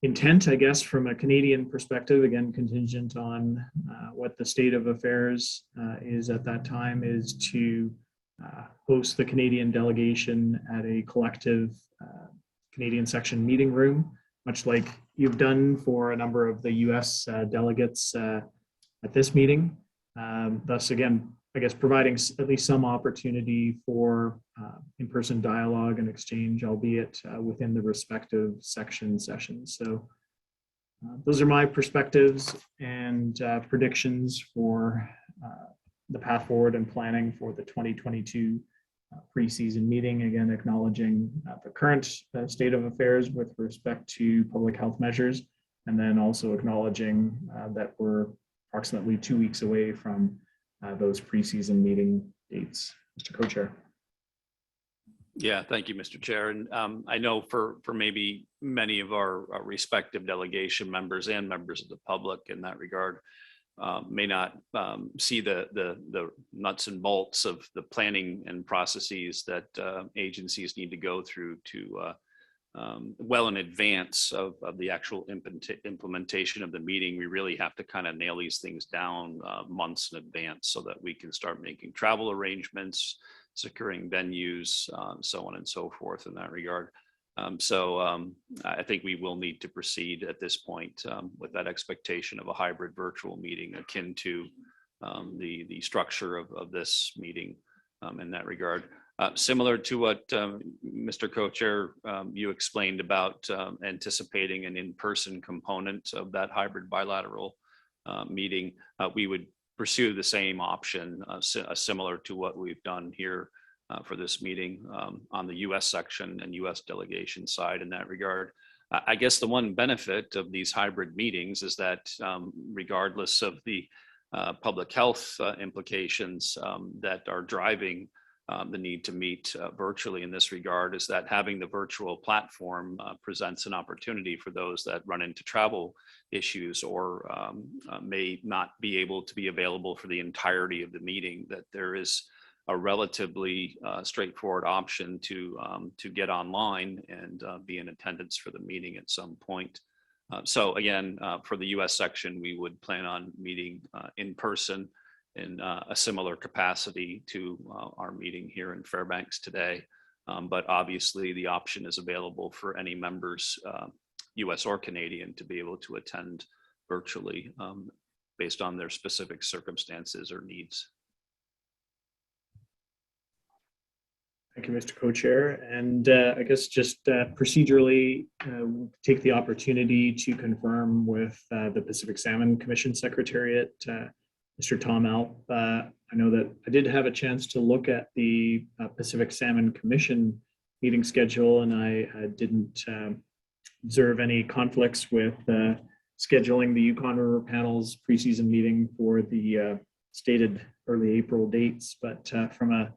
intent, I guess, from a Canadian perspective, again, contingent on what the state of affairs is at that time, is to host the Canadian delegation at a collective Canadian section meeting room, much like you've done for a number of the US delegates at this meeting. Thus, again, I guess providing at least some opportunity for in-person dialogue and exchange, albeit within the respective section sessions. So those are my perspectives and predictions for the path forward and planning for the 2022 preseason meeting. Again, acknowledging the current state of affairs with respect to public health measures, and then also acknowledging that we're approximately 2 weeks away from those preseason meeting dates. Mr. Co-Chair. Yeah, thank you, Mr. Chair. And I know for maybe many of our respective delegation members and members of the public in that regard, may not see the nuts and bolts of the planning and processes that agencies need to go through to well in advance of the actual implementation of the meeting. We really have to kind of nail these things down months in advance so that we can start making travel arrangements, securing venues, so on and so forth in that regard. I think we will need to proceed at this point with that expectation of a hybrid virtual meeting akin to the structure of this meeting in that regard. Similar to what Mr. Co-Chair, you explained about anticipating an in-person component of that hybrid bilateral meeting, we would pursue the same option, similar to what we've done here for this meeting on the US section and US delegation side in that regard. I guess the one benefit of these hybrid meetings is that regardless of the public health implications that are driving the need to meet virtually in this regard, is that having the virtual platform presents an opportunity for those that run into travel issues or may not be able to be available for the entirety of the meeting, that there is a relatively straightforward option to get online and be in attendance for the meeting at some point. So again, for the US section, we would plan on meeting in person in a similar capacity to our meeting here in Fairbanks today. But obviously the option is available for any members, US or Canadian, to be able to attend virtually based on their specific circumstances or needs. Thank you, Mr. Co-Chair. And I guess just procedurally, take the opportunity to confirm with the Pacific Salmon Commission Secretariat, Mr. Tom Alp. I know that I did have a chance to look at the Pacific Salmon Commission meeting schedule, and I didn't observe any conflicts with scheduling the Yukon River Panel's preseason meeting for the stated early April dates. But from a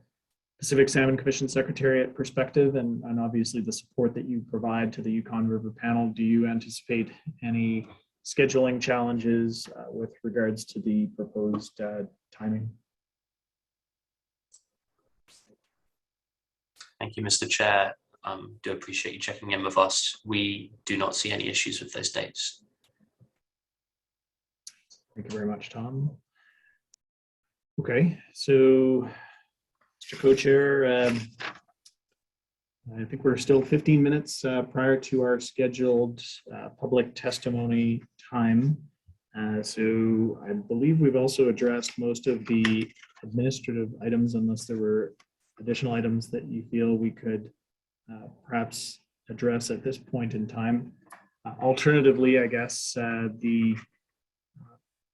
Pacific Salmon Commission Secretariat perspective, and obviously the support that you provide to the Yukon River Panel, do you anticipate any scheduling challenges with regards to the proposed timing? Thank you, Mr. Chair. Do appreciate you checking in with us. We do not see any issues with those dates. Thank you very much, Tom. Okay, so Mr. Co-Chair, I think we're still 15 minutes prior to our scheduled public testimony time. So I believe we've also addressed most of the administrative items, unless there were additional items that you feel we could perhaps address at this point in time. Alternatively, I guess the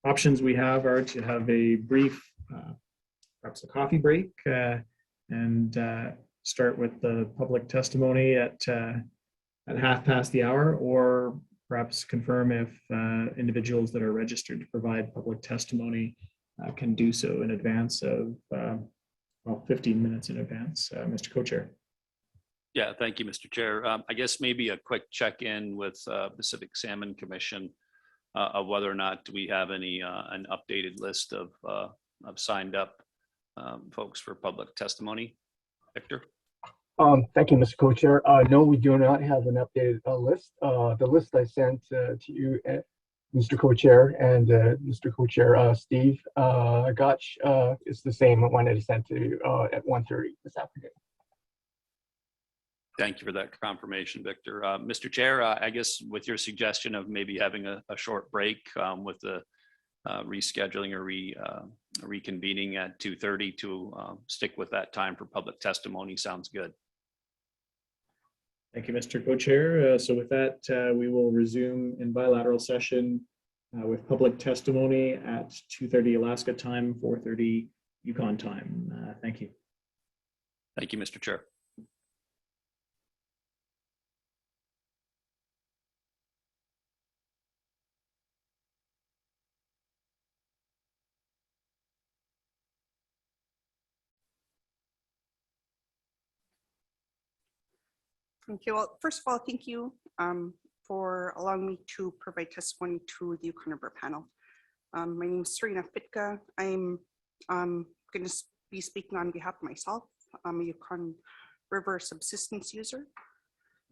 options we have are to have a brief, perhaps a coffee break, and start with the public testimony at 1/2 or perhaps confirm if individuals that are registered to provide public testimony can do so in advance of, 15 minutes in advance. Mr. Co-Chair. Yeah, thank you, Mr. Chair. I guess maybe a quick check-in with Pacific Salmon Commission of whether or not we have any an updated list of signed up folks for public testimony. Victor? Thank you, Mr. Co-Chair. No, we do not have an updated list. The list I sent to you, Mr. Co-Chair, and Mr. Co-Chair Steve Gotch is the same one that I sent to you at 1:30 this afternoon. Thank you for that confirmation, Victor. Mr. Chair, I guess with your suggestion of maybe having a short break with the rescheduling or reconvening at 2:30 to stick with that time for public testimony sounds good. Thank you, Mr. Co-Chair. So with that, we will resume in bilateral session with public testimony at 2:30 Alaska time, 4:30 Yukon time. Thank you. Thank you, Mr. Chair. Thank you. Well, first of all, thank you for allowing me to provide testimony to the Yukon River Panel. My name is Serena Fitka. I'm going to be speaking on behalf of myself. I'm a Yukon River subsistence user,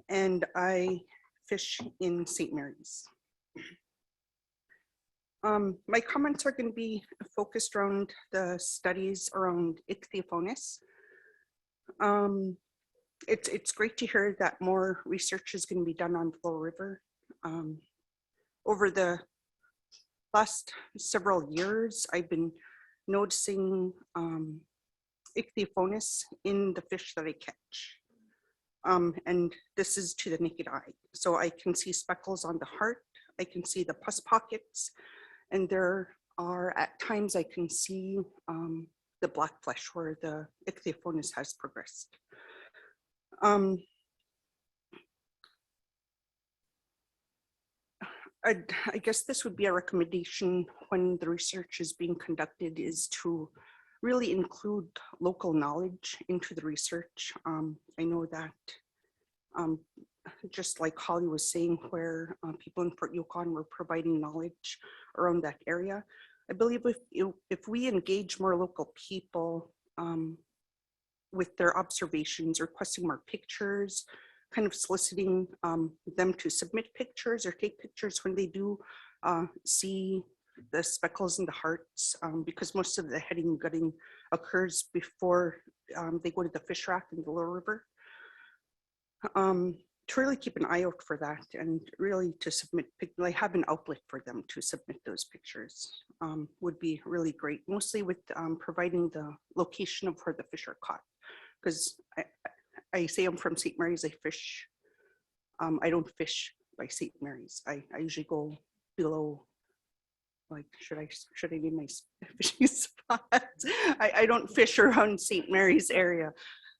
and I fish in St. Mary's. My comments are going to be focused around the studies around ichthyophonus. It's great to hear that more research is going to be done on the Lower River. Over the last several years, I've been noticing ichthyophonus in the fish that I catch. And this is to the naked eye. So I can see speckles on the heart, I can see the pus pockets, and there are at times I can see the black flesh where the ichthyophonus has progressed. I guess this would be a recommendation when the research is being conducted, is to really include local knowledge into the research. I know that just like Holly was saying, where people in Fort Yukon were providing knowledge around that area. I believe if we engage more local people with their observations, requesting more pictures, kind of soliciting them to submit pictures or take pictures when they do see the speckles in the hearts, because most of the heading and gutting occurs before they go to the fish rack in the Lower River. To really keep an eye out for that, and really to submit, like have an outlet for them to submit those pictures would be really great, mostly with providing the location of where the fish are caught. Because I say I'm from St. Mary's, I fish, I don't fish by St. Mary's. I usually go below, like, should I name my fishing spots? I don't fish around St. Mary's area.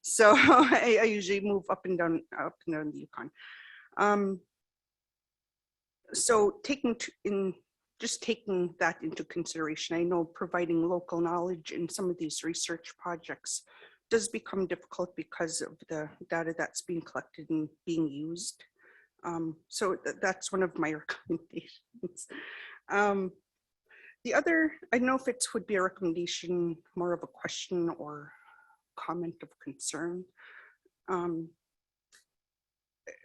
So I usually move up and down the Yukon. So taking that into consideration, I know providing local knowledge in some of these research projects does become difficult because of the data that's being collected and being used. So that's one of my recommendations. The other, I don't know if it would be a recommendation, more of a question or comment of concern.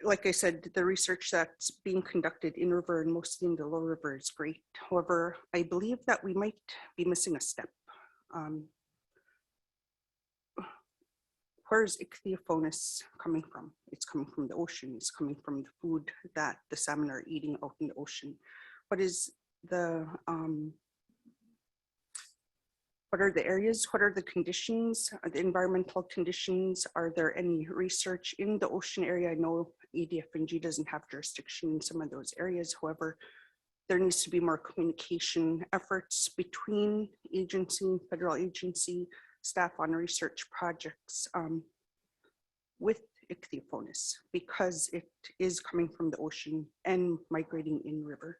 Like I said, the research that's being conducted in river and mostly in the Lower River is great. However, I believe that we might be missing a step. Where's ichthyophonus coming from? It's coming from the ocean. It's coming from the food that the salmon are eating out in the ocean. What is the What are the areas? What are the conditions? The environmental conditions? Are there any research in the ocean area? I know ADF&G doesn't have jurisdiction in some of those areas. However, there needs to be more communication efforts between agency, federal agency, staff on research projects with ichthyophonus, because it is coming from the ocean and migrating in river.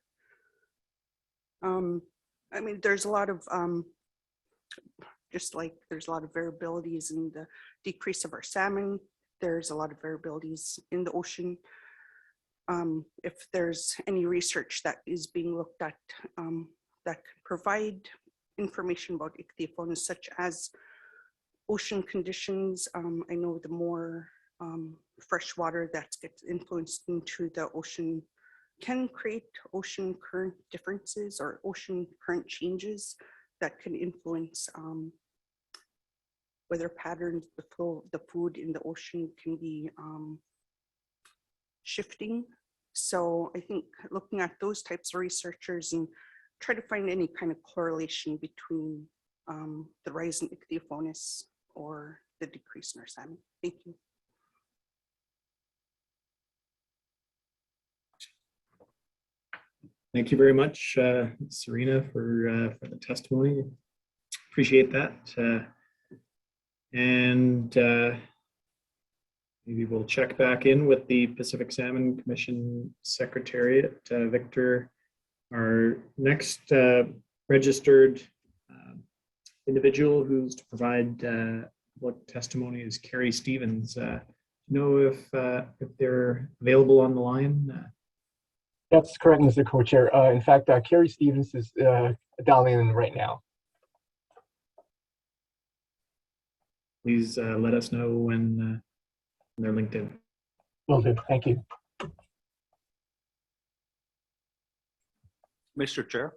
I mean, there's a lot of, just like there's a lot of variabilities in the decrease of our salmon, there's a lot of variabilities in the ocean. If there's any research that is being looked at that could provide information about ichthyophonus, such as ocean conditions. I know the more fresh water that gets influenced into the ocean can create ocean current differences or ocean current changes that can influence weather patterns. The flow of the food in the ocean can be shifting. So I think looking at those types of researchers and try to find any kind of correlation between the rise in ichthyophonus or the decrease in our salmon. Thank you. Thank you very much, Serena, for the testimony. Appreciate that. And maybe we'll check back in with the Pacific Salmon Commission Secretariat. Victor, our next registered individual who's to provide what testimony is Carrie Stevens. Do you know if they're available on the line? That's correct, Mr. Co-Chair. In fact, Carrie Stevens is dialing in right now. Please let us know when they're linked in. Will do. Thank you. Mr. Chair.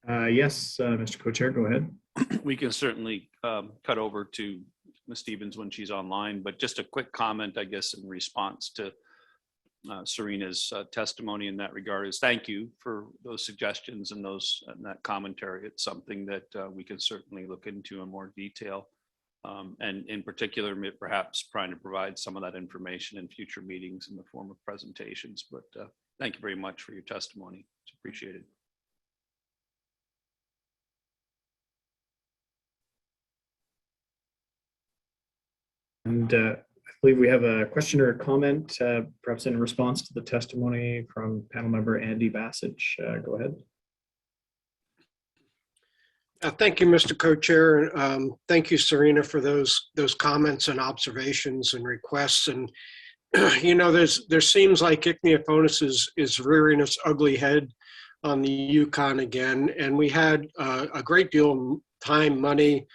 Yes, Mr. Co-Chair, go ahead. We can certainly cut over to Ms. Stevens when she's online, but just a quick comment, I guess, in response to Serena's testimony in that regard is thank you for those suggestions and that commentary. It's something that we can certainly look into in more detail. And in particular, perhaps trying to provide some of that information in future meetings in the form of presentations. But thank you very much for your testimony. It's appreciated. And I believe we have a question or a comment, perhaps in response to the testimony from panel member Andy Bassage. Go ahead. Thank you, Mr. Co-Chair. Thank you, Serena, for those comments and observations and requests. And you know, there seems like ichthyophonus is rearing its ugly head on the Yukon again, and we had a great deal of time, money,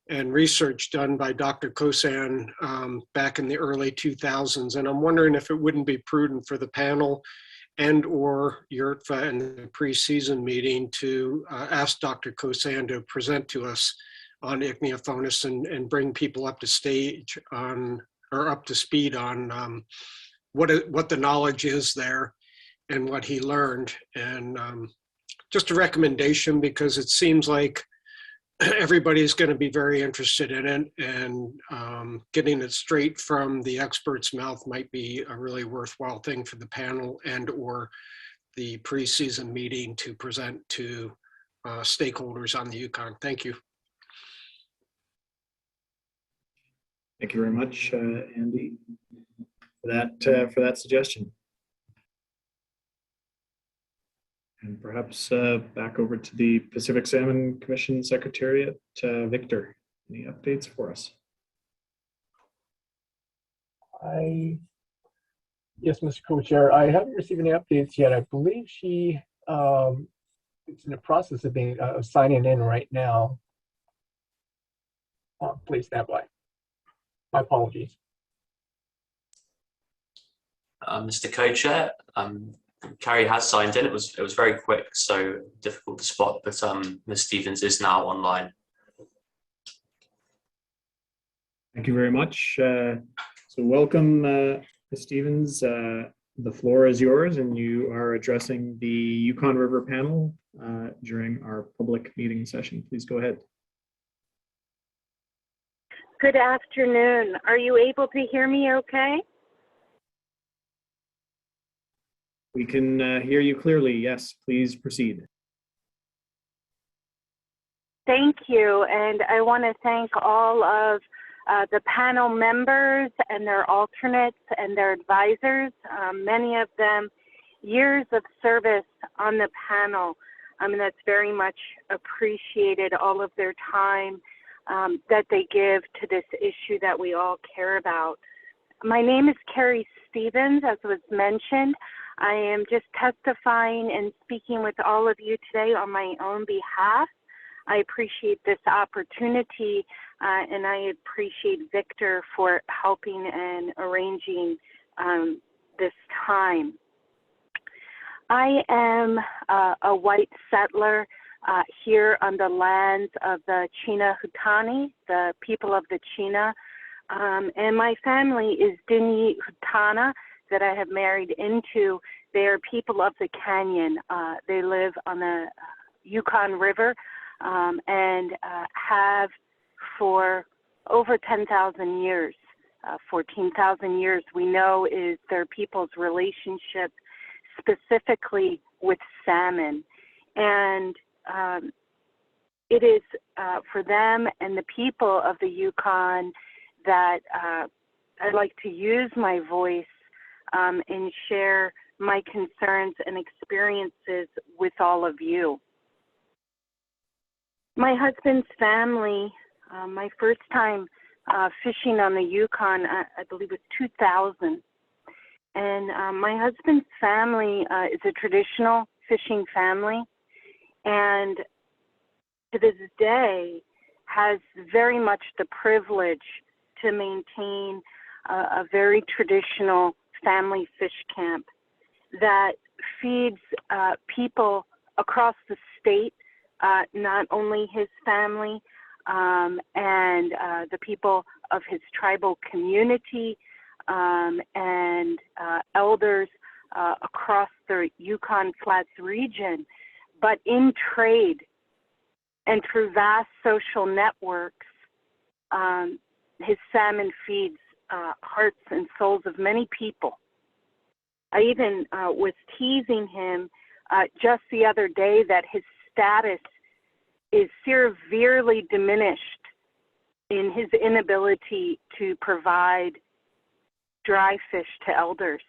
and research done by Dr. Kosan back in the early 2000s. And I'm wondering if it wouldn't be prudent for the panel and or YURTFA in the pre-season meeting to ask Dr. Kosan to present to us on ichthyophonus and bring people up to stage on, or up to speed on what the knowledge is there and what he learned. And just a recommendation, because it seems like everybody's going to be very interested in it, and getting it straight from the expert's mouth might be a really worthwhile thing for the panel and or the pre-season meeting to present to stakeholders on the Yukon. Thank you. Thank you very much, Andy, for that suggestion. And perhaps back over to the Pacific Salmon Commission Secretariat. Victor, any updates for us? Yes, Mr. Co-Chair, I haven't received any updates yet. I believe she is in the process of being signing in right now. Please stand by. My apologies. Mr. Co-Chair, Carrie has signed in. It was very quick, so difficult to spot, but Ms. Stevens is now online. Thank you very much. So welcome, Ms. Stevens. The floor is yours, and you are addressing the Yukon River Panel during our public meeting session. Please go ahead. Good afternoon. Are you able to hear me okay? We can hear you clearly. Yes, please proceed. Thank you. And I want to thank all of the panel members and their alternates and their advisors, many of them years of service on the panel. That's very much appreciated, all of their time that they give to this issue that we all care about. My name is Carrie Stevens, as was mentioned. I am just testifying and speaking with all of you today on my own behalf. I appreciate this opportunity and I appreciate Victor for helping and arranging this time. I am a white settler here on the lands of the Chinahutani, the people of the China, and my family is Deena Hutana that I have married into. They are people of the canyon. They live on the Yukon River and have for over 10,000 years. 14,000 years we know is their people's relationship specifically with salmon. And it is for them and the people of the Yukon that I'd like to use my voice and share my concerns and experiences with all of you. My husband's family, my first time fishing on the Yukon, I believe it was 2000. And my husband's family is a traditional fishing family, and to this day has very much the privilege to maintain a very traditional family fish camp that feeds people across the state, not only his family and the people of his tribal community and elders across the Yukon Flats region, but in trade and through vast social networks, his salmon feeds hearts and souls of many people. I even was teasing him just the other day that his status is severely diminished in his inability to provide dry fish to elders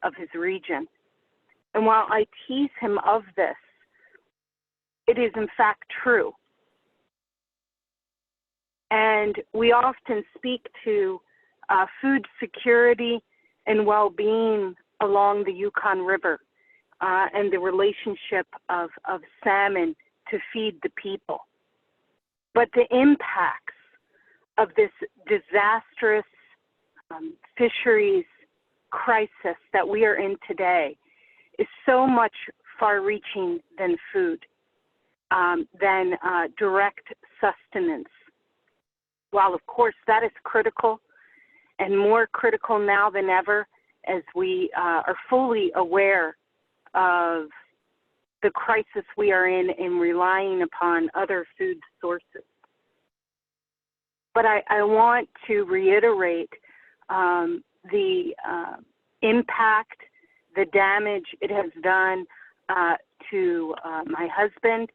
of his region. And while I tease him of this, it is in fact true. And we often speak to food security and well-being along the Yukon River and the relationship of salmon to feed the people. But the impacts of this disastrous fisheries crisis that we are in today is so much far-reaching than food, than direct sustenance. While of course that is critical and more critical now than ever as we are fully aware of the crisis we are in relying upon other food sources. But I want to reiterate the impact, the damage it has done to my husband,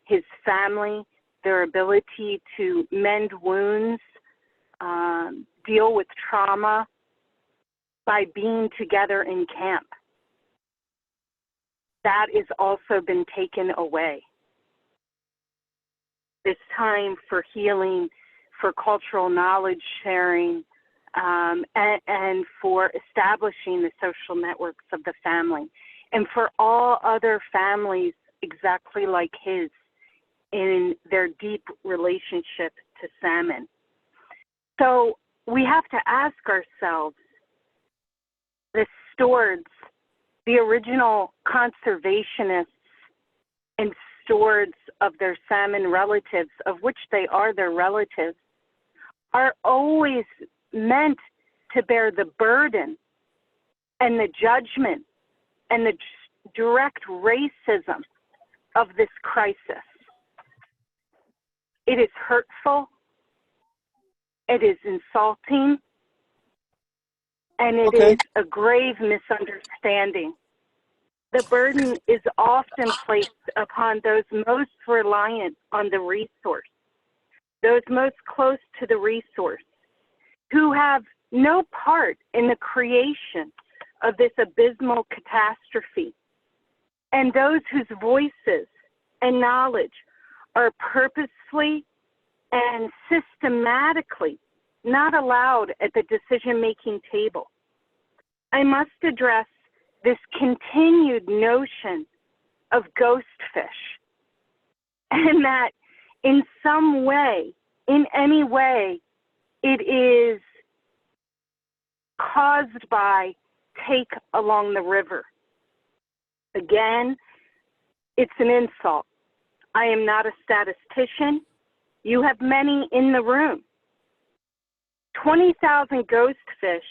his family, their ability to mend wounds, deal with trauma by being together in camp. That has also been taken away. This time for healing, for cultural knowledge sharing, and for establishing the social networks of the family, and for all other families exactly like his in their deep relationship to salmon. So we have to ask ourselves, the stewards, the original conservationists and stewards of their salmon relatives, of which they are their relatives, are always meant to bear the burden and the judgment and the direct racism of this crisis. It is hurtful, it is insulting, and it is a grave misunderstanding. The burden is often placed upon those most reliant on the resource, those most close to the resource, who have no part in the creation of this abysmal catastrophe, and those whose voices and knowledge are purposefully and systematically not allowed at the decision-making table. I must address this continued notion of ghost fish, and that in some way, in any way, it is caused by take along the river. Again, it's an insult. I am not a statistician. You have many in the room. 20,000 ghost fish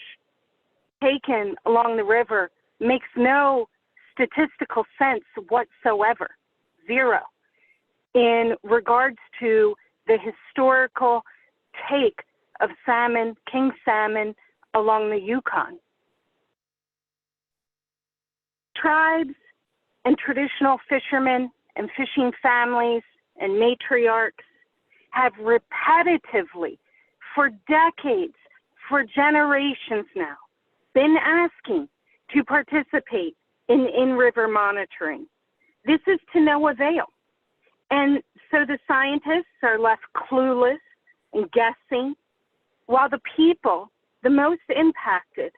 taken along the river makes no statistical sense whatsoever. Zero. In regards to the historical take of salmon, king salmon, along the Yukon. Tribes and traditional fishermen and fishing families and matriarchs have repetitively, for decades, for generations now, been asking to participate in in-river monitoring. This is to no avail. And so the scientists are left clueless and guessing, while the people, the most impacted,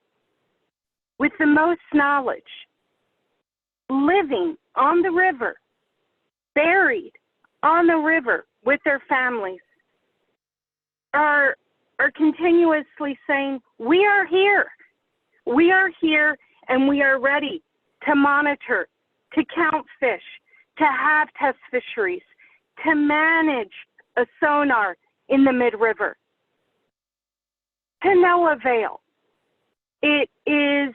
with the most knowledge, living on the river, buried on the river with their families, are continuously saying, we are here, and we are ready to monitor, to count fish, to have test fisheries, to manage a sonar in the mid-river. To no avail. It is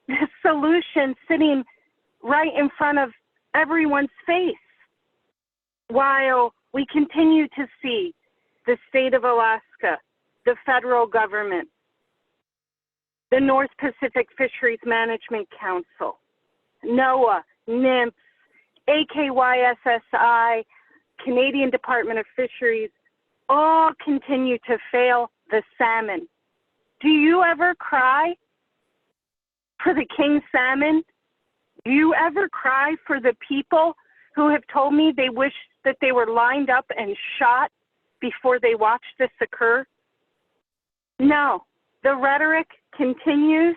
the solution sitting right in front of everyone's face, while we continue to see the state of Alaska, the federal government, the North Pacific Fisheries Management Council, NOAA, NIMS, AKYSSI, Canadian Department of Fisheries, all continue to fail the salmon. Do you ever cry for the king salmon? Do you ever cry for the people who have told me they wish that they were lined up and shot before they watched this occur? No, the rhetoric continues,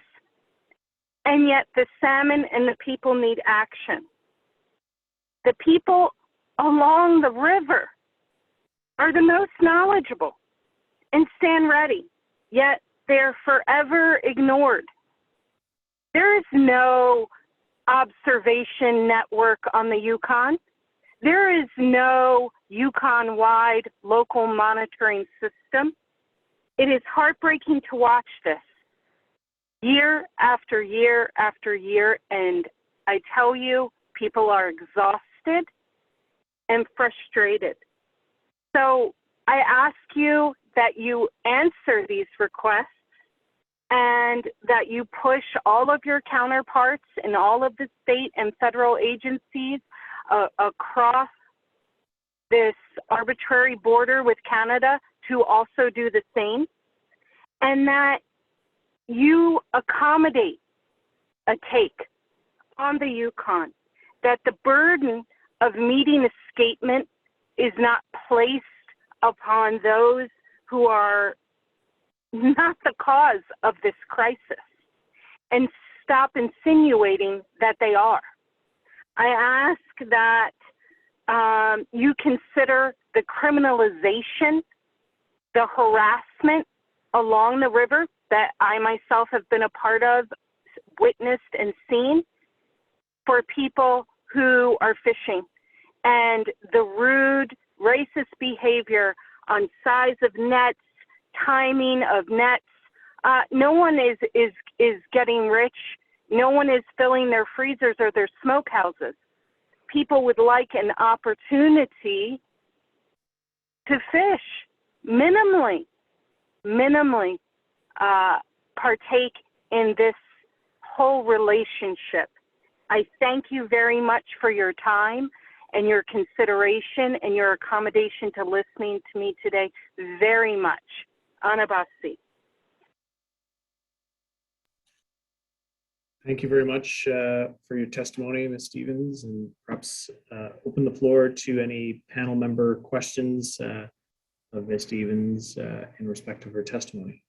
and yet the salmon and the people need action. The people along the river are the most knowledgeable and stand ready, yet they're forever ignored. There is no observation network on the Yukon. There is no Yukon-wide local monitoring system. It is heartbreaking to watch this year after year after year, and I tell you, people are exhausted and frustrated. So I ask you that you answer these requests and that you push all of your counterparts in all of the state and federal agencies across this arbitrary border with Canada to also do the same, and that you accommodate a take on the Yukon, that the burden of meeting escapement is not placed upon those who are not the cause of this crisis, and stop insinuating that they are. I ask that you consider the criminalization, the harassment along the river that I myself have been a part of, witnessed and seen, for people who are fishing, and the rude, racist behavior on size of nets, timing of nets. No one is getting rich No one is filling their freezers or their smokehouses. People would like an opportunity to fish minimally partake in this whole relationship. I thank you very much for your time and your consideration and your accommodation to listening to me today very much. Anabasi. Thank you very much for your testimony, Ms. Stevens, and perhaps open the floor to any panel member questions of Ms. Stevens in respect of her testimony.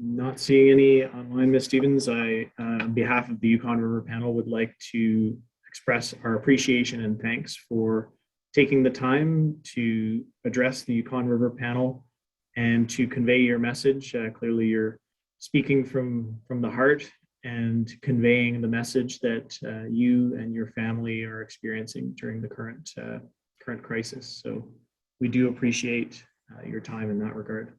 Not seeing any online, Ms. Stevens. I, on behalf of the Yukon River Panel, would like to express our appreciation and thanks for taking the time to address the Yukon River Panel and to convey your message. Clearly, you're speaking from the heart and conveying the message that you and your family are experiencing during the current crisis. So we do appreciate your time in that regard.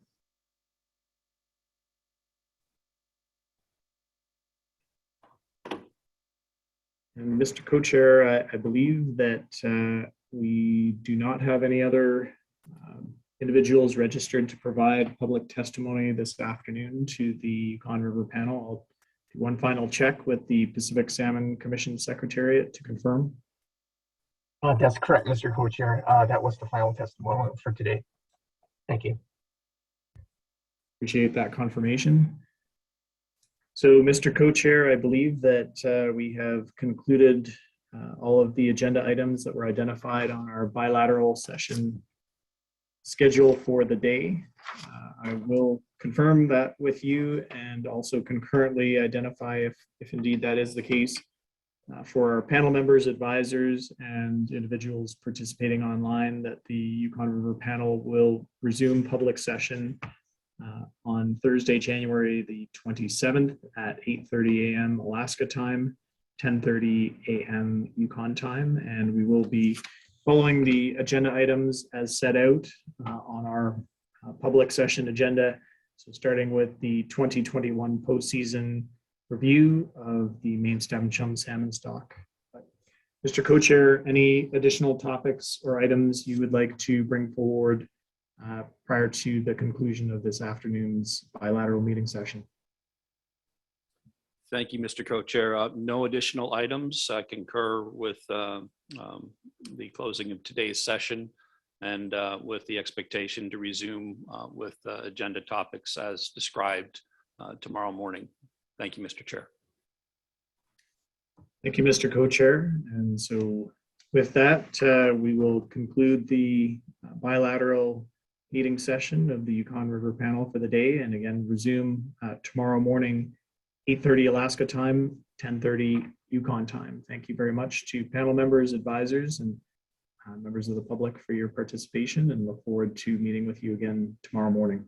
And Mr. Co-Chair, I believe that we do not have any other individuals registered to provide public testimony this afternoon to the Yukon River Panel. I'll do one final check with the Pacific Salmon Commission Secretariat to confirm. That's correct, Mr. Co-Chair. That was the final testimony for today. Thank you. Appreciate that confirmation. So, Mr. Co-Chair, I believe that we have concluded all of the agenda items that were identified on our bilateral session schedule for the day. I will confirm that with you and also concurrently identify if indeed that is the case for our panel members, advisors, and individuals participating online that the Yukon River Panel will resume public session on Thursday, January the 27th at 8:30 a.m. Alaska time, 10:30 a.m. Yukon time, and we will be following the agenda items as set out on our public session agenda. So starting with the 2021 postseason review of the main stem chum salmon stock. Mr. Co-Chair, any additional topics or items you would like to bring forward prior to the conclusion of this afternoon's bilateral meeting session? Thank you, Mr. Co-Chair. No additional items. I concur with the closing of today's session and with the expectation to resume with agenda topics as described tomorrow morning. Thank you, Mr. Chair. Thank you, Mr. Co-Chair. And so with that, we will conclude the bilateral meeting session of the Yukon River Panel for the day, and again resume tomorrow morning, 8:30 Alaska time, 10:30 Yukon time. Thank you very much to panel members, advisors, and members of the public for your participation, and look forward to meeting with you again tomorrow morning.